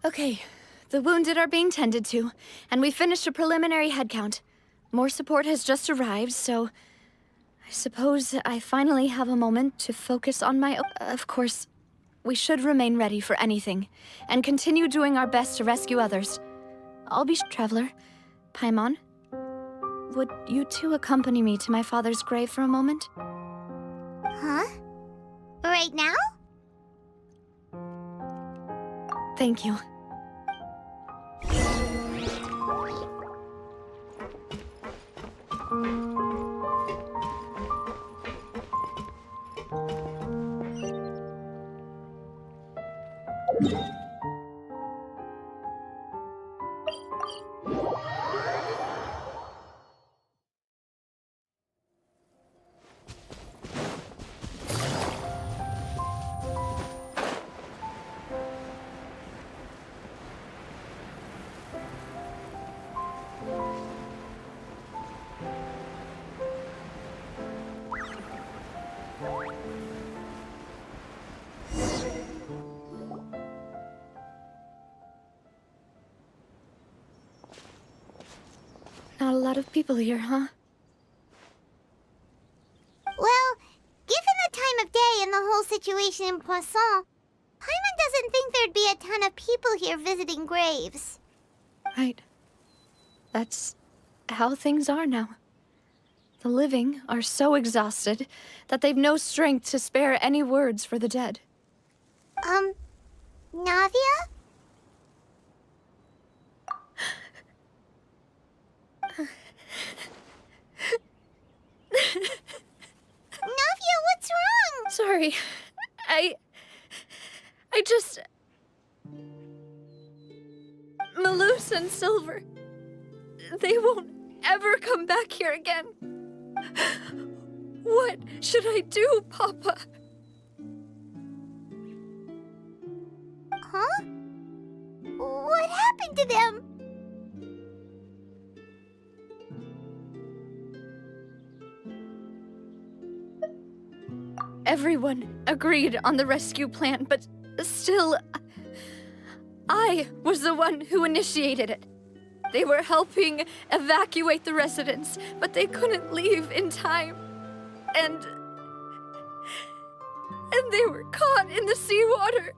Okay, the wounded are being tended to, and we finished a preliminary head count. More support has just arrived, so I suppose I finally have a moment to focus on my... Of course, we should remain ready for anything, and continue doing our best to rescue others. I'll be... Traveler, Paimon, would you two accompany me to my father's grave for a moment? Huh? Right now? Thank you. Not a lot of people here, huh? Well, given the time of day and the whole situation in Poisson, Paimon doesn't think there'd be a ton of people here visiting graves. Right. That's how things are now. The living are so exhausted that they've no strength to spare any words for the dead. Navia? Navia, what's wrong? Sorry. I just... Malus and Silver. They won't ever come back here again. What should I do, Papa? Huh? What happened to them? Everyone agreed on the rescue plan, but still, I was the one who initiated it. They were helping evacuate the residents, but they couldn't leave in time. And they were caught in the seawater.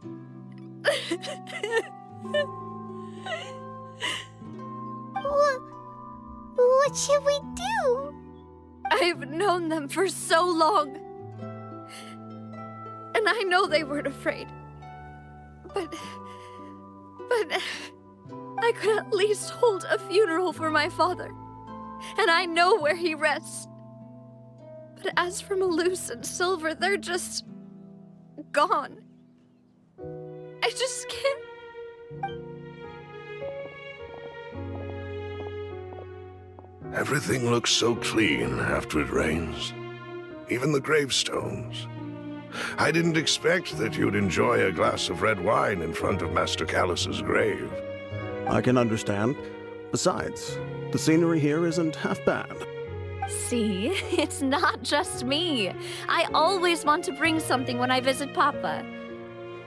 What should we do? I've known them for so long. And I know they weren't afraid. But I could at least hold a funeral for my father. And I know where he rests. But as for Malus and Silver, they're just gone. I just can't. Everything looks so clean after it rains. Even the gravestones. I didn't expect that you'd enjoy a glass of red wine in front of Master Callus's grave. I can understand. Besides, the scenery here isn't half bad. See, it's not just me. I always want to bring something when I visit Papa.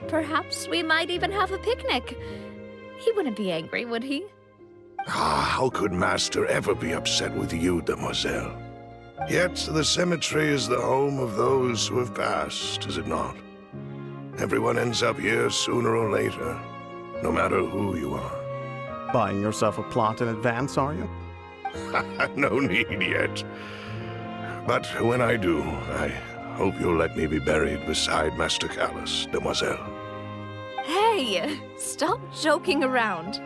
Perhaps we might even have a picnic. He wouldn't be angry, would he? How could Master ever be upset with you, Demoiselle? Yet the cemetery is the home of those who have passed, is it not? Everyone ends up here sooner or later, no matter who you are. Buying yourself a plot in advance, are you? No need yet. But when I do, I hope you'll let me be buried beside Master Callus, Demoiselle. Hey, stop joking around.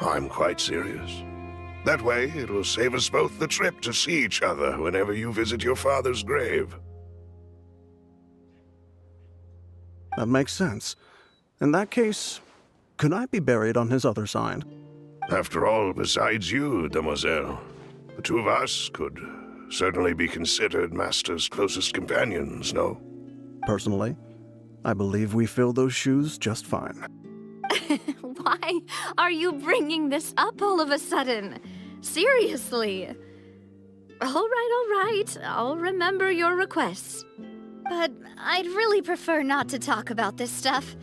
I'm quite serious. That way, it will save us both the trip to see each other whenever you visit your father's grave. That makes sense. In that case, could I be buried on his other side? After all, besides you, Demoiselle, the two of us could certainly be considered Master's closest companions, no? Personally, I believe we fill those shoes just fine. Why are you bringing this up all of a sudden? Seriously. All right. I'll remember your requests. But I'd really prefer not to talk about this stuff.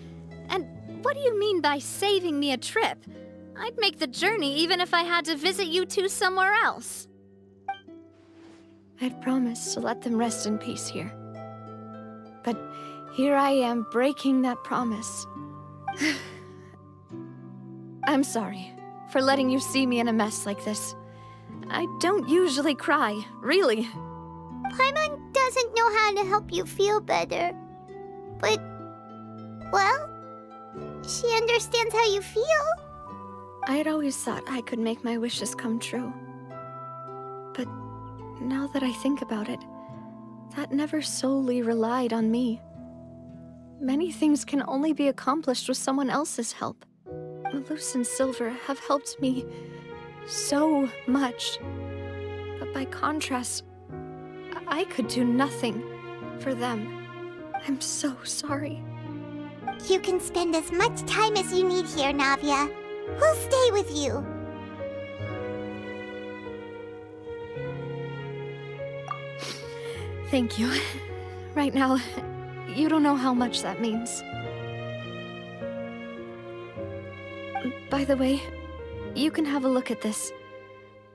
And what do you mean by saving me a trip? I'd make the journey even if I had to visit you two somewhere else. I'd promised to let them rest in peace here. But here I am breaking that promise. I'm sorry for letting you see me in a mess like this. I don't usually cry, really. Paimon doesn't know how to help you feel better. But, well, she understands how you feel. I had always thought I could make my wishes come true. But now that I think about it, that never solely relied on me. Many things can only be accomplished with someone else's help. Malus and Silver have helped me so much. But by contrast, I could do nothing for them. I'm so sorry. You can spend as much time as you need here, Navia. We'll stay with you. Thank you. Right now, you don't know how much that means. By the way, you can have a look at this.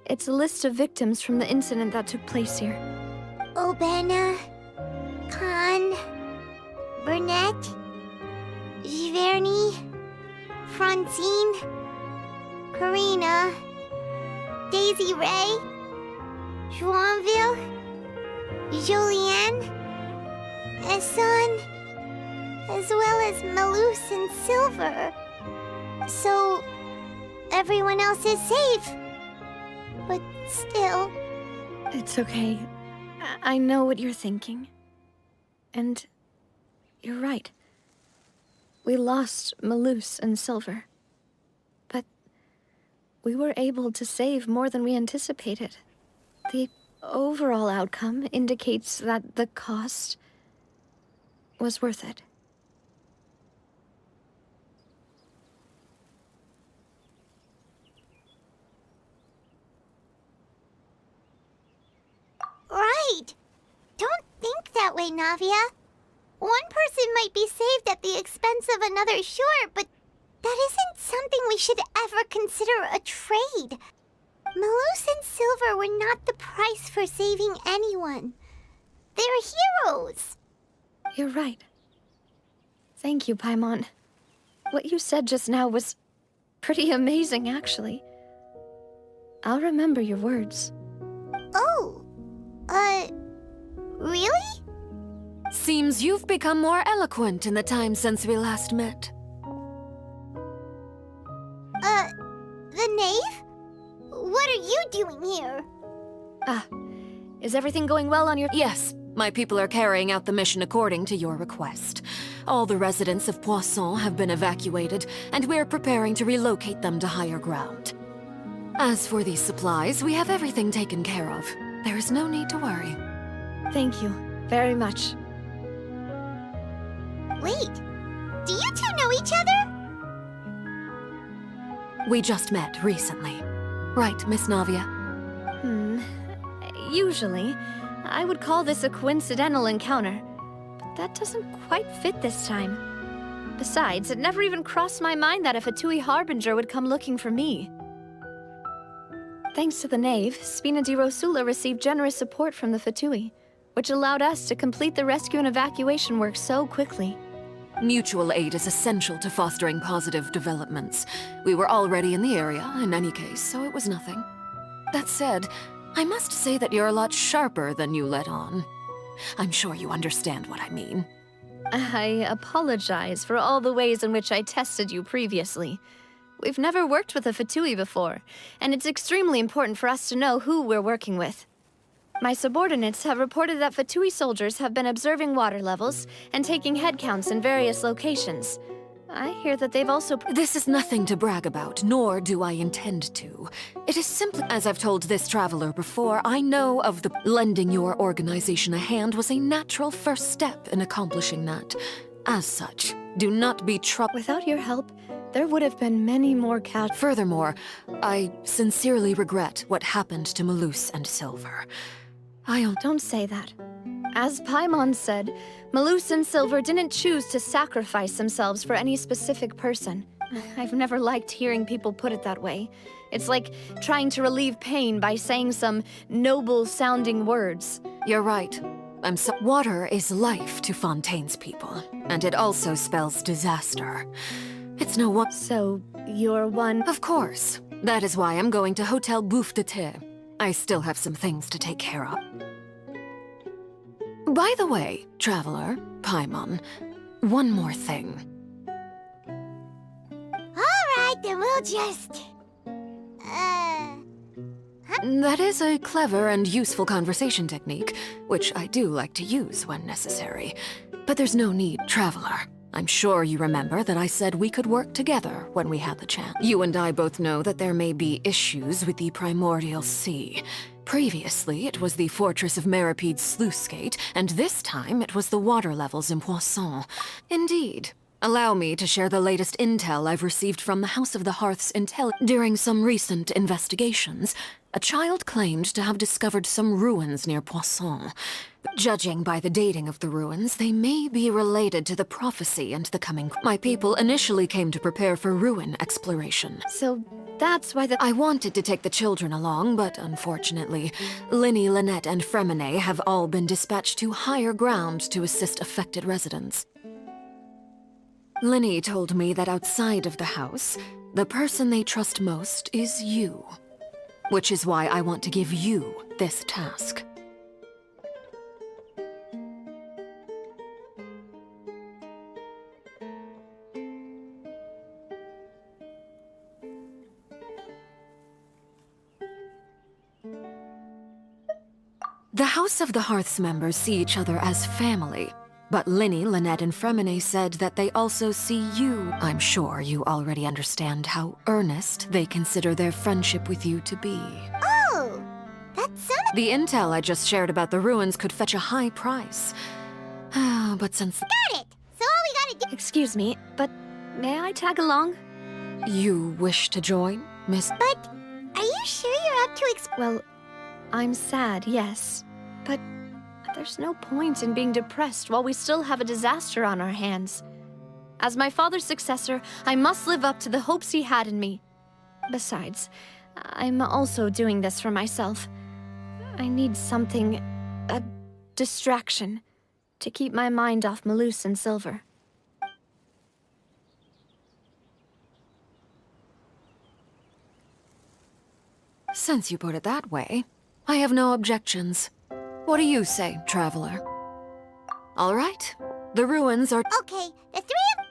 It's a list of victims from the incident that took place here. Obena, Khan, Burnett, Giverny, Francine, Karina, Daisy Ray, Joinville, Julianne, Esson, as well as Malus and Silver. So, everyone else is safe. But still... It's okay. I know what you're thinking. And you're right. We lost Malus and Silver. But we were able to save more than we anticipated. The overall outcome indicates that the cost was worth it. Right! Don't think that way, Navia. One person might be saved at the expense of another, sure, but that isn't something we should ever consider a trade. Malus and Silver were not the price for saving anyone. They're heroes. You're right. Thank you, Paimon. What you said just now was pretty amazing, actually. I'll remember your words. Oh, really? Seems you've become more eloquent in the time since we last met. The knave? What are you doing here? Is everything going well on your— Yes, my people are carrying out the mission according to your request. All the residents of Poisson have been evacuated, and we're preparing to relocate them to higher ground. As for these supplies, we have everything taken care of. There is no need to worry. Thank you very much. Wait, do you two know each other? We just met recently. Right, Miss Navia? Usually, I would call this a coincidental encounter. But that doesn't quite fit this time. Besides, it never even crossed my mind that a Fatui Harbinger would come looking for me. Thanks to the Knave, Spina di Rosula received generous support from the Fatui, which allowed us to complete the rescue and evacuation work so quickly. Mutual aid is essential to fostering positive developments. We were already in the area, in any case, so it was nothing. That said, I must say that you're a lot sharper than you let on. I'm sure you understand what I mean. I apologize for all the ways in which I tested you previously. We've never worked with a Fatui before, and it's extremely important for us to know who we're working with. My subordinates have reported that Fatui soldiers have been observing water levels and taking head counts in various locations. I hear that they've also— This is nothing to brag about, nor do I intend to. It is simply, as I've told this traveler before, I know of the— Lending your organization a hand was a natural first step in accomplishing that. As such, do not be troubled. Without your help, there would have been many more Furthermore, I sincerely regret what happened to Malus and Silver. Don't say that. As Paimon said, Malus and Silver didn't choose to sacrifice themselves for any specific person. I've never liked hearing people put it that way. It's like trying to relieve pain by saying some noble-sounding words. You're right. Water is life to Fontaine's people, and it also spells disaster. It's no one. So, you're one? Of course. That is why I'm going to Hotel Bouffe de Thé. I still have some things to take care of. By the way, Traveler, Paimon, one more thing. Alright, then we'll just... That is a clever and useful conversation technique, which I do like to use when necessary. But there's no need, Traveler. I'm sure you remember that I said we could work together when we had the chance. You and I both know that there may be issues with the Primordial Sea. Previously, it was the Fortress of Meripede's sluice gate, and this time it was the water levels in Poisson. Indeed. Allow me to share the latest intel I've received from the House of the Hearth's intel. During some recent investigations, a child claimed to have discovered some ruins near Poisson. Judging by the dating of the ruins, they may be related to the prophecy and the coming. My people initially came to prepare for ruin exploration. So that's why I wanted to take the children along, but unfortunately, Linny, Lynette, and Fremine have all been dispatched to higher ground to assist affected residents. Linny told me that outside of the house, the person they trust most is you. Which is why I want to give you this task. The House of the Hearth's members see each other as family. But Linny, Lynette, and Fremine said that they also see you. I'm sure you already understand how earnest they consider their friendship with you to be. Oh, that's The intel I just shared about the ruins could fetch a high price. But since... Got it! So all we gotta do... Excuse me, but may I tag along? You wish to join, Miss... But are you sure you're up to Well, I'm sad, yes. But there's no point in being depressed while we still have a disaster on our hands. As my father's successor, I must live up to the hopes he had in me. Besides, I'm also doing this for myself. I need something, a distraction, to keep my mind off Malus and Silver. Since you put it that way, I have no objections. What do you say, Traveler? All right. The ruins are... Okay, the three of...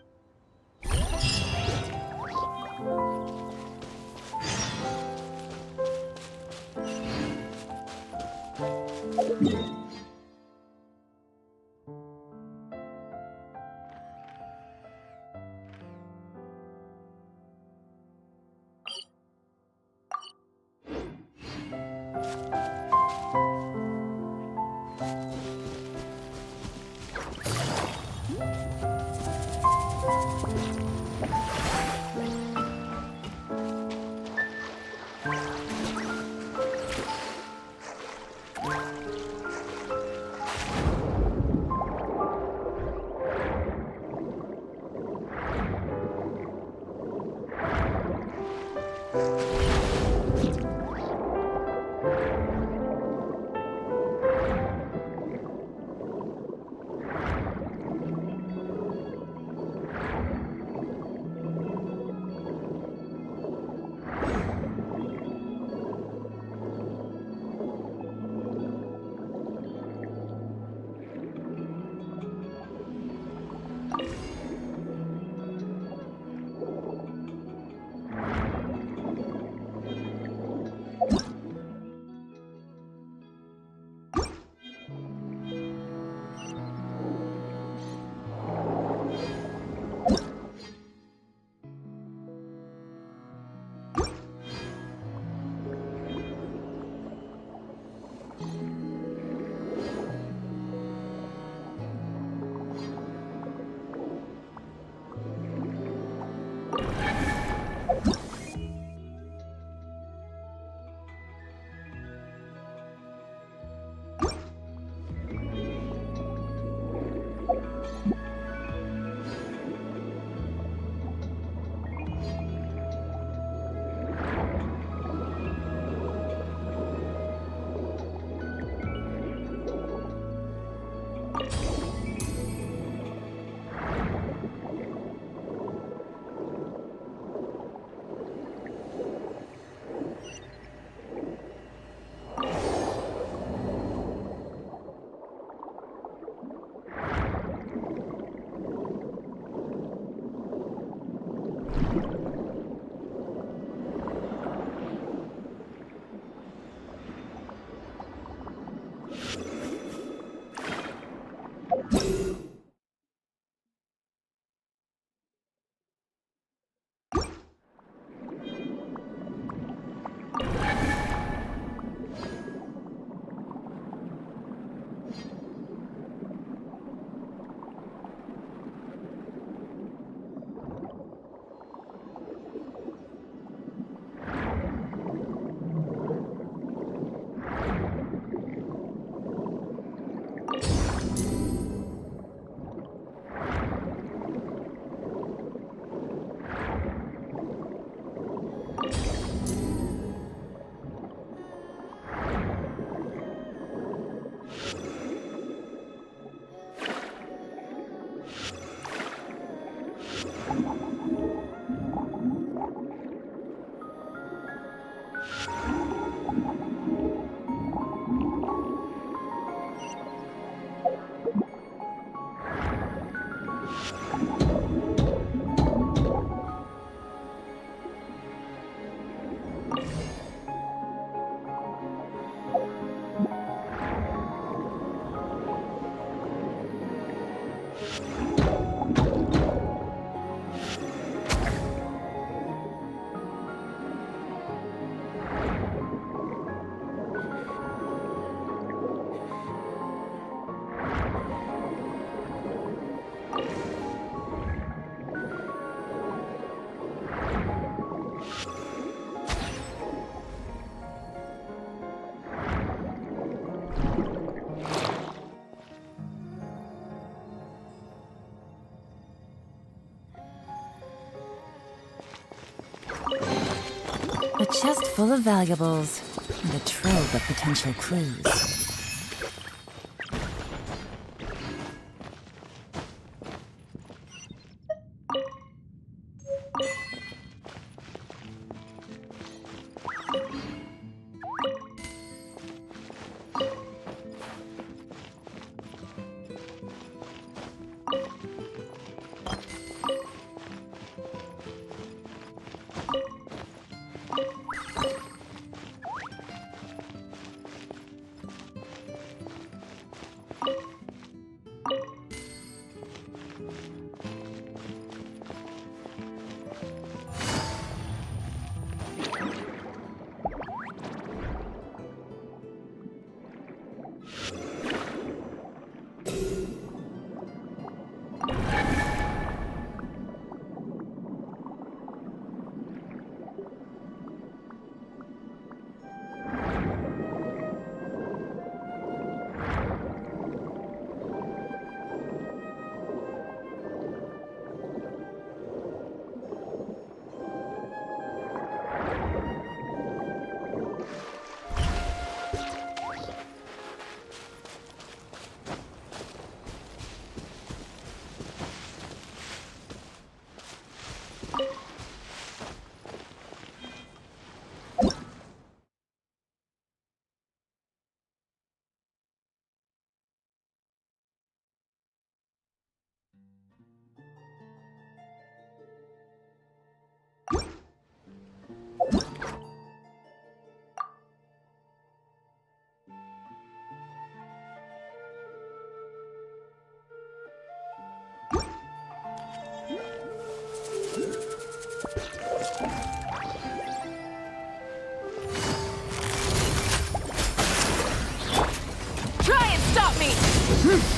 full of valuables and a trove of potential clues. Try and stop me!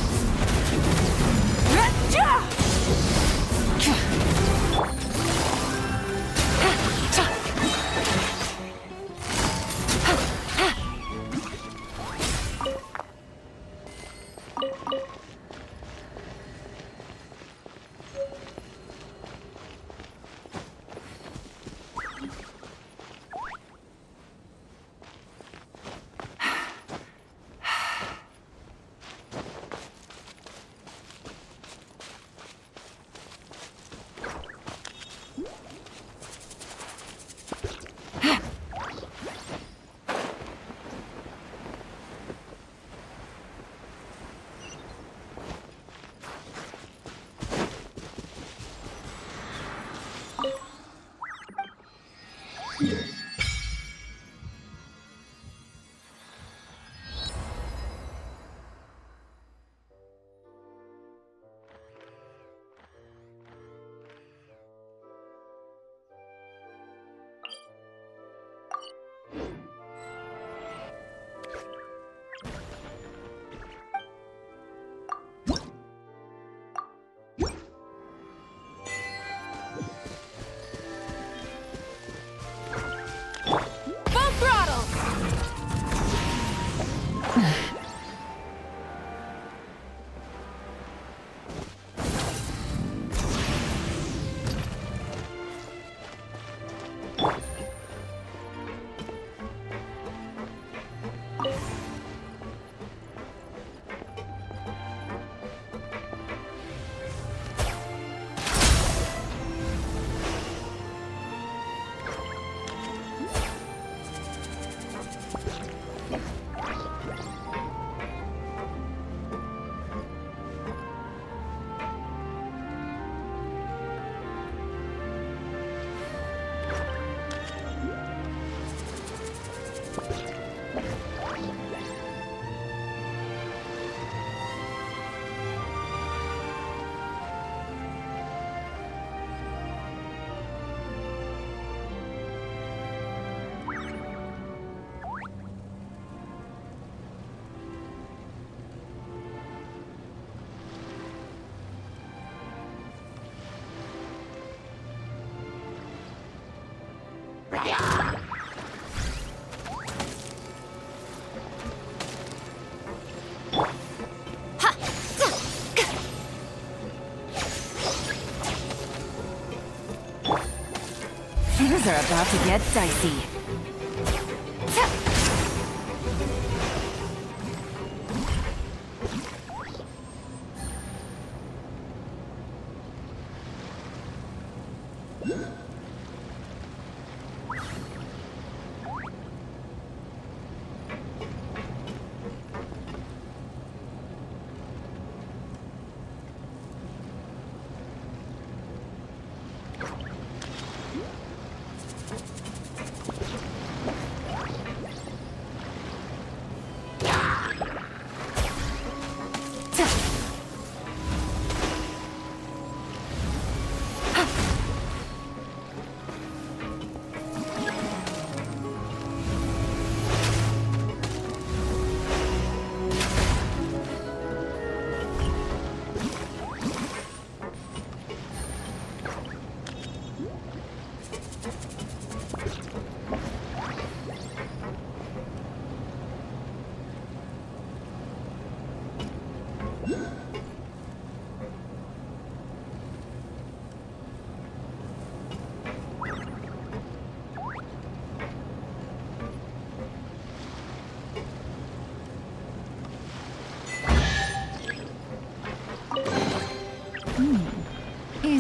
Things are about to get dicey.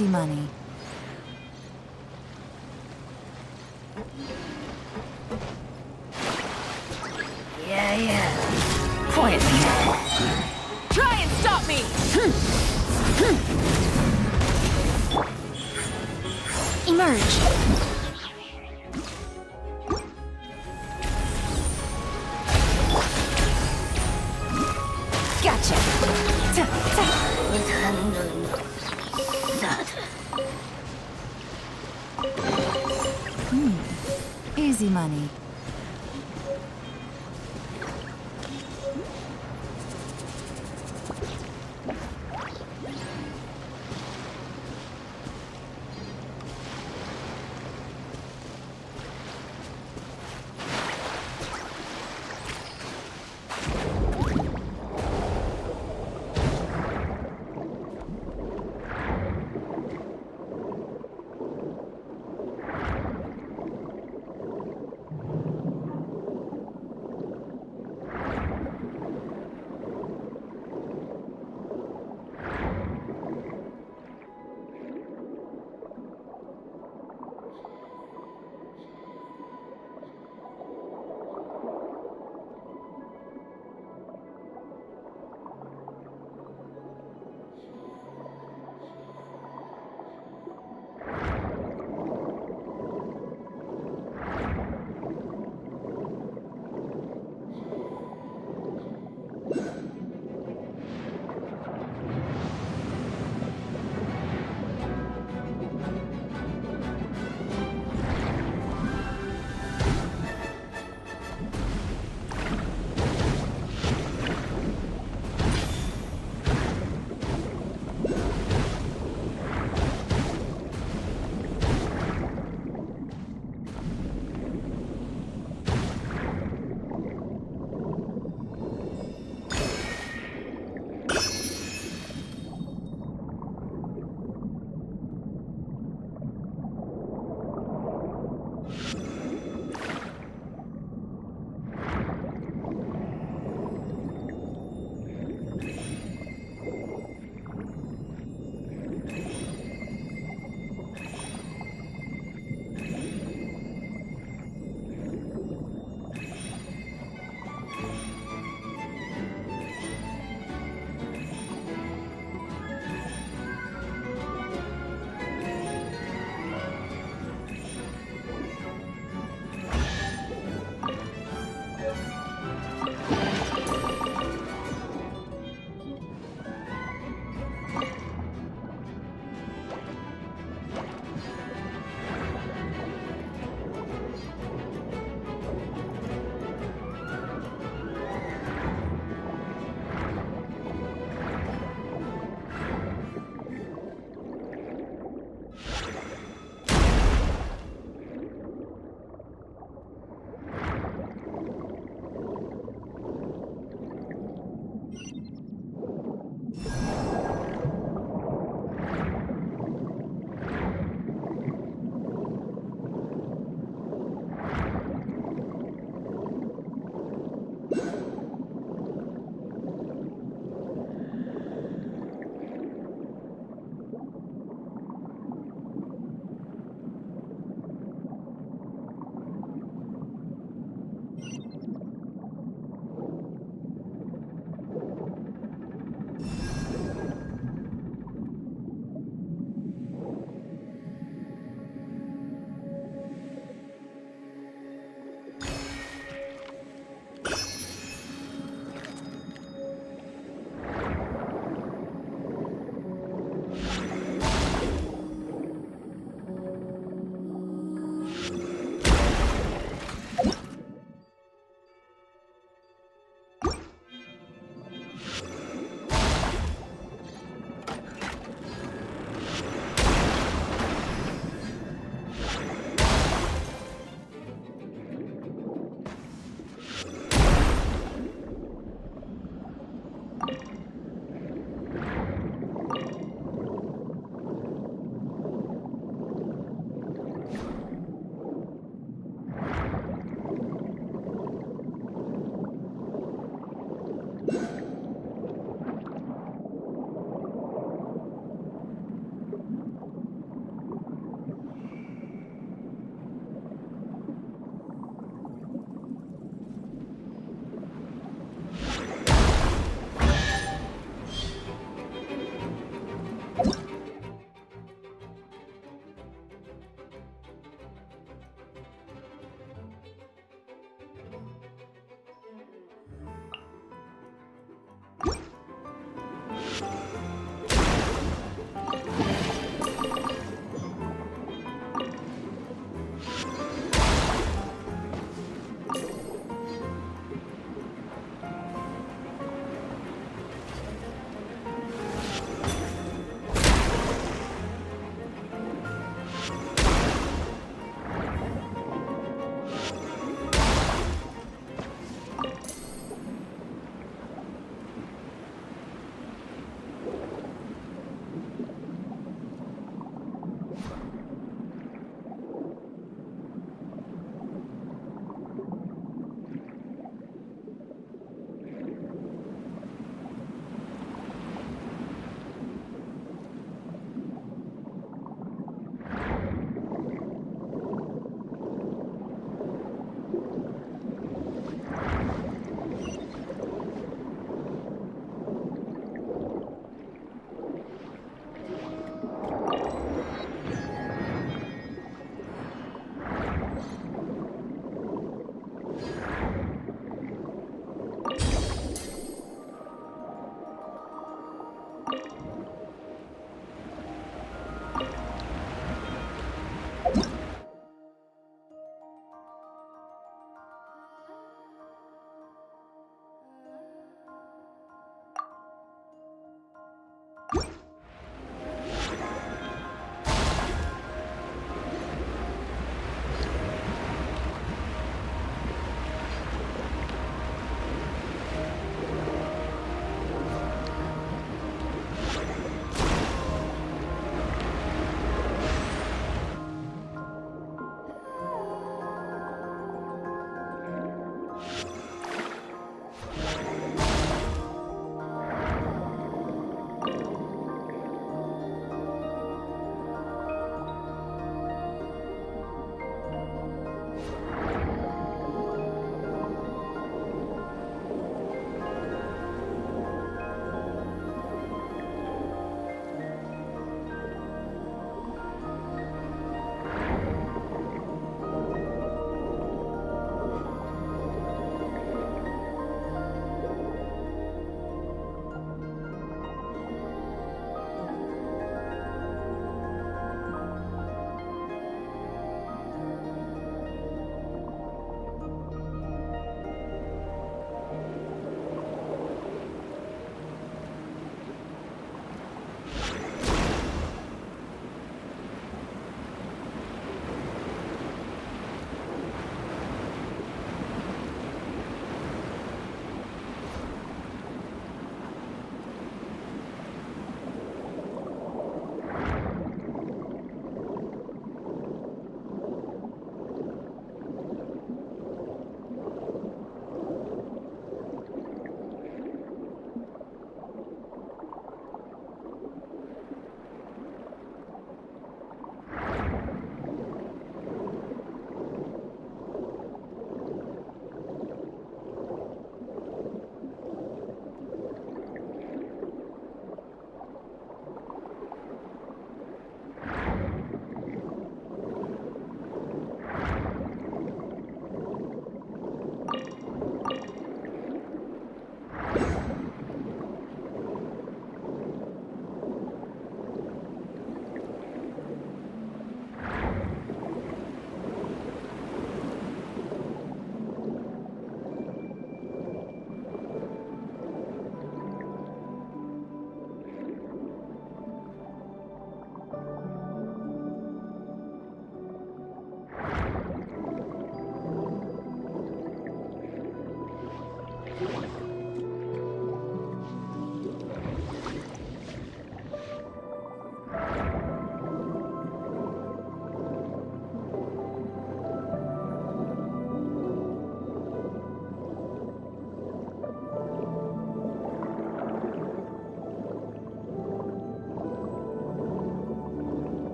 Easy money. Yeah. Quietly now. Try and stop me! Emerge. Gotcha. Easy money.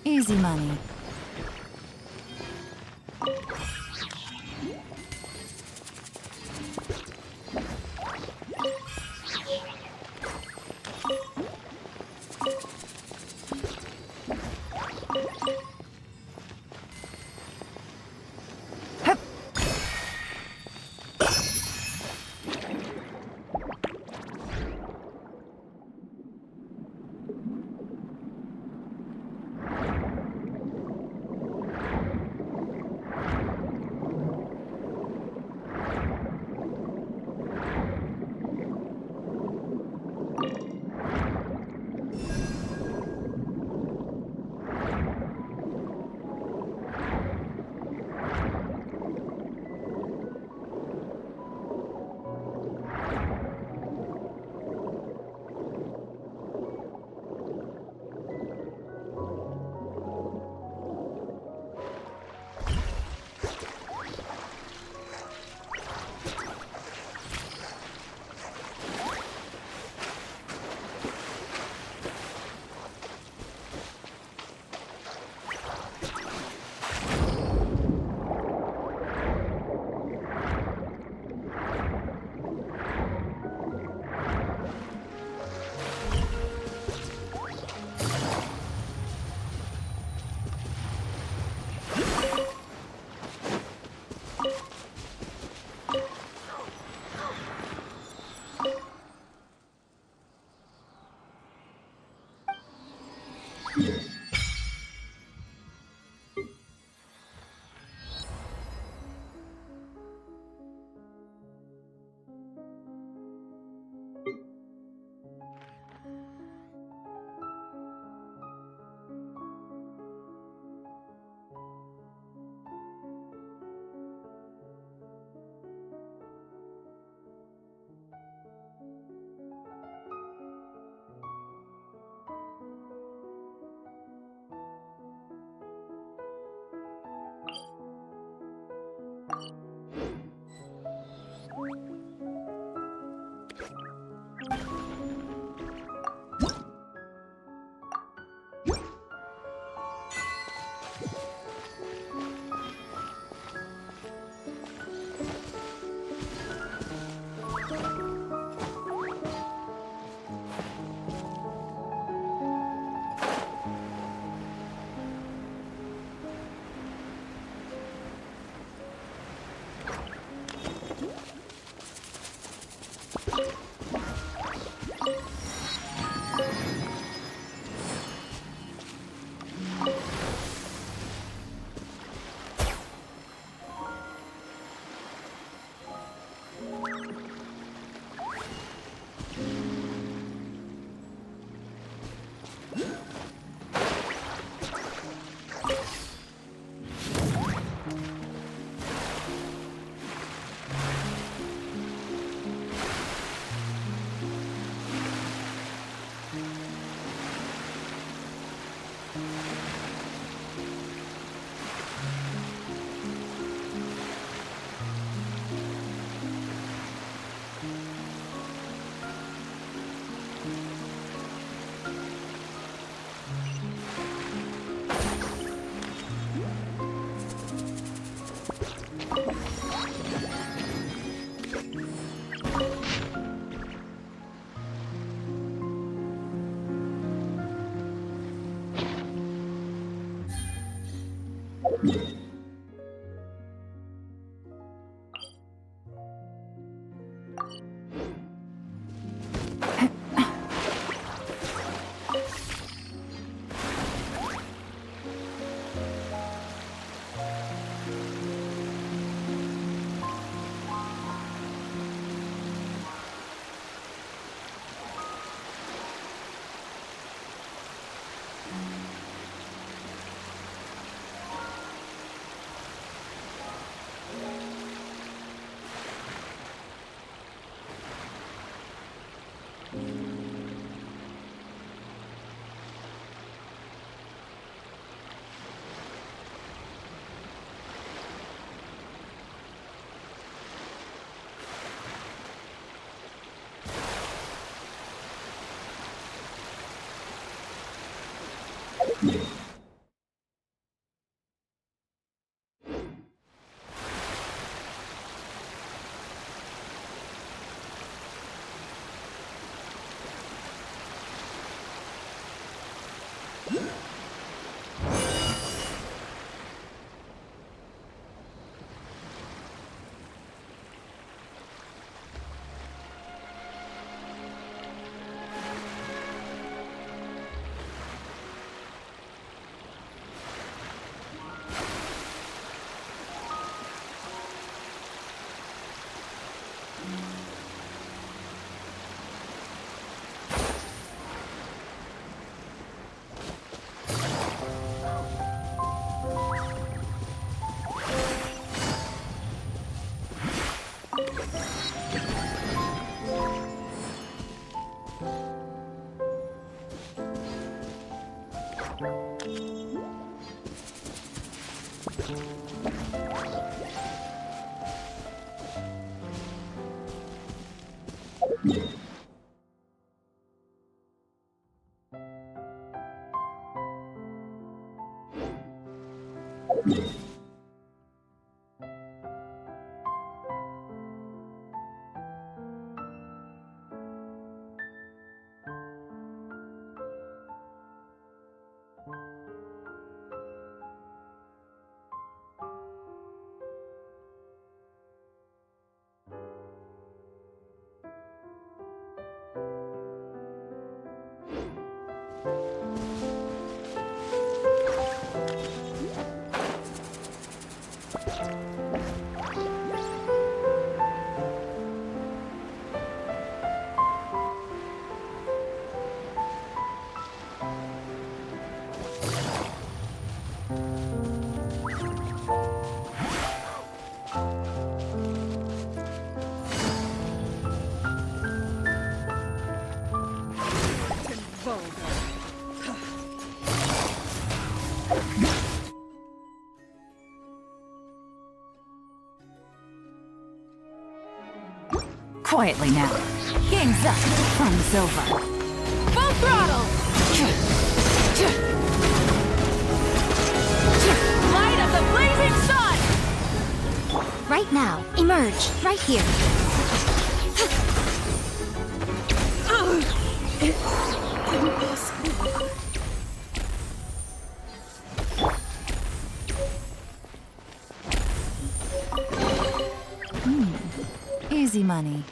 Easy money. Quietly now. Game's up. Fun's over. Full throttle! Light of the blazing sun! Right now. Emerge. Right here. Easy money.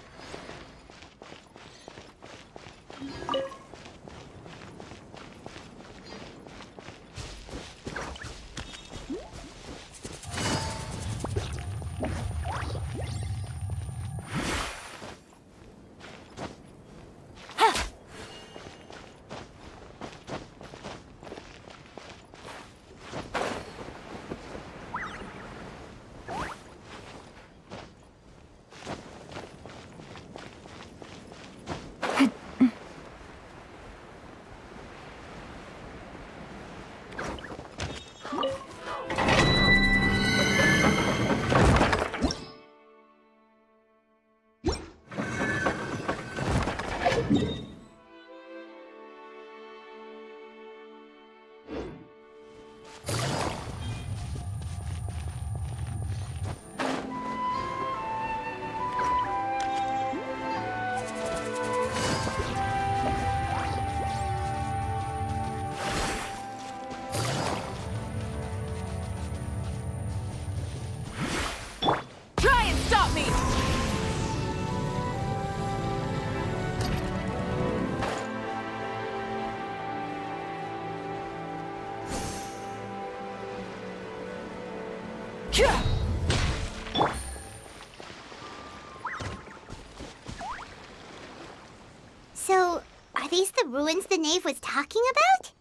So, are these the ruins the knave was talking about?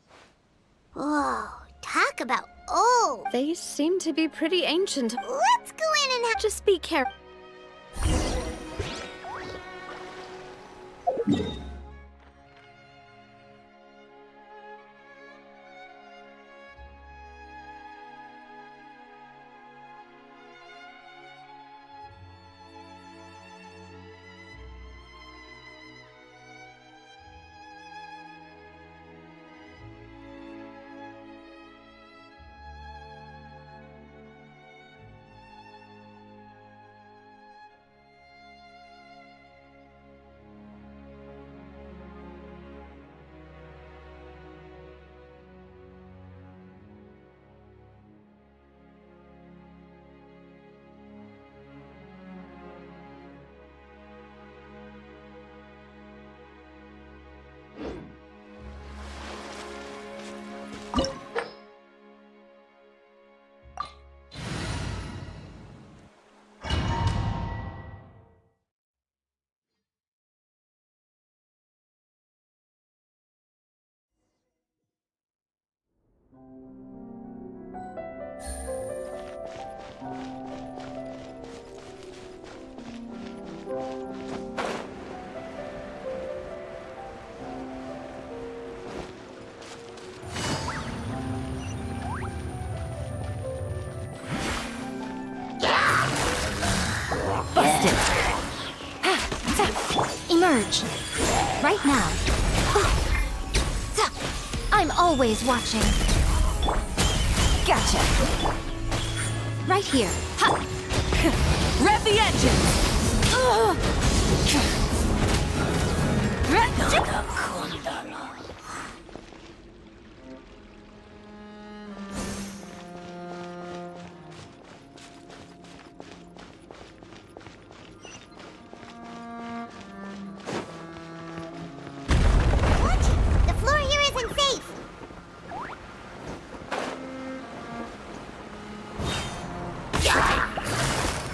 Whoa, talk about old. They seem to be pretty ancient. Let's go in and Just be careful. Busted! Emerge! Right now! I'm always watching. Gotcha! Right here. Rev the engines! The floor here isn't safe.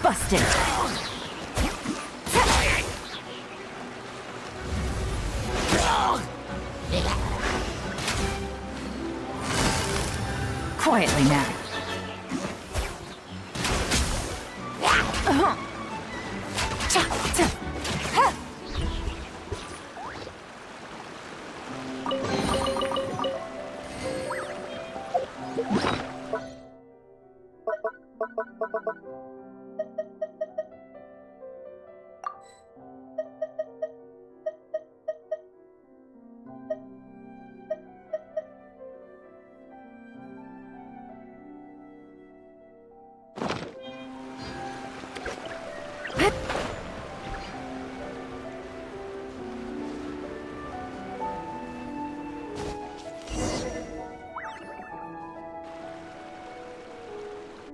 Busted! Quietly now.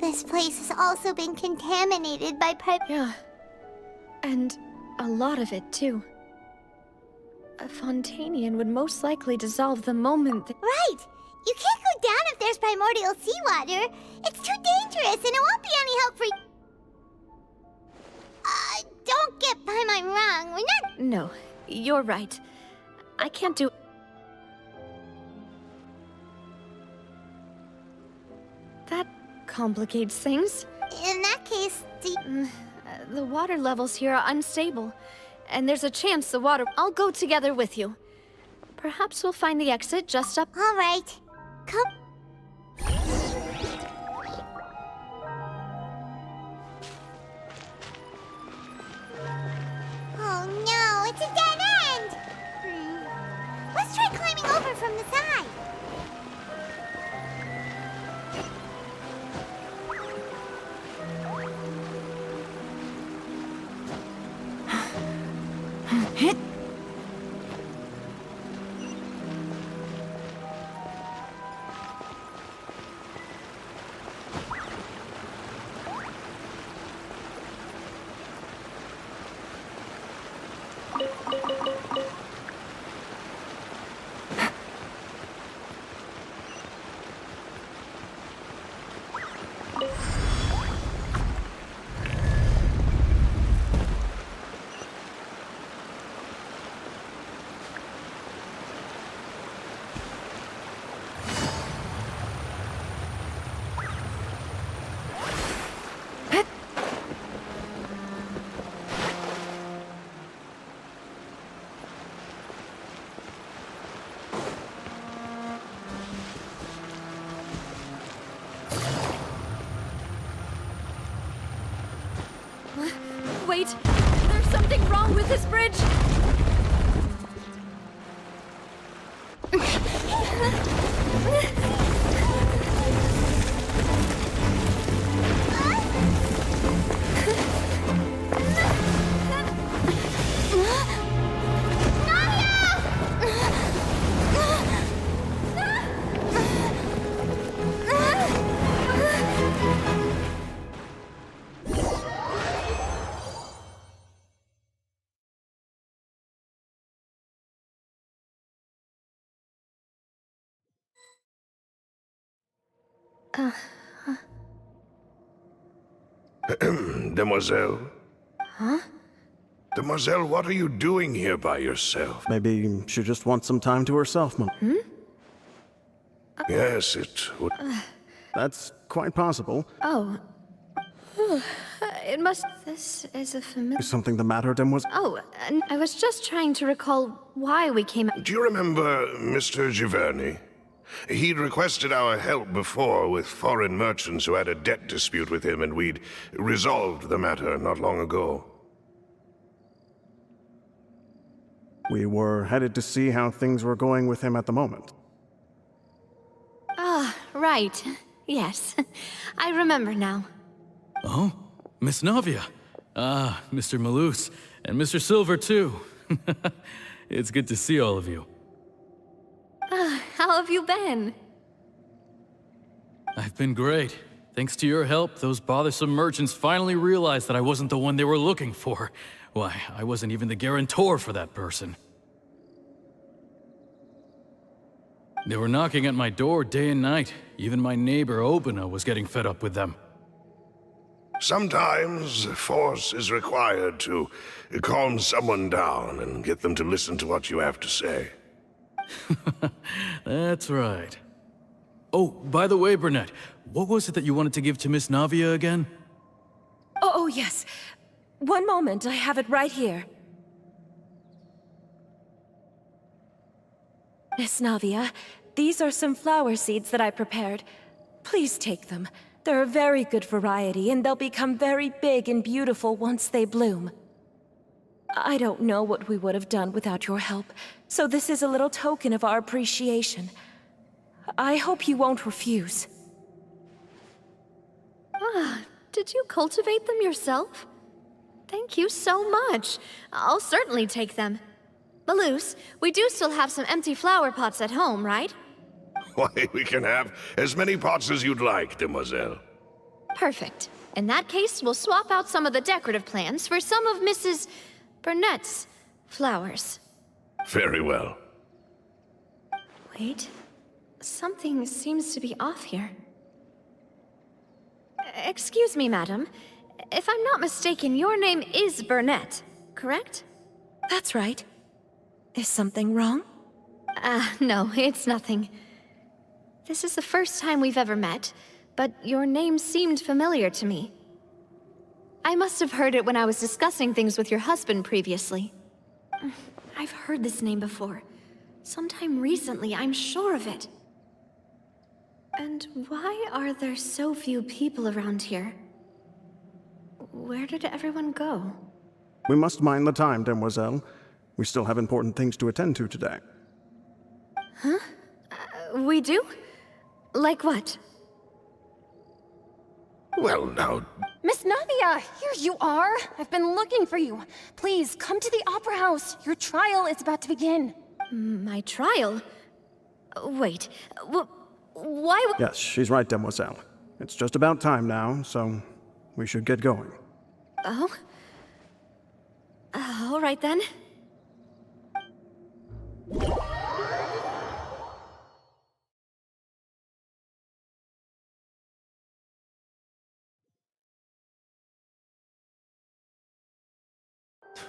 This place has also been contaminated by Yeah. And a lot of it, too. A Fontanian would most likely dissolve the moment that... Right! You can't go down if there's primordial seawater. It's too dangerous and it won't be any help for you. Don't get by my wrong. We're not... No, you're right. I can't do... That complicates things. In that case, the water levels here are unstable, and there's a chance the water... I'll go together with you. Perhaps we'll find the exit just up... All right. Come... Oh no, it's a dead end! Let's try climbing over from the side. Wait, there's something wrong with this bridge! Demoiselle? Huh? Demoiselle, what are you doing here by yourself? Maybe she just wants some time to herself, Yes, it would. That's quite possible. Oh. It must... This is a familiar... Is something the matter, Demoiselle? Oh, and I was just trying to recall why we came... Do you remember Mr. Giverny? He'd requested our help before with foreign merchants who had a debt dispute with him, and we'd resolved the matter not long ago. We were headed to see how things were going with him at the moment. Ah, right. Yes. I remember now. Oh, Miss Navia. Ah, Mr. Malus, and Mr. Silver, too. It's good to see all of you. How have you been? I've been great. Thanks to your help, those bothersome merchants finally realized that I wasn't the one they were looking for. Why, I wasn't even the guarantor for that person. They were knocking at my door day and night. Even my neighbor, Obina, was getting fed up with them. Sometimes force is required to calm someone down and get them to listen to what you have to say. That's right. Oh, by the way, Burnett, what was it that you wanted to give to Miss Navia again? Oh, yes. One moment, I have it right here. Miss Navia, these are some flower seeds that I prepared. Please take them. They're a very good variety, and they'll become very big and beautiful once they bloom. I don't know what we would have done without your help, so this is a little token of our appreciation. I hope you won't refuse. Ah, did you cultivate them yourself? Thank you so much. I'll certainly take them. Malus, we do still have some empty flower pots at home, right? Why, we can have as many pots as you'd like, demoiselle. Perfect. In that case, we'll swap out some of the decorative plants for some of Mrs. Burnett's flowers. Very well. Wait. Something seems to be off here. Excuse me, madam. If I'm not mistaken, your name is Burnett, correct? That's right. Is something wrong? No, it's nothing. This is the first time we've ever met, but your name seemed familiar to me. I must have heard it when I was discussing things with your husband previously. I've heard this name before. Sometime recently, I'm sure of it. And why are there so few people around here? Where did everyone go? We must mind the time, demoiselle. We still have important things to attend to today. Huh? We do? Like what? Well, now... Miss Navia, here you are. I've been looking for you. Please, come to the Opera House. Your trial is about to begin. My trial? Wait, why... Yes, she's right, demoiselle. It's just about time now, so we should get going. Oh? All right then.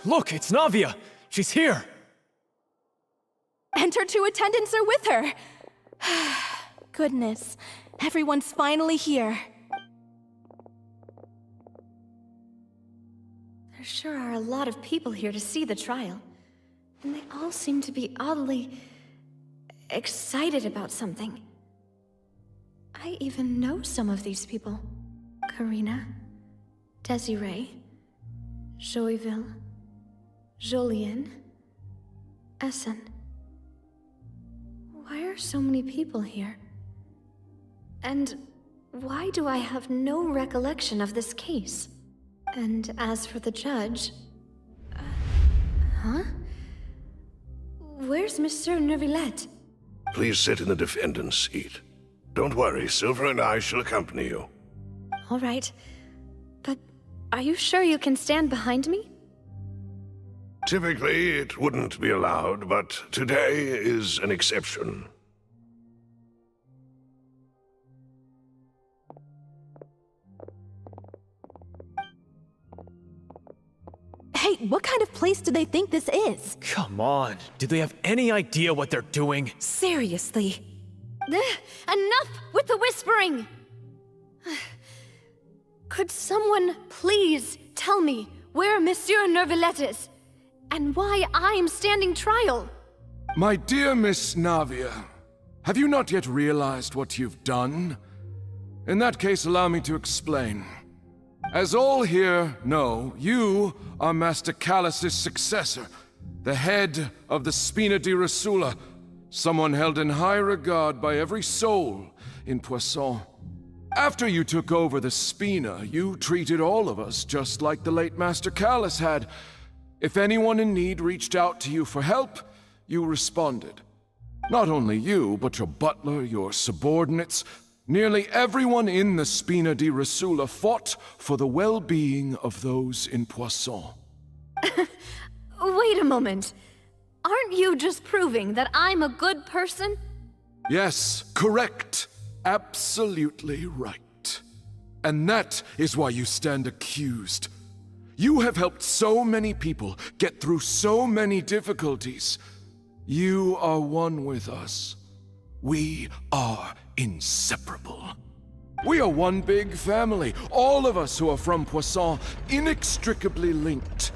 Look, it's Navia! She's here! And her two attendants are with her. Goodness, everyone's finally here. There sure are a lot of people here to see the trial. And they all seem to be oddly... excited about something. I even know some of these people. Karina, Desiree, Joyville, Jolien, Essen. Why are so many people here? And why do I have no recollection of this case? And as for the judge... huh? Where's Monsieur Neuvillette? Please sit in the defendant's seat. Don't worry, Silver and I shall accompany you. All right. But are you sure you can stand behind me? Typically, it wouldn't be allowed, but today is an exception. Hey, what kind of place do they think this is? Come on, do they have any idea what they're doing? Seriously. Enough with the whispering! Could someone please tell me where Monsieur Neuvillette is? And why I'm standing trial? My dear Miss Navia, have you not yet realized what you've done? In that case, allow me to explain. As all here know, you are Master Callus's successor, the head of the Spina di Rosula, someone held in high regard by every soul in Poisson. After you took over the Spina, you treated all of us just like the late Master Callus had. If anyone in need reached out to you for help, you responded. Not only you, but your butler, your subordinates, nearly everyone in the Spina di Rosula fought for the well-being of those in Poisson. Wait a moment. Aren't you just proving that I'm a good person? Yes, correct. Absolutely right. And that is why you stand accused. You have helped so many people get through so many difficulties. You are one with us. We are inseparable. We are one big family, all of us who are from Poisson, inextricably linked.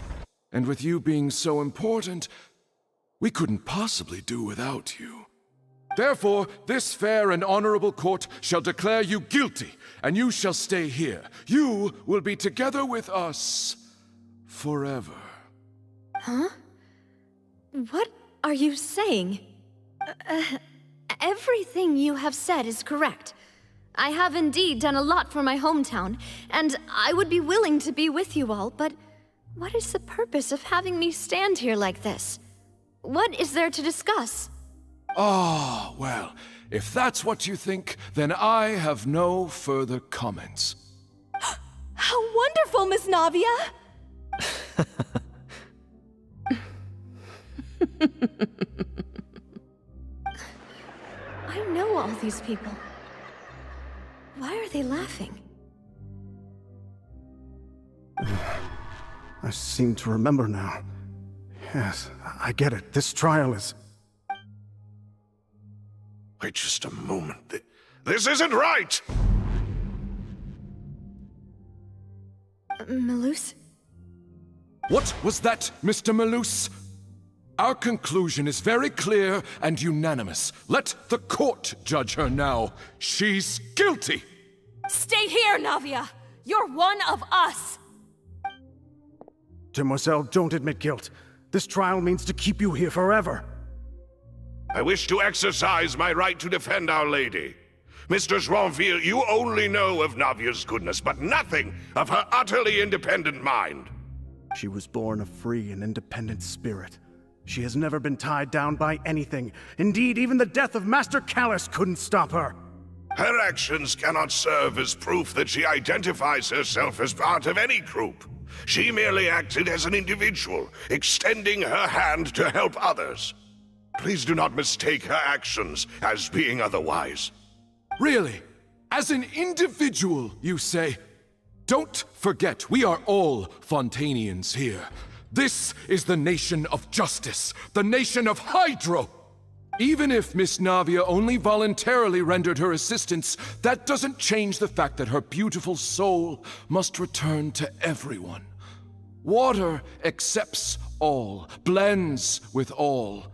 And with you being so important, we couldn't possibly do without you. Therefore, this fair and honorable court shall declare you guilty, and you shall stay here. You will be together with us forever. Huh? What are you saying? Everything you have said is correct. I have indeed done a lot for my hometown, and I would be willing to be with you all, but what is the purpose of having me stand here like this? What is there to discuss? Ah, well, if that's what you think, then I have no further comments. How wonderful, Miss Navia! I know all these people. Why are they laughing? I seem to remember now. Yes, I get it. This trial is... Wait just a moment. This isn't right! Malus? What was that, Mr. Malus? Our conclusion is very clear and unanimous. Let the court judge her now. She's guilty! Stay here, Navia! You're one of us! Demoiselle, don't admit guilt. This trial means to keep you here forever. I wish to exercise my right to defend Our Lady. Mr. Joinville, you only know of Navia's goodness, but nothing of her utterly independent mind. She was born a free and independent spirit. She has never been tied down by anything. Indeed, even the death of Master Callus couldn't stop her. Her actions cannot serve as proof that she identifies herself as part of any group. She merely acted as an individual, extending her hand to help others. Please do not mistake her actions as being otherwise. Really? As an individual, you say? Don't forget, we are all Fontanians here. This is the nation of justice, the nation of Hydro! Even if Miss Navia only voluntarily rendered her assistance, that doesn't change the fact that her beautiful soul must return to everyone. Water accepts all, blends with all.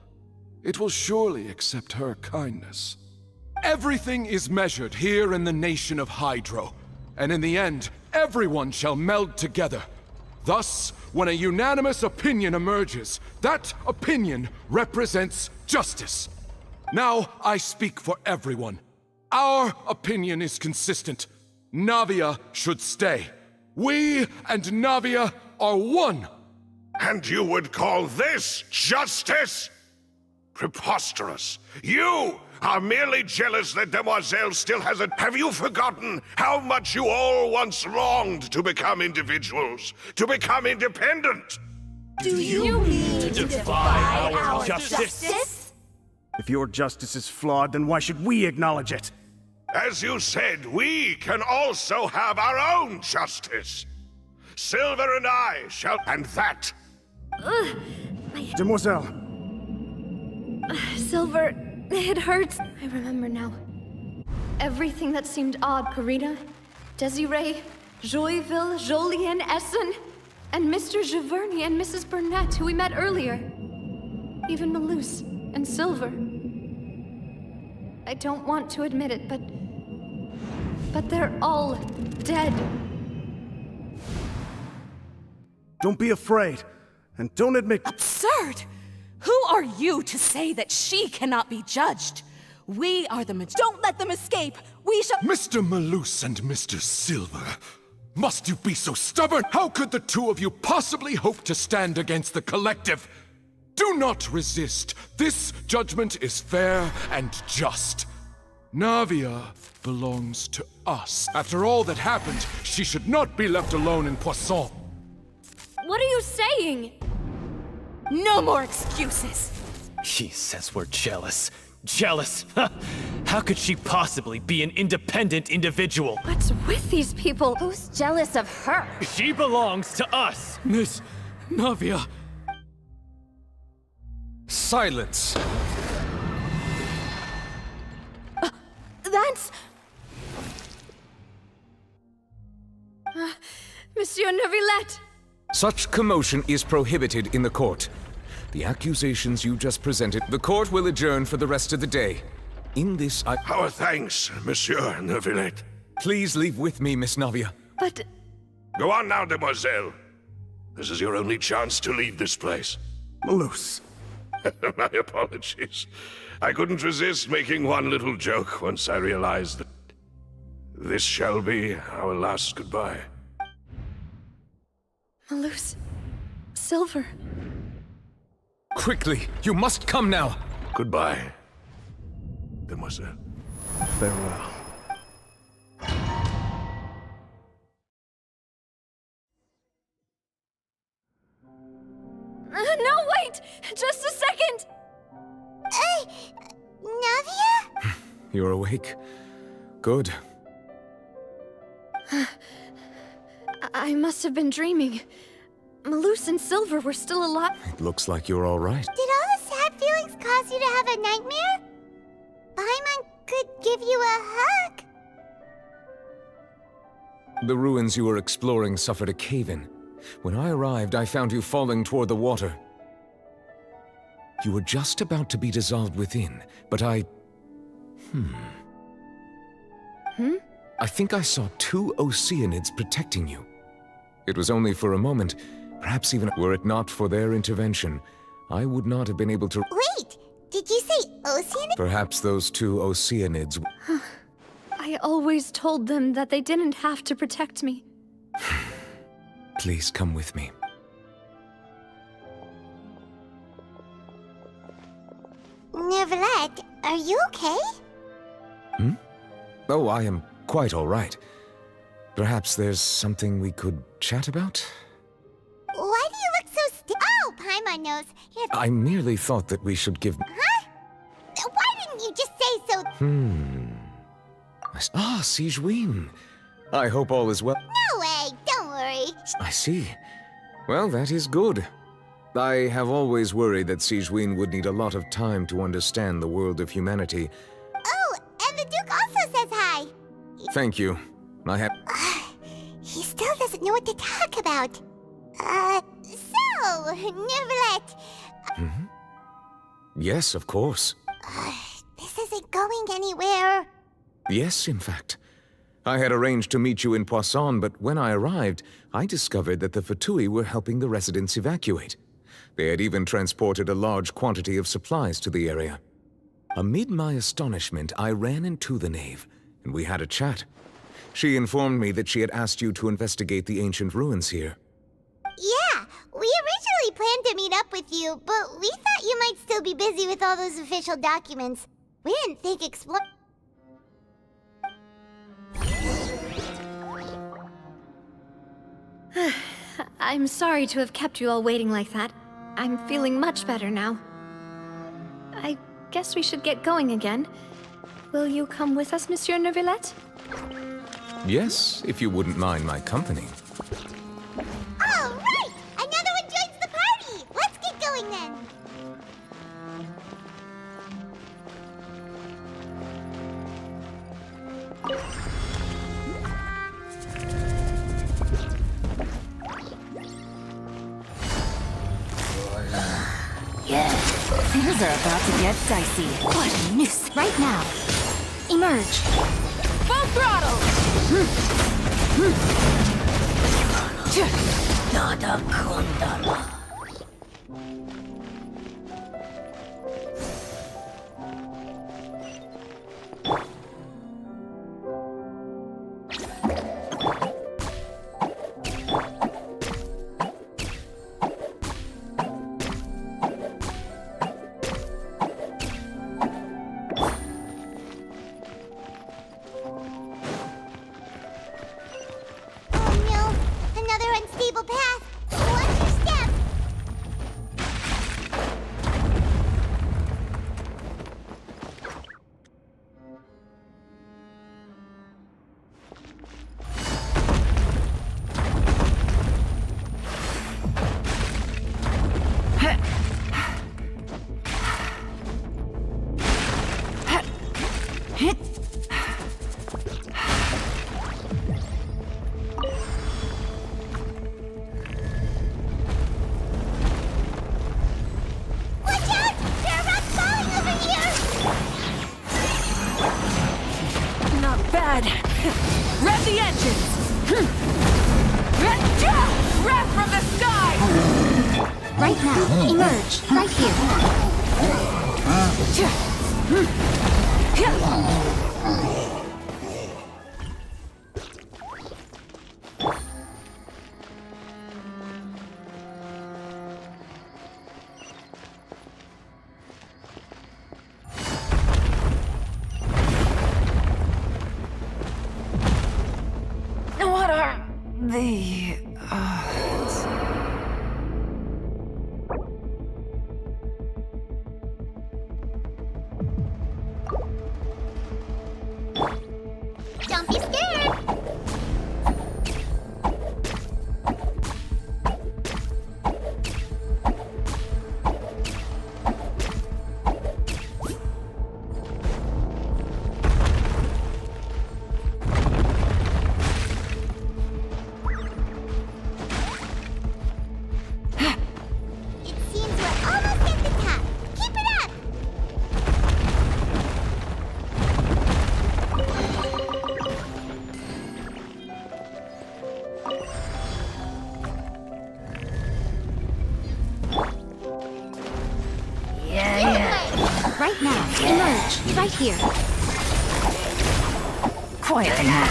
It will surely accept her kindness. Everything is measured here in the nation of Hydro, and in the end, everyone shall meld together. Thus, when a unanimous opinion emerges, that opinion represents justice. Now I speak for everyone. Our opinion is consistent. Navia should stay. We and Navia are one. And you would call this justice? Preposterous. You are merely jealous that Demoiselle still hasn't. Have you forgotten how much you all once longed to become individuals, to become independent? Do you mean to defy our justice? If your justice is flawed, then why should we acknowledge it? As you said, we can also have our own justice. Silver and I shall... And that... Demoiselle. Silver, it hurts. I remember now. Everything that seemed odd, Karina, Desiree, Joyville, Jolien, Essen, and Mr. Giverny and Mrs. Burnett, who we met earlier. Even Malus and Silver. I don't want to admit it, but they're all dead. Don't be afraid, and don't admit— Absurd! Who are you to say that she cannot be judged? We are the Don't let them escape! We shall— Mr. Malus and Mr. Silver, must you be so stubborn? How could the two of you possibly hope to stand against the collective? Do not resist. This judgment is fair and just. Navia belongs to us. After all that happened, she should not be left alone in Poisson. What are you saying? No more excuses! She says we're jealous. Jealous? How could she possibly be an independent individual? What's with these people? Who's jealous of her? She belongs to us! Miss Navia. Silence! That's... Monsieur Neuvillette! Such commotion is prohibited in the court. The accusations you just presented, the court will adjourn for the rest of the day. In this, Our thanks, Monsieur Neuvillette. Please leave with me, Miss Navia. But... Go on now, Demoiselle. This is your only chance to leave this place. Malus. My apologies. I couldn't resist making one little joke once I realized that this shall be our last goodbye. Malus... Silver... Quickly, you must come now. Goodbye, Demoiselle. Farewell. No, wait! Just a second! Navia? You're awake. Good. I must have been dreaming. Malus and Silver were still alive. It looks like you're all right. Did all the sad feelings cause you to have a nightmare? Paimon could give you a hug. The ruins you were exploring suffered a cave-in. When I arrived, I found you falling toward the water. You were just about to be dissolved within, but I think I saw two Oceanids protecting you. It was only for a moment. Perhaps even were it not for their intervention, I would not have been able to— Wait, did you say Oceanic? Perhaps those two Oceanids— I always told them that they didn't have to protect me. Please come with me. Neuvillette, are you okay? Oh, I am quite all right. Perhaps there's something we could chat about? Why do you look so Oh, Paimon knows. I merely thought that we should give— Huh? Why didn't you just say so? Sigewinne. I hope all is well. No way, don't worry. I see. Well, that is good. I have always worried that Sigewinne would need a lot of time to understand the world of humanity. Oh, and the Duke also says hi. Thank you. I have— He still doesn't know what to talk about. So, Neuvillette. Yes, of course. This isn't going anywhere. Yes, in fact. I had arranged to meet you in Poisson, but when I arrived, I discovered that the Fatui were helping the residents evacuate. They had even transported a large quantity of supplies to the area. Amid my astonishment, I ran into the knave, and we had a chat. She informed me that she had asked you to investigate the ancient ruins here. Yeah, we originally planned to meet up with you, but we thought you might still be busy with all those official documents. We didn't think I'm sorry to have kept you all waiting like that. I'm feeling much better now. I guess we should get going again. Will you come with us, Monsieur Neuvillette? Yes, if you wouldn't mind my company. All right! Another one joins the party! Let's get going then! Yeah, things are about to get dicey. What a noose! Right now, emerge. Full throttle! Nada Kundala. Unstable path. Watch your step. Rev the engines! Rev from the sky! Right now, emerge. Right here. What are the odds? Don't be scared. Right now, emerge. Right here. Quietly now.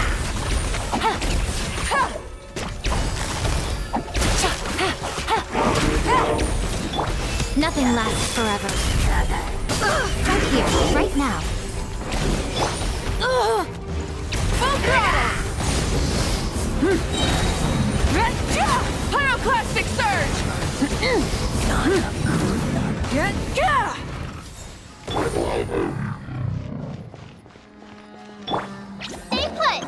Nothing lasts forever. Right here, right now. Full throttle! Pyroclastic surge! Stay put.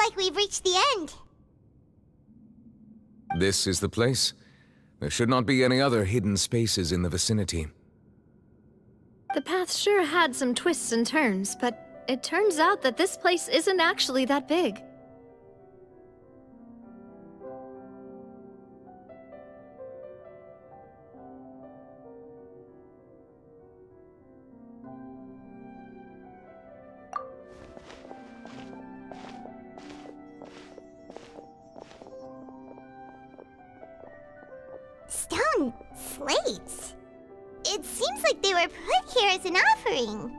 like we've reached the end. This is the place. There should not be any other hidden spaces in the vicinity. The path sure had some twists and turns, but it turns out that this place isn't actually that big. Stone slates? It seems like they were put here as an offering.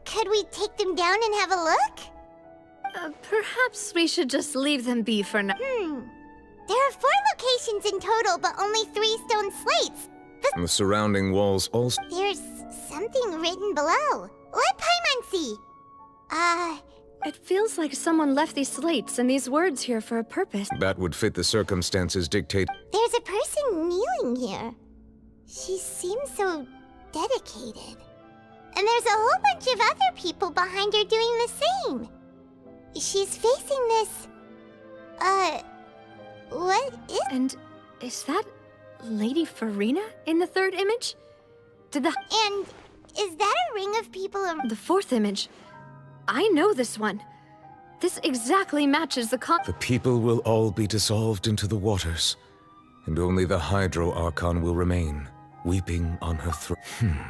Could we take them down and have a look? Perhaps we should just leave them be for now. There are 4 locations in total, but only 3 stone slates. The surrounding walls also... There's something written below. Let Paimon see. It feels like someone left these slates and these words here for a purpose. That would fit the circumstances dictate... There's a person kneeling here. She seems so dedicated. And there's a whole bunch of other people behind her doing the same. She's facing this... what is... And is that Lady Farina in the 3rd image? Did the... And is that a ring of people... The 4th image. I know this one. This exactly matches the The people will all be dissolved into the waters, and only the Hydro Archon will remain, weeping on her throne.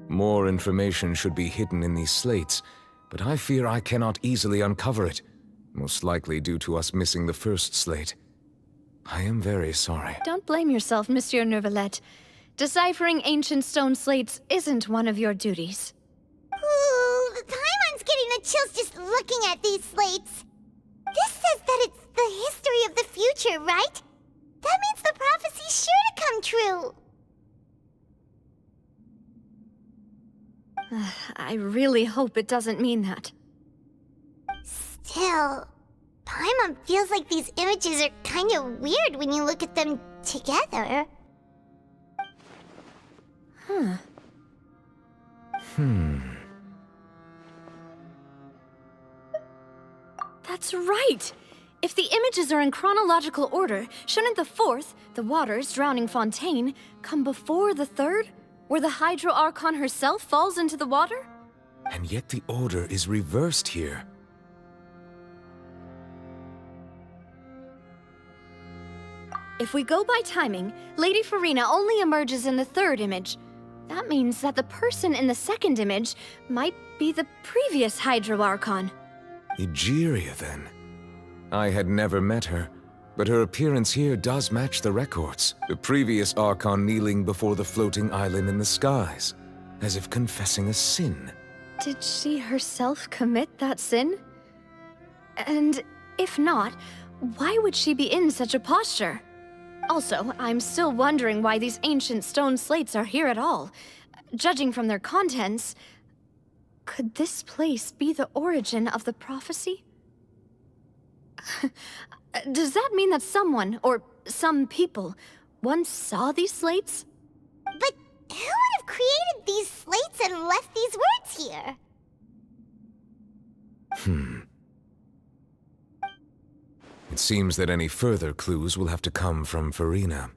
More information should be hidden in these slates, but I fear I cannot easily uncover it, most likely due to us missing the first slate. I am very sorry. Don't blame yourself, Monsieur Neuvillette. Deciphering ancient stone slates isn't one of your duties. Ooh, Paimon's getting the chills just looking at these slates. This says that it's the history of the future, right? That means the prophecy's sure to come true. I really hope it doesn't mean that. Still, Paimon feels like these images are kind of weird when you look at them together. That's right! If the images are in chronological order, shouldn't the 4th, the waters drowning Fontaine, come before the 3rd? Where the Hydro Archon herself falls into the water? And yet the order is reversed here. If we go by timing, Lady Farina only emerges in the 3rd image. That means that the person in the 2nd image might be the previous Hydro Archon. Egeria, then. I had never met her, but her appearance here does match the records. The previous Archon kneeling before the floating island in the skies, as if confessing a sin. Did she herself commit that sin? And if not, why would she be in such a posture? Also, I'm still wondering why these ancient stone slates are here at all. Judging from their contents, could this place be the origin of the prophecy? Does that mean that someone, or some people, once saw these slates? But who would have created these slates and left these words here? It seems that any further clues will have to come from Farina.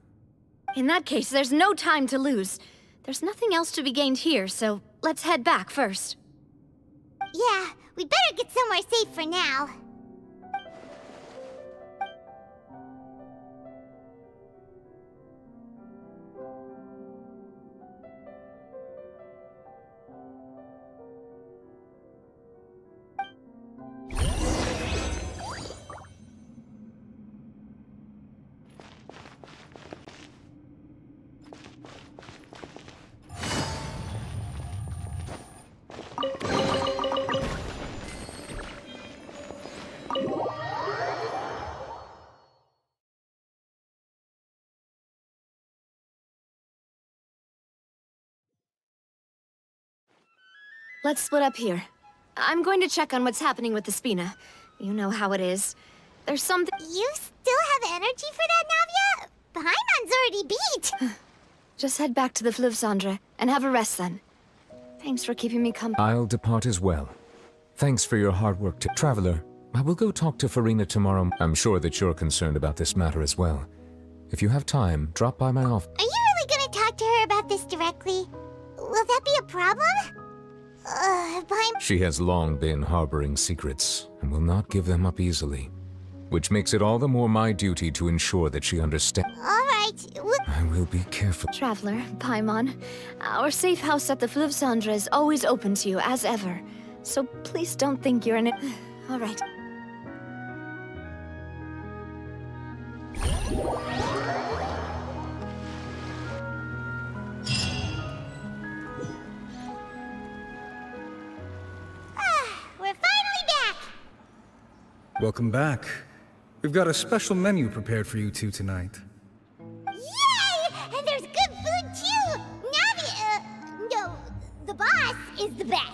In that case, there's no time to lose. There's nothing else to be gained here, so let's head back first. Yeah, we better get somewhere safe for now. Let's split up here. I'm going to check on what's happening with the Spina. You know how it is. There's something— You still have energy for that, Navia? Paimon's already beat! Just head back to the Fluvsandre and have a rest then. Thanks for keeping me company. I'll depart as well. Thanks for your hard work, Traveler. I will go talk to Farina tomorrow. I'm sure that you're concerned about this matter as well. If you have time, drop by my office. Are you really gonna talk to her about this directly? Will that be a problem? She has long been harboring secrets, and will not give them up easily. Which makes it all the more my duty to ensure that she understands. Alright, I will be careful. Traveler, Paimon, our safe house at the Fluvsandre is always open to you, as ever. So please don't think you're in it. Alright. We're finally back! Welcome back. We've got a special menu prepared for you two tonight. Yay! And there's good food too! Navi, no, the boss is the best.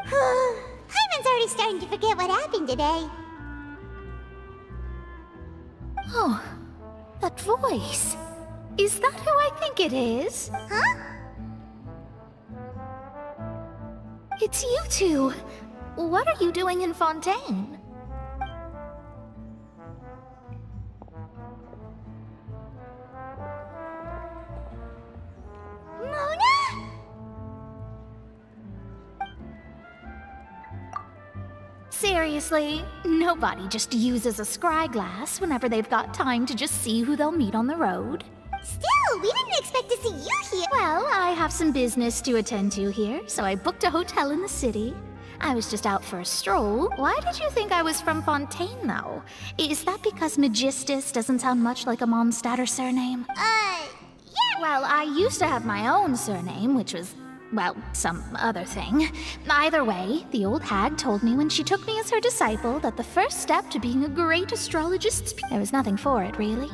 Paimon's already starting to forget what happened today. Oh, that voice. Is that who I think it is? Huh? It's you two. What are you doing in Fontaine? Mona? Seriously, nobody just uses a scry glass whenever they've got time to just see who they'll meet on the road. Still, we didn't expect to see you here. Well, I have some business to attend to here, so I booked a hotel in the city. I was just out for a stroll. Why did you think I was from Fontaine, though? Is that because Magistus doesn't sound much like a Mondstadter surname? Yeah. Well, I used to have my own surname, which was, well, some other thing. Either way, the old hag told me when she took me as her disciple that the first step to being a great astrologist, there was nothing for it, really.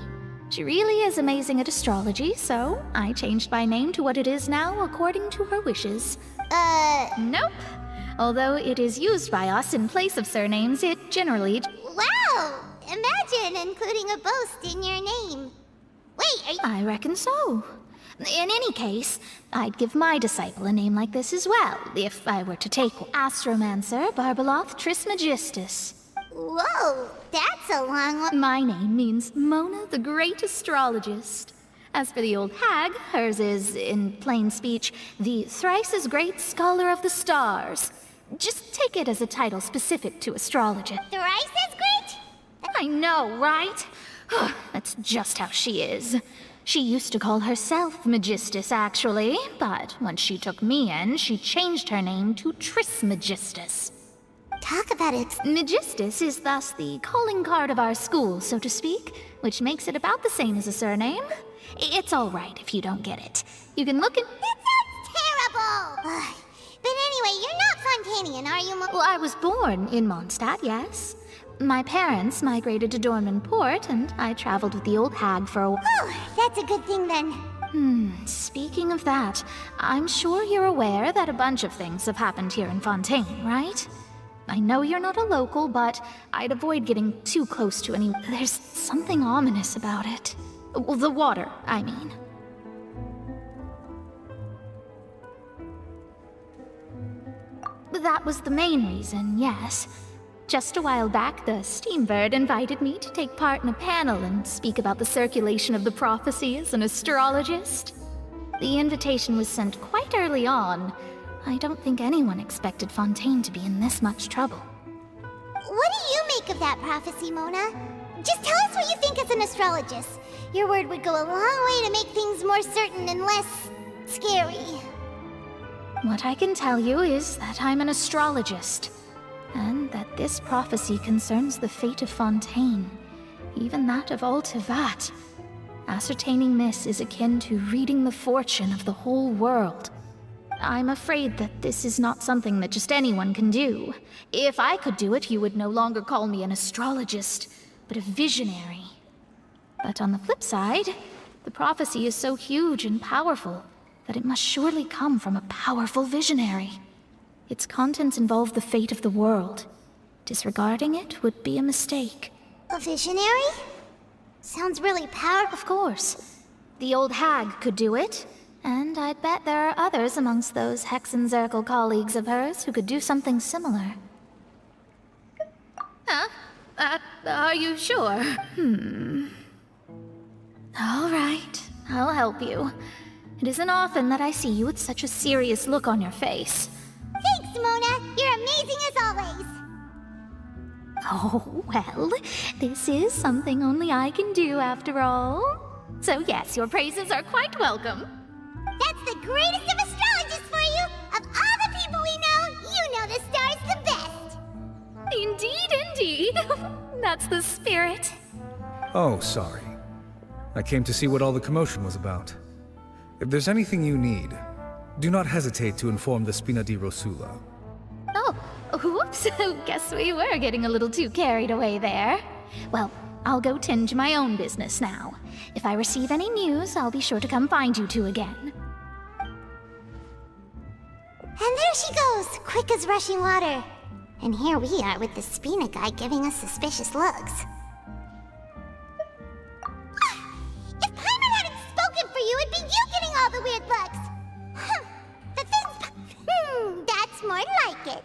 She really is amazing at astrology, so I changed my name to what it is now according to her wishes. Nope. Although it is used by us in place of surnames, it generally... Wow! Imagine including a boast in your name. Wait, are you... I reckon so. In any case, I'd give my disciple a name like this as well, if I were to take one. Astromancer Barbeloth Trismegistus. Whoa, that's a long one. My name means Mona the Great Astrologist. As for the old hag, hers is, in plain speech, the thrice as great Scholar of the Stars. Just take it as a title specific to astrology. Thrice as great? I know, right? That's just how she is. She used to call herself Magistus, actually, but once she took me in, she changed her name to Trismegistus. Talk about it. Magistus is thus the calling card of our school, so to speak, which makes it about the same as a surname. It's all right if you don't get it. You can look at... That sounds terrible! But anyway, you're not Fontanian, are you, Well, I was born in Mondstadt, yes. My parents migrated to Dorman Port, and I traveled with the old hag for a while. Oh, that's a good thing then. Speaking of that, I'm sure you're aware that a bunch of things have happened here in Fontaine, right? I know you're not a local, but I'd avoid getting too close to any... There's something ominous about it. Well, the water, I mean. That was the main reason, yes. Just a while back, the Steambird invited me to take part in a panel and speak about the circulation of the prophecy as an astrologist. The invitation was sent quite early on. I don't think anyone expected Fontaine to be in this much trouble. What do you make of that prophecy, Mona? Just tell us what you think as an astrologist. Your word would go a long way to make things more certain and less... scary. What I can tell you is that I'm an astrologist, and that this prophecy concerns the fate of Fontaine, even that of Altivat. Ascertaining this is akin to reading the fortune of the whole world. I'm afraid that this is not something that just anyone can do. If I could do it, you would no longer call me an astrologist, but a visionary. But on the flip side, the prophecy is so huge and powerful that it must surely come from a powerful visionary. Its contents involve the fate of the world. Disregarding it would be a mistake. A visionary? Sounds really powerful. Of course. The old hag could do it. And I'd bet there are others amongst those Hexenzirkel colleagues of hers who could do something similar. Huh? Are you sure? All right, I'll help you. It isn't often that I see you with such a serious look on your face. Thanks, Mona. You're amazing as always. Oh, well, this is something only I can do after all. So yes, your praises are quite welcome. That's the greatest of astrologists for you! Of all the people we know, you know the star's the best! Indeed, indeed. That's the spirit. Oh, sorry. I came to see what all the commotion was about. If there's anything you need, do not hesitate to inform the Spina di Rosula. Oh, whoops. Guess we were getting a little too carried away there. Well, I'll go tend to my own business now. If I receive any news, I'll be sure to come find you two again. And there she goes, quick as rushing water. And here we are with the Spina guy giving us suspicious looks. If Paimon hadn't spoken for you, it'd be you getting all the weird looks. The things... that's more like it.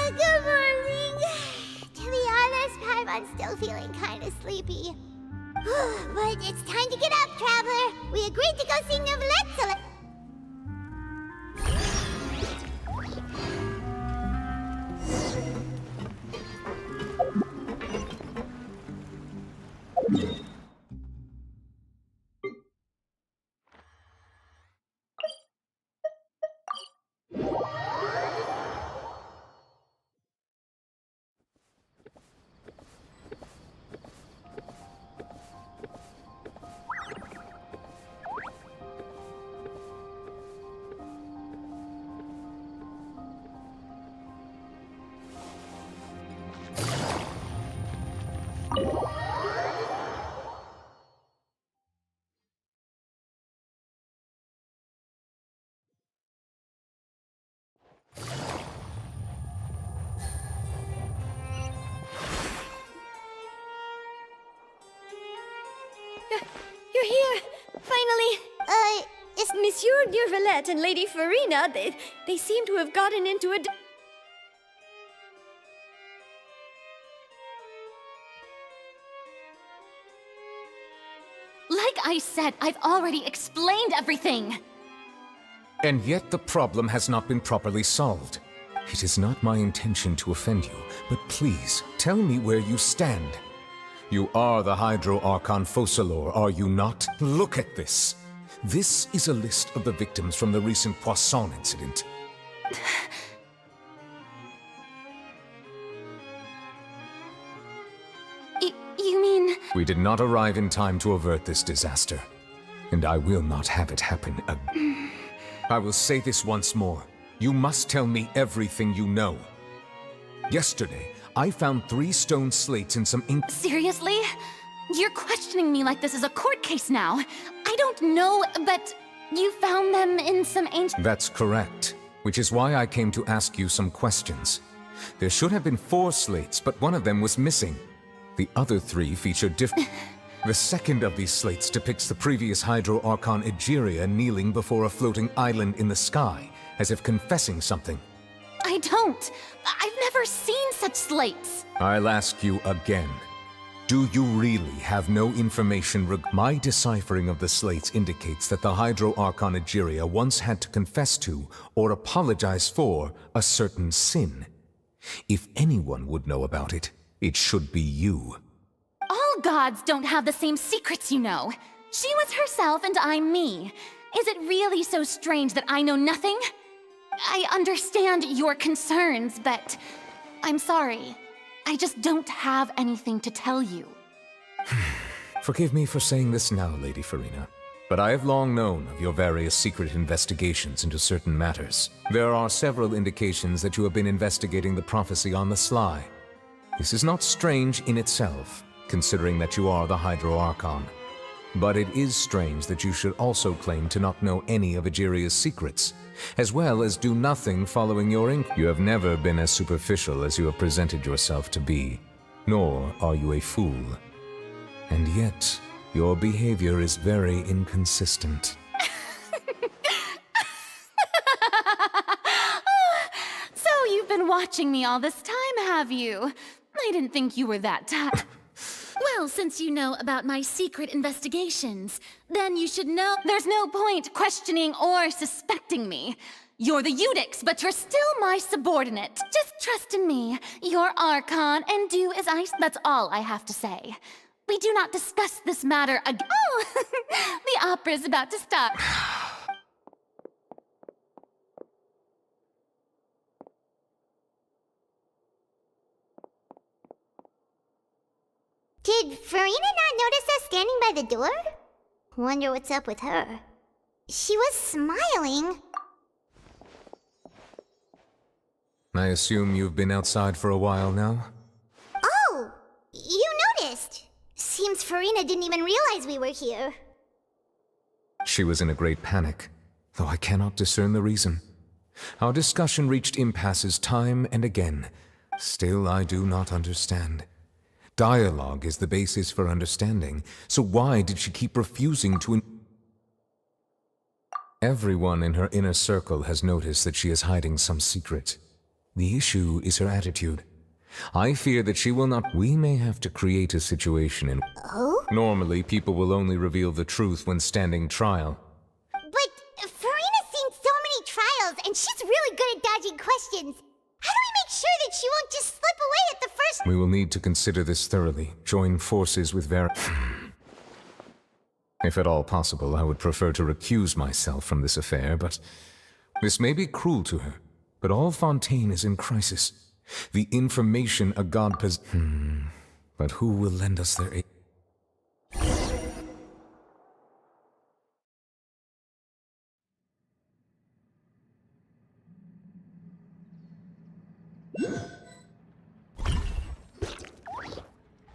Good morning. To be honest, Paimon's still feeling kind of sleepy. But it's time to get up, Traveler. We agreed to go see Natlan, so You're here! Finally! Is Monsieur Neuvillette and Lady Farina, they seem to have gotten into a... Like I said, I've already explained everything! And yet the problem has not been properly solved. It is not my intention to offend you, but please, tell me where you stand. You are the Hydro Archon Focalor, are you not? Look at this. This is a list of the victims from the recent Poisson incident. You mean... We did not arrive in time to avert this disaster, and I will not have it happen again. I will say this once more. You must tell me everything you know. Yesterday, I found 3 stone slates and some ink. Seriously? You're questioning me like this is a court case now. I don't know, but you found them in some ancient... That's correct, which is why I came to ask you some questions. There should have been 4 slates, but one of them was missing. The other 3 feature different... The second of these slates depicts the previous Hydro Archon Egeria kneeling before a floating island in the sky, as if confessing something. I don't. I've never seen such slates. I'll ask you again. Do you really have no information My deciphering of the slates indicates that the Hydro Archon Egeria once had to confess to, or apologize for, a certain sin. If anyone would know about it, it should be you. All gods don't have the same secrets, you know. She was herself and I'm me. Is it really so strange that I know nothing? I understand your concerns, but I'm sorry. I just don't have anything to tell you. Forgive me for saying this now, Lady Farina, But I have long known of your various secret investigations into certain matters. There are several indications that you have been investigating the prophecy on the sly. This is not strange in itself, considering that you are the Hydro Archon. But it is strange that you should also claim to not know any of Egeria's secrets, as well as do nothing following your You have never been as superficial as you have presented yourself to be, nor are you a fool. And yet, your behavior is very inconsistent. So you've been watching me all this time, have you? I didn't think you were that tough. Well, since you know about my secret investigations, then you should know there's no point questioning or suspecting me. You're the Eudix, but you're still my subordinate. Just trust in me. You're Archon, and do as I... That's all I have to say. We do not discuss this matter again. Oh, the opera's about to start. Did Farina not notice us standing by the door? Wonder what's up with her. She was smiling. I assume you've been outside for a while now? Oh! You noticed! Seems Farina didn't even realize we were here. She was in a great panic, though I cannot discern the reason. Our discussion reached impasses time and again. Still, I do not understand. Dialogue is the basis for understanding, so why did she keep refusing to... Everyone in her inner circle has noticed that she is hiding some secret. The issue is her attitude. I fear that she will not... We may have to create a situation in... Oh? Normally, people will only reveal the truth when standing trial. But Farina's seen so many trials, and she's really good at dodging questions. How do we make sure that she won't just slip away at the first... We will need to consider this thoroughly, join forces with If at all possible, I would prefer to recuse myself from this affair, but... This may be cruel to her, but all Fontaine is in crisis. The information a god But who will lend us their aid?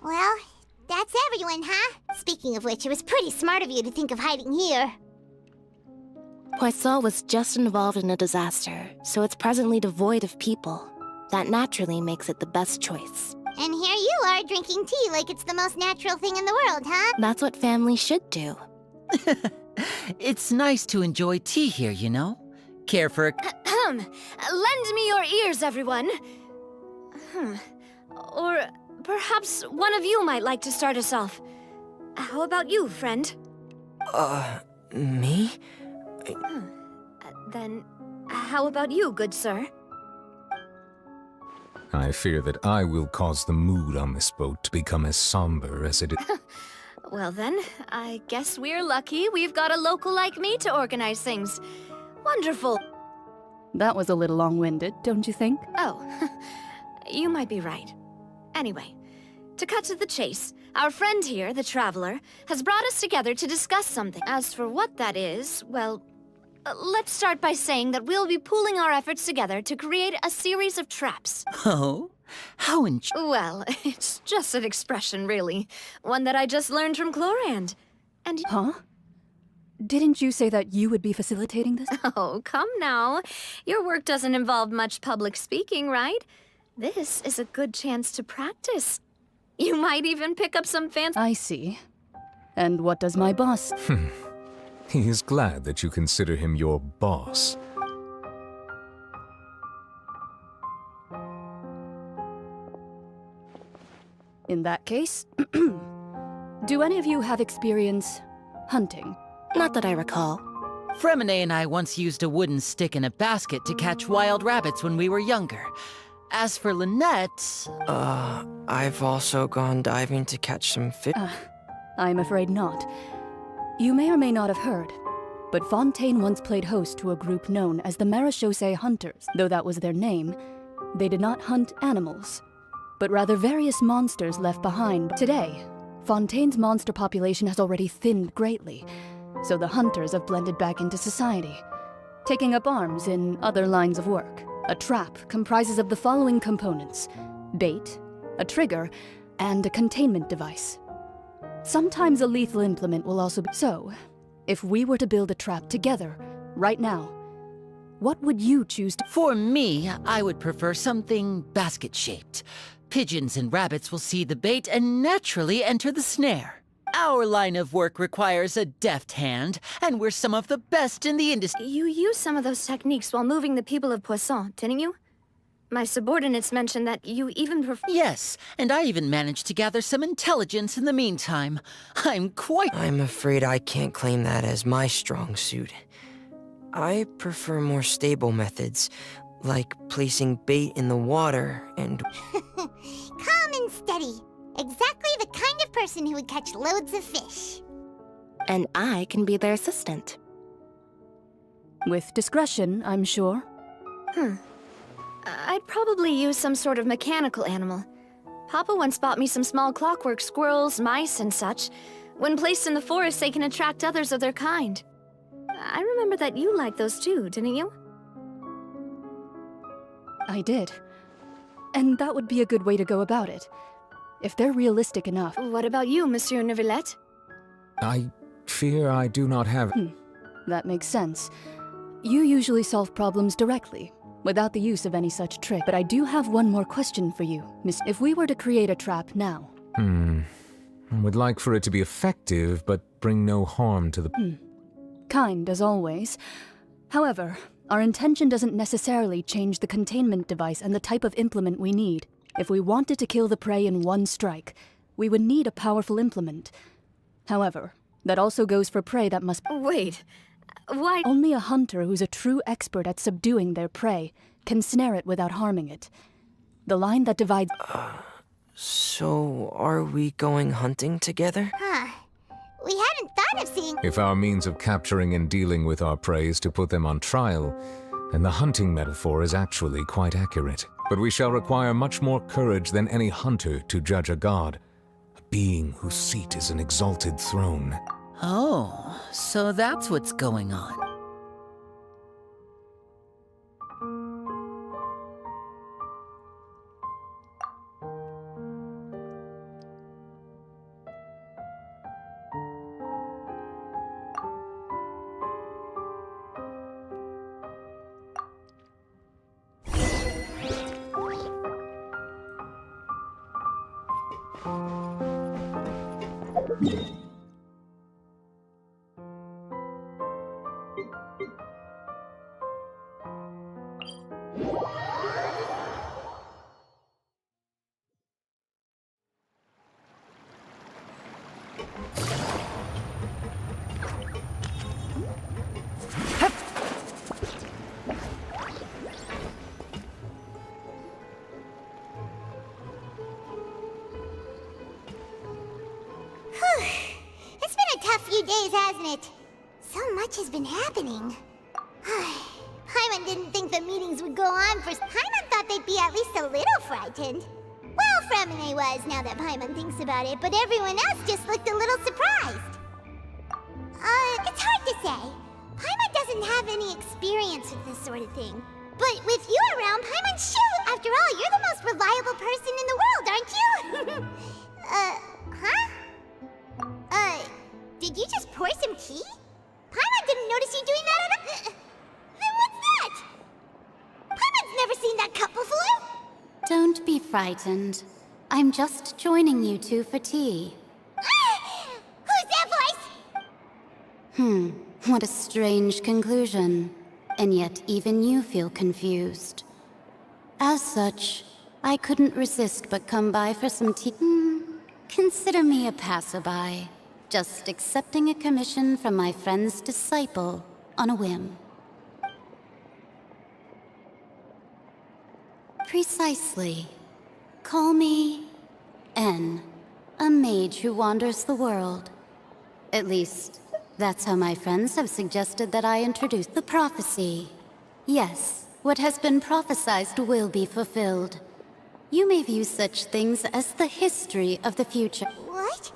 Well, that's everyone, huh? Speaking of which, it was pretty smart of you to think of hiding here. Poisson was just involved in a disaster, so it's presently devoid of people. That naturally makes it the best choice. And here you are drinking tea like it's the most natural thing in the world, huh? That's what family should do. It's nice to enjoy tea here, you know? Care for a... Lend me your ears, everyone. Or perhaps one of you might like to start us off. How about you, friend? Me? Then, how about you, good sir? I fear that I will cause the mood on this boat to become as somber as it is. Well then, I guess we're lucky we've got a local like me to organize things. Wonderful. That was a little long-winded, don't you think? Oh, you might be right. Anyway, to cut to the chase, our friend here, the Traveler, has brought us together to discuss something. As for what that is, well, let's start by saying that we'll be pooling our efforts together to create a series of traps. Oh? How Well, it's just an expression, really. One that I just learned from Chlorand. And... Huh? Didn't you say that you would be facilitating this? Oh, come now. Your work doesn't involve much public speaking, right? This is a good chance to practice. You might even pick up some fancy... I see. And what does my boss... He is glad that you consider him your boss. In that case, do any of you have experience hunting? Not that I recall. Fremine and I once used a wooden stick in a basket to catch wild rabbits when we were younger. As for Lynette... I've also gone diving to catch some fish. I'm afraid not. You may or may not have heard, but Fontaine once played host to a group known as the Marechaussee Hunters. Though that was their name, they did not hunt animals, but rather various monsters left behind. Today, Fontaine's monster population has already thinned greatly, so the hunters have blended back into society, taking up arms in other lines of work. A trap comprises of the following components: bait, a trigger, and a containment device. Sometimes a lethal implement will also be. So, if we were to build a trap together, right now, what would you choose to— For me, I would prefer something basket-shaped. Pigeons and rabbits will see the bait and naturally enter the snare. Our line of work requires a deft hand, and we're some of the best in the industry. You used some of those techniques while moving the people of Poisson, didn't you? My subordinates mentioned that you even Yes, and I even managed to gather some intelligence in the meantime. I'm afraid I can't claim that as my strong suit. I prefer more stable methods, like placing bait in the water and... Calm and steady. Exactly the kind of person who would catch loads of fish. And I can be their assistant. With discretion, I'm sure. I'd probably use some sort of mechanical animal. Papa once bought me some small clockwork squirrels, mice, and such. When placed in the forest, they can attract others of their kind. I remember that you liked those too, didn't you? I did. And that would be a good way to go about it. If they're realistic enough. What about you, Monsieur Neuvillette? I fear I do not have... That makes sense. You usually solve problems directly, without the use of any such trick. But I do have one more question for you, Miss. If we were to create a trap now... I would like for it to be effective, but bring no harm to the... Kind, as always. However, our intention doesn't necessarily change the containment device and the type of implement we need. If we wanted to kill the prey in one strike, we would need a powerful implement. However, that also goes for prey that must... Wait, why... Only a hunter who's a true expert at subduing their prey can snare it without harming it. The line that divides... So, are we going hunting together? We hadn't thought of seeing... If our means of capturing and dealing with our prey is to put them on trial, then the hunting metaphor is actually quite accurate. But we shall require much more courage than any hunter to judge a god, a being whose seat is an exalted throne. Oh, so that's what's going on. It's been a tough few days, hasn't it? So much has been happening. Paimon didn't think the meetings would go on for... Paimon thought they'd be at least a little frightened. Well, Fremine was, now that Paimon thinks about it, but everyone else just looked a little surprised. It's hard to say. Paimon doesn't have any experience with this sort of thing. But with you around, Paimon, shoot! After all, you're the most reliable person in the world, aren't you? Did you just pour some tea? Paimon didn't notice you doing that at all. Then what's that? Paimon's never seen that cup before. Don't be frightened. I'm just joining you two for tea. Who's that voice? What a strange conclusion. And yet even you feel confused. As such, I couldn't resist but come by for some tea. Consider me a passerby. Just accepting a commission from my friend's disciple on a whim. Precisely. Call me N, a mage who wanders the world. At least, that's how my friends have suggested that I introduce the prophecy. Yes, what has been prophesized will be fulfilled. You may view such things as the history of the future. What?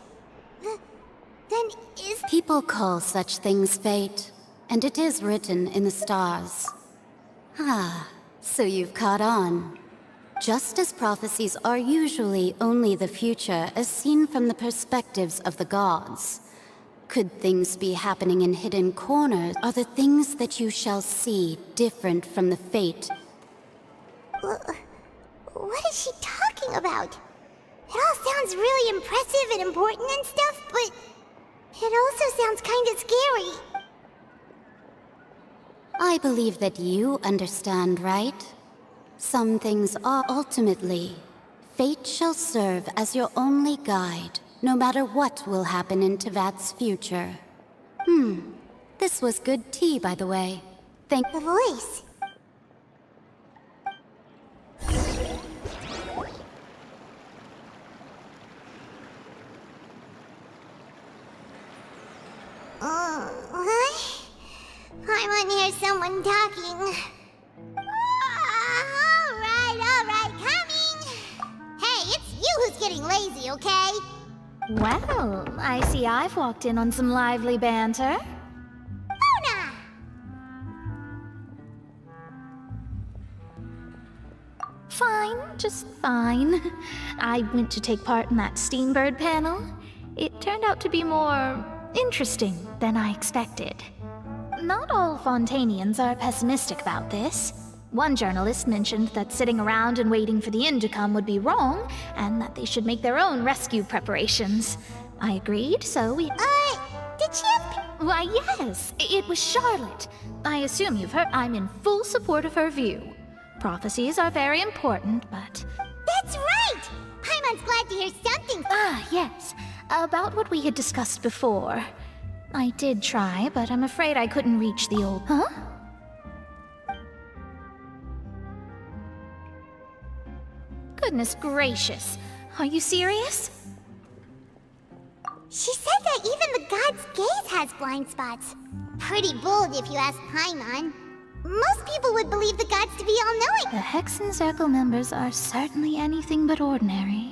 Then is... People call such things fate, and it is written in the stars. Ah, so you've caught on. Just as prophecies are usually only the future as seen from the perspectives of the gods, could things be happening in hidden corners? Are the things that you shall see different from the fate? What is she talking about? It all sounds really impressive and important and stuff, but it also sounds kind of scary. I believe that you understand, right? Some things are ultimately. Fate shall serve as your only guide, no matter what will happen in Tevat's future. This was good tea, by the way. Thank the voice. What? I want to hear someone talking. Alright, coming! Hey, it's you who's getting lazy, okay? Well, I see I've walked in on some lively banter. Luna! Fine, just fine. I went to take part in that Steambird panel. It turned out to be more interesting than I expected. Not all Fontainians are pessimistic about this. One journalist mentioned that sitting around and waiting for the end to come would be wrong, and that they should make their own rescue preparations. I agreed, so we... did she have... Why, yes, it was Charlotte. I assume you've heard I'm in full support of her view. Prophecies are very important, but... That's right! Paimon's glad to hear something. Yes. About what we had discussed before. I did try, but I'm afraid I couldn't reach the old... Huh? Goodness gracious. Are you serious? She said that even the god's gaze has blind spots. Pretty bold if you ask Paimon. Most people would believe the gods to be all-knowing. The Hexen Circle members are certainly anything but ordinary.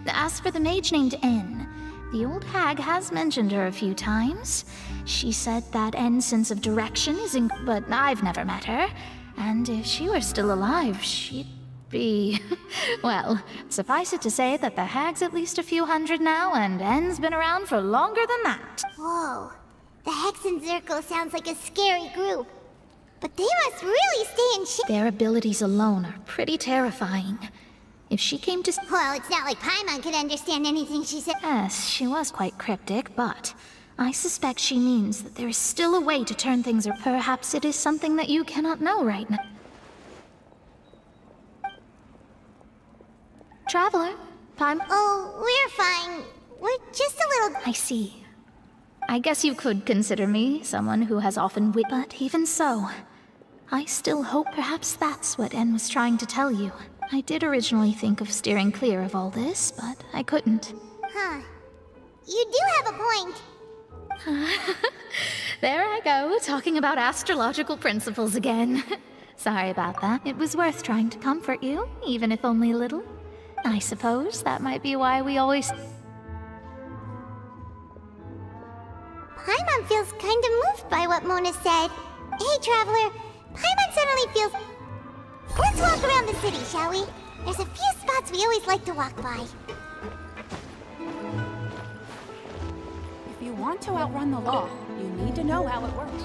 As for the mage named N, the old hag has mentioned her a few times. She said that N's sense of direction is but I've never met her. And if she were still alive, she'd be... Well, suffice it to say that the hag's at least a few hundred now, and N's been around for longer than that. Whoa. The Hexen Circle sounds like a scary group. But they must really stay in shape. Their abilities alone are pretty terrifying. If she came to... Well, it's not like Paimon could understand anything she said. Yes, she was quite cryptic, but I suspect she means that there is still a way to turn things, or perhaps it is something that you cannot know right now. Traveler, Oh, we're fine. We're just a little... I see. I guess you could consider me someone who has often but even so, I still hope perhaps that's what N was trying to tell you. I did originally think of steering clear of all this, but I couldn't. Huh. You do have a point. There I go, talking about astrological principles again. Sorry about that. It was worth trying to comfort you, even if only a little. I suppose that might be why we always... Paimon feels kind of moved by what Mona said. Hey, Traveler. Paimon suddenly feels... Let's walk around the city, shall we? There's a few spots we always like to walk by. If you want to outrun the law, you need to know how it works.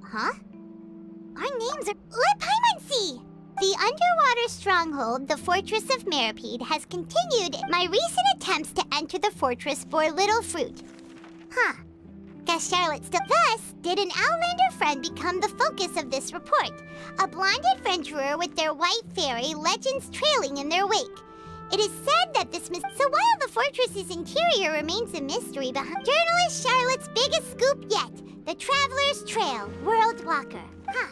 Huh? Our names are... Let Paimon see! The underwater stronghold, the Fortress of Meripede, has continued my recent attempts to enter the fortress bore little fruit. Huh. Guess Charlotte still. Thus, did an Outlander friend become the focus of this report? A blonde adventurer with their white fairy legends trailing in their wake. It is said that this so while the fortress's interior remains a mystery behind journalist Charlotte's biggest scoop yet, the Traveler's Trail, World Walker. Huh.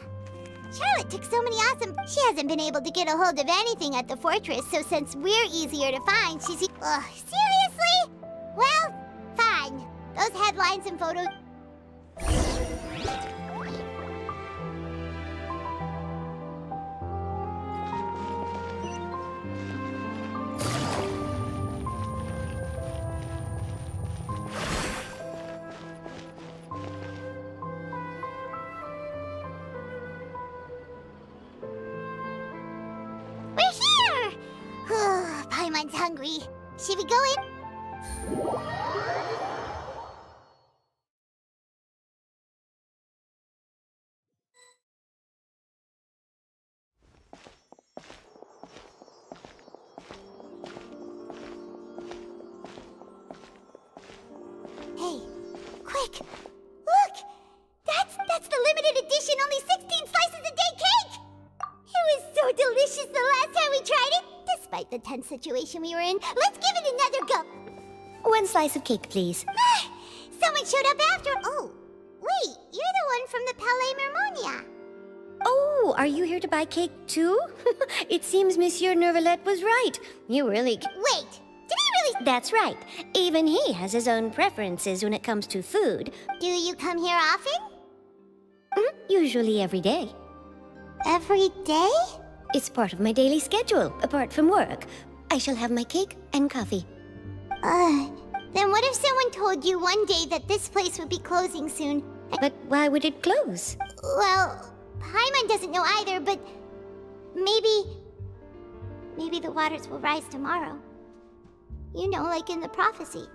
Charlotte took so many awesome... She hasn't been able to get a hold of anything at the fortress, so since we're easier to find, she's... Ugh, seriously? Well, fine. Those headlines and photos... We're here! Paimon's hungry. Should we go in? Hey, quick! Look! That's the limited edition, only 16 slices a day cake! It was so delicious the last time we tried it, despite the tense situation we were in. Let's give it another go. 1 slice of cake, please. Someone showed up after. Oh, wait, you're the one from the Palais Mermonia. Oh, are you here to buy cake too? It seems Monsieur Nervalet was right. You really... Wait, did he really... That's right. Even he has his own preferences when it comes to food. Do you come here often? Usually every day. Every day? It's part of my daily schedule, apart from work. I shall have my cake and coffee. Then what if someone told you one day that this place would be closing soon? But why would it close? Well, Paimon doesn't know either, but maybe the waters will rise tomorrow. You know, like in the prophecy.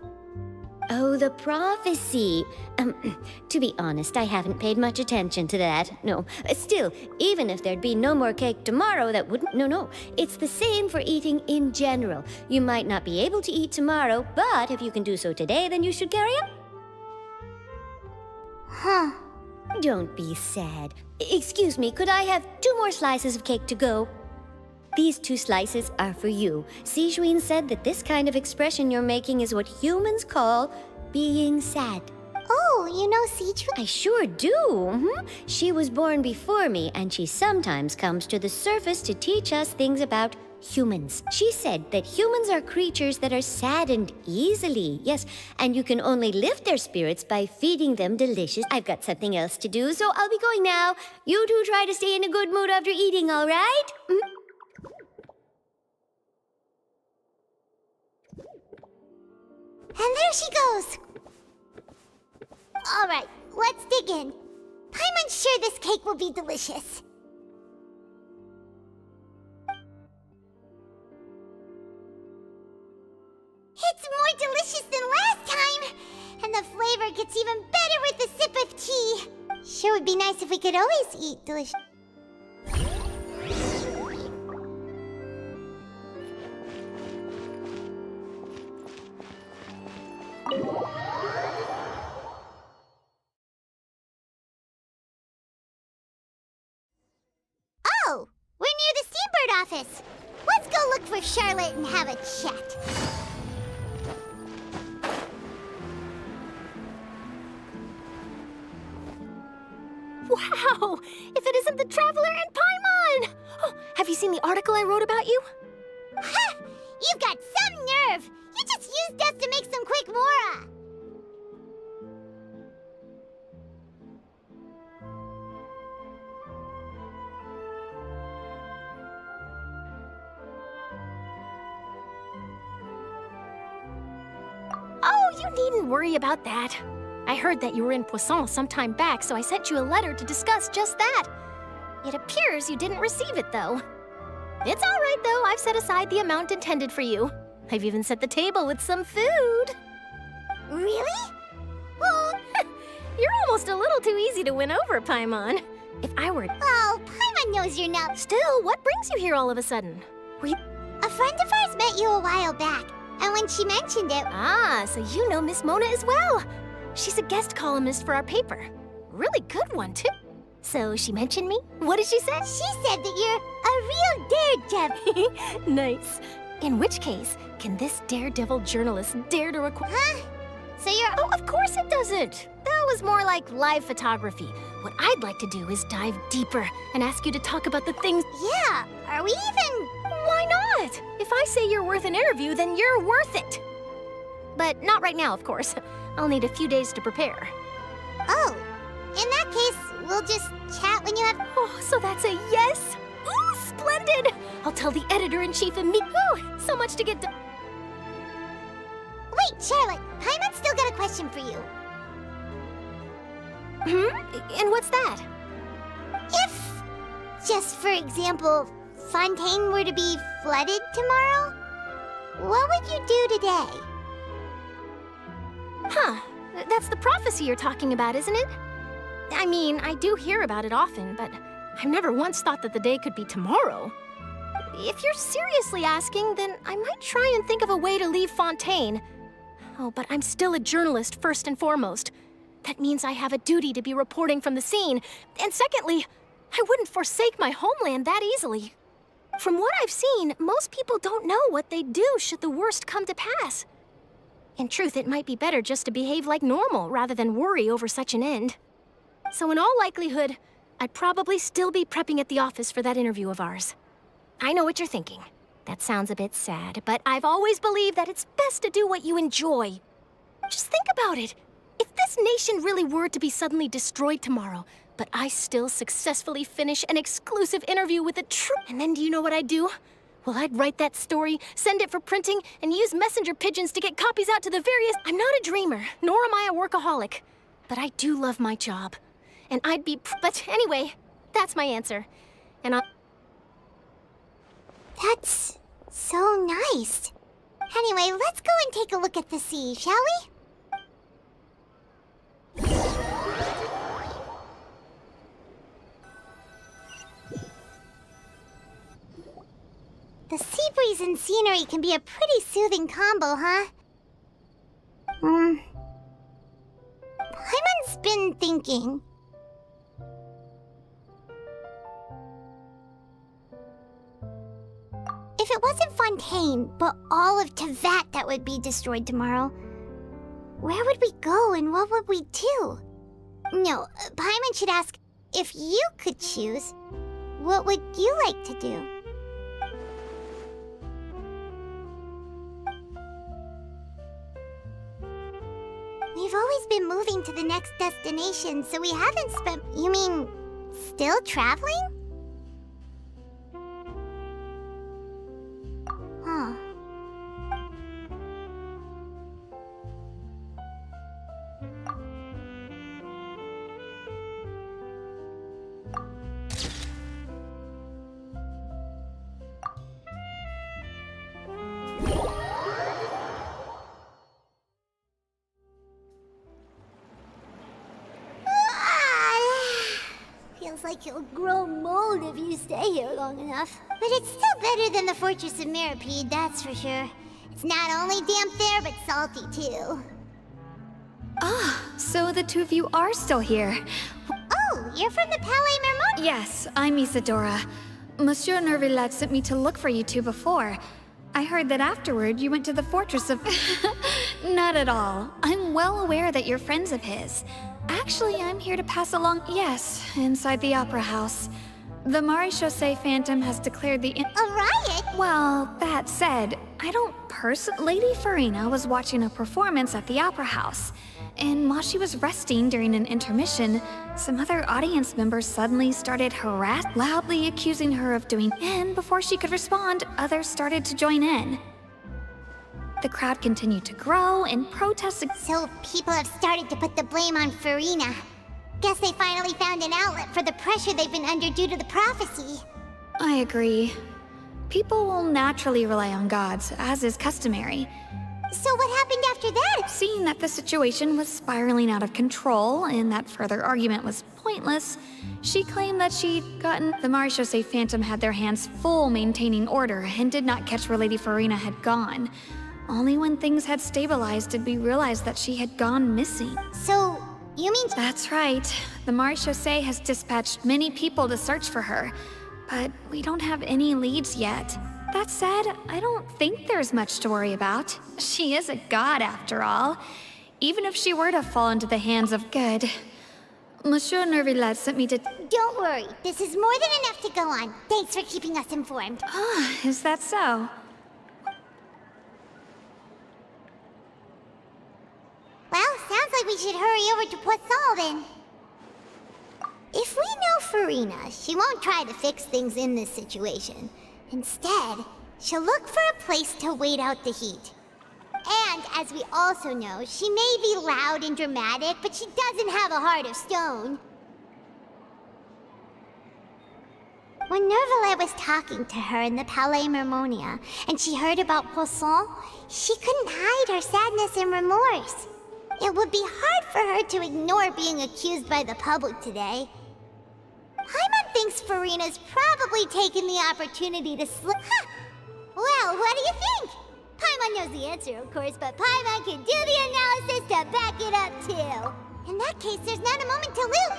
Oh, the prophecy. To be honest, I haven't paid much attention to that. No. Still, even if there'd be no more cake tomorrow, that wouldn't... No. It's the same for eating in general. You might not be able to eat tomorrow, but if you can do so today, then you should carry on. Huh. Don't be sad. Excuse me, could I have 2 more slices of cake to go? These 2 slices are for you. Sijuin said that this kind of expression you're making is what humans call being sad. Oh, you know Sijuin? I sure do. She was born before me, and she sometimes comes to the surface to teach us things about humans. She said that humans are creatures that are saddened easily. Yes, and you can only lift their spirits by feeding them delicious... I've got something else to do, so I'll be going now. You 2 try to stay in a good mood after eating, all right? And there she goes! Alright, let's dig in. Paimon's sure this cake will be delicious. It's more delicious than last time! And the flavor gets even better with a sip of tea. Sure would be nice if we could always eat delicious... Oh, we're near the Steambird office. Let's go look for Charlotte and have a chat. Wow! If it isn't the Traveler and Paimon! Oh, have you seen the article I wrote about you? Ha! You've got some nerve! You just used us to make some quick mora! Oh, you needn't worry about that. I heard that you were in Poisson some time back, so I sent you a letter to discuss just that. It appears you didn't receive it, though. It's all right, though. I've set aside the amount intended for you. I've even set the table with some food. Really? Oh, you're almost a little too easy to win over, Paimon. If I were... Oh, Paimon Paimon knows you're not. Still, what brings you here all of a sudden? Were you... A friend of ours met you a while back, and when she mentioned it... Ah, so you know Miss Mona as well. She's a guest columnist for our paper. Really good one, too. So she mentioned me? What did she say? She said that you're a real daredevil. Nice. In which case, can this daredevil journalist dare to request... Huh? So you're... Oh, of course it doesn't. That was more like live photography. What I'd like to do is dive deeper and ask you to talk about the things... Yeah, are we even... Why not? If I say you're worth an interview, then you're worth it. But not right now, of course. I'll need a few days to prepare. Oh, in that case, we'll just chat when you have... Oh, so that's a yes? Ooh, splendid! I'll tell the editor-in-chief and me... Ooh, so much to get done. Wait, Charlotte, Paimon's still got a question for you. And what's that? If, just for example, Fontaine were to be flooded tomorrow, what would you do today? Huh, that's the prophecy you're talking about, isn't it? I mean, I do hear about it often, but I've never once thought that the day could be tomorrow. If you're seriously asking, then I might try and think of a way to leave Fontaine. Oh, but I'm still a journalist first and foremost. That means I have a duty to be reporting from the scene. And secondly, I wouldn't forsake my homeland that easily. From what I've seen, most people don't know what they'd do should the worst come to pass. In truth, it might be better just to behave like normal rather than worry over such an end. So in all likelihood, I'd probably still be prepping at the office for that interview of ours. I know what you're thinking. That sounds a bit sad, but I've always believed that it's best to do what you enjoy. Just think about it. If this nation really were to be suddenly destroyed tomorrow, but I still successfully finish an exclusive interview with a true... And then do you know what I'd do? Well, I'd write that story, send it for printing, and use messenger pigeons to get copies out to the various... I'm not a dreamer, nor am I a workaholic. But I do love my job. And I'd be... But anyway, that's my answer. And I'll... That's so nice. Anyway, let's go and take a look at the sea, shall we? The sea breeze and scenery can be a pretty soothing combo, huh? Paimon's been thinking. If it wasn't Fontaine, but all of Tevat that would be destroyed tomorrow, where would we go and what would we do? No, Paimon should ask, if you could choose, what would you like to do? We've always been moving to the next destination, so we haven't spent... You mean, still traveling? Huh. Feels like you'll grow mold if you stay here long enough. But it's still better than the Fortress of Mirapede, that's for sure. It's not only damp there, but salty too. Ah, so the two of you are still here. Oh, you're from the Palais Mermont? Yes, I'm Isadora. Monsieur Nervillac sent me to look for you two before. I heard that afterward you went to the Fortress of... Not at all. I'm well aware that you're friends of his. Actually, I'm here to pass along... Yes, inside the Opera House. The Maréchaussée Phantom has declared the... A riot? Well, that said, I don't Lady Farina was watching a performance at the Opera House. And while she was resting during an intermission, some other audience members suddenly started loudly accusing her of doing... And before she could respond, others started to join in. The crowd continued to grow and protests... So people have started to put the blame on Farina. Guess they finally found an outlet for the pressure they've been under due to the prophecy. I agree. People will naturally rely on gods, as is customary. So what happened after that? Seeing that the situation was spiraling out of control and that further argument was pointless. She claimed that she'd gotten... The Marechaussee Phantom had their hands full maintaining order and did not catch where Lady Farina had gone. Only when things had stabilized did we realize that she had gone missing. So, you mean... That's right. The Marechaussee has dispatched many people to search for her, but we don't have any leads yet. That said, I don't think there's much to worry about. She is a god, after all. Even if she were to fall into the hands of good. Monsieur Nervillet sent me to... Don't worry. This is more than enough to go on. Thanks for keeping us informed. Ah, is that so? Well, sounds like we should hurry over to Poisson then. If we know Farina, she won't try to fix things in this situation. Instead, she'll look for a place to wait out the heat. And, as we also know, she may be loud and dramatic, but she doesn't have a heart of stone. When Nervillet was talking to her in the Palais Mermonia, and she heard about Poisson, she couldn't hide her sadness and remorse. It would be hard for her to ignore being accused by the public today. Paimon thinks Farina's probably taken the opportunity to slip... Huh! Well, what do you think? Paimon knows the answer, of course, but Paimon can do the analysis to back it up, too. In that case, there's not a moment to lose.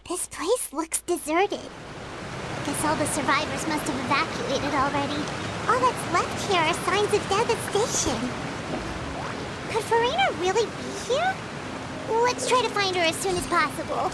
This place looks deserted. Guess all the survivors must have evacuated already. All that's left here are signs of devastation. Could Farina really be here? Let's try to find her as soon as possible.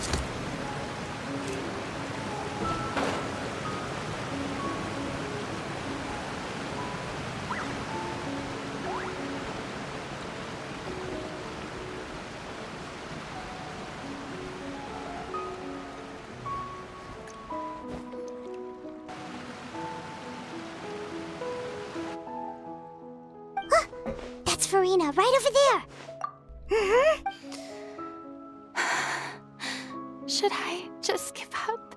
Farina, right over there! Should I just give up?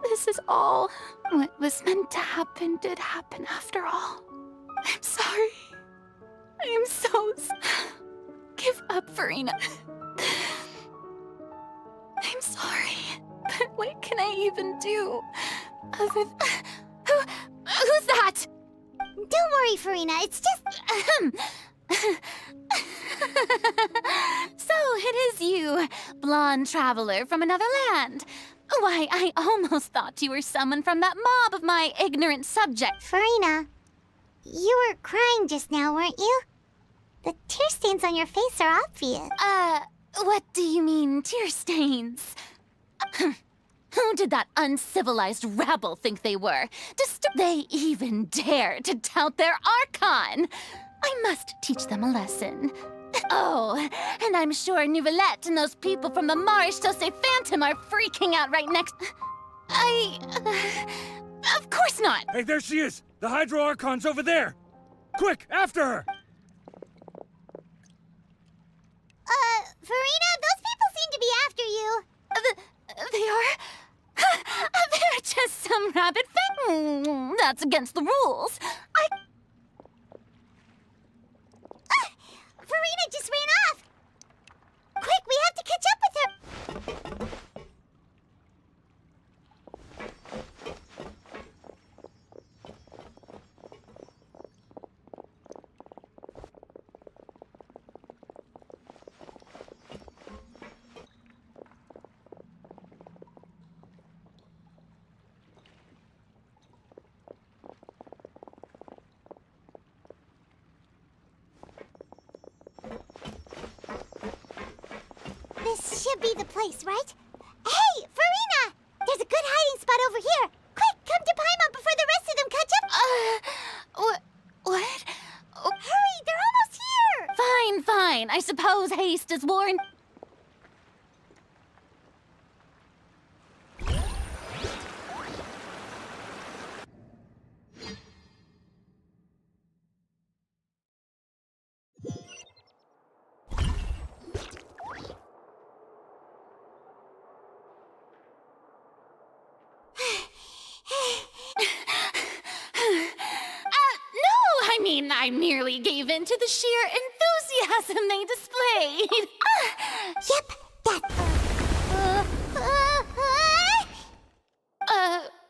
This is all. What was meant to happen did happen after all. I'm sorry. I am so... Give up, Farina. I'm sorry, but what can I even do? Other Who's that? Don't worry, Farina, it's just... So it is you, blonde traveler from another land. Why, I almost thought you were someone from that mob of my ignorant subjects. Farina, you were crying just now, weren't you? The tear stains on your face are obvious. What do you mean, tear stains? Who did that uncivilized rabble think they were? They even dare to tout their Archon! I must teach them a lesson. Oh, and I'm sure Neuvillette and those people from the Marechaussee Phantom are freaking out right next... Of course not! Hey, there she is! The Hydro Archon's over there! Quick, after her! Farina, those people seem to be after you. They are? They're just some rabbit that's against the rules. Farina just ran off! Quick, we have to catch up with her! This should be the place, right? Hey, Farina! There's a good hiding spot over here. Quick, come to Paimon before the rest of them catch up. What? Hurry, they're almost here! Fine, fine. I suppose haste is warranted. I merely gave in to the sheer enthusiasm they displayed.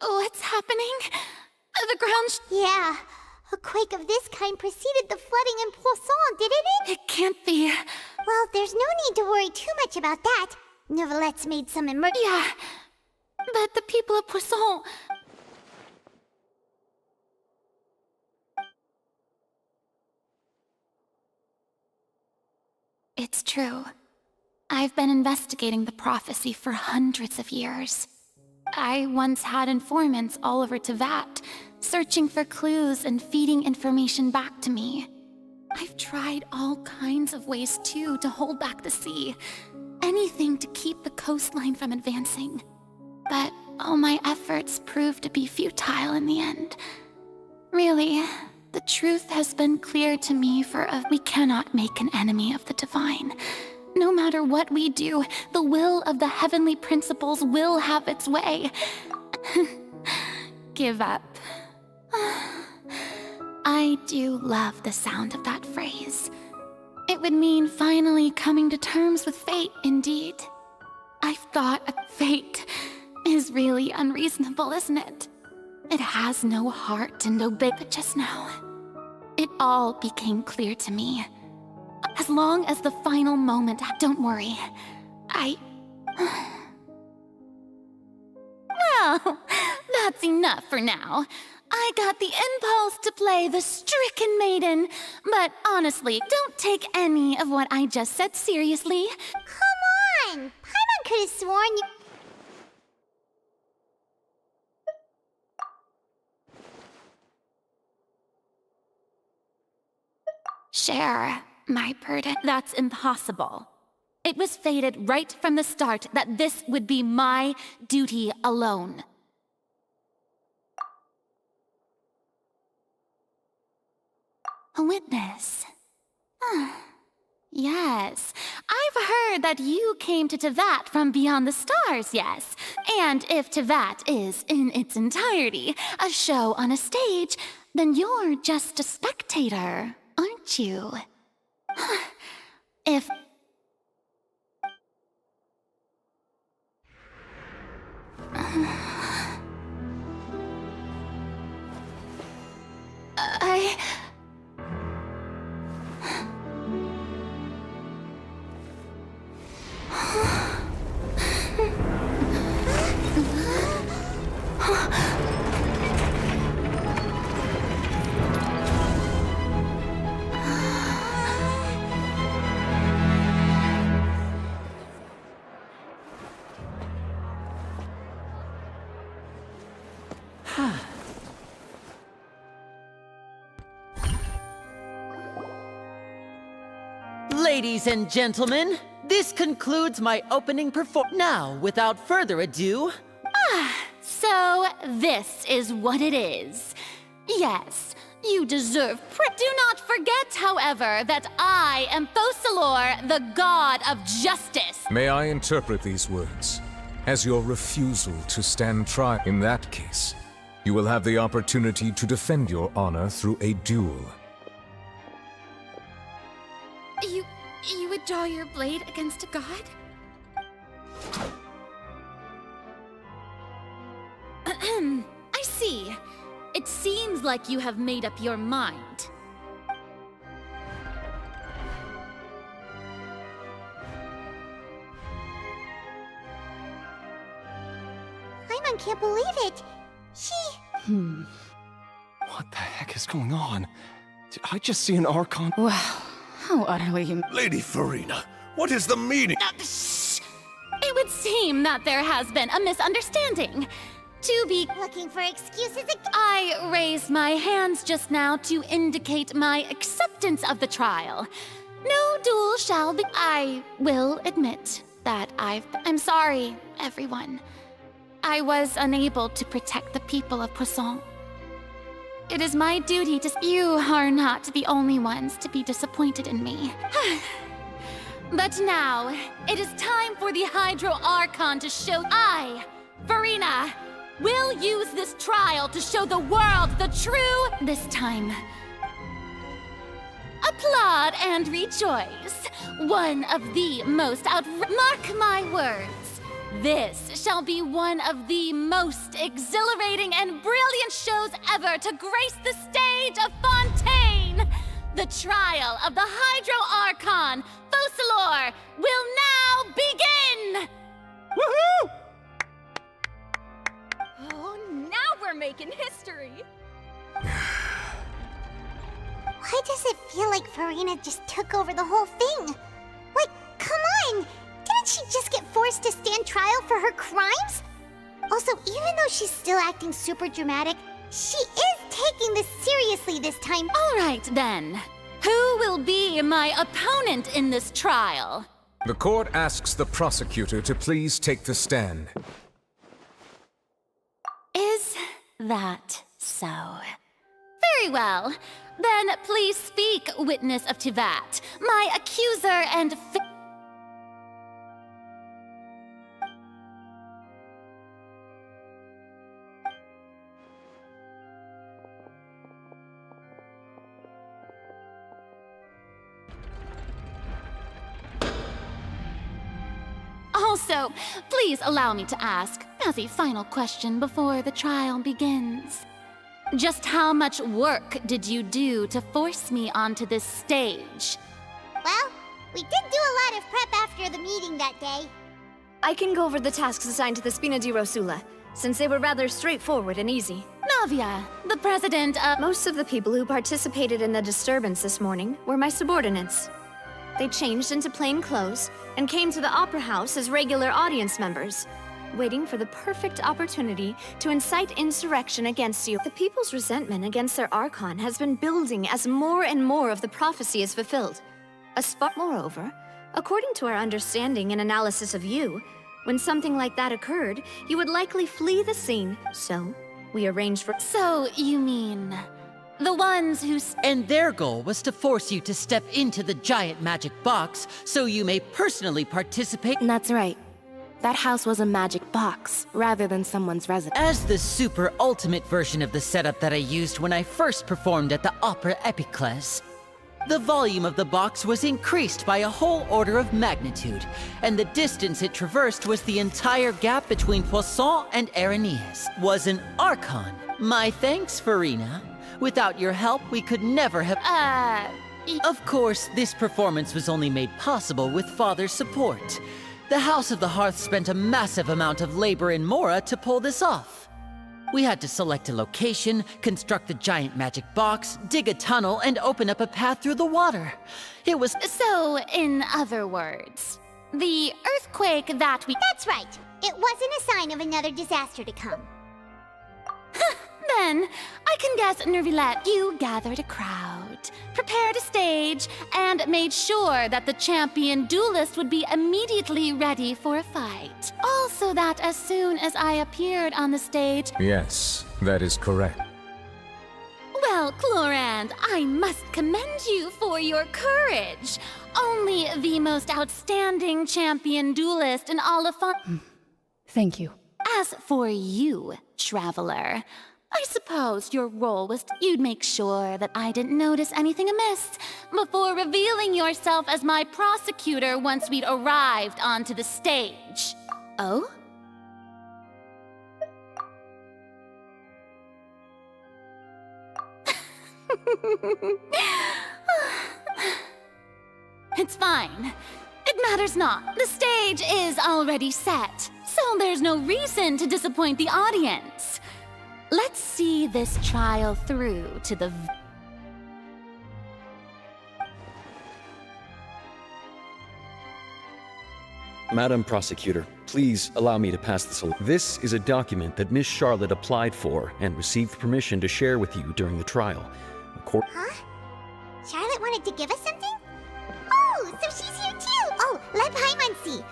What's happening? The ground Yeah. A quake of this kind preceded the flooding in Poisson, didn't it? It can't be. Well, there's no need to worry too much about that. Neverlette's made some Yeah, but the people of Poisson... It's true. I've been investigating the prophecy for hundreds of years. I once had informants all over Tevat, searching for clues and feeding information back to me. I've tried all kinds of ways, too, to hold back the sea. Anything to keep the coastline from advancing. But all my efforts proved to be futile in the end. Really, the truth has been clear to me we cannot make an enemy of the divine. No matter what we do, the will of the heavenly principles will have its way. Give up. I do love the sound of that phrase. It would mean finally coming to terms with fate, indeed. I've thought fate is really unreasonable, isn't it? It has no heart and no but just now. It all became clear to me. As long as the final moment, don't worry. Well, that's enough for now. I got the impulse to play the stricken maiden, but honestly, don't take any of what I just said seriously. Come on! Paimon could have sworn you... Share my burden. That's impossible. It was fated right from the start that this would be my duty alone. A witness. Yes, I've heard that you came to Tevat from beyond the stars, yes. And if Tevat is, in its entirety, a show on a stage, then you're just a spectator, aren't you? If... Ladies and gentlemen, this concludes my opening performance. Now, without further ado... So this is what it is. Yes, you deserve Do not forget, however, that I am Focalor, the god of justice. May I interpret these words as your refusal to stand trial? In that case, you will have the opportunity to defend your honor through a duel. You would draw your blade against a god? I see. It seems like you have made up your mind. Paimon can't believe it. She... What the heck is going on? Did I just see an Archon? Wow, how utterly Lady Farina, what is the meaning? Shh! It would seem that there has been a misunderstanding. To be looking for excuses again. I raised my hands just now to indicate my acceptance of the trial. No duel shall be. I will admit that I'm sorry, everyone. I was unable to protect the people of Poisson. It is my duty to... You are not the only ones to be disappointed in me. But now, it is time for the Hydro Archon to show... Farina, will use this trial to show the world the true... This time, applaud and rejoice. One of the most Mark my words. This shall be one of the most exhilarating and brilliant shows ever to grace the stage of Fontaine. The trial of the Hydro Archon, Focalor, will now begin! Woohoo! Oh, now we're making history! Why does it feel like Farina just took over the whole thing? Like, come on! Didn't she just get forced to stand trial for her crimes? Also, even though she's still acting super dramatic, she is taking this seriously this time. All right, then. Who will be my opponent in this trial? The court asks the prosecutor to please take the stand. Is that so? Very well. Then please speak, witness of Tivat, my accuser and Also, please allow me to ask, as a final question before the trial begins. Just how much work did you do to force me onto this stage? Well, we did do a lot of prep after the meeting that day. I can go over the tasks assigned to the Spina di Rosula, since they were rather straightforward and easy. Navia, the president of— Most of the people who participated in the disturbance this morning were my subordinates. They changed into plain clothes and came to the Opera House as regular audience members, waiting for the perfect opportunity to incite insurrection against you. The people's resentment against their Archon has been building as more and more of the prophecy is fulfilled. Moreover, according to our understanding and analysis of you, when something like that occurred, you would likely flee the scene. So, we arranged for— So, you mean the ones who— And their goal was to force you to step into the giant magic box so you may personally participate— And that's right. That house was a magic box, rather than someone's residence. As the super ultimate version of the setup that I used when I first performed at the Opera Epiclese, the volume of the box was increased by a whole order of magnitude, and the distance it traversed was the entire gap between Poisson and Aranias. Was an Archon. My thanks, Farina. Without your help, we could never have— Of course, this performance was only made possible with Father's support. The House of the Hearth spent a massive amount of labor in Mora to pull this off. We had to select a location, construct the giant magic box, dig a tunnel, and open up a path through the water. It was— So, in other words, the earthquake that we— That's right. It wasn't a sign of another disaster to come. Then, I can guess, Nervilette, you gathered a crowd, prepared a stage, and made sure that the champion duelist would be immediately ready for a fight. Also that as soon as I appeared on the stage— Yes, that is correct. Well, Clorand, I must commend you for your courage. Only the most outstanding champion duelist in all of Thank you. As for you, Traveler, I suppose your role was you'd make sure that I didn't notice anything amiss before revealing yourself as my prosecutor once we'd arrived onto the stage. Oh? It's fine. It matters not. The stage is already set, so there's no reason to disappoint the audience. Let's see this trial through to the— Madam Prosecutor, please allow me to pass this along. This is a document that Miss Charlotte applied for and received permission to share with you during the trial. Huh? Charlotte wanted to give us something? Oh, so she's here too! Oh, let Paimon see.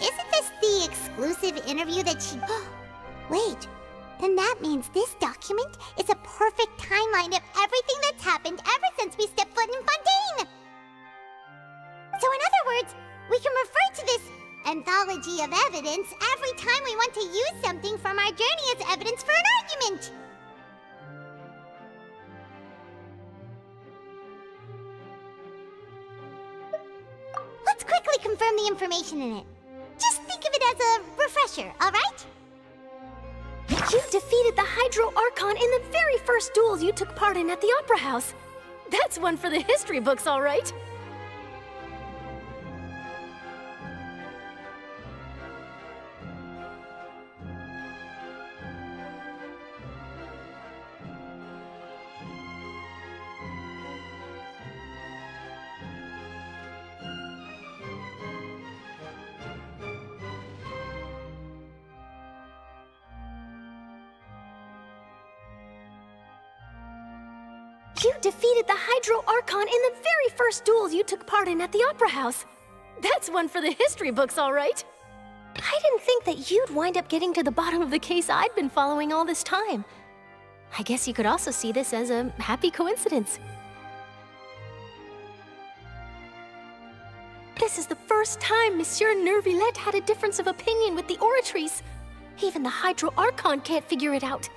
Isn't this the exclusive interview that she— Wait, then that means this document is a perfect timeline of everything that's happened ever since we stepped foot in Fontaine! So in other words, we can refer to this anthology of evidence every time we want to use something from our journey as evidence for an argument! information in it. Just think of it as a refresher, alright? You defeated the Hydro Archon in the very first duels you took part in at the Opera House. That's one for the history books, all right. You defeated the Hydro Archon in the very first duels you took part in at the Opera House. That's one for the history books, all right. I didn't think that you'd wind up getting to the bottom of the case I'd been following all this time. I guess you could also see this as a happy coincidence. This is the first time Monsieur Neuvillette had a difference of opinion with the Oratrice. Even the Hydro Archon can't figure it out.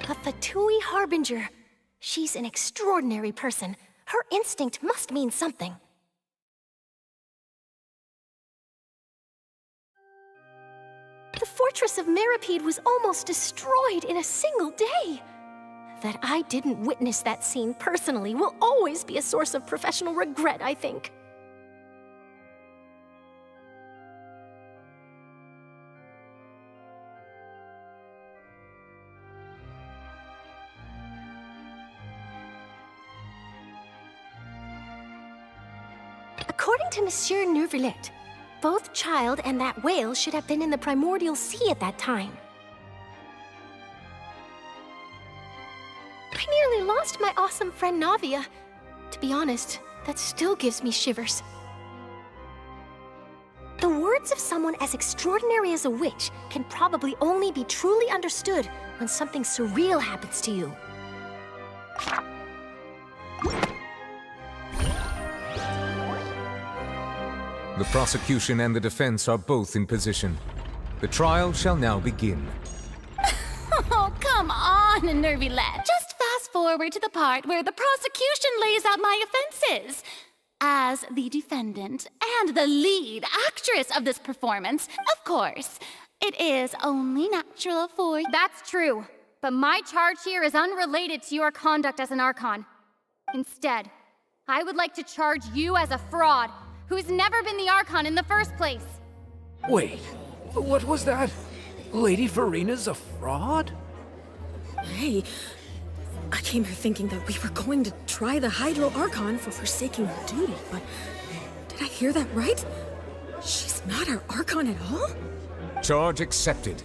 A Fatui Harbinger. She's an extraordinary person. Her instinct must mean something. The fortress of Meripede was almost destroyed in a single day. That I didn't witness that scene personally will always be a source of professional regret, I think. According to Monsieur Neuvillette, both Child and that whale should have been in the Primordial Sea at that time. I nearly lost my awesome friend Navia. To be honest, that still gives me shivers. The words of someone as extraordinary as a witch can probably only be truly understood when something surreal happens to you. The prosecution and the defense are both in position. The trial shall now begin. Oh, come on, Neuvillette. Just fast forward to the part where the prosecution lays out my offenses. As the defendant and the lead actress of this performance, of course, it is only natural for... That's true, but my charge here is unrelated to your conduct as an Archon. Instead, I would like to charge you as a fraud who's never been the Archon in the first place. Wait, what was that? Lady Farina's a fraud? Hey, I came here thinking that we were going to try the Hydro Archon for forsaking her duty, but did I hear that right? She's not our Archon at all? Charge accepted.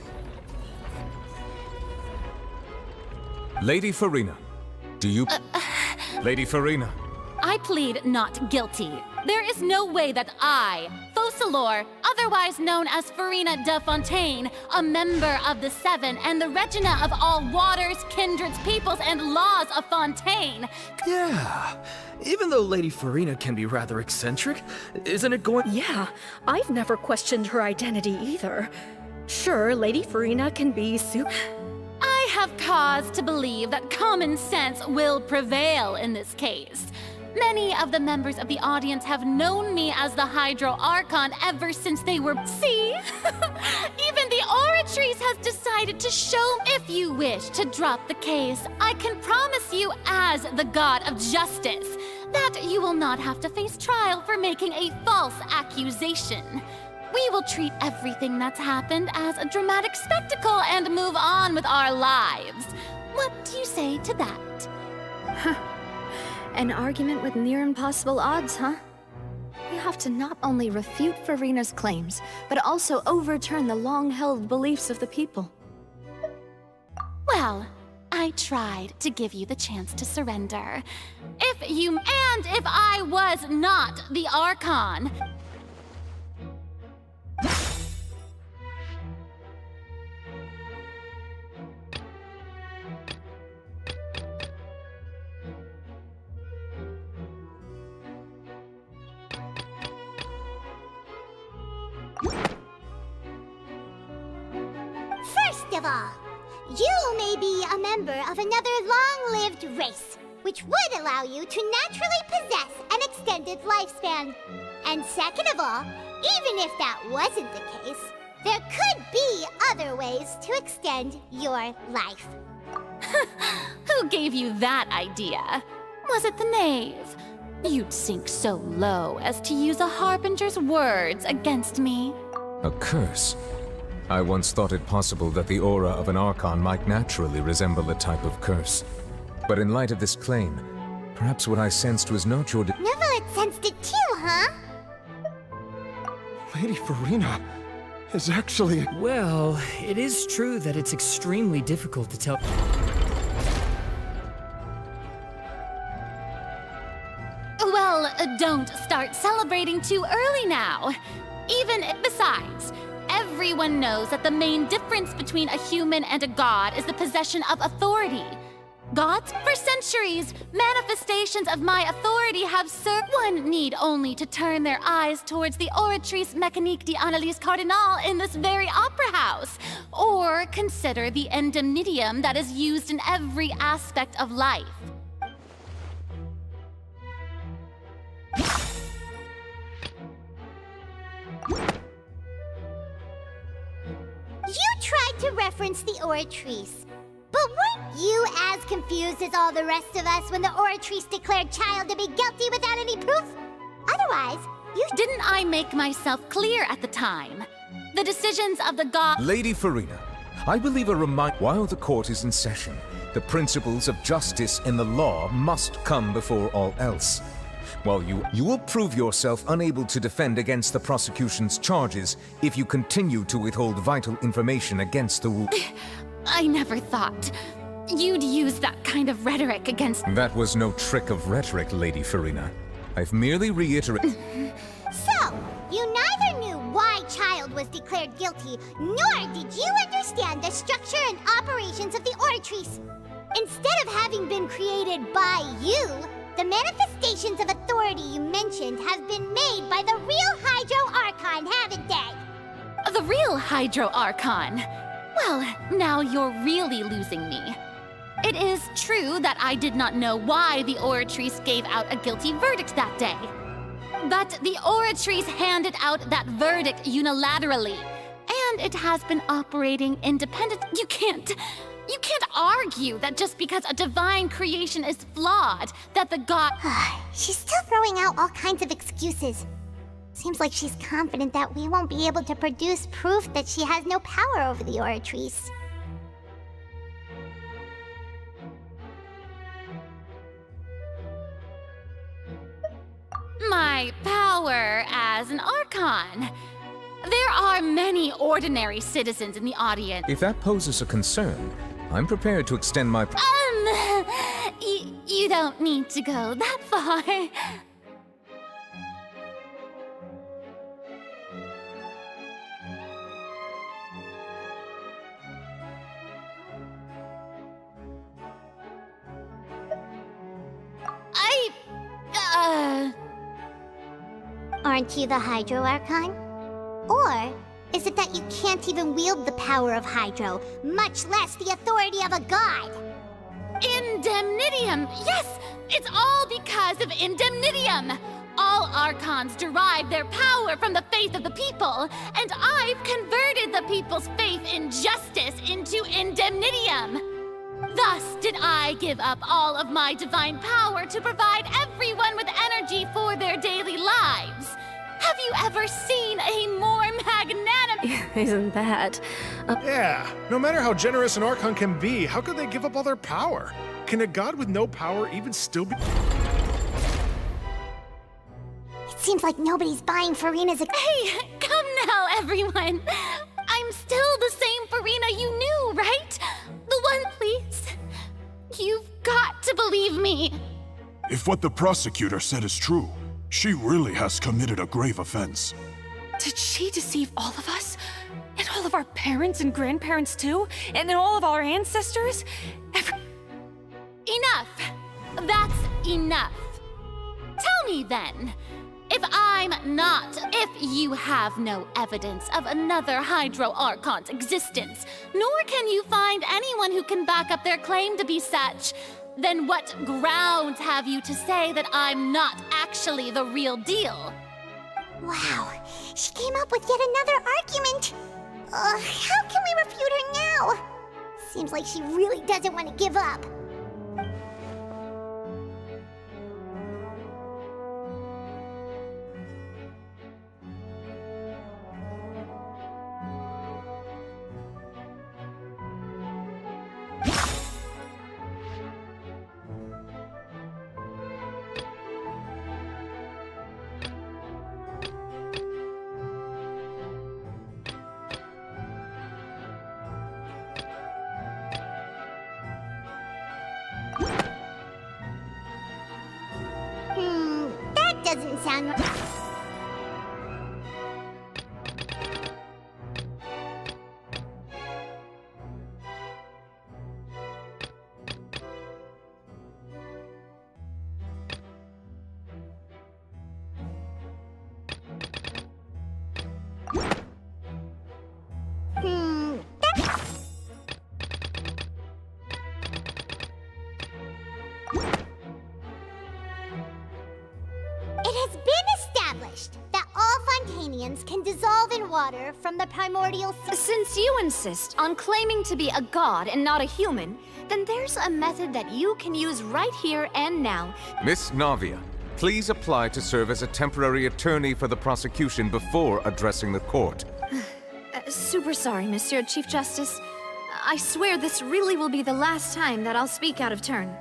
Lady Farina, do you... Lady Farina. I plead not guilty. There is no way that I, Focalor, otherwise known as Farina de Fontaine, a member of the Seven and the Regina of all waters, kindreds, peoples, and laws of Fontaine... Yeah, even though Lady Farina can be rather eccentric, isn't it going... Yeah, I've never questioned her identity either. Sure, Lady Farina can be I have cause to believe that common sense will prevail in this case. Many of the members of the audience have known me as the Hydro Archon ever since they were... See? Even the Oratrice has decided to show... If you wish to drop the case, I can promise you as the God of Justice that you will not have to face trial for making a false accusation. We will treat everything that's happened as a dramatic spectacle and move on with our lives. What do you say to that? An argument with near impossible odds, huh? You have to not only refute Farina's claims, but also overturn the long-held beliefs of the people. Well, I tried to give you the chance to surrender. If I was not the Archon... First of all, you may be a member of another long-lived race, which would allow you to naturally possess an extended lifespan. And second of all, even if that wasn't the case, there could be other ways to extend your life. Who gave you that idea? Was it the knave? You'd sink so low as to use a harbinger's words against me. A curse? I once thought it possible that the aura of an Archon might naturally resemble a type of curse. But in light of this claim, perhaps what I sensed was not your Natlan sensed it too, huh? Lady Farina is actually... Well, it is true that it's extremely difficult to tell... Well, don't start celebrating too early now. Besides, everyone knows that the main difference between a human and a god is the possession of authority. Gods, for centuries, manifestations of my authority have served. One need only to turn their eyes towards the Oratrice Mécanique d'Analyse Cardinal in this very opera house, or consider the indemnitium that is used in every aspect of life. You tried to reference the Oratrice. But weren't you as confused as all the rest of us when the Oratrice declared Child to be guilty without any proof? Otherwise, you... Didn't I make myself clear at the time? The decisions of the god... Lady Farina, I believe while the court is in session, the principles of justice in the law must come before all else. While you will prove yourself unable to defend against the prosecution's charges if you continue to withhold vital information against the I never thought you'd use that kind of rhetoric against... That was no trick of rhetoric, Lady Farina. I've merely reiterated... So, you neither knew why Child was declared guilty, nor did you understand the structure and operations of the Oratrice. Instead of having been created by you, the manifestations of authority you mentioned have been made by the real Hydro Archon, haven't they? The real Hydro Archon? Well, now you're really losing me. It is true that I did not know why the Oratrice gave out a guilty verdict that day. But the Oratrice handed out that verdict unilaterally, and it has been operating independent. You can't argue that just because a divine creation is flawed, that the god... She's still throwing out all kinds of excuses. Seems like she's confident that we won't be able to produce proof that she has no power over the Oratrice. My power as an Archon. There are many ordinary citizens in the audience. If that poses a concern, I'm prepared to extend my... You don't need to go that far. Aren't you the Hydro Archon? Or is it that you can't even wield the power of Hydro, much less the authority of a god? Indemnitium! Yes! It's all because of Indemnitium! All Archons derive their power from the faith of the people, and I've converted the people's faith in justice into Indemnitium! Thus did I give up all of my divine power to provide everyone with energy for their daily lives. Have you ever seen a more magnanimous... Isn't that... Yeah, no matter how generous an Archon can be, how could they give up all their power? Can a god with no power even still be... It seems like nobody's buying Farina's... Hey, come now, everyone! I'm still the same Farina you knew, right? The one, please. You've got to believe me. If what the prosecutor said is true, she really has committed a grave offense. Did she deceive all of us? And all of our parents and grandparents too? And then all of our ancestors? Enough! That's enough. Tell me then, If you have no evidence of another Hydro Archon's existence, nor can you find anyone who can back up their claim to be such, then what grounds have you to say that I'm not actually the real deal? Wow, she came up with yet another argument. How can we refute her now? Seems like she really doesn't want to give up. That doesn't sound right. It has been established that all Fontanians can dissolve in water from the primordial sea. Since you insist on claiming to be a god and not a human, then there's a method that you can use right here and now. Miss Navia, please apply to serve as a temporary attorney for the prosecution before addressing the court. Super sorry, Monsieur Chief Justice. I swear this really will be the last time that I'll speak out of turn.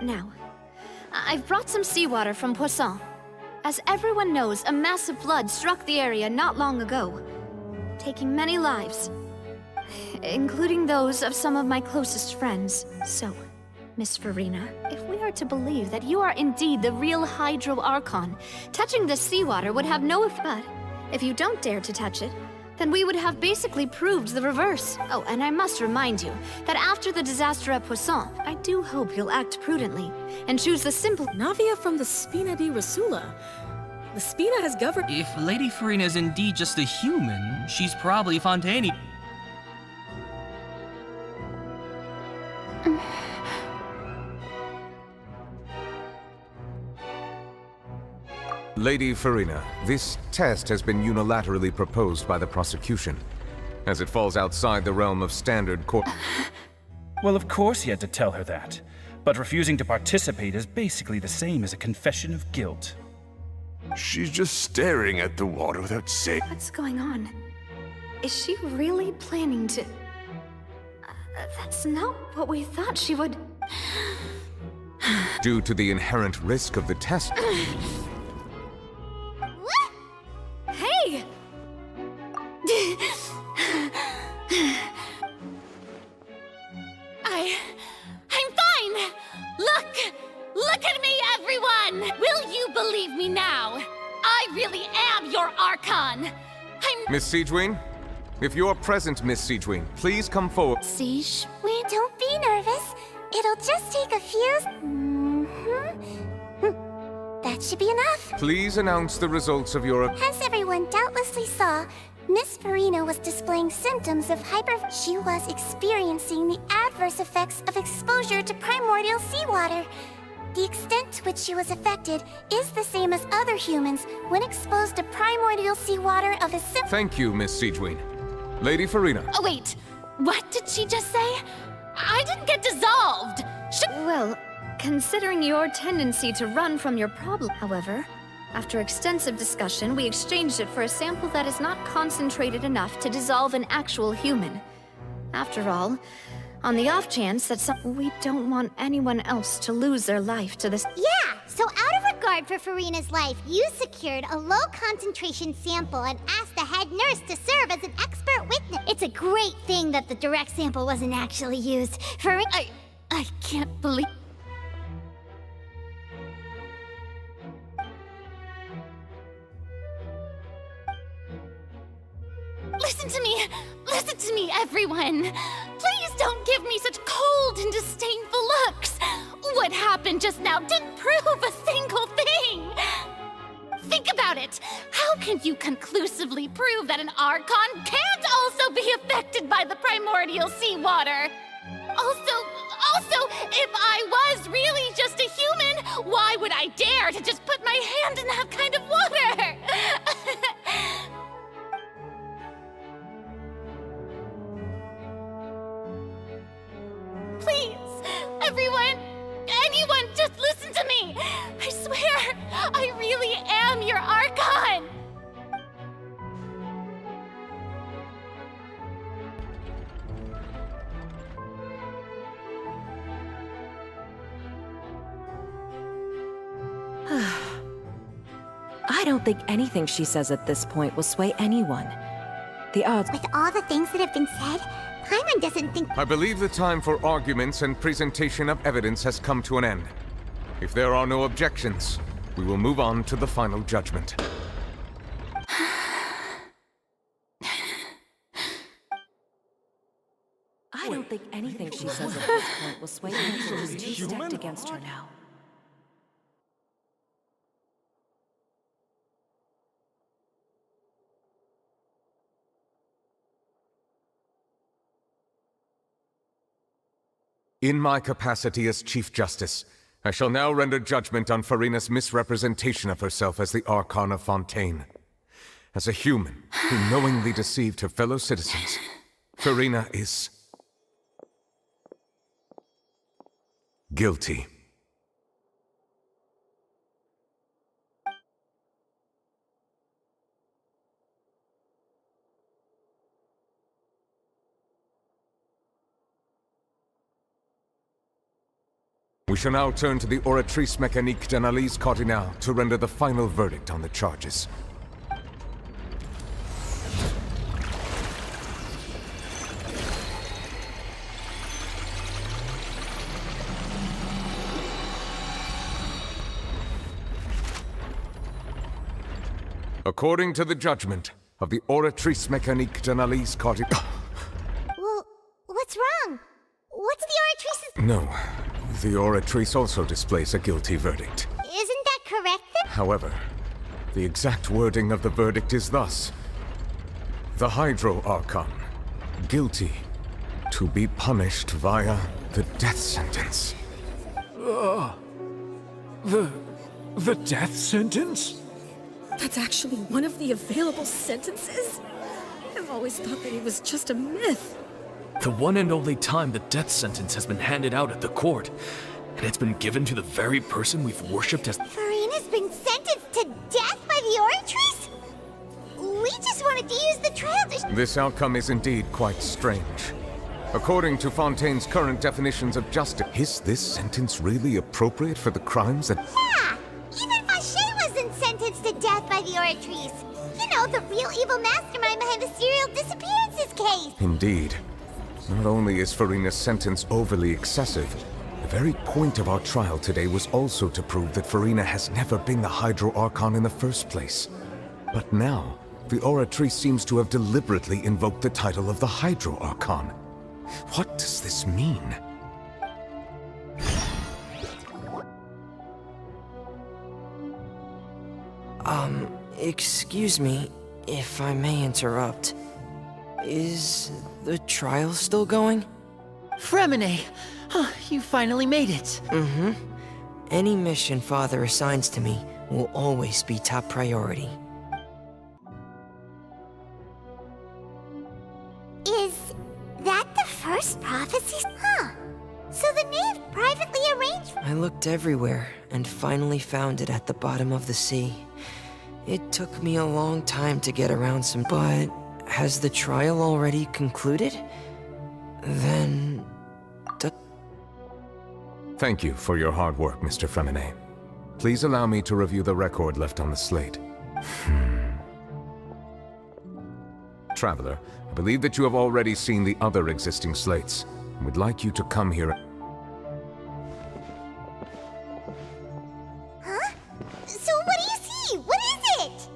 Now, I've brought some seawater from Poisson. As everyone knows, a massive flood struck the area not long ago, taking many lives, including those of some of my closest friends. So, Miss Farina, if we are to believe that you are indeed the real Hydro Archon, touching this seawater would have no effect. But if you don't dare to touch it, then we would have basically proved the reverse. Oh, and I must remind you that after the disaster at Poisson, I do hope you'll act prudently and choose the simple— Navia from the Spina di Rasula. The Spina has governed— If Lady Farina is indeed just a human, she's probably Fontani. Lady Farina, this test has been unilaterally proposed by the prosecution, as it falls outside the realm of standard court. Well, of course he had to tell her that. But refusing to participate is basically the same as a confession of guilt. She's just staring at the water without saying— What's going on? Is she really planning to— that's not what we thought she would— Due to the inherent risk of the test. Hey! I'm fine! Look at me, everyone! Will you believe me now? I really am your Archon! Miss Siegewien? If you're present, Miss Siegewien, please come forward. Siege, don't be nervous. It'll just take a few— That should be enough. Please announce the results of your— As everyone doubtlessly saw, Miss Farina was displaying symptoms of She was experiencing the adverse effects of exposure to primordial seawater. The extent to which she was affected is the same as other humans when exposed to primordial seawater of a Thank you, Miss Siegewien. Lady Farina. Oh, wait. What did she just say? I didn't get dissolved! Well, considering your tendency to run from your problem, however, after extensive discussion, we exchanged it for a sample that is not concentrated enough to dissolve an actual human. After all, on the off chance that we don't want anyone else to lose their life to this— Yeah, so out of regard for Farina's life, you secured a low-concentration sample and asked the head nurse to serve as an expert witness. It's a great thing that the direct sample wasn't actually used. I can't believe— Listen to me, everyone! Please don't give me such cold and disdainful looks! What happened just now didn't prove a single thing! Think about that? How can you conclusively prove that an Archon can't also be affected by the primordial seawater? Also, if I was really just a human, why would I dare to just put my hand in that kind of water? Please, anyone, just listen to me! I swear, I really am your Archon! I don't think anything she says at this point will sway anyone. The odds— With all the things that have been said, Paimon doesn't think— I believe the time for arguments and presentation of evidence has come to an end. If there are no objections, we will move on to the final judgment. I don't think anything she says at this point will sway anyone. She's too stacked against her now. In my capacity as Chief Justice, I shall now render judgment on Furina's misrepresentation of herself as the Archon of Fontaine. As a human who knowingly deceived her fellow citizens, Furina is guilty. We shall now turn to the Oratrice Mécanique d'Analyse Cardinale to render the final verdict on the charges. According to the judgment of the Oratrice Mécanique d'Analyse Cardinale— Well, what's wrong? What's the Oratrice's— No. The Oratrice also displays a guilty verdict. Isn't that correct then? However, the exact wording of the verdict is thus: the Hydro Archon, guilty, to be punished via the death sentence. The death sentence? That's actually one of the available sentences? I've always thought that it was just a myth. The one and only time the death sentence has been handed out at the court, and it's been given to the very person we've worshipped as— Furina's been sentenced to death by the Oratrice? We just wanted to use the trail to— This outcome is indeed quite strange. According to Fontaine's current definitions of justice, is this sentence really appropriate for the crimes that— Yeah! Even Vacher wasn't sentenced to death by the Oratrice. You know, the real evil mastermind behind the serial disappearances case. Indeed. Not only is Furina's sentence overly excessive, the very point of our trial today was also to prove that Furina has never been the Hydro Archon in the first place. But now, the Oratrice seems to have deliberately invoked the title of the Hydro Archon. What does this mean? Excuse me, if I may interrupt. Is the trial still going? Fremine! You finally made it! Mm-hmm. Any mission Father assigns to me will always be top priority. Is that the first prophecy? Huh. So the knave privately arranged— I looked everywhere and finally found it at the bottom of the sea. It took me a long time to get around some— But has the trial already concluded? Then— Thank you for your hard work, Mr. Fremine. Please allow me to review the record left on the slate. Traveler, I believe that you have already seen the other existing slates. I would like you to come here— Huh? So what do you see? What is it?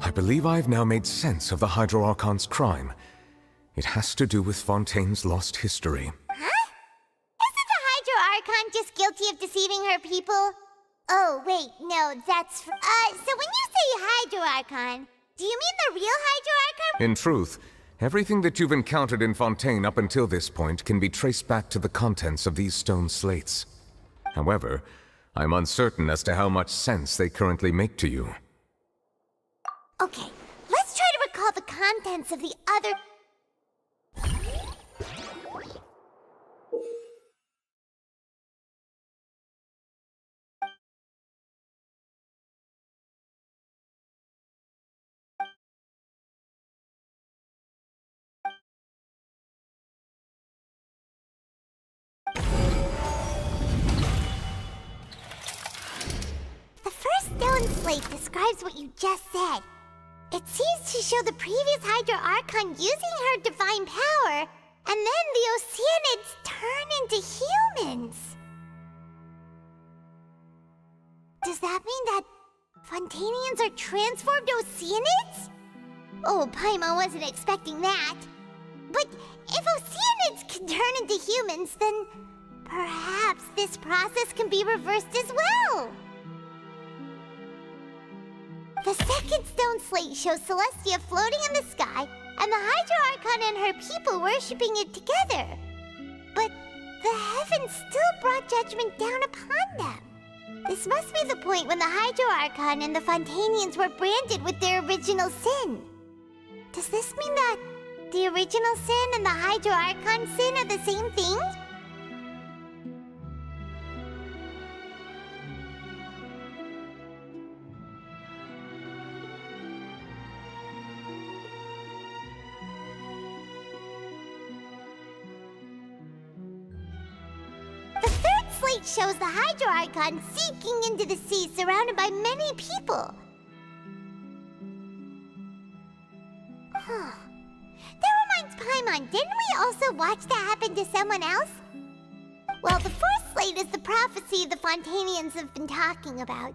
I believe I have now made sense of the Hydro Archon's crime. It has to do with Fontaine's lost history. Huh? Isn't the Hydro Archon just guilty of deceiving her people? Oh, wait, no, that's... so when you say Hydro Archon, do you mean the real Hydro Archon? In truth, everything that you've encountered in Fontaine up until this point can be traced back to the contents of these stone slates. However, I'm uncertain as to how much sense they currently make to you. Okay, let's try to recall the contents of the other... The first stone slate describes what you just said. It seems to show the previous Hydro Archon using her divine power, and then the Oceanids turn into humans. Does that mean that Fontanians are transformed Oceanids? Oh, Paimon wasn't expecting that. But if Oceanids can turn into humans, then perhaps this process can be reversed as well. The second stone slate shows Celestia floating in the sky, and the Hydro Archon and her people worshipping it together. But the heavens still brought judgment down upon them. This must be the point when the Hydro Archon and the Fontanians were branded with their original sin. Does this mean that the original sin and the Hydro Archon sin are the same thing? Slate shows the Hydro Archon sinking into the sea, surrounded by many people. That reminds Paimon, didn't we also watch that happen to someone else? Well, the fourth slate is the prophecy the Fontanians have been talking about.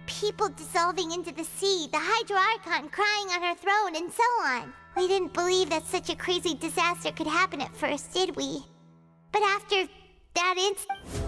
People dissolving into the sea, the Hydro Archon crying on her throne, and so on. We didn't believe that such a crazy disaster could happen at first, did we? But after that incident...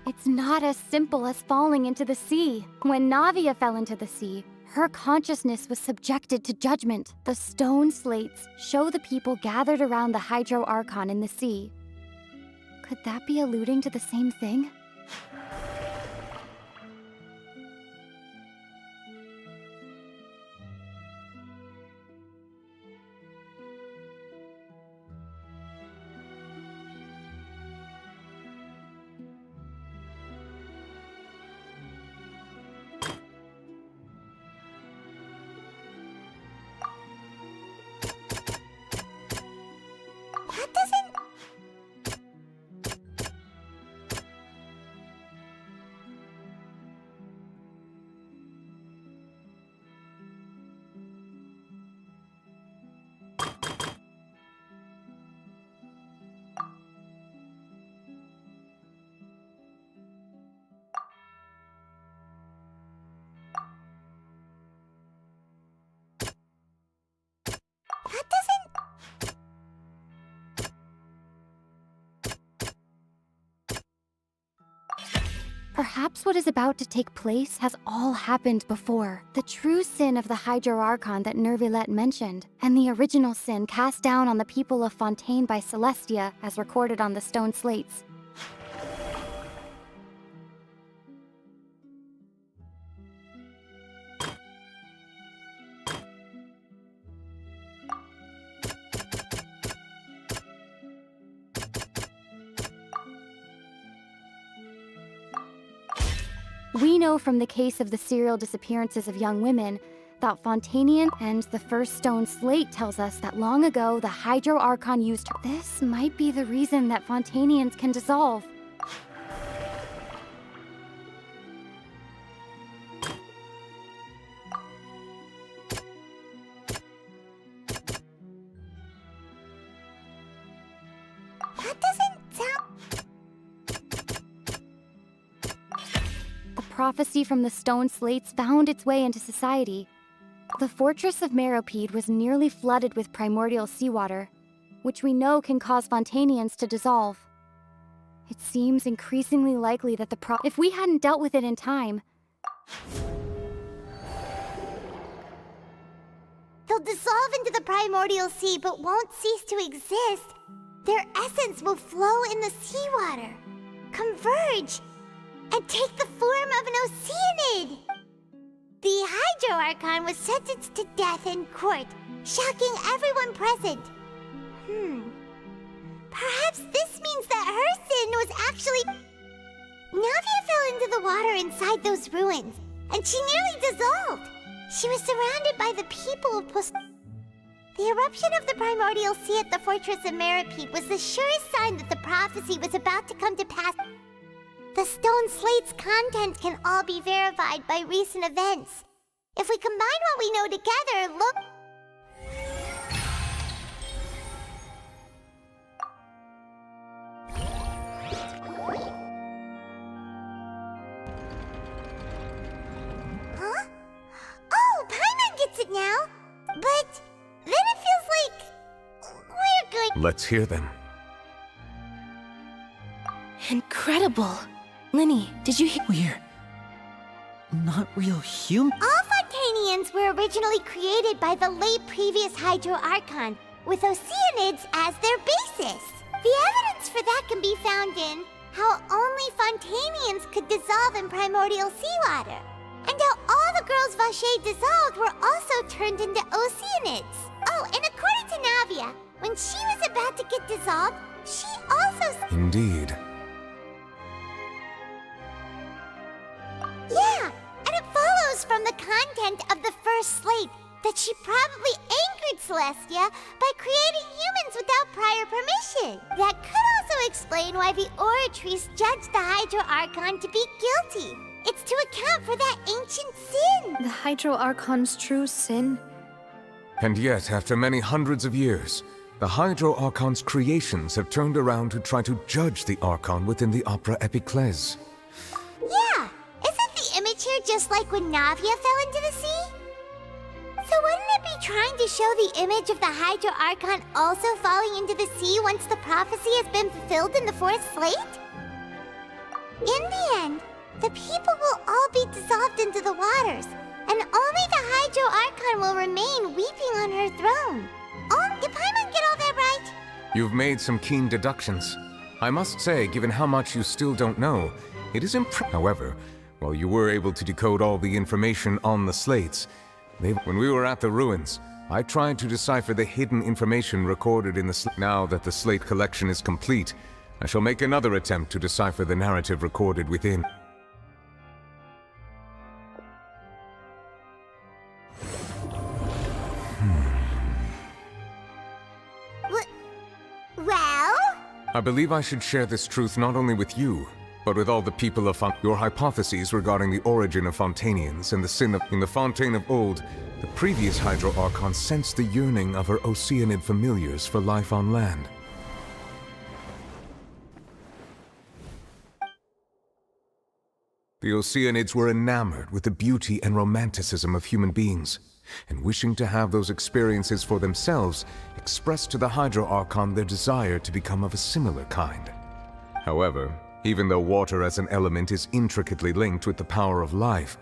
It's not as simple as falling into the sea. When Navia fell into the sea, her consciousness was subjected to judgment. The stone slates show the people gathered around the Hydro Archon in the sea. Could that be alluding to the same thing? Perhaps what is about to take place has all happened before. The true sin of the Hydro Archon that Nervilette mentioned, and the original sin cast down on the people of Fontaine by Celestia as recorded on the stone slates. We know from the case of the serial disappearances of young women that Fontainian and the first stone slate tells us that long ago the Hydro Archon used her. This might be the reason that Fontainians can dissolve. That doesn't sound... The prophecy from the stone slates found its way into society. The fortress of Meropide was nearly flooded with primordial seawater, which we know can cause Fontainians to dissolve. It seems increasingly likely that if we hadn't dealt with it in time, they'll dissolve into the primordial sea but won't cease to exist. Their essence will flow in the seawater, converge, and take the form of an Oceanid. The Hydro Archon was sentenced to death in court, shocking everyone present. Perhaps this means that her sin was actually... Navia fell into the water inside those ruins, and she nearly dissolved. She was surrounded by the people of The eruption of the primordial sea at the fortress of Meropide was the surest sign that the prophecy was about to come to pass. The stone slate's content can all be verified by recent events. If we combine what we know together, look... Huh? Oh, Paimon gets it now! But then it feels like... we're good. Let's hear them. Incredible! Linny, did you hear? We're not real human. All Fontainians were originally created by the late previous Hydro Archon, with Oceanids as their basis. The evidence for that can be found in how only Fontainians could dissolve in primordial seawater, and how all the girls Vacher dissolved were also turned into Oceanids. Oh, and according to Navia, when she was about to get dissolved, she also... Indeed. Yeah, and it follows from the content of the first slate that she probably angered Celestia by creating humans without prior permission. That could also explain why the Oratrice judged the Hydro Archon to be guilty. It's to account for that ancient sin. The Hydro Archon's true sin? And yet, after many hundreds of years, the Hydro Archon's creations have turned around to try to judge the Archon within the Opera Epiclese. Yeah, isn't the image here just like when Navia fell into the sea? So wouldn't it be trying to show the image of the Hydro Archon also falling into the sea once the prophecy has been fulfilled in the fourth slate? In the end, the people will all be dissolved into the waters, and only the Hydro Archon will remain weeping on her throne. Oh, did Paimon get all that right? You've made some keen deductions. I must say, given how much you still don't know, it is impressive. However, while you were able to decode all the information on the slates, when we were at the ruins, I tried to decipher the hidden information recorded in the slate. Now that the slate collection is complete, I shall make another attempt to decipher the narrative recorded within. Well? I believe I should share this truth not only with you, but with all the people of your hypotheses regarding the origin of Fontainians and the sin of... In the Fontaine of old, the previous Hydro Archon sensed the yearning of her Oceanid familiars for life on land. The Oceanids were enamored with the beauty and romanticism of human beings, and wishing to have those experiences for themselves, expressed to the Hydro Archon their desire to become of a similar kind. However, Even though water as an element is intricately linked with the power of life,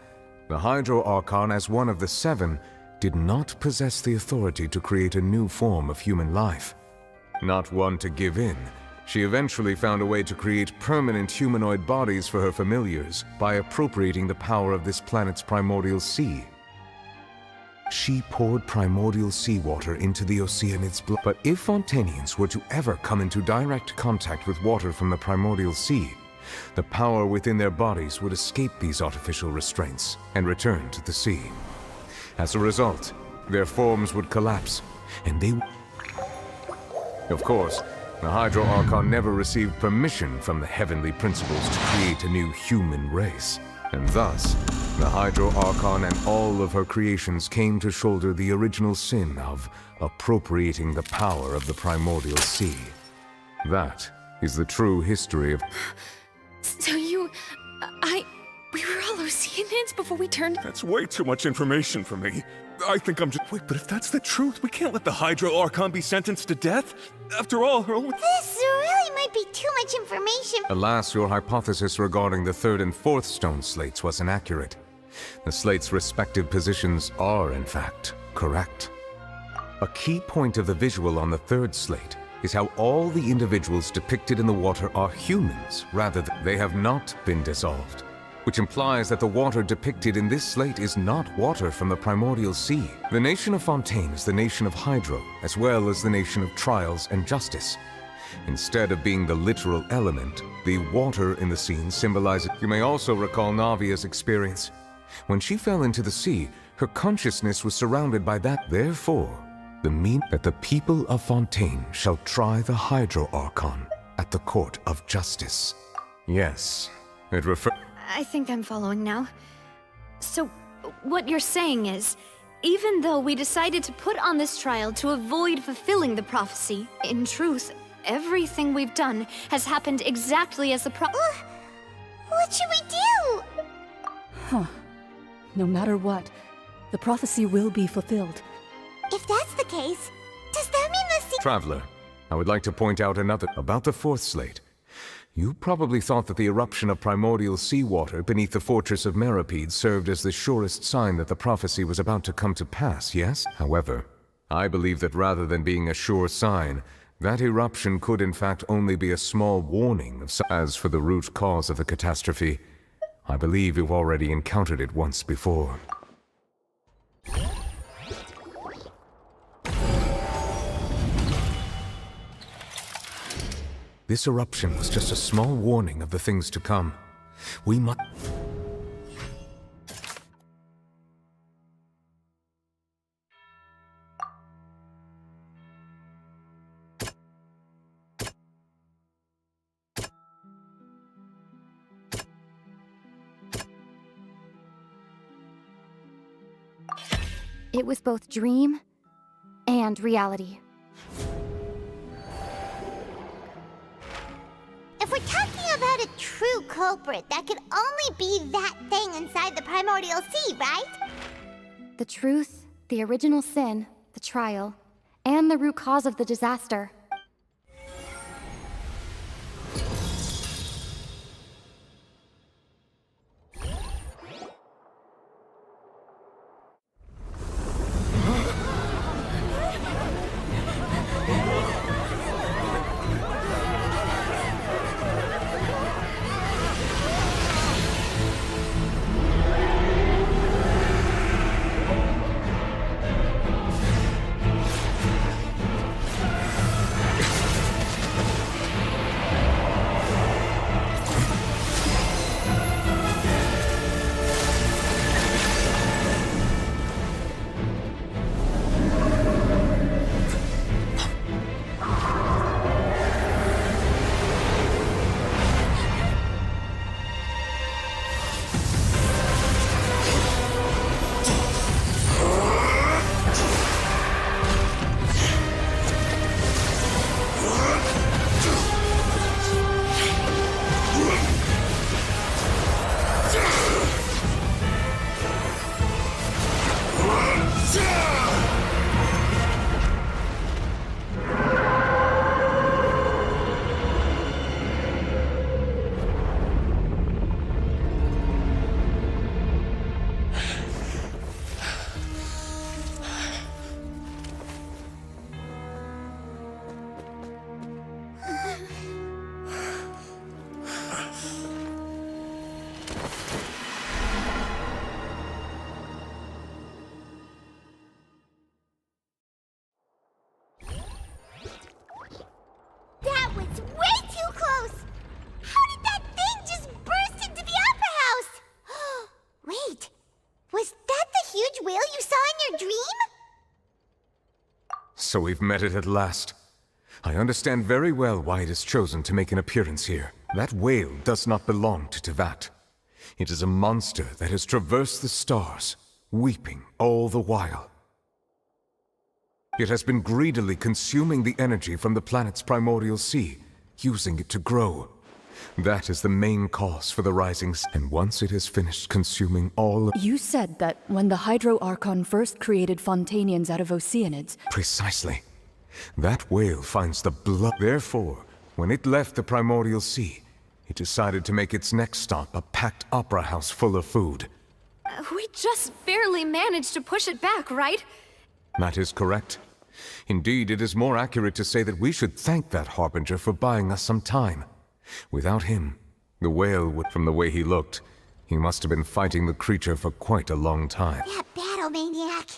the Hydro Archon, as one of the 7, did not possess the authority to create a new form of human life. Not one to give in, she eventually found a way to create permanent humanoid bodies for her familiars by appropriating the power of this planet's primordial sea. She poured primordial seawater into the Oceanid's blood. But if Fontanians were to ever come into direct contact with water from the primordial sea, the power within their bodies would escape these artificial restraints and return to the sea. As a result, their forms would collapse, and they... Of course, the Hydro Archon never received permission from the heavenly principles to create a new human race. And thus, the Hydro Archon and all of her creations came to shoulder the original sin of appropriating the power of the primordial sea. That is the true history of... So we were all Oceanids before we turned... That's way too much information for me. I think I'm just... Wait, but if that's the truth, we can't let the Hydro Archon be sentenced to death. After all, her only... This really might be too much information. Alas, your hypothesis regarding the 3rd and 4th stone slates was inaccurate. The slates' respective positions are, in fact, correct. A key point of the visual on the 3rd slate is how all the individuals depicted in the water are humans, rather than they have not been dissolved, which implies that the water depicted in this slate is not water from the primordial sea. The nation of Fontaine is the nation of Hydro, as well as the nation of Trials and Justice. Instead of being the literal element, the water in the scene symbolizes... You may also recall Navia's experience. When she fell into the sea, her consciousness was surrounded by that. Therefore, the mean that the people of Fontaine shall try the Hydro Archon at the court of justice. Yes, it refers... I think I'm following now. So, what you're saying is, even though we decided to put on this trial to avoid fulfilling the prophecy, in truth, everything we've done has happened exactly as the What should we do? Huh. No matter what, the prophecy will be fulfilled. If that's the case, does that mean the sea... Traveler, I would like to point out another about the 4th slate. You probably thought that the eruption of primordial seawater beneath the fortress of Meripede served as the surest sign that the prophecy was about to come to pass, yes? However, I believe that rather than being a sure sign, that eruption could in fact only be a small warning of... As for the root cause of the catastrophe, I believe you've already encountered it once before. This eruption was just a small warning of the things to come. We must... It was both dream and reality. If we're talking about a true culprit, that could only be that thing inside the primordial sea, right? The truth, the original sin, the trial, and the root cause of the disaster. So we've met it at last. I understand very well why it has chosen to make an appearance here. That whale does not belong to Tevat. It is a monster that has traversed the stars, weeping all the while. It has been greedily consuming the energy from the planet's primordial sea, using it to grow. That is the main cause for the rising sun. And once it has finished consuming all of— You said that when the Hydro Archon first created Fontanians out of Oceanids— Precisely. That whale finds the blood. Therefore, when it left the primordial sea, it decided to make its next stop a packed opera house full of food. We just barely managed to push it back, right? That is correct. Indeed, it is more accurate to say that we should thank that Harbinger for buying us some time. Without him, the whale would— From the way he looked, he must have been fighting the creature for quite a long time. That battle maniac.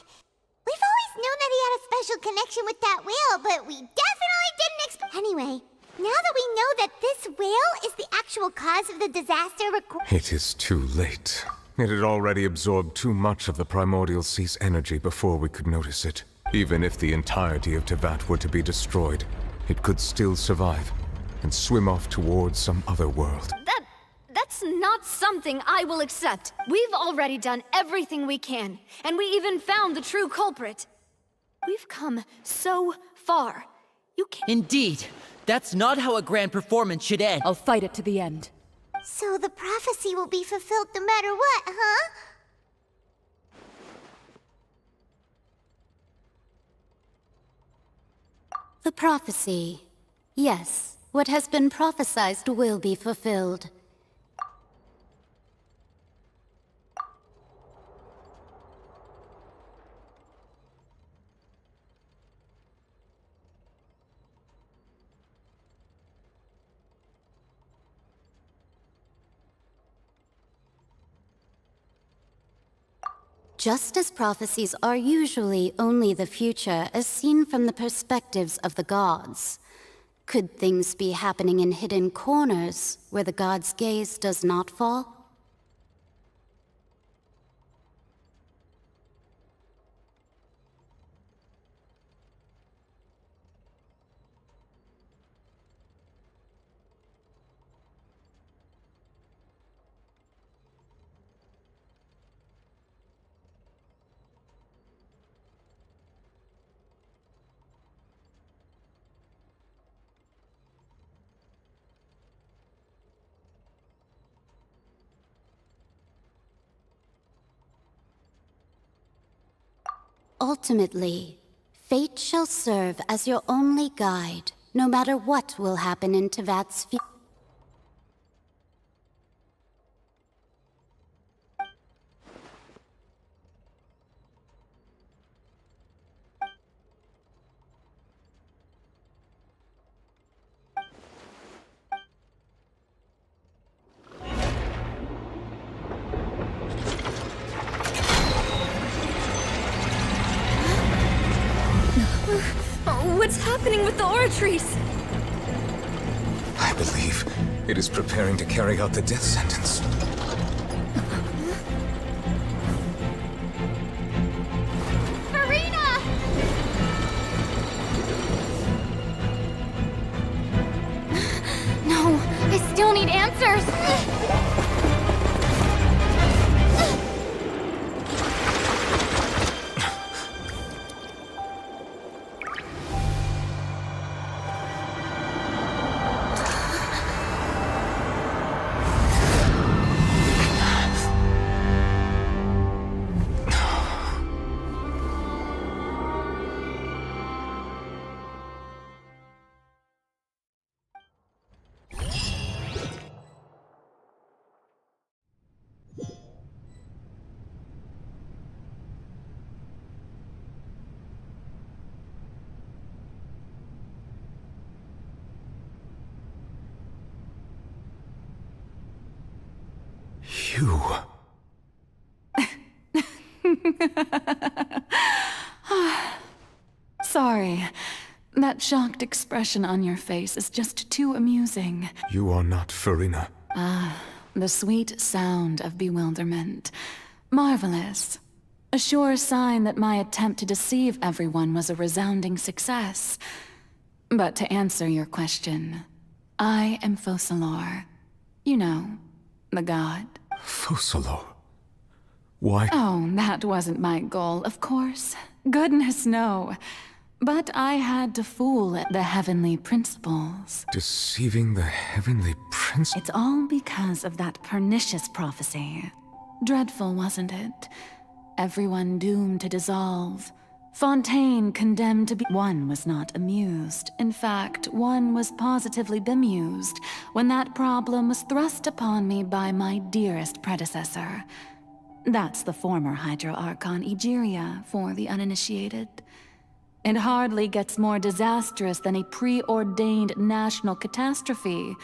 We've always known that he had a special connection with that whale, but we definitely didn't expect— Anyway, now that we know that this whale is the actual cause of the disaster It is too late. It had already absorbed too much of the primordial sea's energy before we could notice it. Even if the entirety of Tevat were to be destroyed, it could still survive and swim off towards some other world. That's not something I will accept. We've already done everything we can, and we even found the true culprit. We've come so far. You can't— Indeed. That's not how a grand performance should end. I'll fight it to the end. So the prophecy will be fulfilled no matter what, huh? The prophecy. Yes, what has been prophesied will be fulfilled. Just as prophecies are usually only the future as seen from the perspectives of the gods, could things be happening in hidden corners where the gods' gaze does not fall? Ultimately, fate shall serve as your only guide, no matter what will happen in Tevat's future. What's happening with the oratories? I believe it is preparing to carry out the death sentence. Farina! No, I still need answers! You... Sorry. That shocked expression on your face is just too amusing. You are not Farina. Ah, the sweet sound of bewilderment. Marvelous. A sure sign that my attempt to deceive everyone was a resounding success. But to answer your question, I am Focalor. You know, the god. Focalor? Why? Oh, that wasn't my goal, of course. Goodness, no. But I had to fool the heavenly principles. Deceiving the heavenly prince? It's all because of that pernicious prophecy. Dreadful, wasn't it? Everyone doomed to dissolve. Fontaine condemned to be— One was not amused. In fact, one was positively bemused when that problem was thrust upon me by my dearest predecessor. That's the former Hydro Archon Egeria, for the uninitiated. It hardly gets more disastrous than a preordained national catastrophe,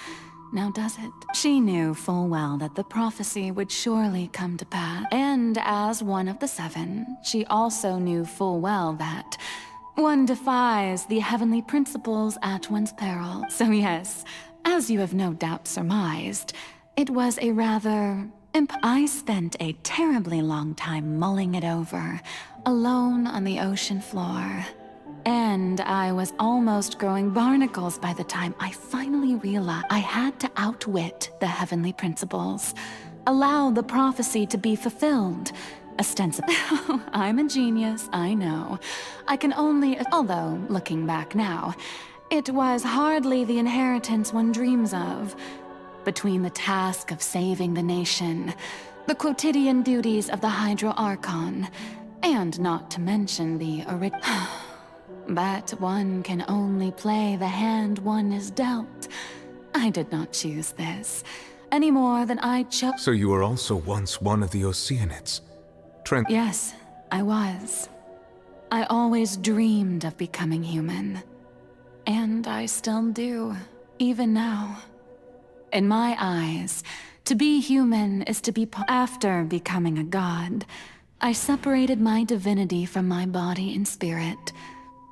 now does it? She knew full well that the prophecy would surely come to pass, and as one of the seven, she also knew full well that one defies the heavenly principles at one's peril. So yes, as you have no doubt surmised, it was a rather I spent a terribly long time mulling it over, alone on the ocean floor. And I was almost growing barnacles by the time I finally realized I had to outwit the heavenly principles, allow the prophecy to be fulfilled. Ostensibly, I'm a genius, I know. I can only, although, looking back now, it was hardly the inheritance one dreams of. Between the task of saving the nation, the quotidian duties of the Hydro Archon, and not to mention the But one can only play the hand one is dealt. I did not choose this, any more than I chose— So you were also once one of the Oceanids? Yes, I was. I always dreamed of becoming human. And I still do, even now. In my eyes, to be human is to be— After becoming a god, I separated my divinity from my body and spirit,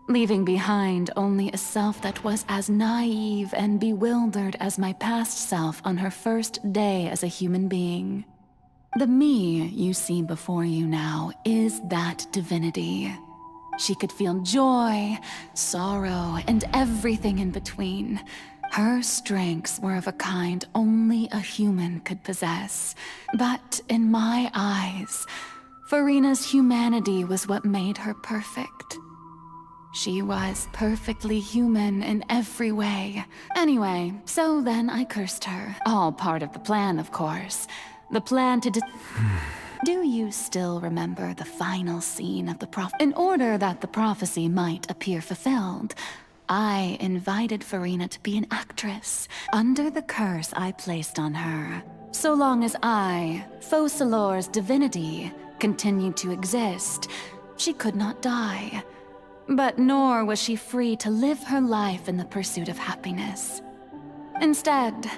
leaving behind only a self that was as naive and bewildered as my past self on her first day as a human being. The me you see before you now is that divinity. She could feel joy, sorrow, and everything in between. Her strengths were of a kind only a human could possess. But in my eyes, Farina's humanity was what made her perfect. She was perfectly human in every way. Anyway, so then I cursed her. All part of the plan, of course. The plan to Do you still remember the final scene of the In order that the prophecy might appear fulfilled, I invited Farina to be an actress under the curse I placed on her. So long as I, Focalor's divinity, continued to exist, she could not die. But nor was she free to live her life in the pursuit of happiness. Instead,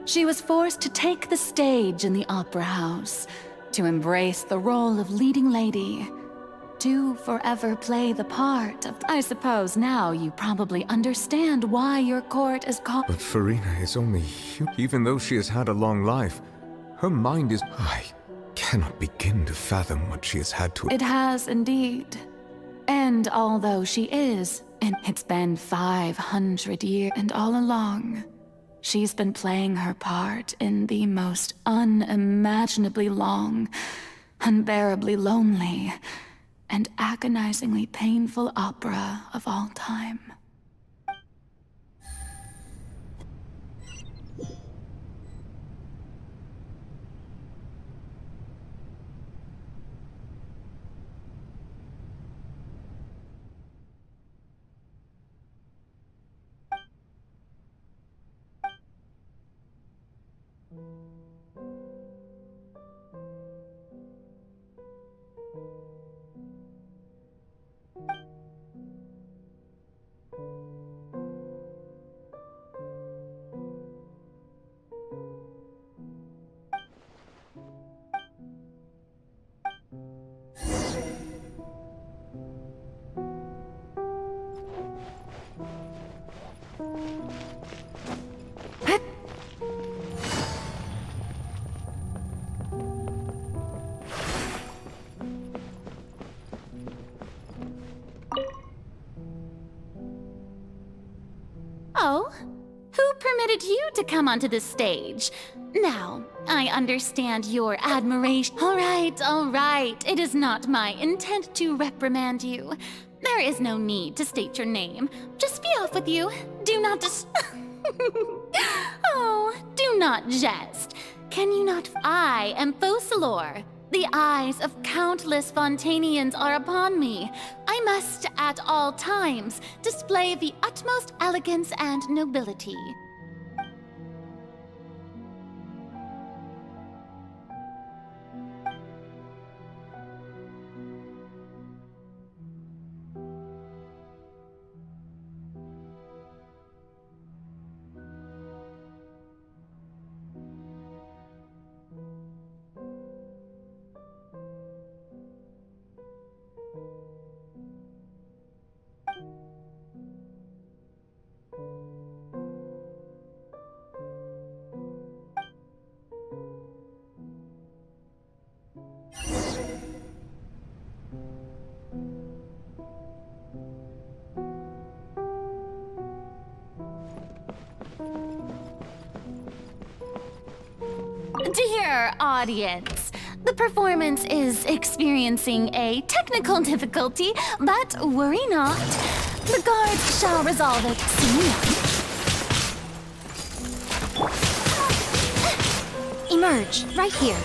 she was forced to take the stage in the opera house, to embrace the role of leading lady, to forever play the part of— I suppose now you probably understand why your court is called— But Farina is only human. Even though she has had a long life, her mind is— I cannot begin to fathom what she has had to— It has indeed. And although she is, and it's been 500 years, and all along, she's been playing her part in the most unimaginably long, unbearably lonely, and agonizingly painful opera of all time. So, who permitted you to come onto the stage? Now, I understand your admiration. All right. It is not my intent to reprimand you. There is no need to state your name. Just be off with you. Do not Oh, do not jest. Can you not? I am Focalor. The eyes of countless Fontanians are upon me. I must, at all times, display the utmost elegance and nobility. Dear audience, the performance is experiencing a technical difficulty, but worry not. The guards shall resolve it soon. Emerge, right here.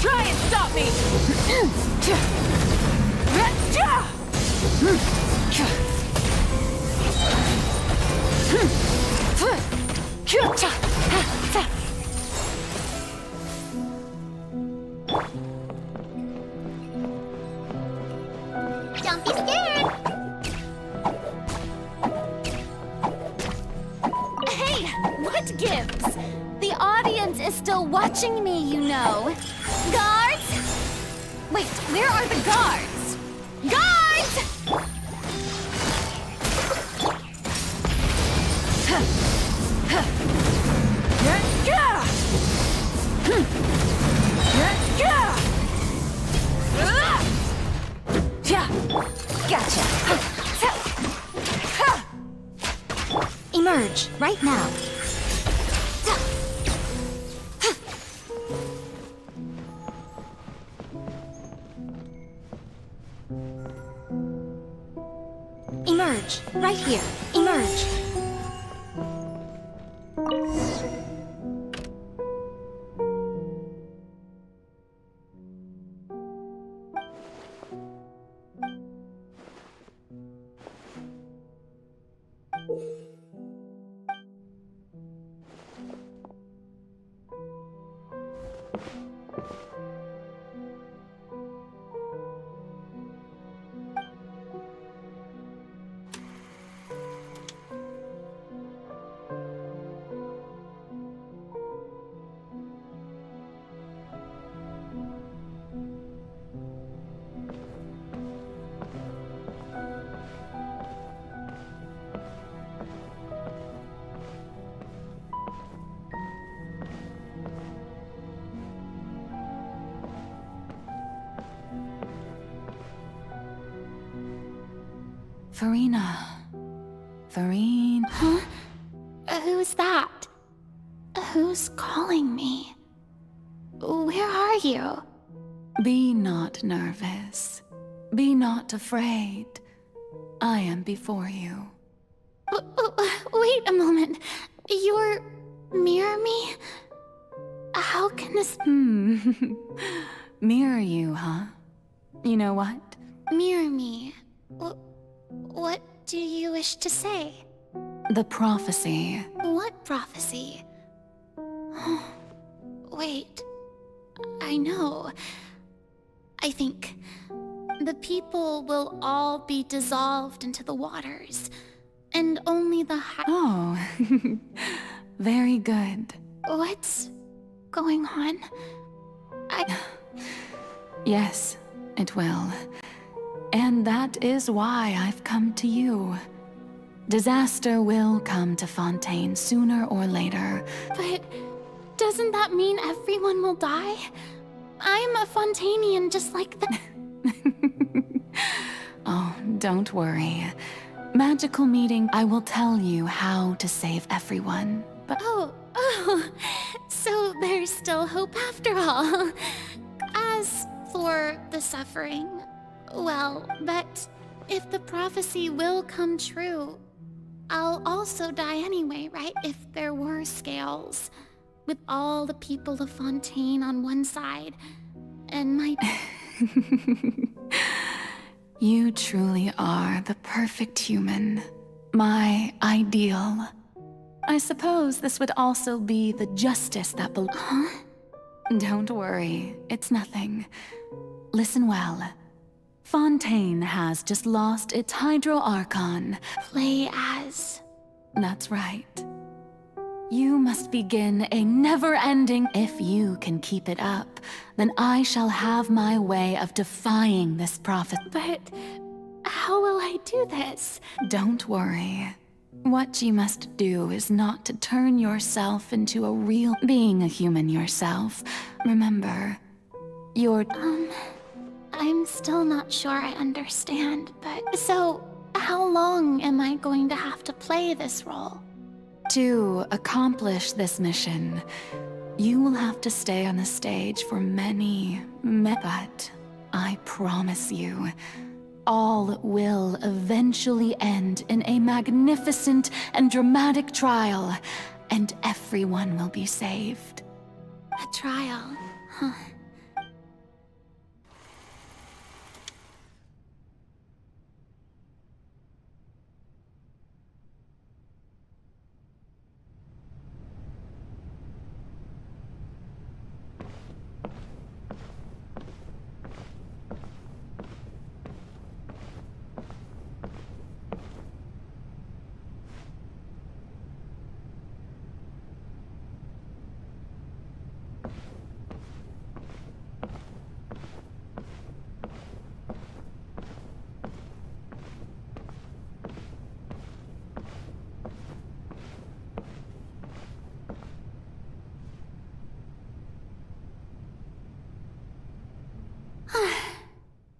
Try and stop me! Don't be scared! Hey, what gives? The audience is still watching me, you know. Guards? Wait, where are the guards? Guards! Gotcha. Emerge, right now. Emerge, right here. Emerge. Farine. Huh? Who's that? Who's calling me? Where are you? Be not nervous. Be not afraid. I am before you. Wait a moment. You're mirror me? How can this... Mirror you, huh? You know what? Mirror me. What do you wish to say? The prophecy. What prophecy? Wait. I know. I think the people will all be dissolved into the waters, and only the Oh, very good. What's going on? Yes, it will. And that is why I've come to you. Disaster will come to Fontaine sooner or later. But doesn't that mean everyone will die? I'm a Fontanian just like the... Oh, don't worry. magical meeting, I will tell you how to save everyone. But Oh, so there's still hope after all. As for the suffering, well, but if the prophecy will come true, I'll also die anyway, right? If there were scales, with all the people of Fontaine on one side, and my... You truly are the perfect human. My ideal. I suppose this would also be the justice that Huh? Don't worry, it's nothing. Listen well. Fontaine has just lost its Hydro Archon. Play as... That's right. You must begin a never-ending... If you can keep it up, then I shall have my way of defying this prophet. But how will I do this? Don't worry. What you must do is not to turn yourself into a real... Being a human yourself, remember, you're... I'm still not sure I understand, but... So, how long am I going to have to play this role? To accomplish this mission, you will have to stay on the stage for many, but I promise you, all will eventually end in a magnificent and dramatic trial, and everyone will be saved. A trial, huh?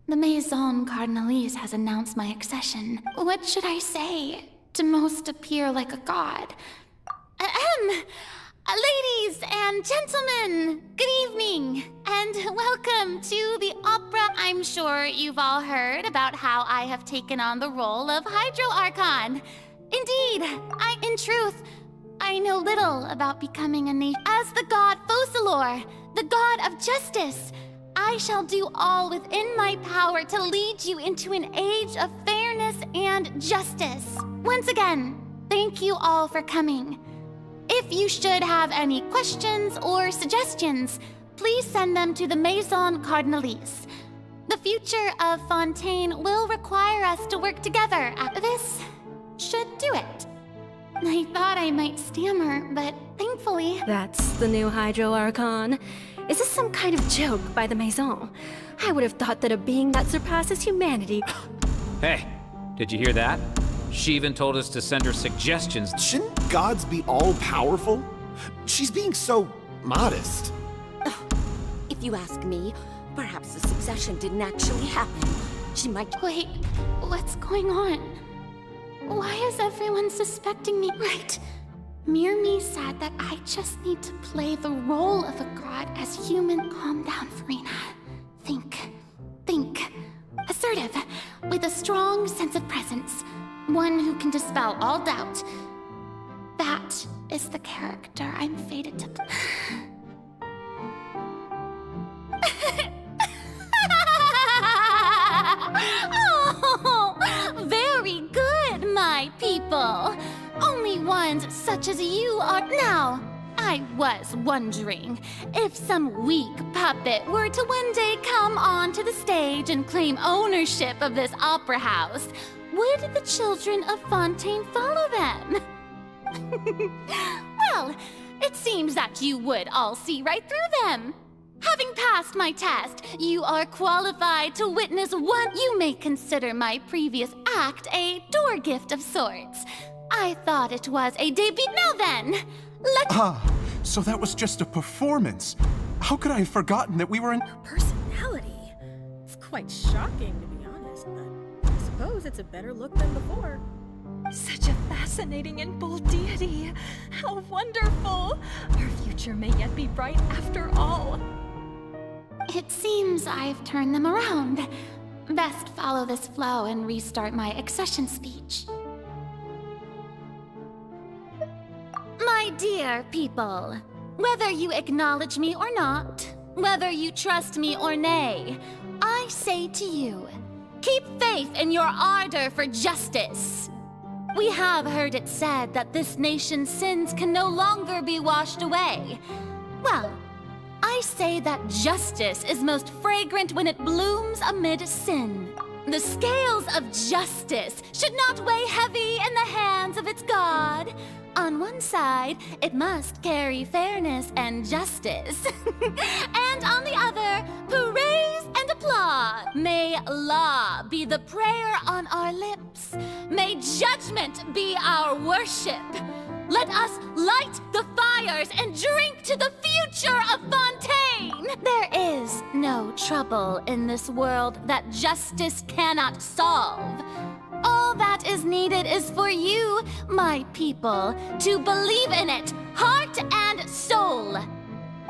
The Maison Cardinalise has announced my accession. What should I say to most appear like a god? Ladies and gentlemen, good evening, and welcome to the opera. I'm sure you've all heard about how I have taken on the role of Hydro Archon. Indeed, in truth, I know little about becoming a nation. As the god Focalor, the god of justice, I shall do all within my power to lead you into an age of fairness and justice. Once again, thank you all for coming. If you should have any questions or suggestions, please send them to the Maison Cardinalise. The future of Fontaine will require us to work together. This should do it. I thought I might stammer, but thankfully... That's the new Hydro Archon. Is this some kind of joke by the Maison? I would have thought that a being that surpasses humanity... Hey, did you hear that? She even told us to send her suggestions. Shouldn't gods be all-powerful? She's being so modest. If you ask me, perhaps the succession didn't actually happen. She might... Wait, what's going on? Why is everyone suspecting me? Right. Mirmi said that I just need to play the role of a god as human. Calm down, Farina. Think. Assertive, with a strong sense of presence. One who can dispel all doubt. That is the character I'm fated to play. Oh, very good, my people. Only ones such as you are now. I was wondering if some weak puppet were to one day come onto the stage and claim ownership of this opera house, would the children of Fontaine follow them? Well, it seems that you would all see right through them. Having passed my test, you are qualified to witness what you may consider my previous act a door gift of sorts. I thought it was a debut. Now then, So that was just a performance. How could I have forgotten that we were in... Her personality. It's quite shocking, to be honest, but I suppose it's a better look than before. Such a fascinating and bold deity. How wonderful! Our future may yet be bright after all. It seems I've turned them around. Best follow this flow and restart my accession speech. My dear people, whether you acknowledge me or not, whether you trust me or nay, I say to you, keep faith in your ardor for justice. We have heard it said that this nation's sins can no longer be washed away. Well, I say that justice is most fragrant when it blooms amid sin. The scales of justice should not weigh heavy in the hands of its God. On one side, it must carry fairness and justice. And on the other, praise and applause. May law be the prayer on our lips. May judgment be our worship. Let us light the fires and drink to the future of Fontaine! There is no trouble in this world that justice cannot solve. All that is needed is for you, my people, to believe in it, heart and soul.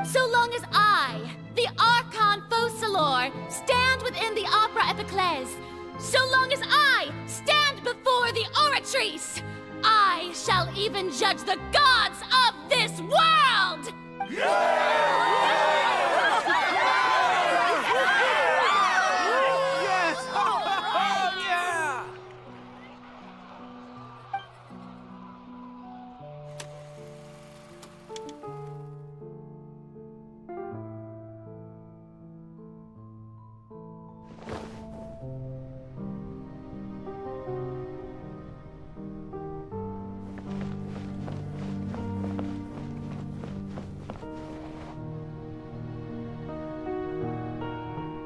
So long as I, the Archon Focalor, stand within the Opera Epiclese, so long as I stand before the Oratrice, I shall even judge the gods of this world!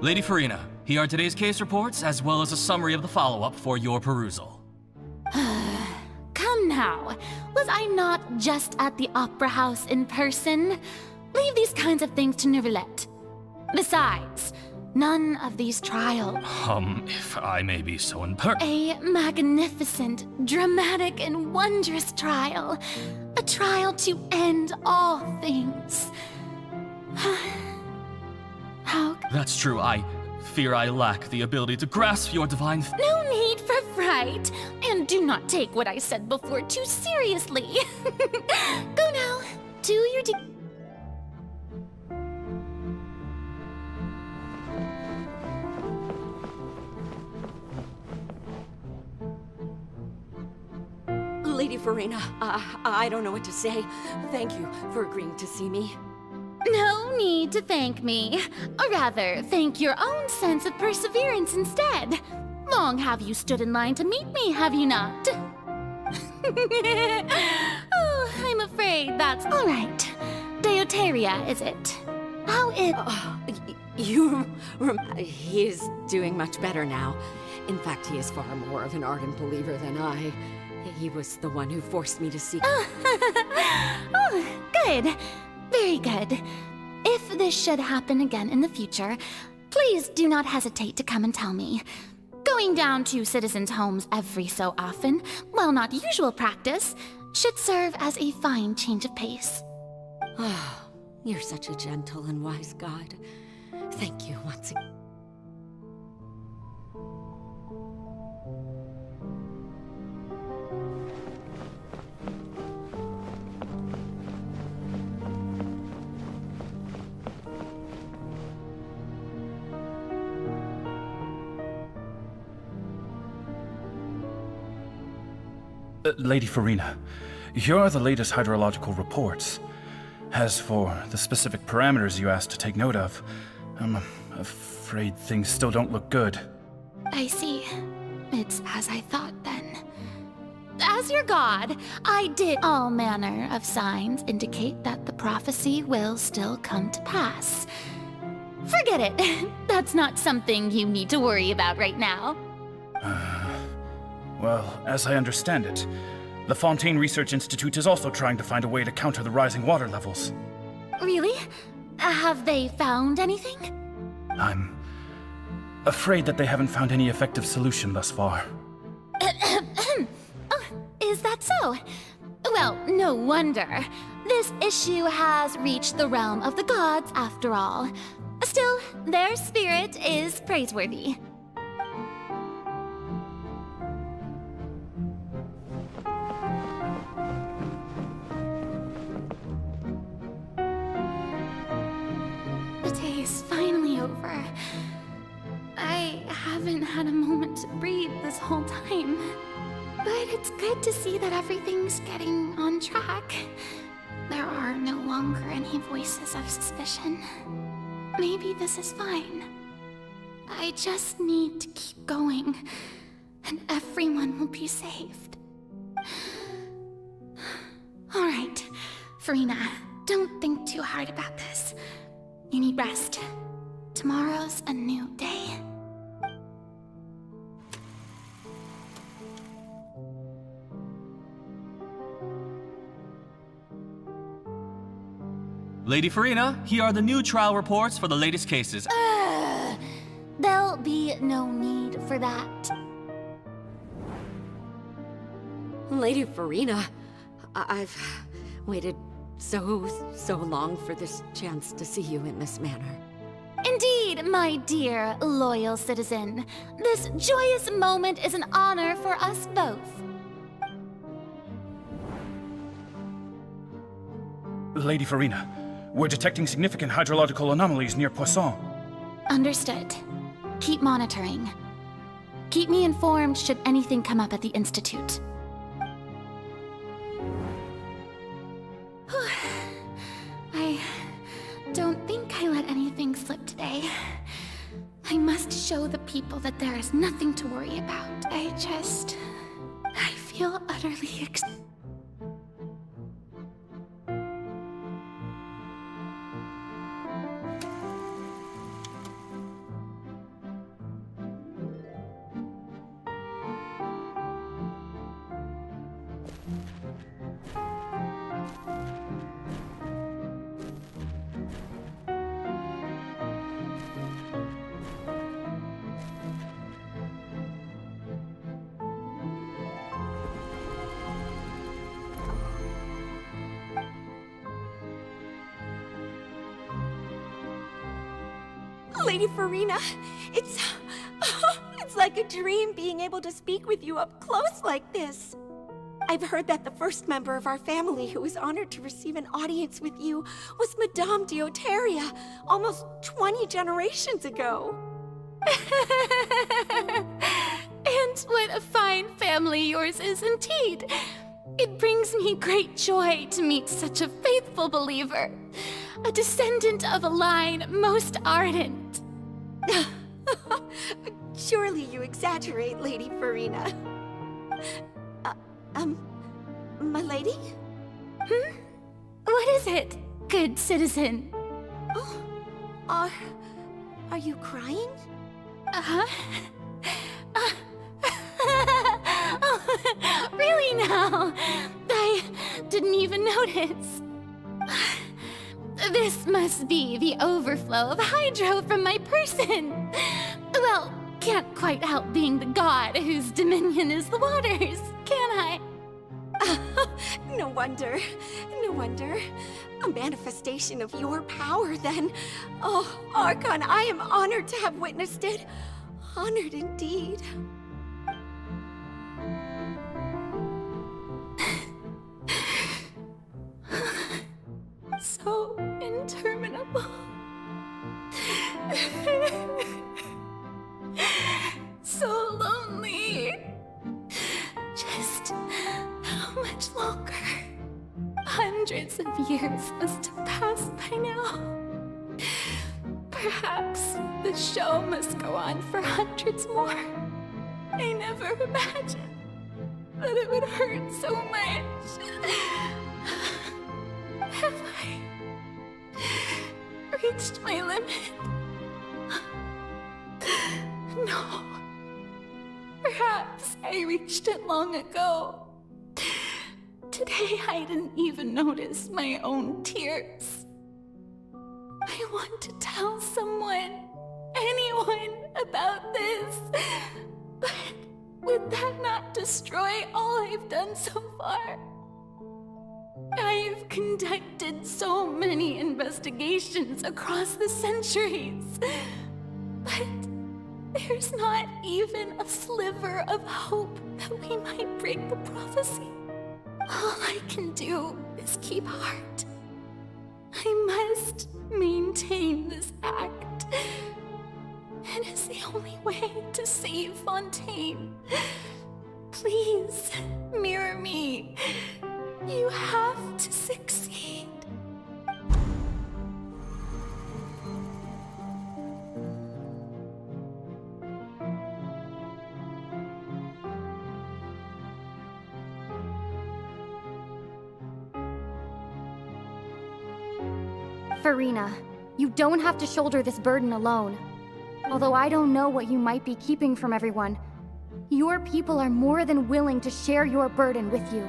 Lady Farina, here are today's case reports, as well as a summary of the follow-up for your perusal. Come now, was I not just at the Opera House in person? Leave these kinds of things to Neuvillette. Besides, none of these trials. If I may be so impertinent. A magnificent, dramatic, and wondrous trial. A trial to end all things. How? That's true, I fear I lack the ability to grasp your divine... No need for fright, and do not take what I said before too seriously. Go now, do your Lady Farina, I don't know what to say. Thank you for agreeing to see me. No need to thank me. Or rather, thank your own sense of perseverance instead. Long have you stood in line to meet me, have you not? Oh, I'm afraid that's all right. Deuteria, is it? How it... He is doing much better now. In fact, he is far more of an ardent believer than I. He was the one who forced me to seek... Oh, good. Very good. If this should happen again in the future, please do not hesitate to come and tell me. Going down to citizens' homes every so often, while not usual practice, should serve as a fine change of pace. Ah, you're such a gentle and wise god. Thank you once again. Lady Farina, here are the latest hydrological reports. As for the specific parameters you asked to take note of, I'm afraid things still don't look good. I see. It's as I thought then. As your god, I did all manner of signs indicate that the prophecy will still come to pass. Forget it. That's not something you need to worry about right now. Well, as I understand it, the Fontaine Research Institute is also trying to find a way to counter the rising water levels. Really? Have they found anything? I'm afraid that they haven't found any effective solution thus far. Is that so? Well, no wonder. This issue has reached the realm of the gods, after all. Still, their spirit is praiseworthy. The day is finally over. I haven't had a moment to breathe this whole time. But it's good to see that everything's getting on track. There are no longer any voices of suspicion. Maybe this is fine. I just need to keep going, and everyone will be saved. Alright, Farina, don't think too hard about this. You need rest. Tomorrow's a new day. Lady Farina, here are the new trial reports for the latest cases. There'll be no need for that. Lady Farina, I've waited so long for this chance to see you in this manner. Indeed, my dear, loyal citizen. This joyous moment is an honor for us both. Lady Farina, we're detecting significant hydrological anomalies near Poisson. Understood. Keep monitoring. Keep me informed should anything come up at the Institute. I don't think I let anything slip today. I must show the people that there is nothing to worry about. I feel utterly Lady Farina, it's like a dream being able to speak with you up close like this. I've heard that the first member of our family who was honored to receive an audience with you was Madame Dioteria, almost 20 generations ago. And what a fine family yours is indeed. It brings me great joy to meet such a faithful believer, a descendant of a line most ardent. Surely you exaggerate, Lady Farina. My lady? What is it, good citizen? Oh, are you crying? Oh, really now? I didn't even notice. This must be the overflow of hydro from my person. Well, can't quite help being the god whose dominion is the waters, can I? No wonder. No wonder. A manifestation of your power, then. Oh, Archon, I am honored to have witnessed it. Honored indeed. So interminable. So lonely. Just how much longer? Hundreds of years must have passed by now. Perhaps the show must go on for hundreds more. I never imagined that it would hurt so much. Have I reached my limit? No. Perhaps I reached it long ago. Today I didn't even notice my own tears. I want to tell someone, anyone, about this. But would that not destroy all I've done so far. I've conducted so many investigations across the centuries, but there's not even a sliver of hope that we might break the prophecy. All I can do is keep heart. I must maintain this act. It is the only way to save Fontaine. Please, mirror me. You have to succeed. Farina, you don't have to shoulder this burden alone. Although I don't know what you might be keeping from everyone, your people are more than willing to share your burden with you.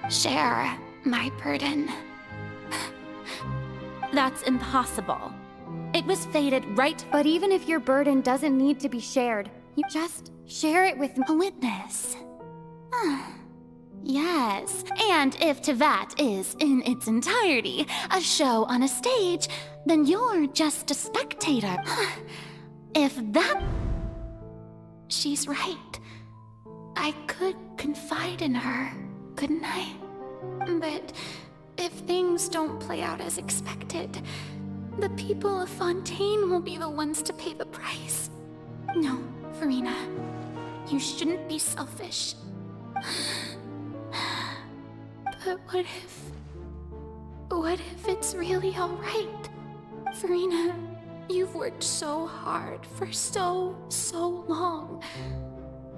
Share my burden. That's impossible. It was fated right. But even if your burden doesn't need to be shared, you just share it with a witness. Yes, and if Tevat is, in its entirety, a show on a stage, then you're just a spectator. If that... She's right. I could confide in her, couldn't I? But if things don't play out as expected, the people of Fontaine will be the ones to pay the price. No, Farina, you shouldn't be selfish. But what if it's really all right? Farina, you've worked so hard for so long.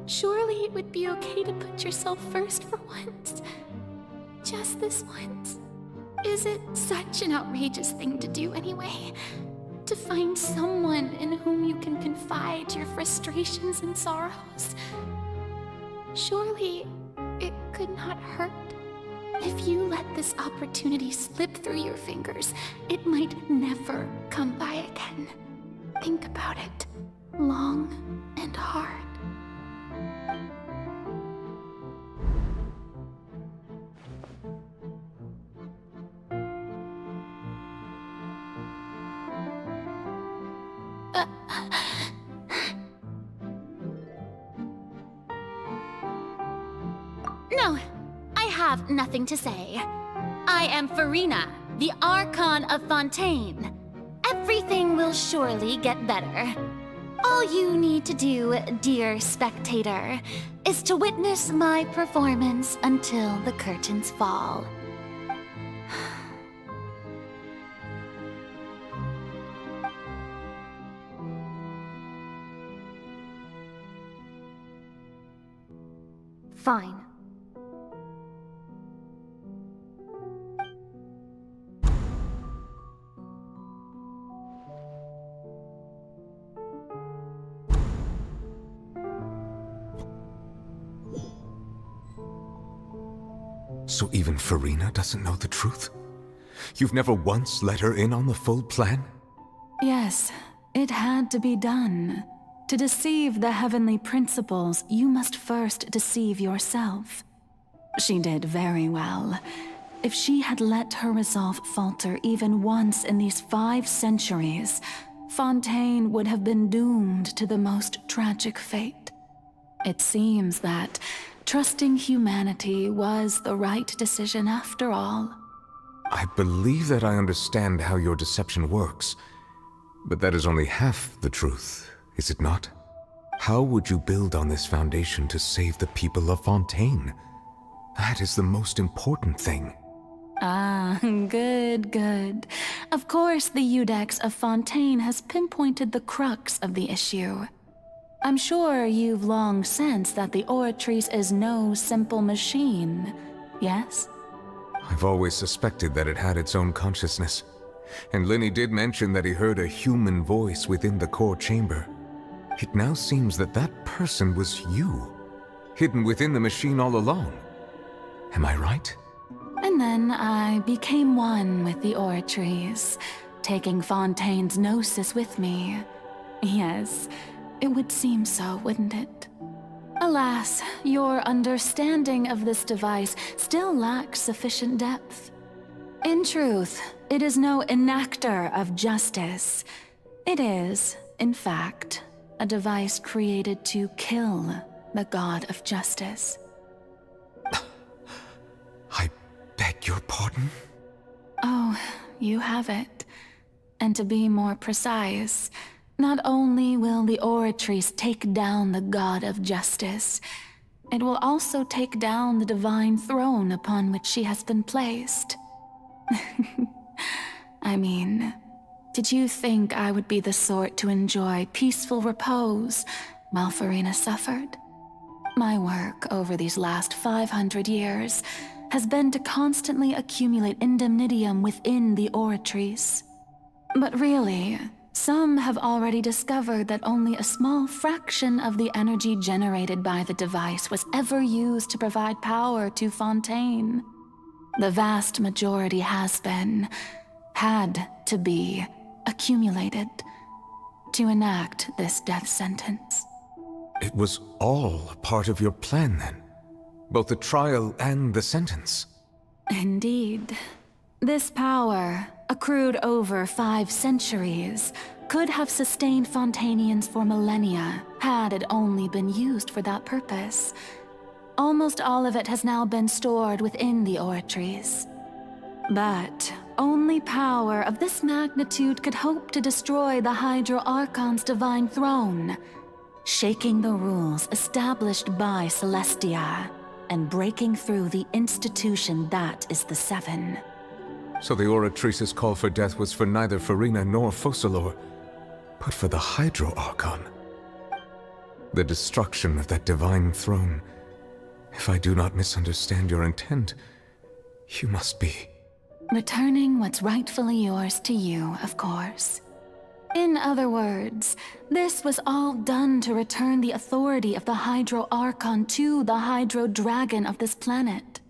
Surely it would be okay to put yourself first for once. Just this once. Is it such an outrageous thing to do anyway? To find someone in whom you can confide your frustrations and sorrows? Surely it could not hurt. If you let this opportunity slip through your fingers, it might never come by again. Think about it long and hard. No, I have nothing to say. I am Farina, the Archon of Fontaine. Everything will surely get better. All you need to do, dear spectator, is to witness my performance until the curtains fall. Fine. So even Farina doesn't know the truth? You've never once let her in on the full plan? Yes, it had to be done. To deceive the heavenly principles, you must first deceive yourself. She did very well. If she had let her resolve falter even once in these 5 centuries, Fontaine would have been doomed to the most tragic fate. It seems that trusting humanity was the right decision after all. I believe that I understand how your deception works, but that is only half the truth, is it not? How would you build on this foundation to save the people of Fontaine? That is the most important thing. Ah, good, good. Of course, the Iudex of Fontaine has pinpointed the crux of the issue. I'm sure you've long sensed that the Oratrice is no simple machine, yes? I've always suspected that it had its own consciousness. And Lenny did mention that he heard a human voice within the core chamber. It now seems that that person was you, hidden within the machine all along. Am I right? And then I became one with the Oratrice, taking Fontaine's gnosis with me. Yes, it would seem so, wouldn't it? Alas, your understanding of this device still lacks sufficient depth. In truth, it is no enactor of justice. It is, in fact, a device created to kill the god of justice. I beg your pardon? Oh, you have it. And to be more precise, not only will the Oratrice take down the god of justice, it will also take down the divine throne upon which she has been placed. I mean, did you think I would be the sort to enjoy peaceful repose while Farina suffered? My work over these last 500 years has been to constantly accumulate indemnitium within the Oratrice. But really, some have already discovered that only a small fraction of the energy generated by the device was ever used to provide power to Fontaine. The vast majority has been, had to be, accumulated to enact this death sentence. It was all part of your plan then? Both the trial and the sentence? Indeed. This power, accrued over 5 centuries, could have sustained Fontainians for millennia had it only been used for that purpose. Almost all of it has now been stored within the Oratrice. But only power of this magnitude could hope to destroy the Hydro Archon's divine throne, shaking the rules established by Celestia, and breaking through the institution that is the Seven. So the Oratrice's call for death was for neither Farina nor Focalor, but for the Hydro Archon. The destruction of that divine throne. If I do not misunderstand your intent, you must be... Returning what's rightfully yours to you, of course. In other words, this was all done to return the authority of the Hydro Archon to the Hydro Dragon of this planet.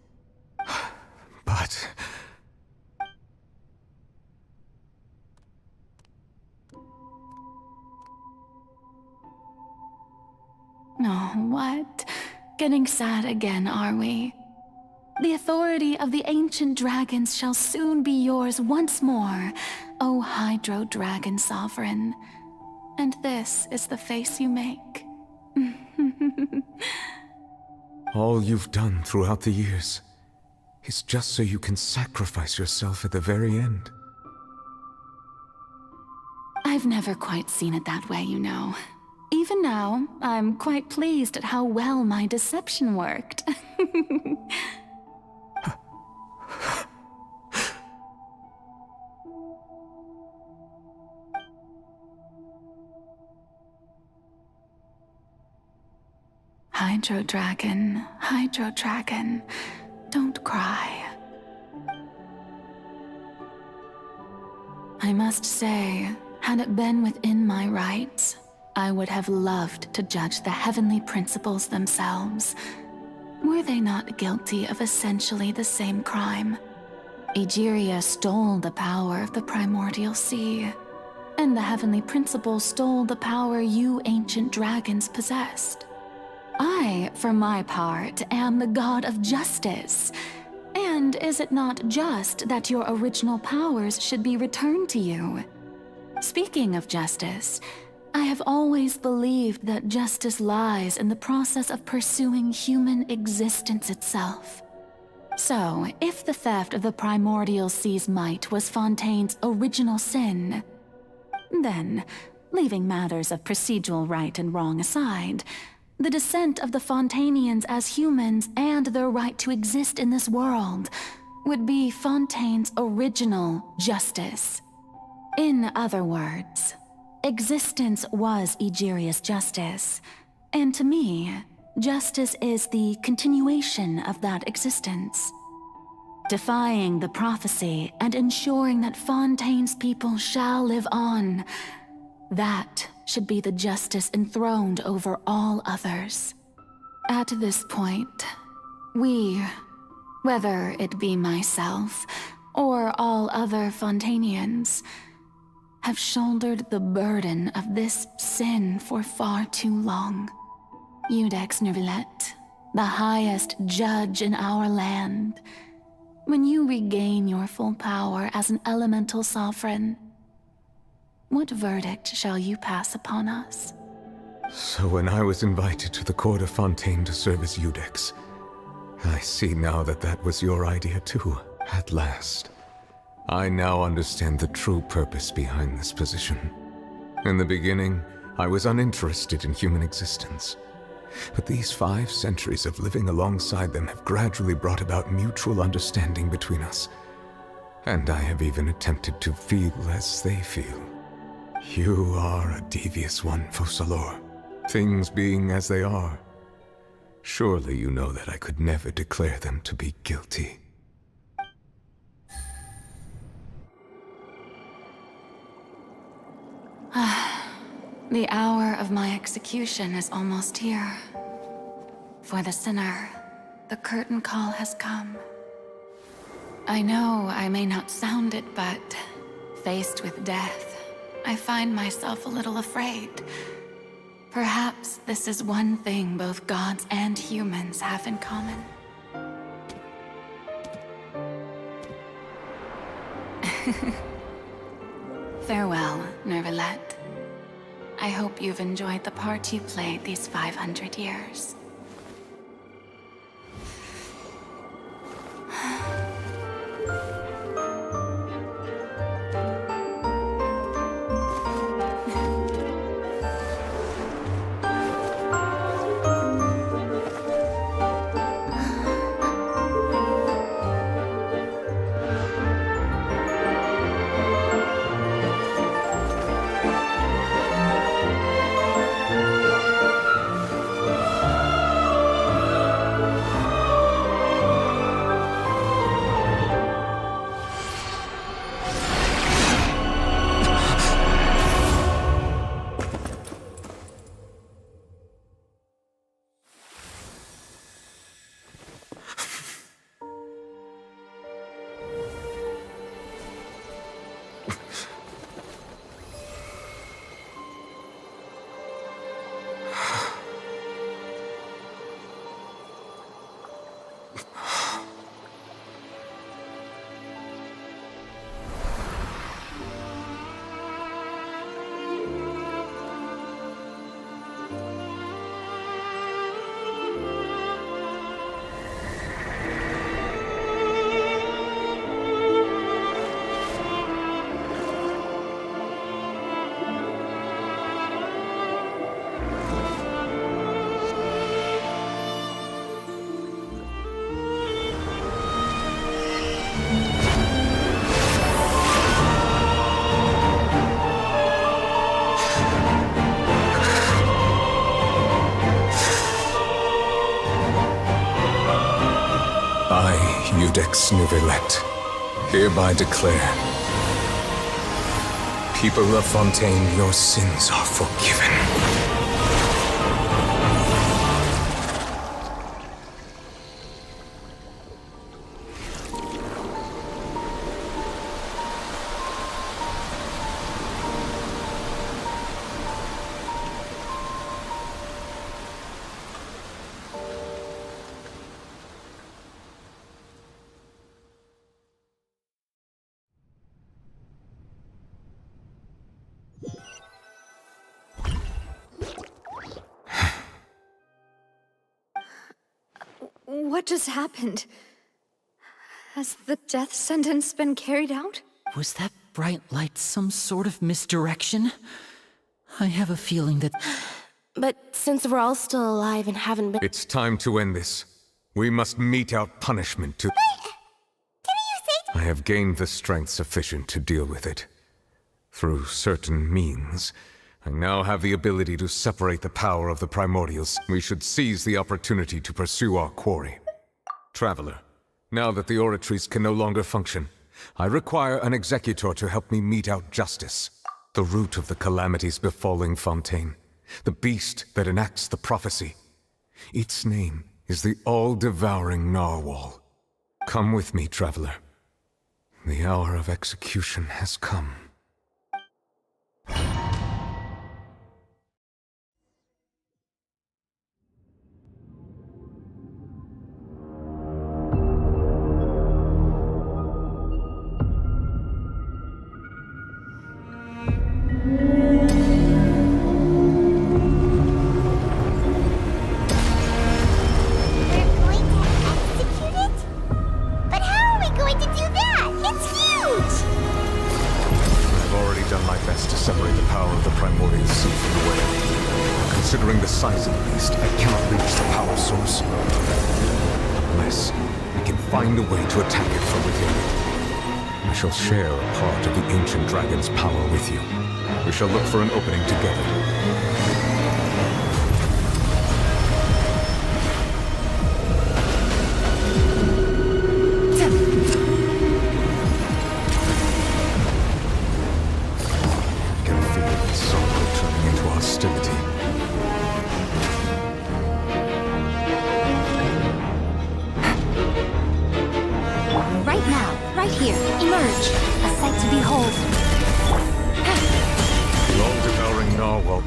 But... Oh, what? Getting sad again, are we? The authority of the ancient dragons shall soon be yours once more, O Hydro Dragon Sovereign. And this is the face you make. all you've done throughout the years is just so you can sacrifice yourself at the very end. I've never quite seen it that way, you know. Even now, I'm quite pleased at how well my deception worked. Hydro Dragon, don't cry. I must say, had it been within my rights, I would have loved to judge the heavenly principles themselves. Were they not guilty of essentially the same crime? Egeria stole the power of the primordial sea, and the heavenly principles stole the power you ancient dragons possessed. I, for my part, am the god of justice. And is it not just that your original powers should be returned to you? Speaking of justice, I have always believed that justice lies in the process of pursuing human existence itself. So, if the theft of the primordial sea's might was Fontaine's original sin, then, leaving matters of procedural right and wrong aside, the descent of the Fontainians as humans and their right to exist in this world would be Fontaine's original justice. In other words, existence was Egeria's justice, and to me, justice is the continuation of that existence. Defying the prophecy and ensuring that Fontaine's people shall live on, that should be the justice enthroned over all others. At this point, we, whether it be myself or all other Fontainians, have shouldered the burden of this sin for far too long. Iudex Nervillet, the highest judge in our land, when you regain your full power as an elemental sovereign, what verdict shall you pass upon us? So when I was invited to the court of Fontaine to serve as Iudex, I see now that that was your idea too, at last. I now understand the true purpose behind this position. In the beginning, I was uninterested in human existence. But these 5 centuries of living alongside them have gradually brought about mutual understanding between us. And I have even attempted to feel as they feel. You are a devious one, Focalor. Things being as they are, surely you know that I could never declare them to be guilty. The hour of my execution is almost here. For the sinner, the curtain call has come. I know I may not sound it, but faced with death, I find myself a little afraid. Perhaps this is one thing both gods and humans have in common. Farewell, Nervillet. I hope you've enjoyed the part you played these 500 years. Iudex Nervillet, hereby declare, people of Fontaine, your sins are forgiven. What just happened? Has the death sentence been carried out? Was that bright light some sort of misdirection? I have a feeling that... But since we're all still alive and haven't been... It's time to end this. We must mete out punishment to... Did I have gained the strength sufficient to deal with it. Through certain means, I now have the ability to separate the power of the primordials. We should seize the opportunity to pursue our quarry. Traveler, now that the oratories can no longer function, I require an executor to help me mete out justice. The root of the calamities befalling Fontaine, the beast that enacts the prophecy. Its name is the all-devouring Narwhal. Come with me, traveler. The hour of execution has come. Considering the size of the beast, I cannot reach the power source. Unless we can find a way to attack it from within. I shall share a part of the ancient dragon's power with you. We shall look for an opening together.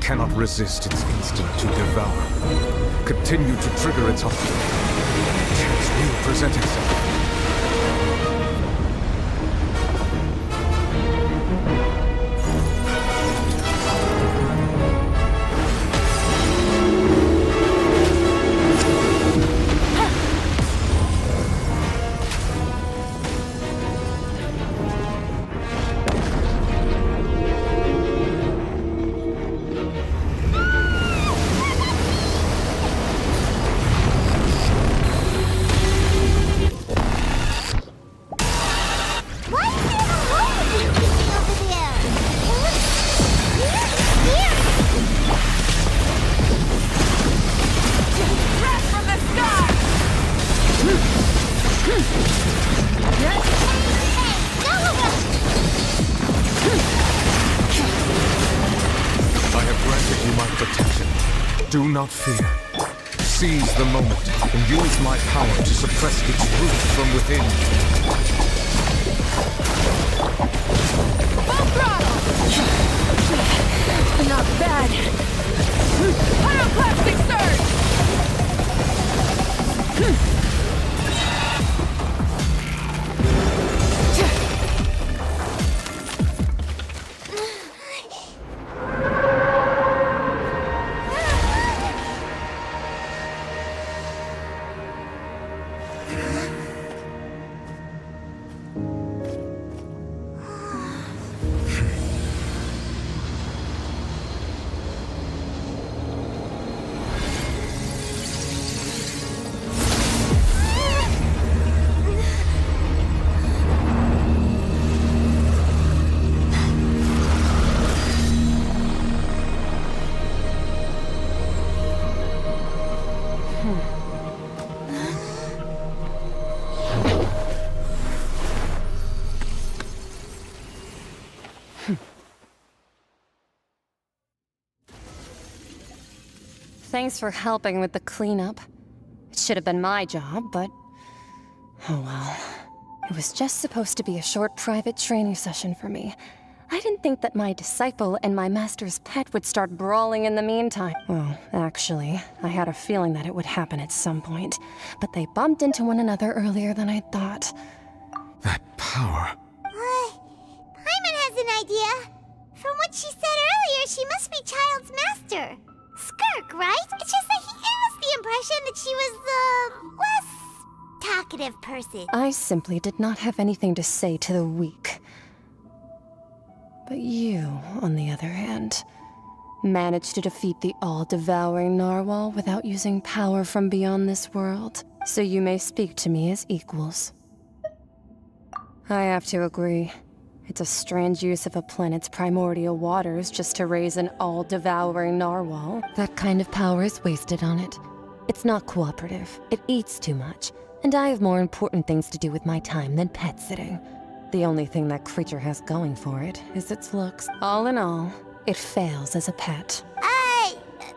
Cannot resist its instinct to devour. Continue to trigger its hunger. Chance will present itself. Do not fear. Seize the moment and use my power to suppress its root from within. Full throttle! Not bad. Pyroclastic surge! Thanks for helping with the cleanup. It should have been my job, but... oh well. It was just supposed to be a short private training session for me. I didn't think that my disciple and my master's pet would start brawling in the meantime. Well, actually, I had a feeling that it would happen at some point, but they bumped into one another earlier than I thought. That power... Paimon has an idea. From what she said earlier, she must be Child's master. Skirk, right? It's just that he gave us the impression that she was the less talkative person. I simply did not have anything to say to the weak. But you, on the other hand, managed to defeat the all-devouring Narwhal without using power from beyond this world. So you may speak to me as equals. I have to agree. It's a strange use of a planet's primordial waters just to raise an all-devouring narwhal. That kind of power is wasted on it. It's not cooperative. It eats too much. And I have more important things to do with my time than pet sitting. The only thing that creature has going for it is its looks. All in all, it fails as a pet.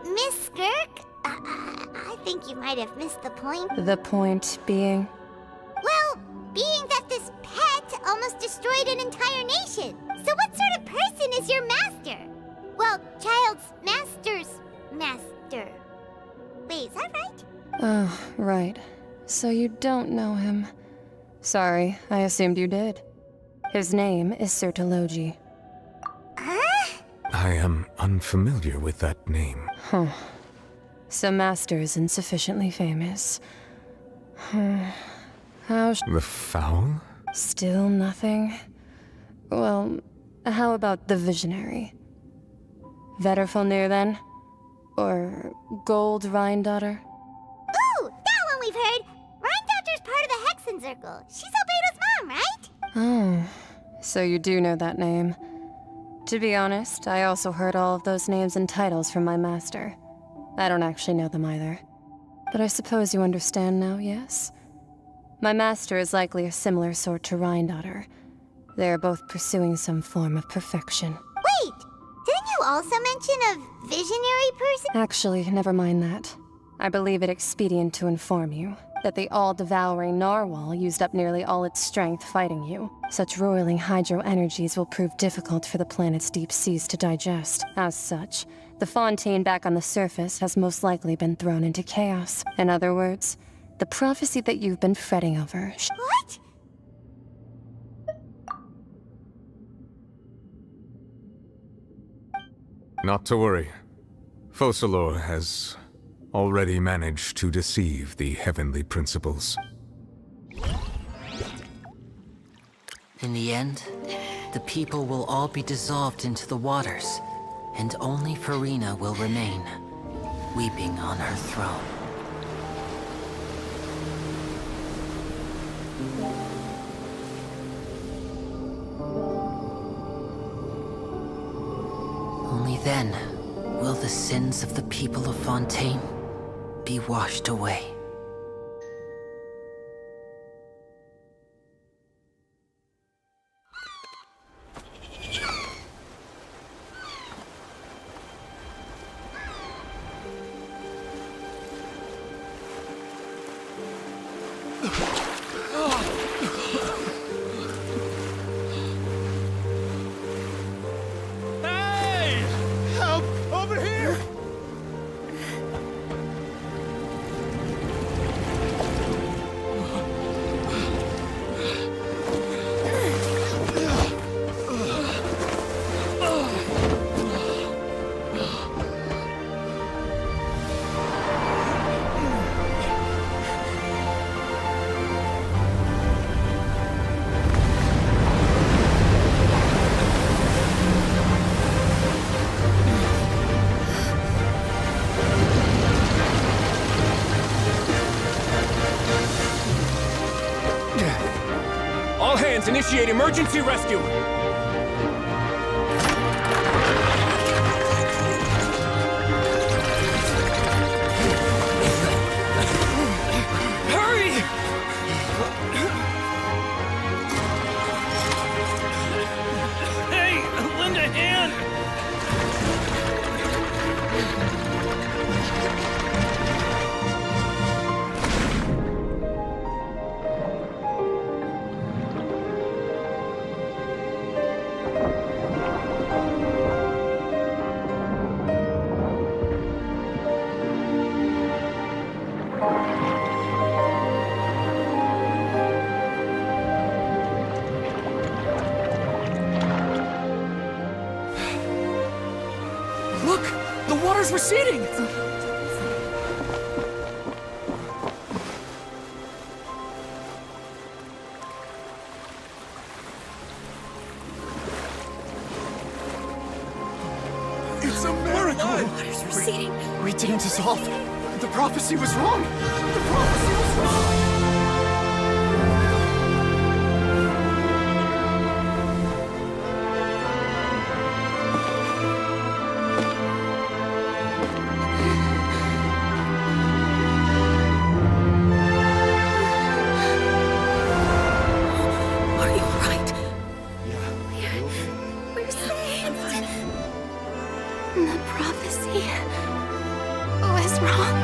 Miss Skirk? I think you might have missed the point. The point being? Well, being that this pet almost destroyed an entire nation. So what sort of person is your master? Well, child's master's master. Wait, is that right? Oh, right. So you don't know him. Sorry, I assumed you did. His name is Sir Taloji. I am unfamiliar with that name. Huh. So Master isn't sufficiently famous. The Foul? Still nothing? Well, how about the Visionary? Vetterfulnir, then? Or Gold Rhindaughter? Ooh, that one we've heard! Rhindaughter's part of the Hexen Circle. She's Albedo's mom, right? Oh, so you do know that name. To be honest, I also heard all of those names and titles from my master. I don't actually know them either. But I suppose you understand now, yes? My master is likely a similar sort to Rhindaughter. They are both pursuing some form of perfection. Wait! Didn't you also mention a visionary person? Actually, never mind that. I believe it expedient to inform you that the all-devouring narwhal used up nearly all its strength fighting you. Such roiling hydro energies will prove difficult for the planet's deep seas to digest. As such, the fontaine back on the surface has most likely been thrown into chaos. In other words, the prophecy that you've been fretting over. What? Not to worry. Focalor has already managed to deceive the heavenly principles. In the end, the people will all be dissolved into the waters, and only Farina will remain, weeping on her throne. Only then will the sins of the people of Fontaine be washed away. Hey! Help! Over here! All hands, initiate emergency rescue! Hurry! Hey, lend a hand! Look! The water's receding! It's a miracle! Water's receding. We didn't dissolve. The prophecy was wrong. The prophecy was wrong. was wrong.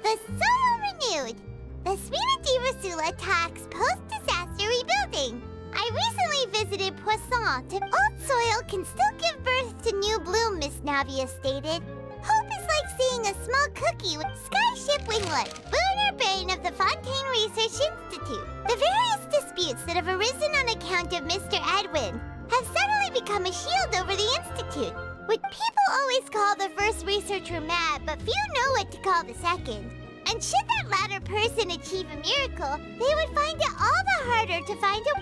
The soil renewed. The Sumeru Divasula talks post-disaster rebuilding. I recently visited Poisson. Old soil can still give birth to new bloom, Miss Navia stated. Hope is like seeing a small cookie with skyship winglet, boon or bane of the Fontaine Research Institute. The various disputes that have arisen on account of Mr. Edwin have suddenly become a shield over the Institute. What people always call the first researcher mad, but few know what to call the second. And should that latter person achieve a miracle, they would find it all the harder to find a...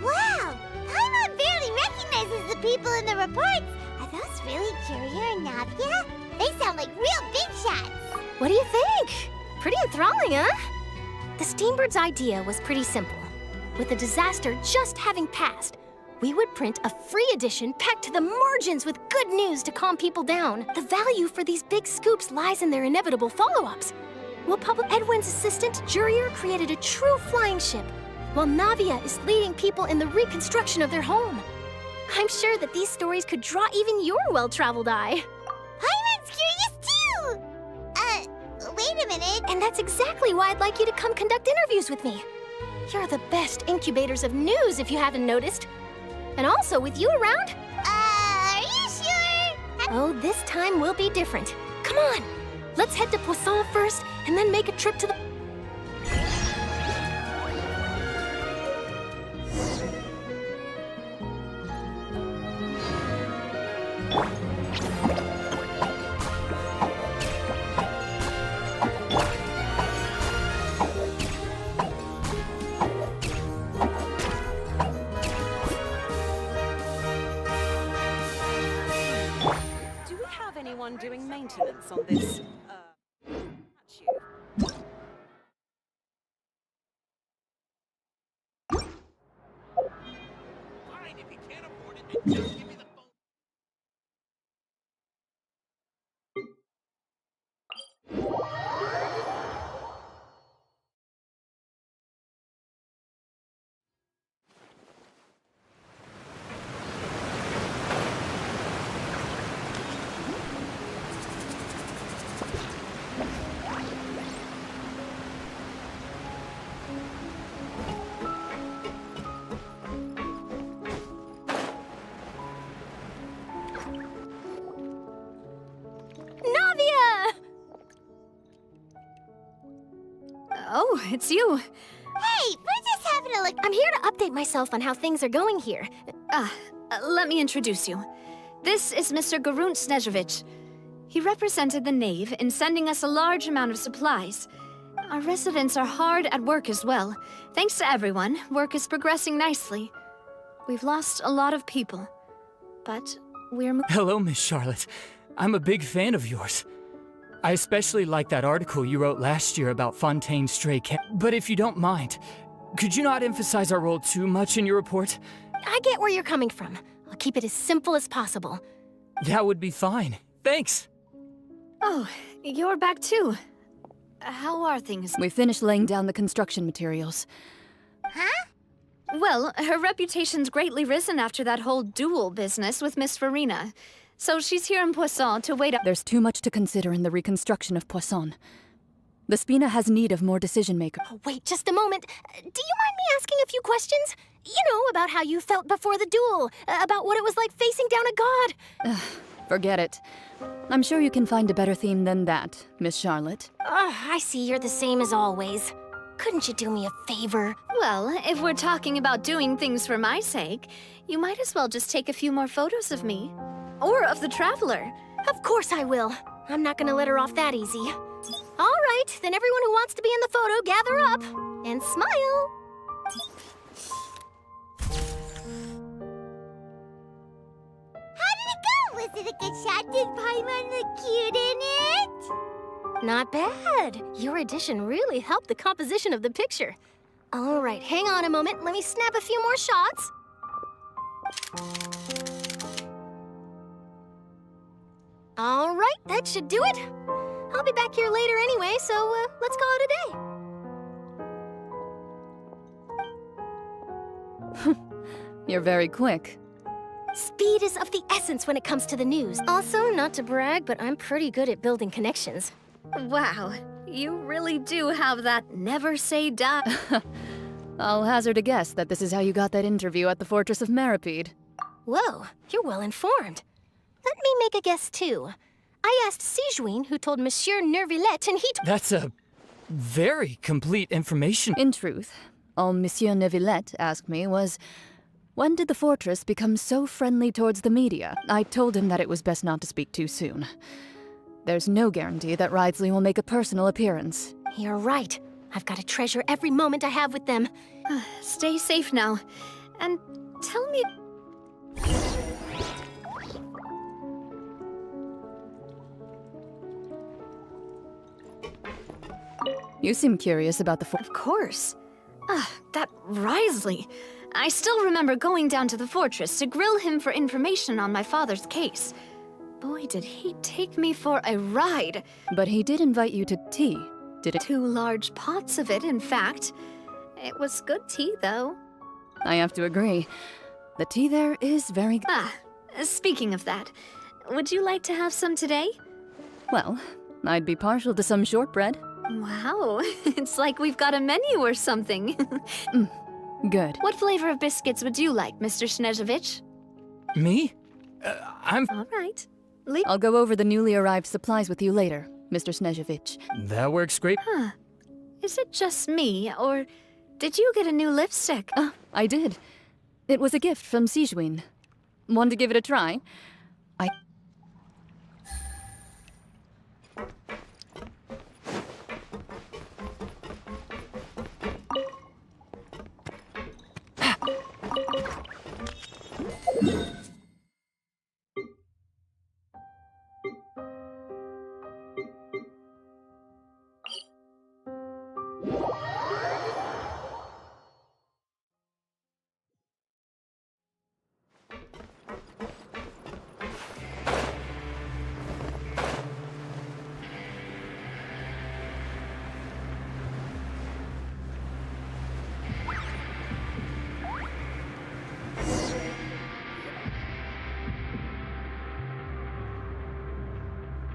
Wow! Paimon barely recognizes the people in the reports. Are those really Jurier and Navia? They sound like real big shots. What do you think? Pretty enthralling, huh? The Steambird's idea was pretty simple. With the disaster just having passed, we would print a free edition packed to the margins with good news to calm people down. The value for these big scoops lies in their inevitable follow-ups. Edwin's assistant, Jurier, created a true flying ship, while Navia is leading people in the reconstruction of their home. I'm sure that these stories could draw even your well-traveled eye. Paimon's curious too! Wait a minute. And that's exactly why I'd like you to come conduct interviews with me. You're the best incubators of news, if you haven't noticed. And also, with you around? Are you sure? Oh, this time will be different. Come on! Let's head to Poisson first, and then make a trip to the... Doing maintenance on this statue. Fine, if you can't afford it, then just give me the phone. Oh, it's you. Hey, we're just having a look. I'm here to update myself on how things are going here. Let me introduce you. This is Mr. Garunt Snezhevich. He represented the Knave in sending us a large amount of supplies. Our residents are hard at work as well. Thanks to everyone, work is progressing nicely. We've lost a lot of people, but we're... Hello, Miss Charlotte. I'm a big fan of yours. I especially like that article you wrote last year about Fontaine's stray cat. But if you don't mind, could you not emphasize our role too much in your report? I get where you're coming from. I'll keep it as simple as possible. That would be fine. Thanks. Oh, you're back too. How are things? We finished laying down the construction materials. Huh? Well, her reputation's greatly risen after that whole duel business with Miss Farina. So she's here in Poisson to wait up. There's too much to consider in the reconstruction of Poisson. The Spina has need of more decision-makers. Oh, wait just a moment. Do you mind me asking a few questions? You know, about how you felt before the duel, about what it was like facing down a god. Forget it. I'm sure you can find a better theme than that, Miss Charlotte. I see you're the same as always. Couldn't you do me a favor? Well, if we're talking about doing things for my sake, you might as well just take a few more photos of me. Or of the Traveler. Of course I will. I'm not gonna let her off that easy. All right, then everyone who wants to be in the photo, gather up. And smile. How did it go? Was it a good shot? Did Paimon look cute in it? Not bad. Your addition really helped the composition of the picture. All right, hang on a moment. Let me snap a few more shots. All right, that should do it. I'll be back here later anyway, so let's call it a day. You're very quick. Speed is of the essence when it comes to the news. Also, not to brag, but I'm pretty good at building connections. Wow, you really do have that never say die. I'll hazard a guess that this is how you got that interview at the Fortress of Meripede. Whoa, you're well informed. Let me make a guess too. I asked Sijuin, who told Monsieur Nervillet, and he That's a very complete information. In truth, all Monsieur Nervillet asked me was, when did the fortress become so friendly towards the media? I told him that it was best not to speak too soon. There's no guarantee that Ridesley will make a personal appearance. You're right. I've got to treasure every moment I have with them. Stay safe now. And tell me... You seem curious about the Of course. That Ridesley. I still remember going down to the fortress to grill him for information on my father's case. Boy, did he take me for a ride. But he did invite you to tea, did it? 2 large pots of it, in fact. It was good tea, though. I have to agree. The tea there is very good. Speaking of that, would you like to have some today? Well, I'd be partial to some shortbread. Wow, it's like we've got a menu or something. Good. What flavor of biscuits would you like, Mr. Snezhevich? Me? I'm... All right. I'll go over the newly arrived supplies with you later, Mr. Snezhevich. That works great. Huh. Is it just me, or did you get a new lipstick? I did. It was a gift from Sijuin. Want to give it a try?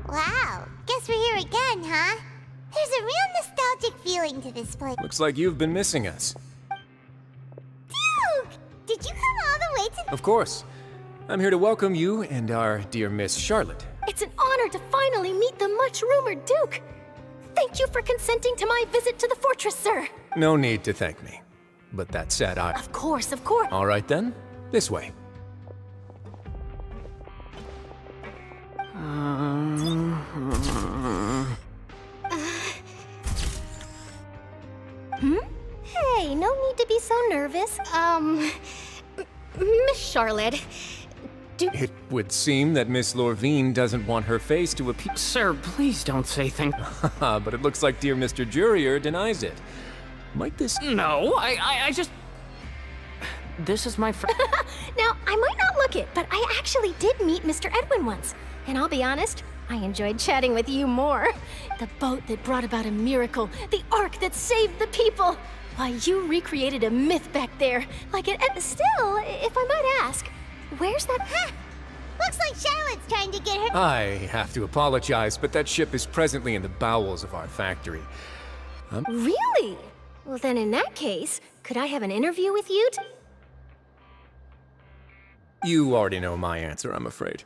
Wow, guess we're here again, huh? There's a real nostalgic feeling to this place. Looks like you've been missing us. Duke! Did you come all the way to... Of course. I'm here to welcome you and our dear Miss Charlotte. It's an honor to finally meet the much-rumored Duke. Thank you for consenting to my visit to the fortress, sir. No need to thank me. But that said, Of course, of course. All right then, this way. Hey, no need to be so nervous. Miss Charlotte, It would seem that Miss Lorvine doesn't want her face to appear. Sir, please don't say things. But it looks like dear Mr. Jurier denies it. Might this... No, I just... This is my friend. Now, I might not look it, but I actually did meet Mr. Edwin once. And I'll be honest, I enjoyed chatting with you more. The boat that brought about a miracle, the ark that saved the people. Why, you recreated a myth back there. Like it... Still, if I might ask, where's that... Looks like Charlotte's trying to get her... I have to apologize, but that ship is presently in the bowels of our factory. Really? Well, then in that case, could I have an interview with you? You already know my answer, I'm afraid.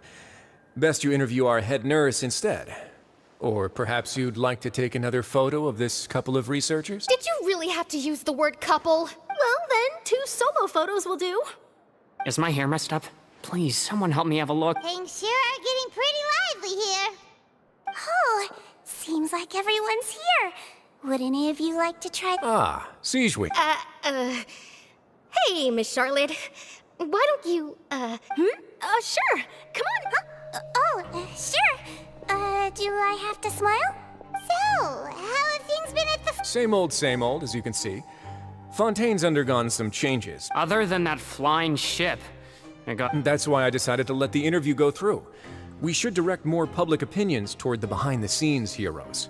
Best you interview our head nurse instead. Or perhaps you'd like to take another photo of this couple of researchers? Did you really have to use the word couple? Well, then, 2 solo photos will do. Is my hair messed up? Please, someone help me have a look. Things sure are getting pretty lively here. Oh, seems like everyone's here. Would any of you like to try... Ah, Sijuin. Hey, Miss Charlotte. Why don't you, sure. Come on. Sure. Do I have to smile? Say, So, how have things been at the... Same old, as you can see. Fontaine's undergone some changes. Other than that flying ship, That's why I decided to let the interview go through. We should direct more public opinions toward the behind-the-scenes heroes.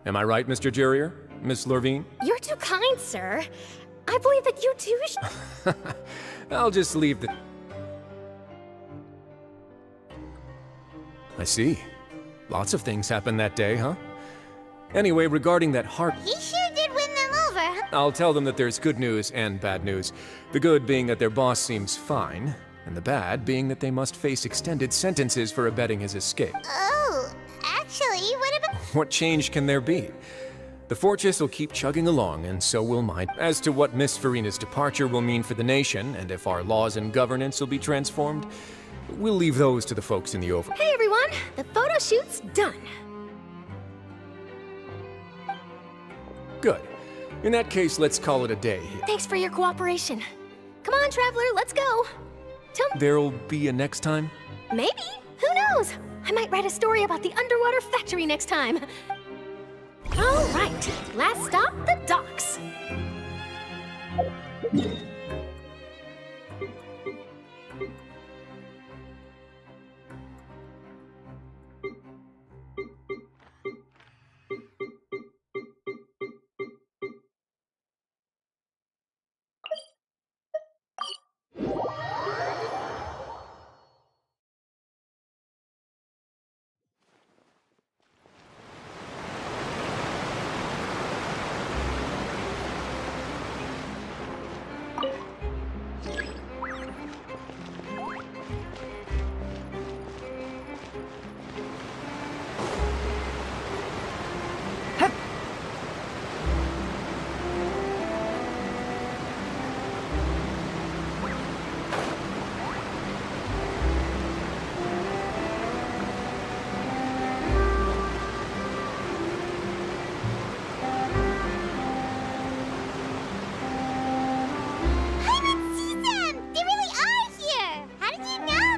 Am I right, Mr. Jurrier? Miss Lurvine? You're too kind, sir. I believe that you too I'll just leave the... I see. Lots of things happened that day, huh? Anyway, regarding that heart... He sure did win them over, huh? I'll tell them that there's good news and bad news. The good being that their boss seems fine, and the bad being that they must face extended sentences for abetting his escape. Oh, actually, what about... What change can there be? The fortress will keep chugging along, and so will mine. As to what Miss Furina's departure will mean for the nation, and if our laws and governance will be transformed, we'll leave those to the folks in the over... Hey everyone, the photo shoot's done. Good. In that case, let's call it a day here. Thanks for your cooperation. Come on, Traveler, let's go. There'll be a next time? Maybe. Who knows? I might write a story about the underwater factory next time. All right, last stop, the docks.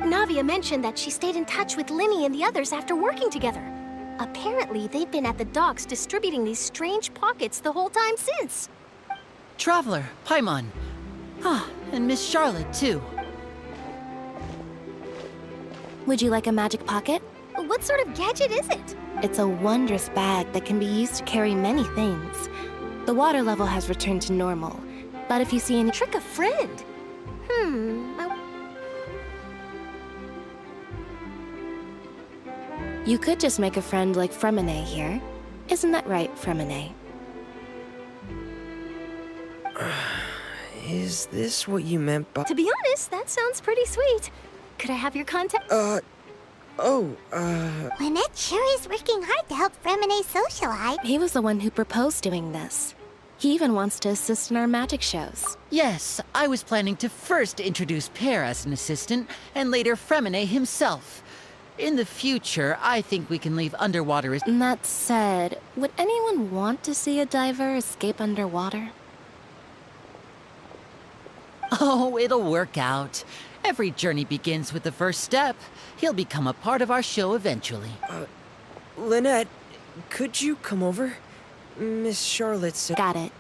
Navia mentioned that she stayed in touch with Linny and the others after working together. Apparently, they've been at the docks distributing these strange pockets the whole time since. Traveler, Paimon. Ah, and Miss Charlotte, too. Would you like a magic pocket? What sort of gadget is it? It's a wondrous bag that can be used to carry many things. The water level has returned to normal, but if you see any... Trick a friend. You could just make a friend like Fremine here. Isn't that right, Fremine? Is this what you meant by... To be honest, that sounds pretty sweet. Could I have your contact? Lynette sure is working hard to help Fremine socialize. He was the one who proposed doing this. He even wants to assist in our magic shows. Yes, I was planning to first introduce Pear as an assistant, and later Fremine himself. In the future, I think we can leave underwater as... That said, would anyone want to see a diver escape underwater? Oh, it'll work out. Every journey begins with the first step. He'll become a part of our show eventually. Lynette, could you come over? Miss Charlotte said... Got it.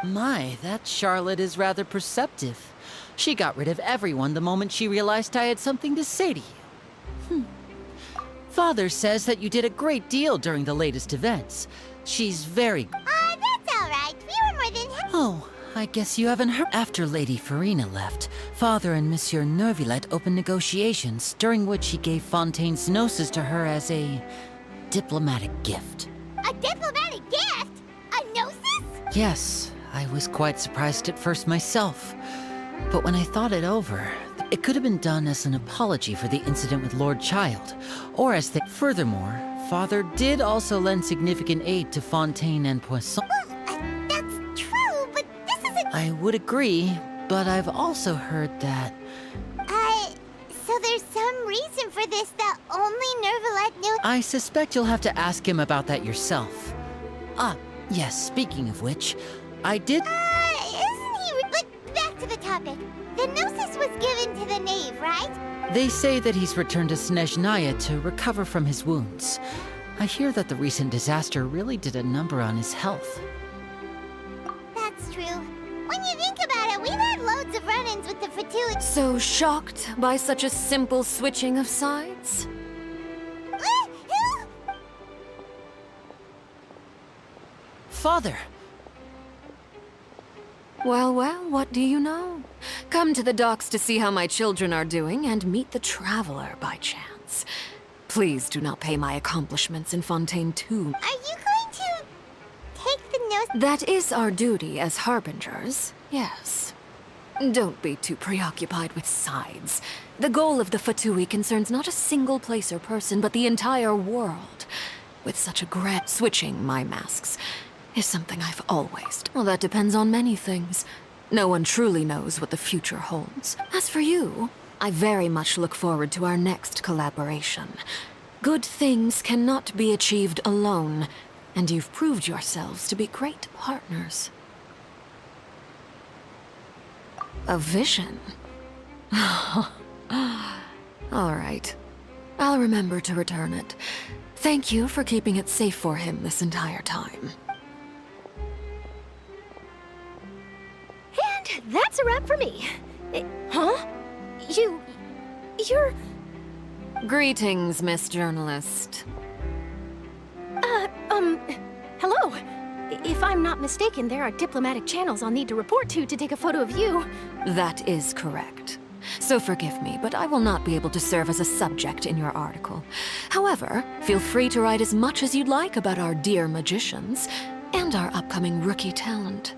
My, that Charlotte is rather perceptive. She got rid of everyone the moment she realized I had something to say to you. Father says that you did a great deal during the latest events. She's very... That's all right. We were more than... Oh, I guess you haven't heard. After Lady Furina left, Father and Monsieur Neuvillette opened negotiations, during which he gave Fontaine's gnosis to her as a diplomatic gift. A diplomatic gift? A gnosis? Yes, I was quite surprised at first myself. But when I thought it over, it could have been done as an apology for the incident with Lord Child, or as the... Furthermore, Father did also lend significant aid to Fontaine and Poisson. That's true, but this isn't... I would agree, but I've also heard that... So there's some reason for this that only Neuvillette knew... I suspect you'll have to ask him about that yourself. Ah, yes, speaking of which, I did... Isn't he... But back to the topic. The gnosis was given to the knave, right? They say that he's returned to Snezhnaya to recover from his wounds. I hear that the recent disaster really did a number on his health. That's true. When you think about it, we've had loads of run-ins with the Fatui. So shocked by such a simple switching of sides? Father! Well, well, what do you know? Come to the docks to see how my children are doing and meet the Traveler by chance. Please do not pay my accomplishments in Fontaine too. Are you going to take the nose? That is our duty as harbingers, yes. Don't be too preoccupied with sides. The goal of the Fatui concerns not a single place or person, but the entire world. With such a grand switching my masks is something I've always... Well, that depends on many things. No one truly knows what the future holds. As for you, I very much look forward to our next collaboration. Good things cannot be achieved alone, and you've proved yourselves to be great partners. A vision? All right. I'll remember to return it. Thank you for keeping it safe for him this entire time. And that's a wrap for me. Huh? You're... Greetings, Miss Journalist. Hello. If I'm not mistaken, there are diplomatic channels I'll need to report to take a photo of you. That is correct. So forgive me, but I will not be able to serve as a subject in your article. However, feel free to write as much as you'd like about our dear magicians and our upcoming rookie talent.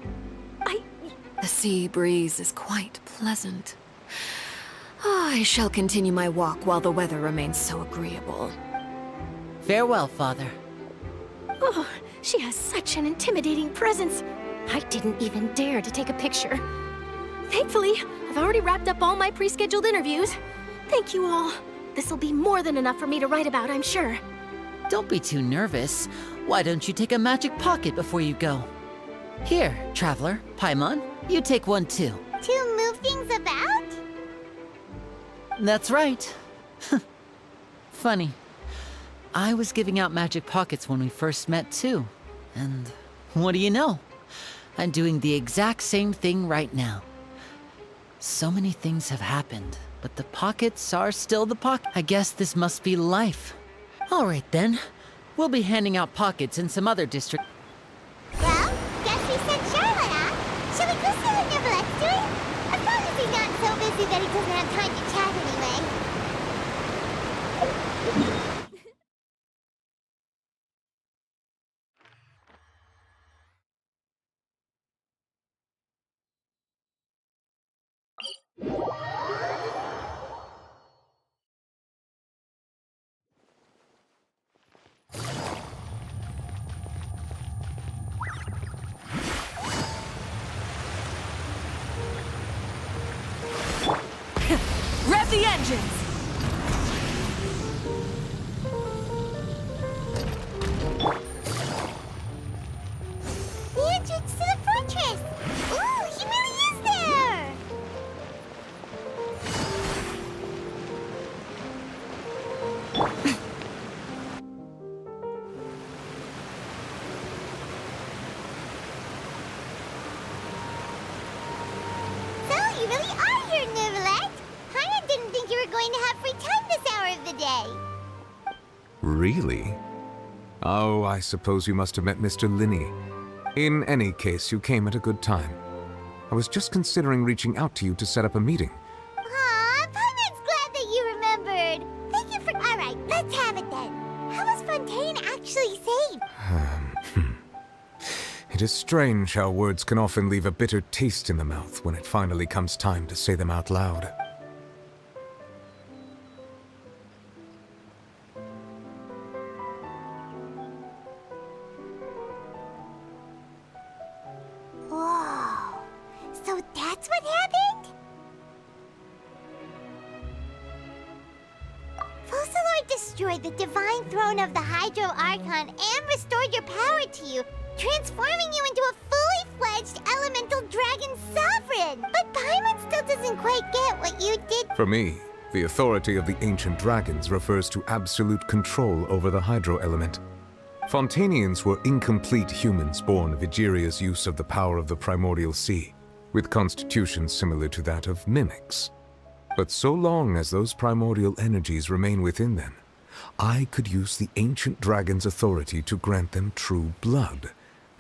The sea breeze is quite pleasant. I shall continue my walk while the weather remains so agreeable. Farewell, Father. Oh, she has such an intimidating presence. I didn't even dare to take a picture. Thankfully, I've already wrapped up all my pre-scheduled interviews. Thank you all. This'll be more than enough for me to write about, I'm sure. Don't be too nervous. Why don't you take a magic pocket before you go? Here, Traveler, Paimon, you take one too. To move things about? That's right. Funny. I was giving out magic pockets when we first met too. And what do you know? I'm doing the exact same thing right now. So many things have happened, but the pockets are still the pocket. I guess this must be life. All right then. We'll be handing out pockets in some other district. Well, guess we sent Charlotte, huh? Shall we go see what Nivelette's doing? As long as he's not so busy that he doesn't have time to chat anyway. Rev the engines! The entrance to the fortress! Ooh, he really is there! So, you really are here, Nivelette! I didn't think you were going to have free time this hour of the day. Really? Oh, I suppose you must have met Mr. Linney. In any case, you came at a good time. I was just considering reaching out to you to set up a meeting. Aw, Paimon's glad that you remembered. Thank you for... Alright, let's have it then. How was Fontaine actually saved? It is strange how words can often leave a bitter taste in the mouth when it finally comes time to say them out loud. Whoa. So that's what happened? Focalord destroyed the divine throne of the Hydro Archon and restored your power to you, transforming you into a fully fledged elemental dragon sovereign. But Paimon still doesn't quite get what you did. For me, The authority of the ancient dragons refers to absolute control over the hydro element. Fontanians were incomplete humans born of Egeria's use of the power of the primordial sea, with constitutions similar to that of mimics. But so long as those primordial energies remain within them, I could use the ancient dragon's authority to grant them true blood,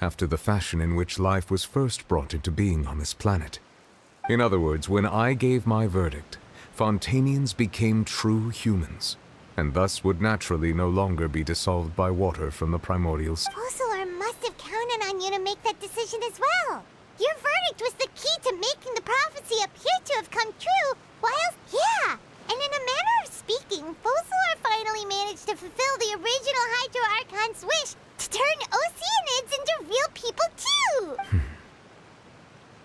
after the fashion in which life was first brought into being on this planet. In other words, when I gave my verdict, Fontanians became true humans, and thus would naturally no longer be dissolved by water from the primordial sea. Fossilor must have counted on you to make that decision as well. Your verdict was the key to making the prophecy appear to have come true, yeah! And in a manner of speaking, Fossilor finally managed to fulfill the original Hydro Archon's wish to turn Oceanids into real people too!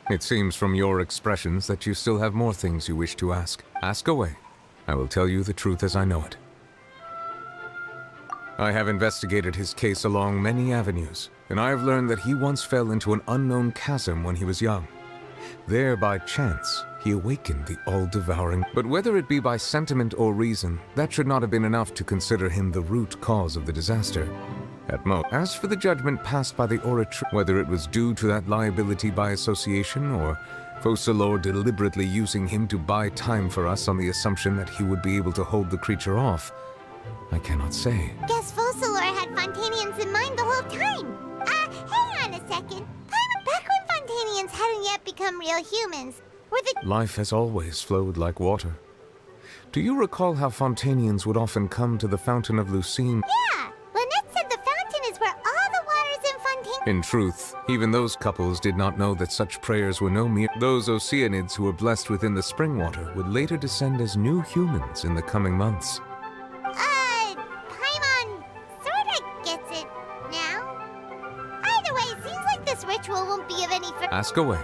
It seems from your expressions that you still have more things you wish to ask. Ask away. I will tell you the truth as I know it. I have investigated his case along many avenues, and I have learned that he once fell into an unknown chasm when he was young. There, by chance, he awakened the all-devouring. But whether it be by sentiment or reason, that should not have been enough to consider him the root cause of the disaster. At most. As for the judgment passed by the Oratrix, whether it was due to that liability by association, or Fossilor deliberately using him to buy time for us on the assumption that he would be able to hold the creature off, I cannot say. Guess Fossilor had Fontanians in mind the whole time. Hang on a second. Back when Fontanians hadn't yet become real humans, were the... Life has always flowed like water. Do you recall how Fontanians would often come to the Fountain of Lucine? Yeah! Lynette said the fountain is where all the waters in Fontaine... In truth, even those couples did not know that such prayers were no mere... Those Oceanids who were blessed within the spring water would later descend as new humans in the coming months. Paimon sorta gets it now. Either way, it seems like this ritual won't be of any... Ask away.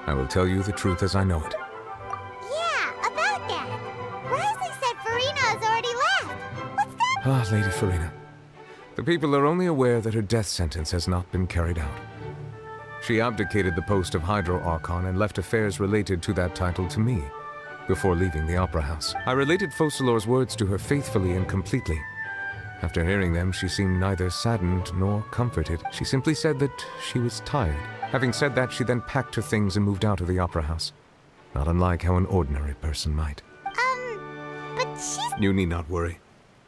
I will tell you the truth as I know it. Yeah, about that. Risley said Farina has already left. What's that? Ah, Lady Farina. The people are only aware that her death sentence has not been carried out. She abdicated the post of Hydro Archon and left affairs related to that title to me, before leaving the Opera House. I related Fossilor's words to her faithfully and completely. After hearing them, she seemed neither saddened nor comforted. She simply said that she was tired. Having said that, she then packed her things and moved out of the Opera House. Not unlike how an ordinary person might. But she's... You need not worry.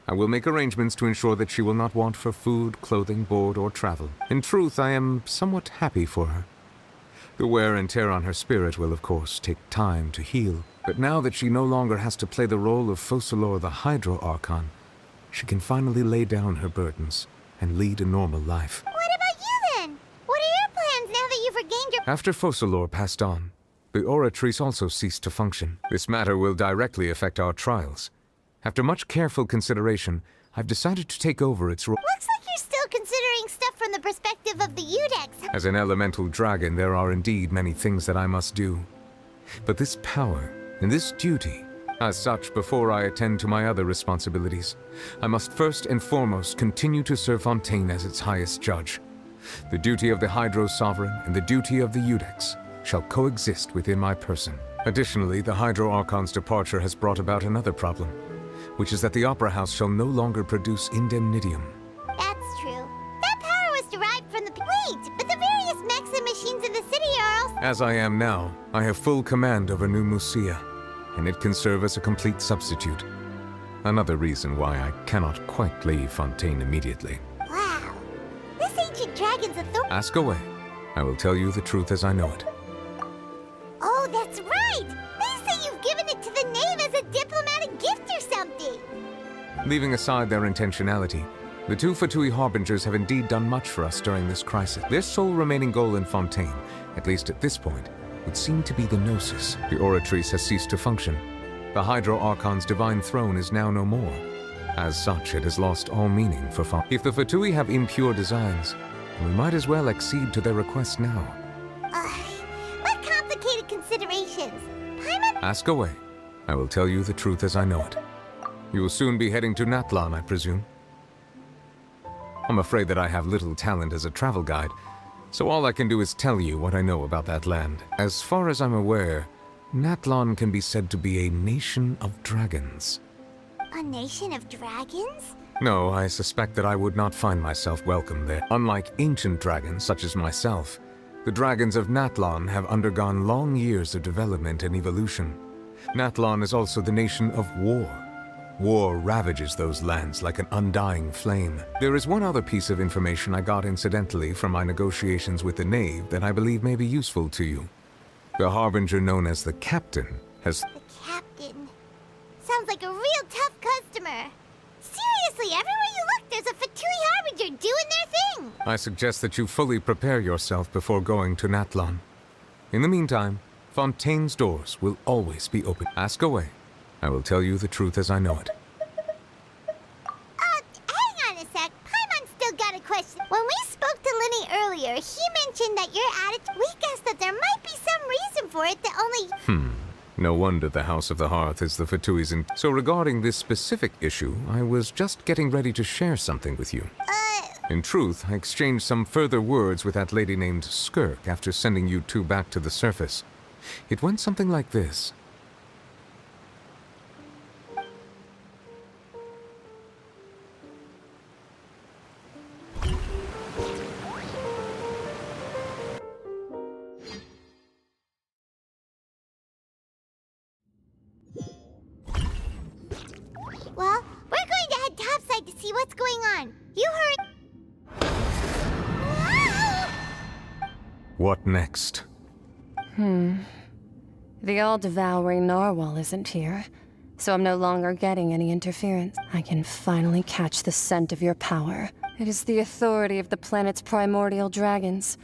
I will make arrangements to ensure that she will not want for food, clothing, board, or travel. In truth, I am somewhat happy for her. The wear and tear on her spirit will, of course, take time to heal. But now that she no longer has to play the role of Fossilor the Hydro Archon, she can finally lay down her burdens and lead a normal life. What about you then? What are your plans now that you've regained your... After Fossilor passed on, the Oratrice also ceased to function. This matter will directly affect our trials. After much careful consideration, I've decided to take over its role. Looks like you're still considering stuff from the perspective of the Udex. As an elemental dragon, there are indeed many things that I must do. But this power and this duty, as such, before I attend to my other responsibilities, I must first and foremost continue to serve Fontaine as its highest judge. The duty of the Hydro Sovereign and the duty of the Udex shall coexist within my person. Additionally, the Hydro Archon's departure has brought about another problem, which is that the Opera House shall no longer produce indemnitium. That's true. That power was derived from the... Wait, but the various mechs and machines in the city are also... As I am now, I have full command over New Musia, and it can serve as a complete substitute. Another reason why I cannot quite leave Fontaine immediately. Wow. This ancient dragon's authority... Ask away. I will tell you the truth as I know it. Oh, that's right! They say you've given it to the knave as a diplomatic gift or something! Leaving aside their intentionality, the two Fatui Harbingers have indeed done much for us during this crisis. Their sole remaining goal in Fontaine, at least at this point, would seem to be the Gnosis. The Oratrice has ceased to function. The Hydro Archon's divine throne is now no more. As such, it has lost all meaning for Fontaine. If the Fatui have impure designs, we might as well accede to their request now. What complicated considerations? Paimon... Ask away. I will tell you the truth as I know it. You will soon be heading to Natlan, I presume. I'm afraid that I have little talent as a travel guide, so all I can do is tell you what I know about that land. As far as I'm aware, Natlan can be said to be a nation of dragons. A nation of dragons? No, I suspect that I would not find myself welcome there. Unlike ancient dragons such as myself, the dragons of Natlan have undergone long years of development and evolution. Natlan is also the nation of war. War ravages those lands like an undying flame. There is one other piece of information I got incidentally from my negotiations with the Knave that I believe may be useful to you. The Harbinger known as the Captain has... The Captain? Sounds like a real tough customer. Seriously, everywhere you look, there's a Fatui Harbinger doing their thing! I suggest that you fully prepare yourself before going to Natlan. In the meantime, Fontaine's doors will always be open. Ask away. I will tell you the truth as I know it. Hang on a sec. Paimon's still got a question. When we spoke to Linny earlier, he mentioned that your attitude... We guessed that there might be some reason for it that only... No wonder the House of the Hearth is the Fatui's in... So regarding this specific issue, I was just getting ready to share something with you. In truth, I exchanged some further words with that lady named Skirk after sending you two back to the surface. It went something like this. Well, we're going to head topside to see what's going on. You heard... What next? The all-devouring narwhal isn't here, so I'm no longer getting any interference. I can finally catch the scent of your power. It is the authority of the planet's primordial dragons,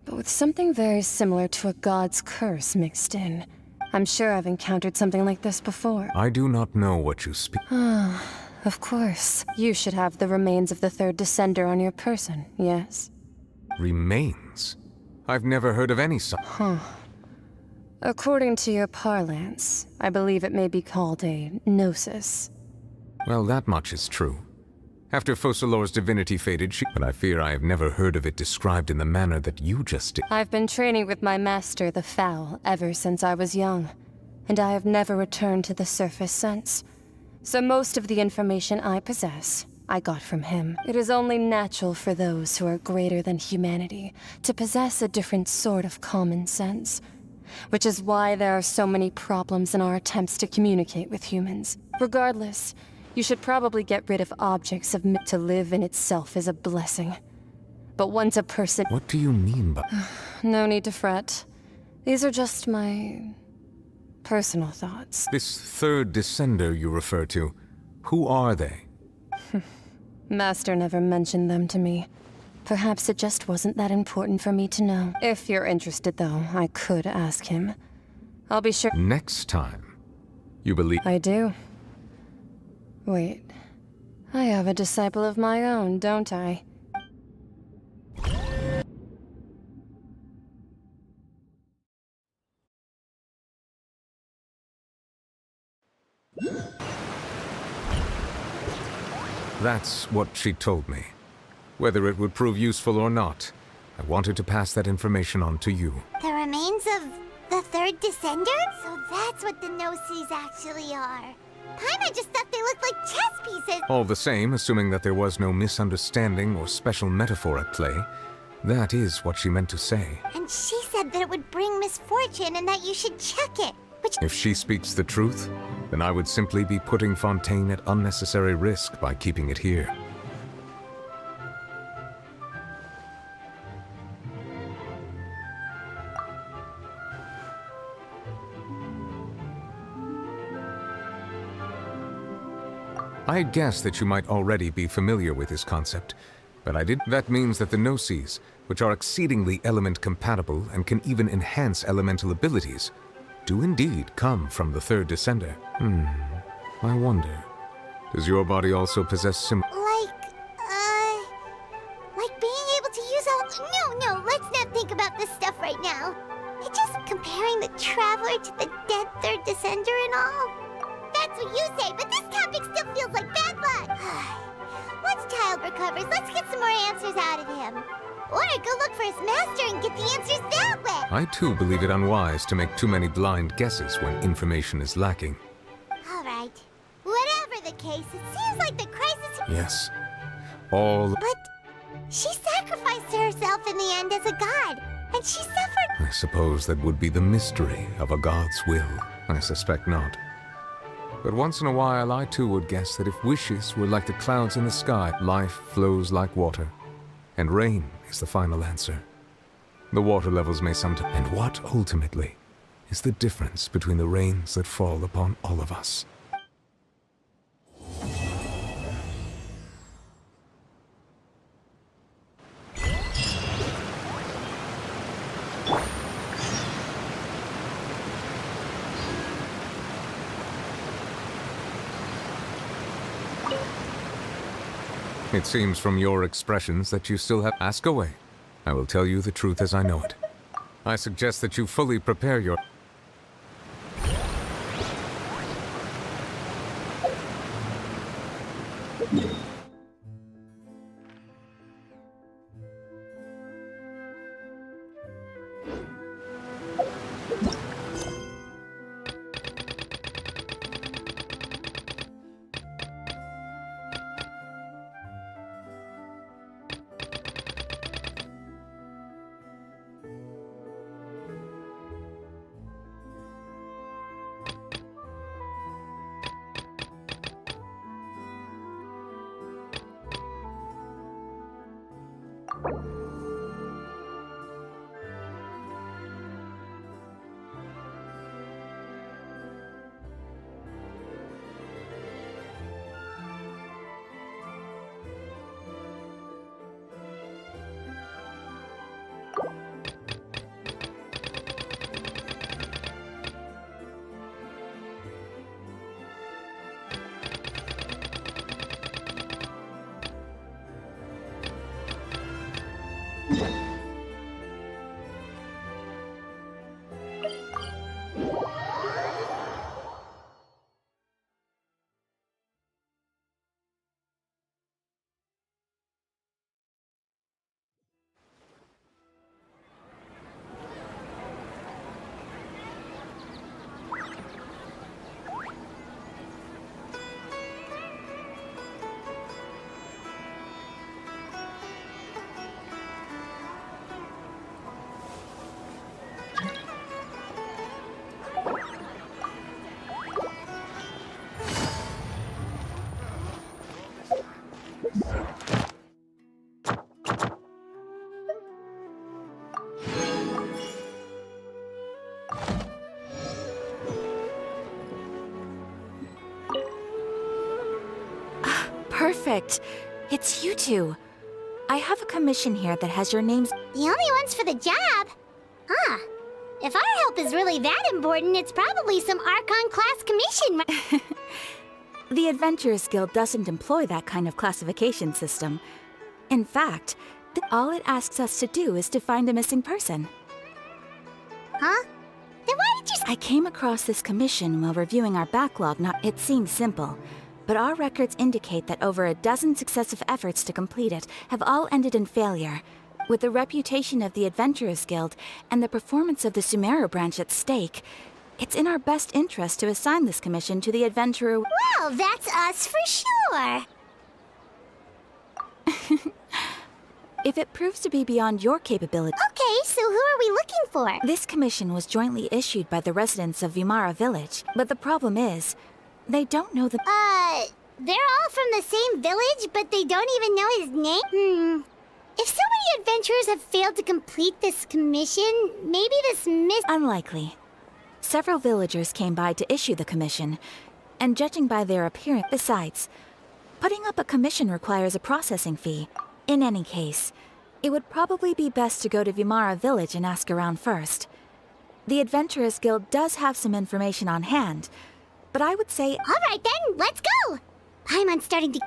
but with something very similar to a god's curse mixed in. I'm sure I've encountered something like this before. I do not know what you speak. Of course. You should have the remains of the third descender on your person, yes? Remains? I've never heard of any such. According to your parlance, I believe it may be called a gnosis. Well, that much is true. After Focalor's divinity faded, but I fear I have never heard of it described in the manner that you just did. I've been training with my master, the Foul, ever since I was young, and I have never returned to the surface since. So most of the information I possess, I got from him. It is only natural for those who are greater than humanity to possess a different sort of common sense, which is why there are so many problems in our attempts to communicate with humans. Regardless, you should probably get rid of objects of to live in itself is a blessing. But once a person... What do you mean by... No need to fret. These are just my... personal thoughts. This third descender you refer to, who are they? Master never mentioned them to me. Perhaps it just wasn't that important for me to know. If you're interested, though, I could ask him. I'll be sure... Next time, you believe... I do. Wait. I have a disciple of my own, don't I? That's what she told me. Whether it would prove useful or not, I wanted to pass that information on to you. The remains of the third descender? So that's what the Gnosis actually are. Paimon just thought they looked like chess pieces. All the same, assuming that there was no misunderstanding or special metaphor at play, that is what she meant to say. And she said that it would bring misfortune and that you should check it, which... If she speaks the truth, then I would simply be putting Fontaine at unnecessary risk by keeping it here. I had guessed that you might already be familiar with this concept, but I did. That means that the Gnosis, which are exceedingly element-compatible and can even enhance elemental abilities, do indeed come from the third descender. I wonder, does your body also possess Like being able to use all... No, let's not think about this stuff right now. It's just comparing the Traveler to the dead third descender and all. That's what you say, but this topic still feels like bad luck. Once Child recovers, let's get some more answers out of him. Or go look for his master and get the answers that way. I too believe it unwise to make too many blind guesses when information is lacking. All right. Whatever the case, it seems like the crisis... Yes. All... But she sacrificed herself in the end as a god, and she suffered... I suppose that would be the mystery of a god's will. I suspect not. But once in a while, I too would guess that if wishes were like the clouds in the sky, life flows like water, and rain is the final answer. The water levels may sometimes... And what, ultimately, is the difference between the rains that fall upon all of us? It seems from your expressions that you still have... Ask away. I will tell you the truth as I know it. I suggest that you fully prepare your... Perfect. It's you two. I have a commission here that has your names. The only ones for the job? Huh. If our help is really that important, it's probably some Archon-class commission. The Adventurers Guild doesn't employ that kind of classification system. In fact, all it asks us to do is to find a missing person. Huh? Then why did you... I came across this commission while reviewing our backlog. It seems simple, but our records indicate that over a dozen successive efforts to complete it have all ended in failure. With the reputation of the Adventurers Guild and the performance of the Sumeru branch at stake, it's in our best interest to assign this commission to the Adventurer... Well, that's us for sure! If it proves to be beyond your capability... Okay, so who are we looking for? This commission was jointly issued by the residents of Vimara Village, but the problem is, they don't know the... They're all from the same village, but they don't even know his name? If so many adventurers have failed to complete this commission, maybe this Unlikely. Several villagers came by to issue the commission, and judging by their appearance... Besides, putting up a commission requires a processing fee. In any case, it would probably be best to go to Vimara Village and ask around first. The Adventurers Guild does have some information on hand, but I would say... All right then, let's go! Paimon's starting to...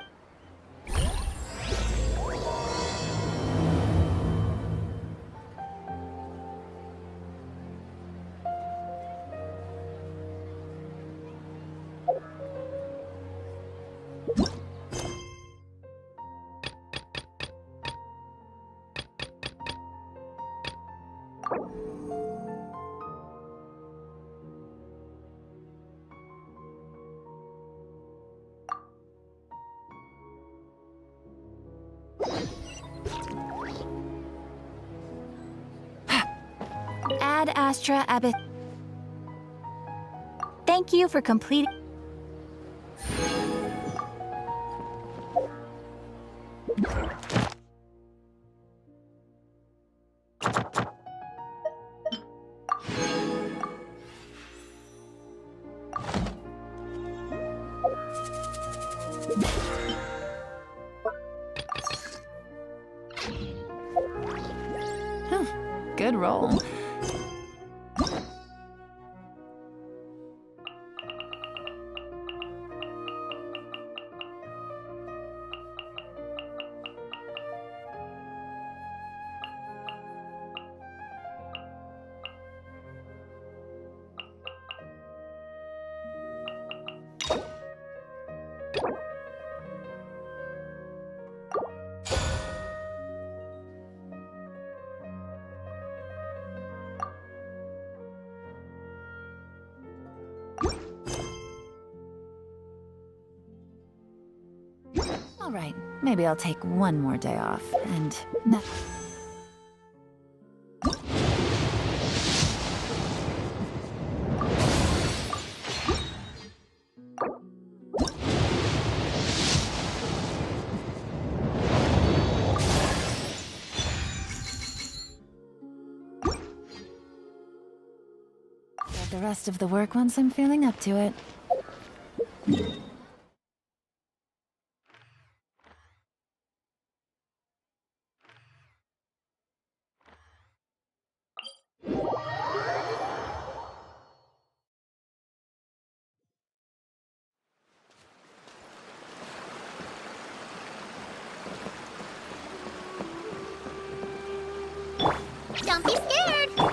Ad Astra Abyss. Thank you for completing. Good roll. All right, maybe I'll take one more day off, and... Get the rest of the work once I'm feeling up to it. Don't be scared.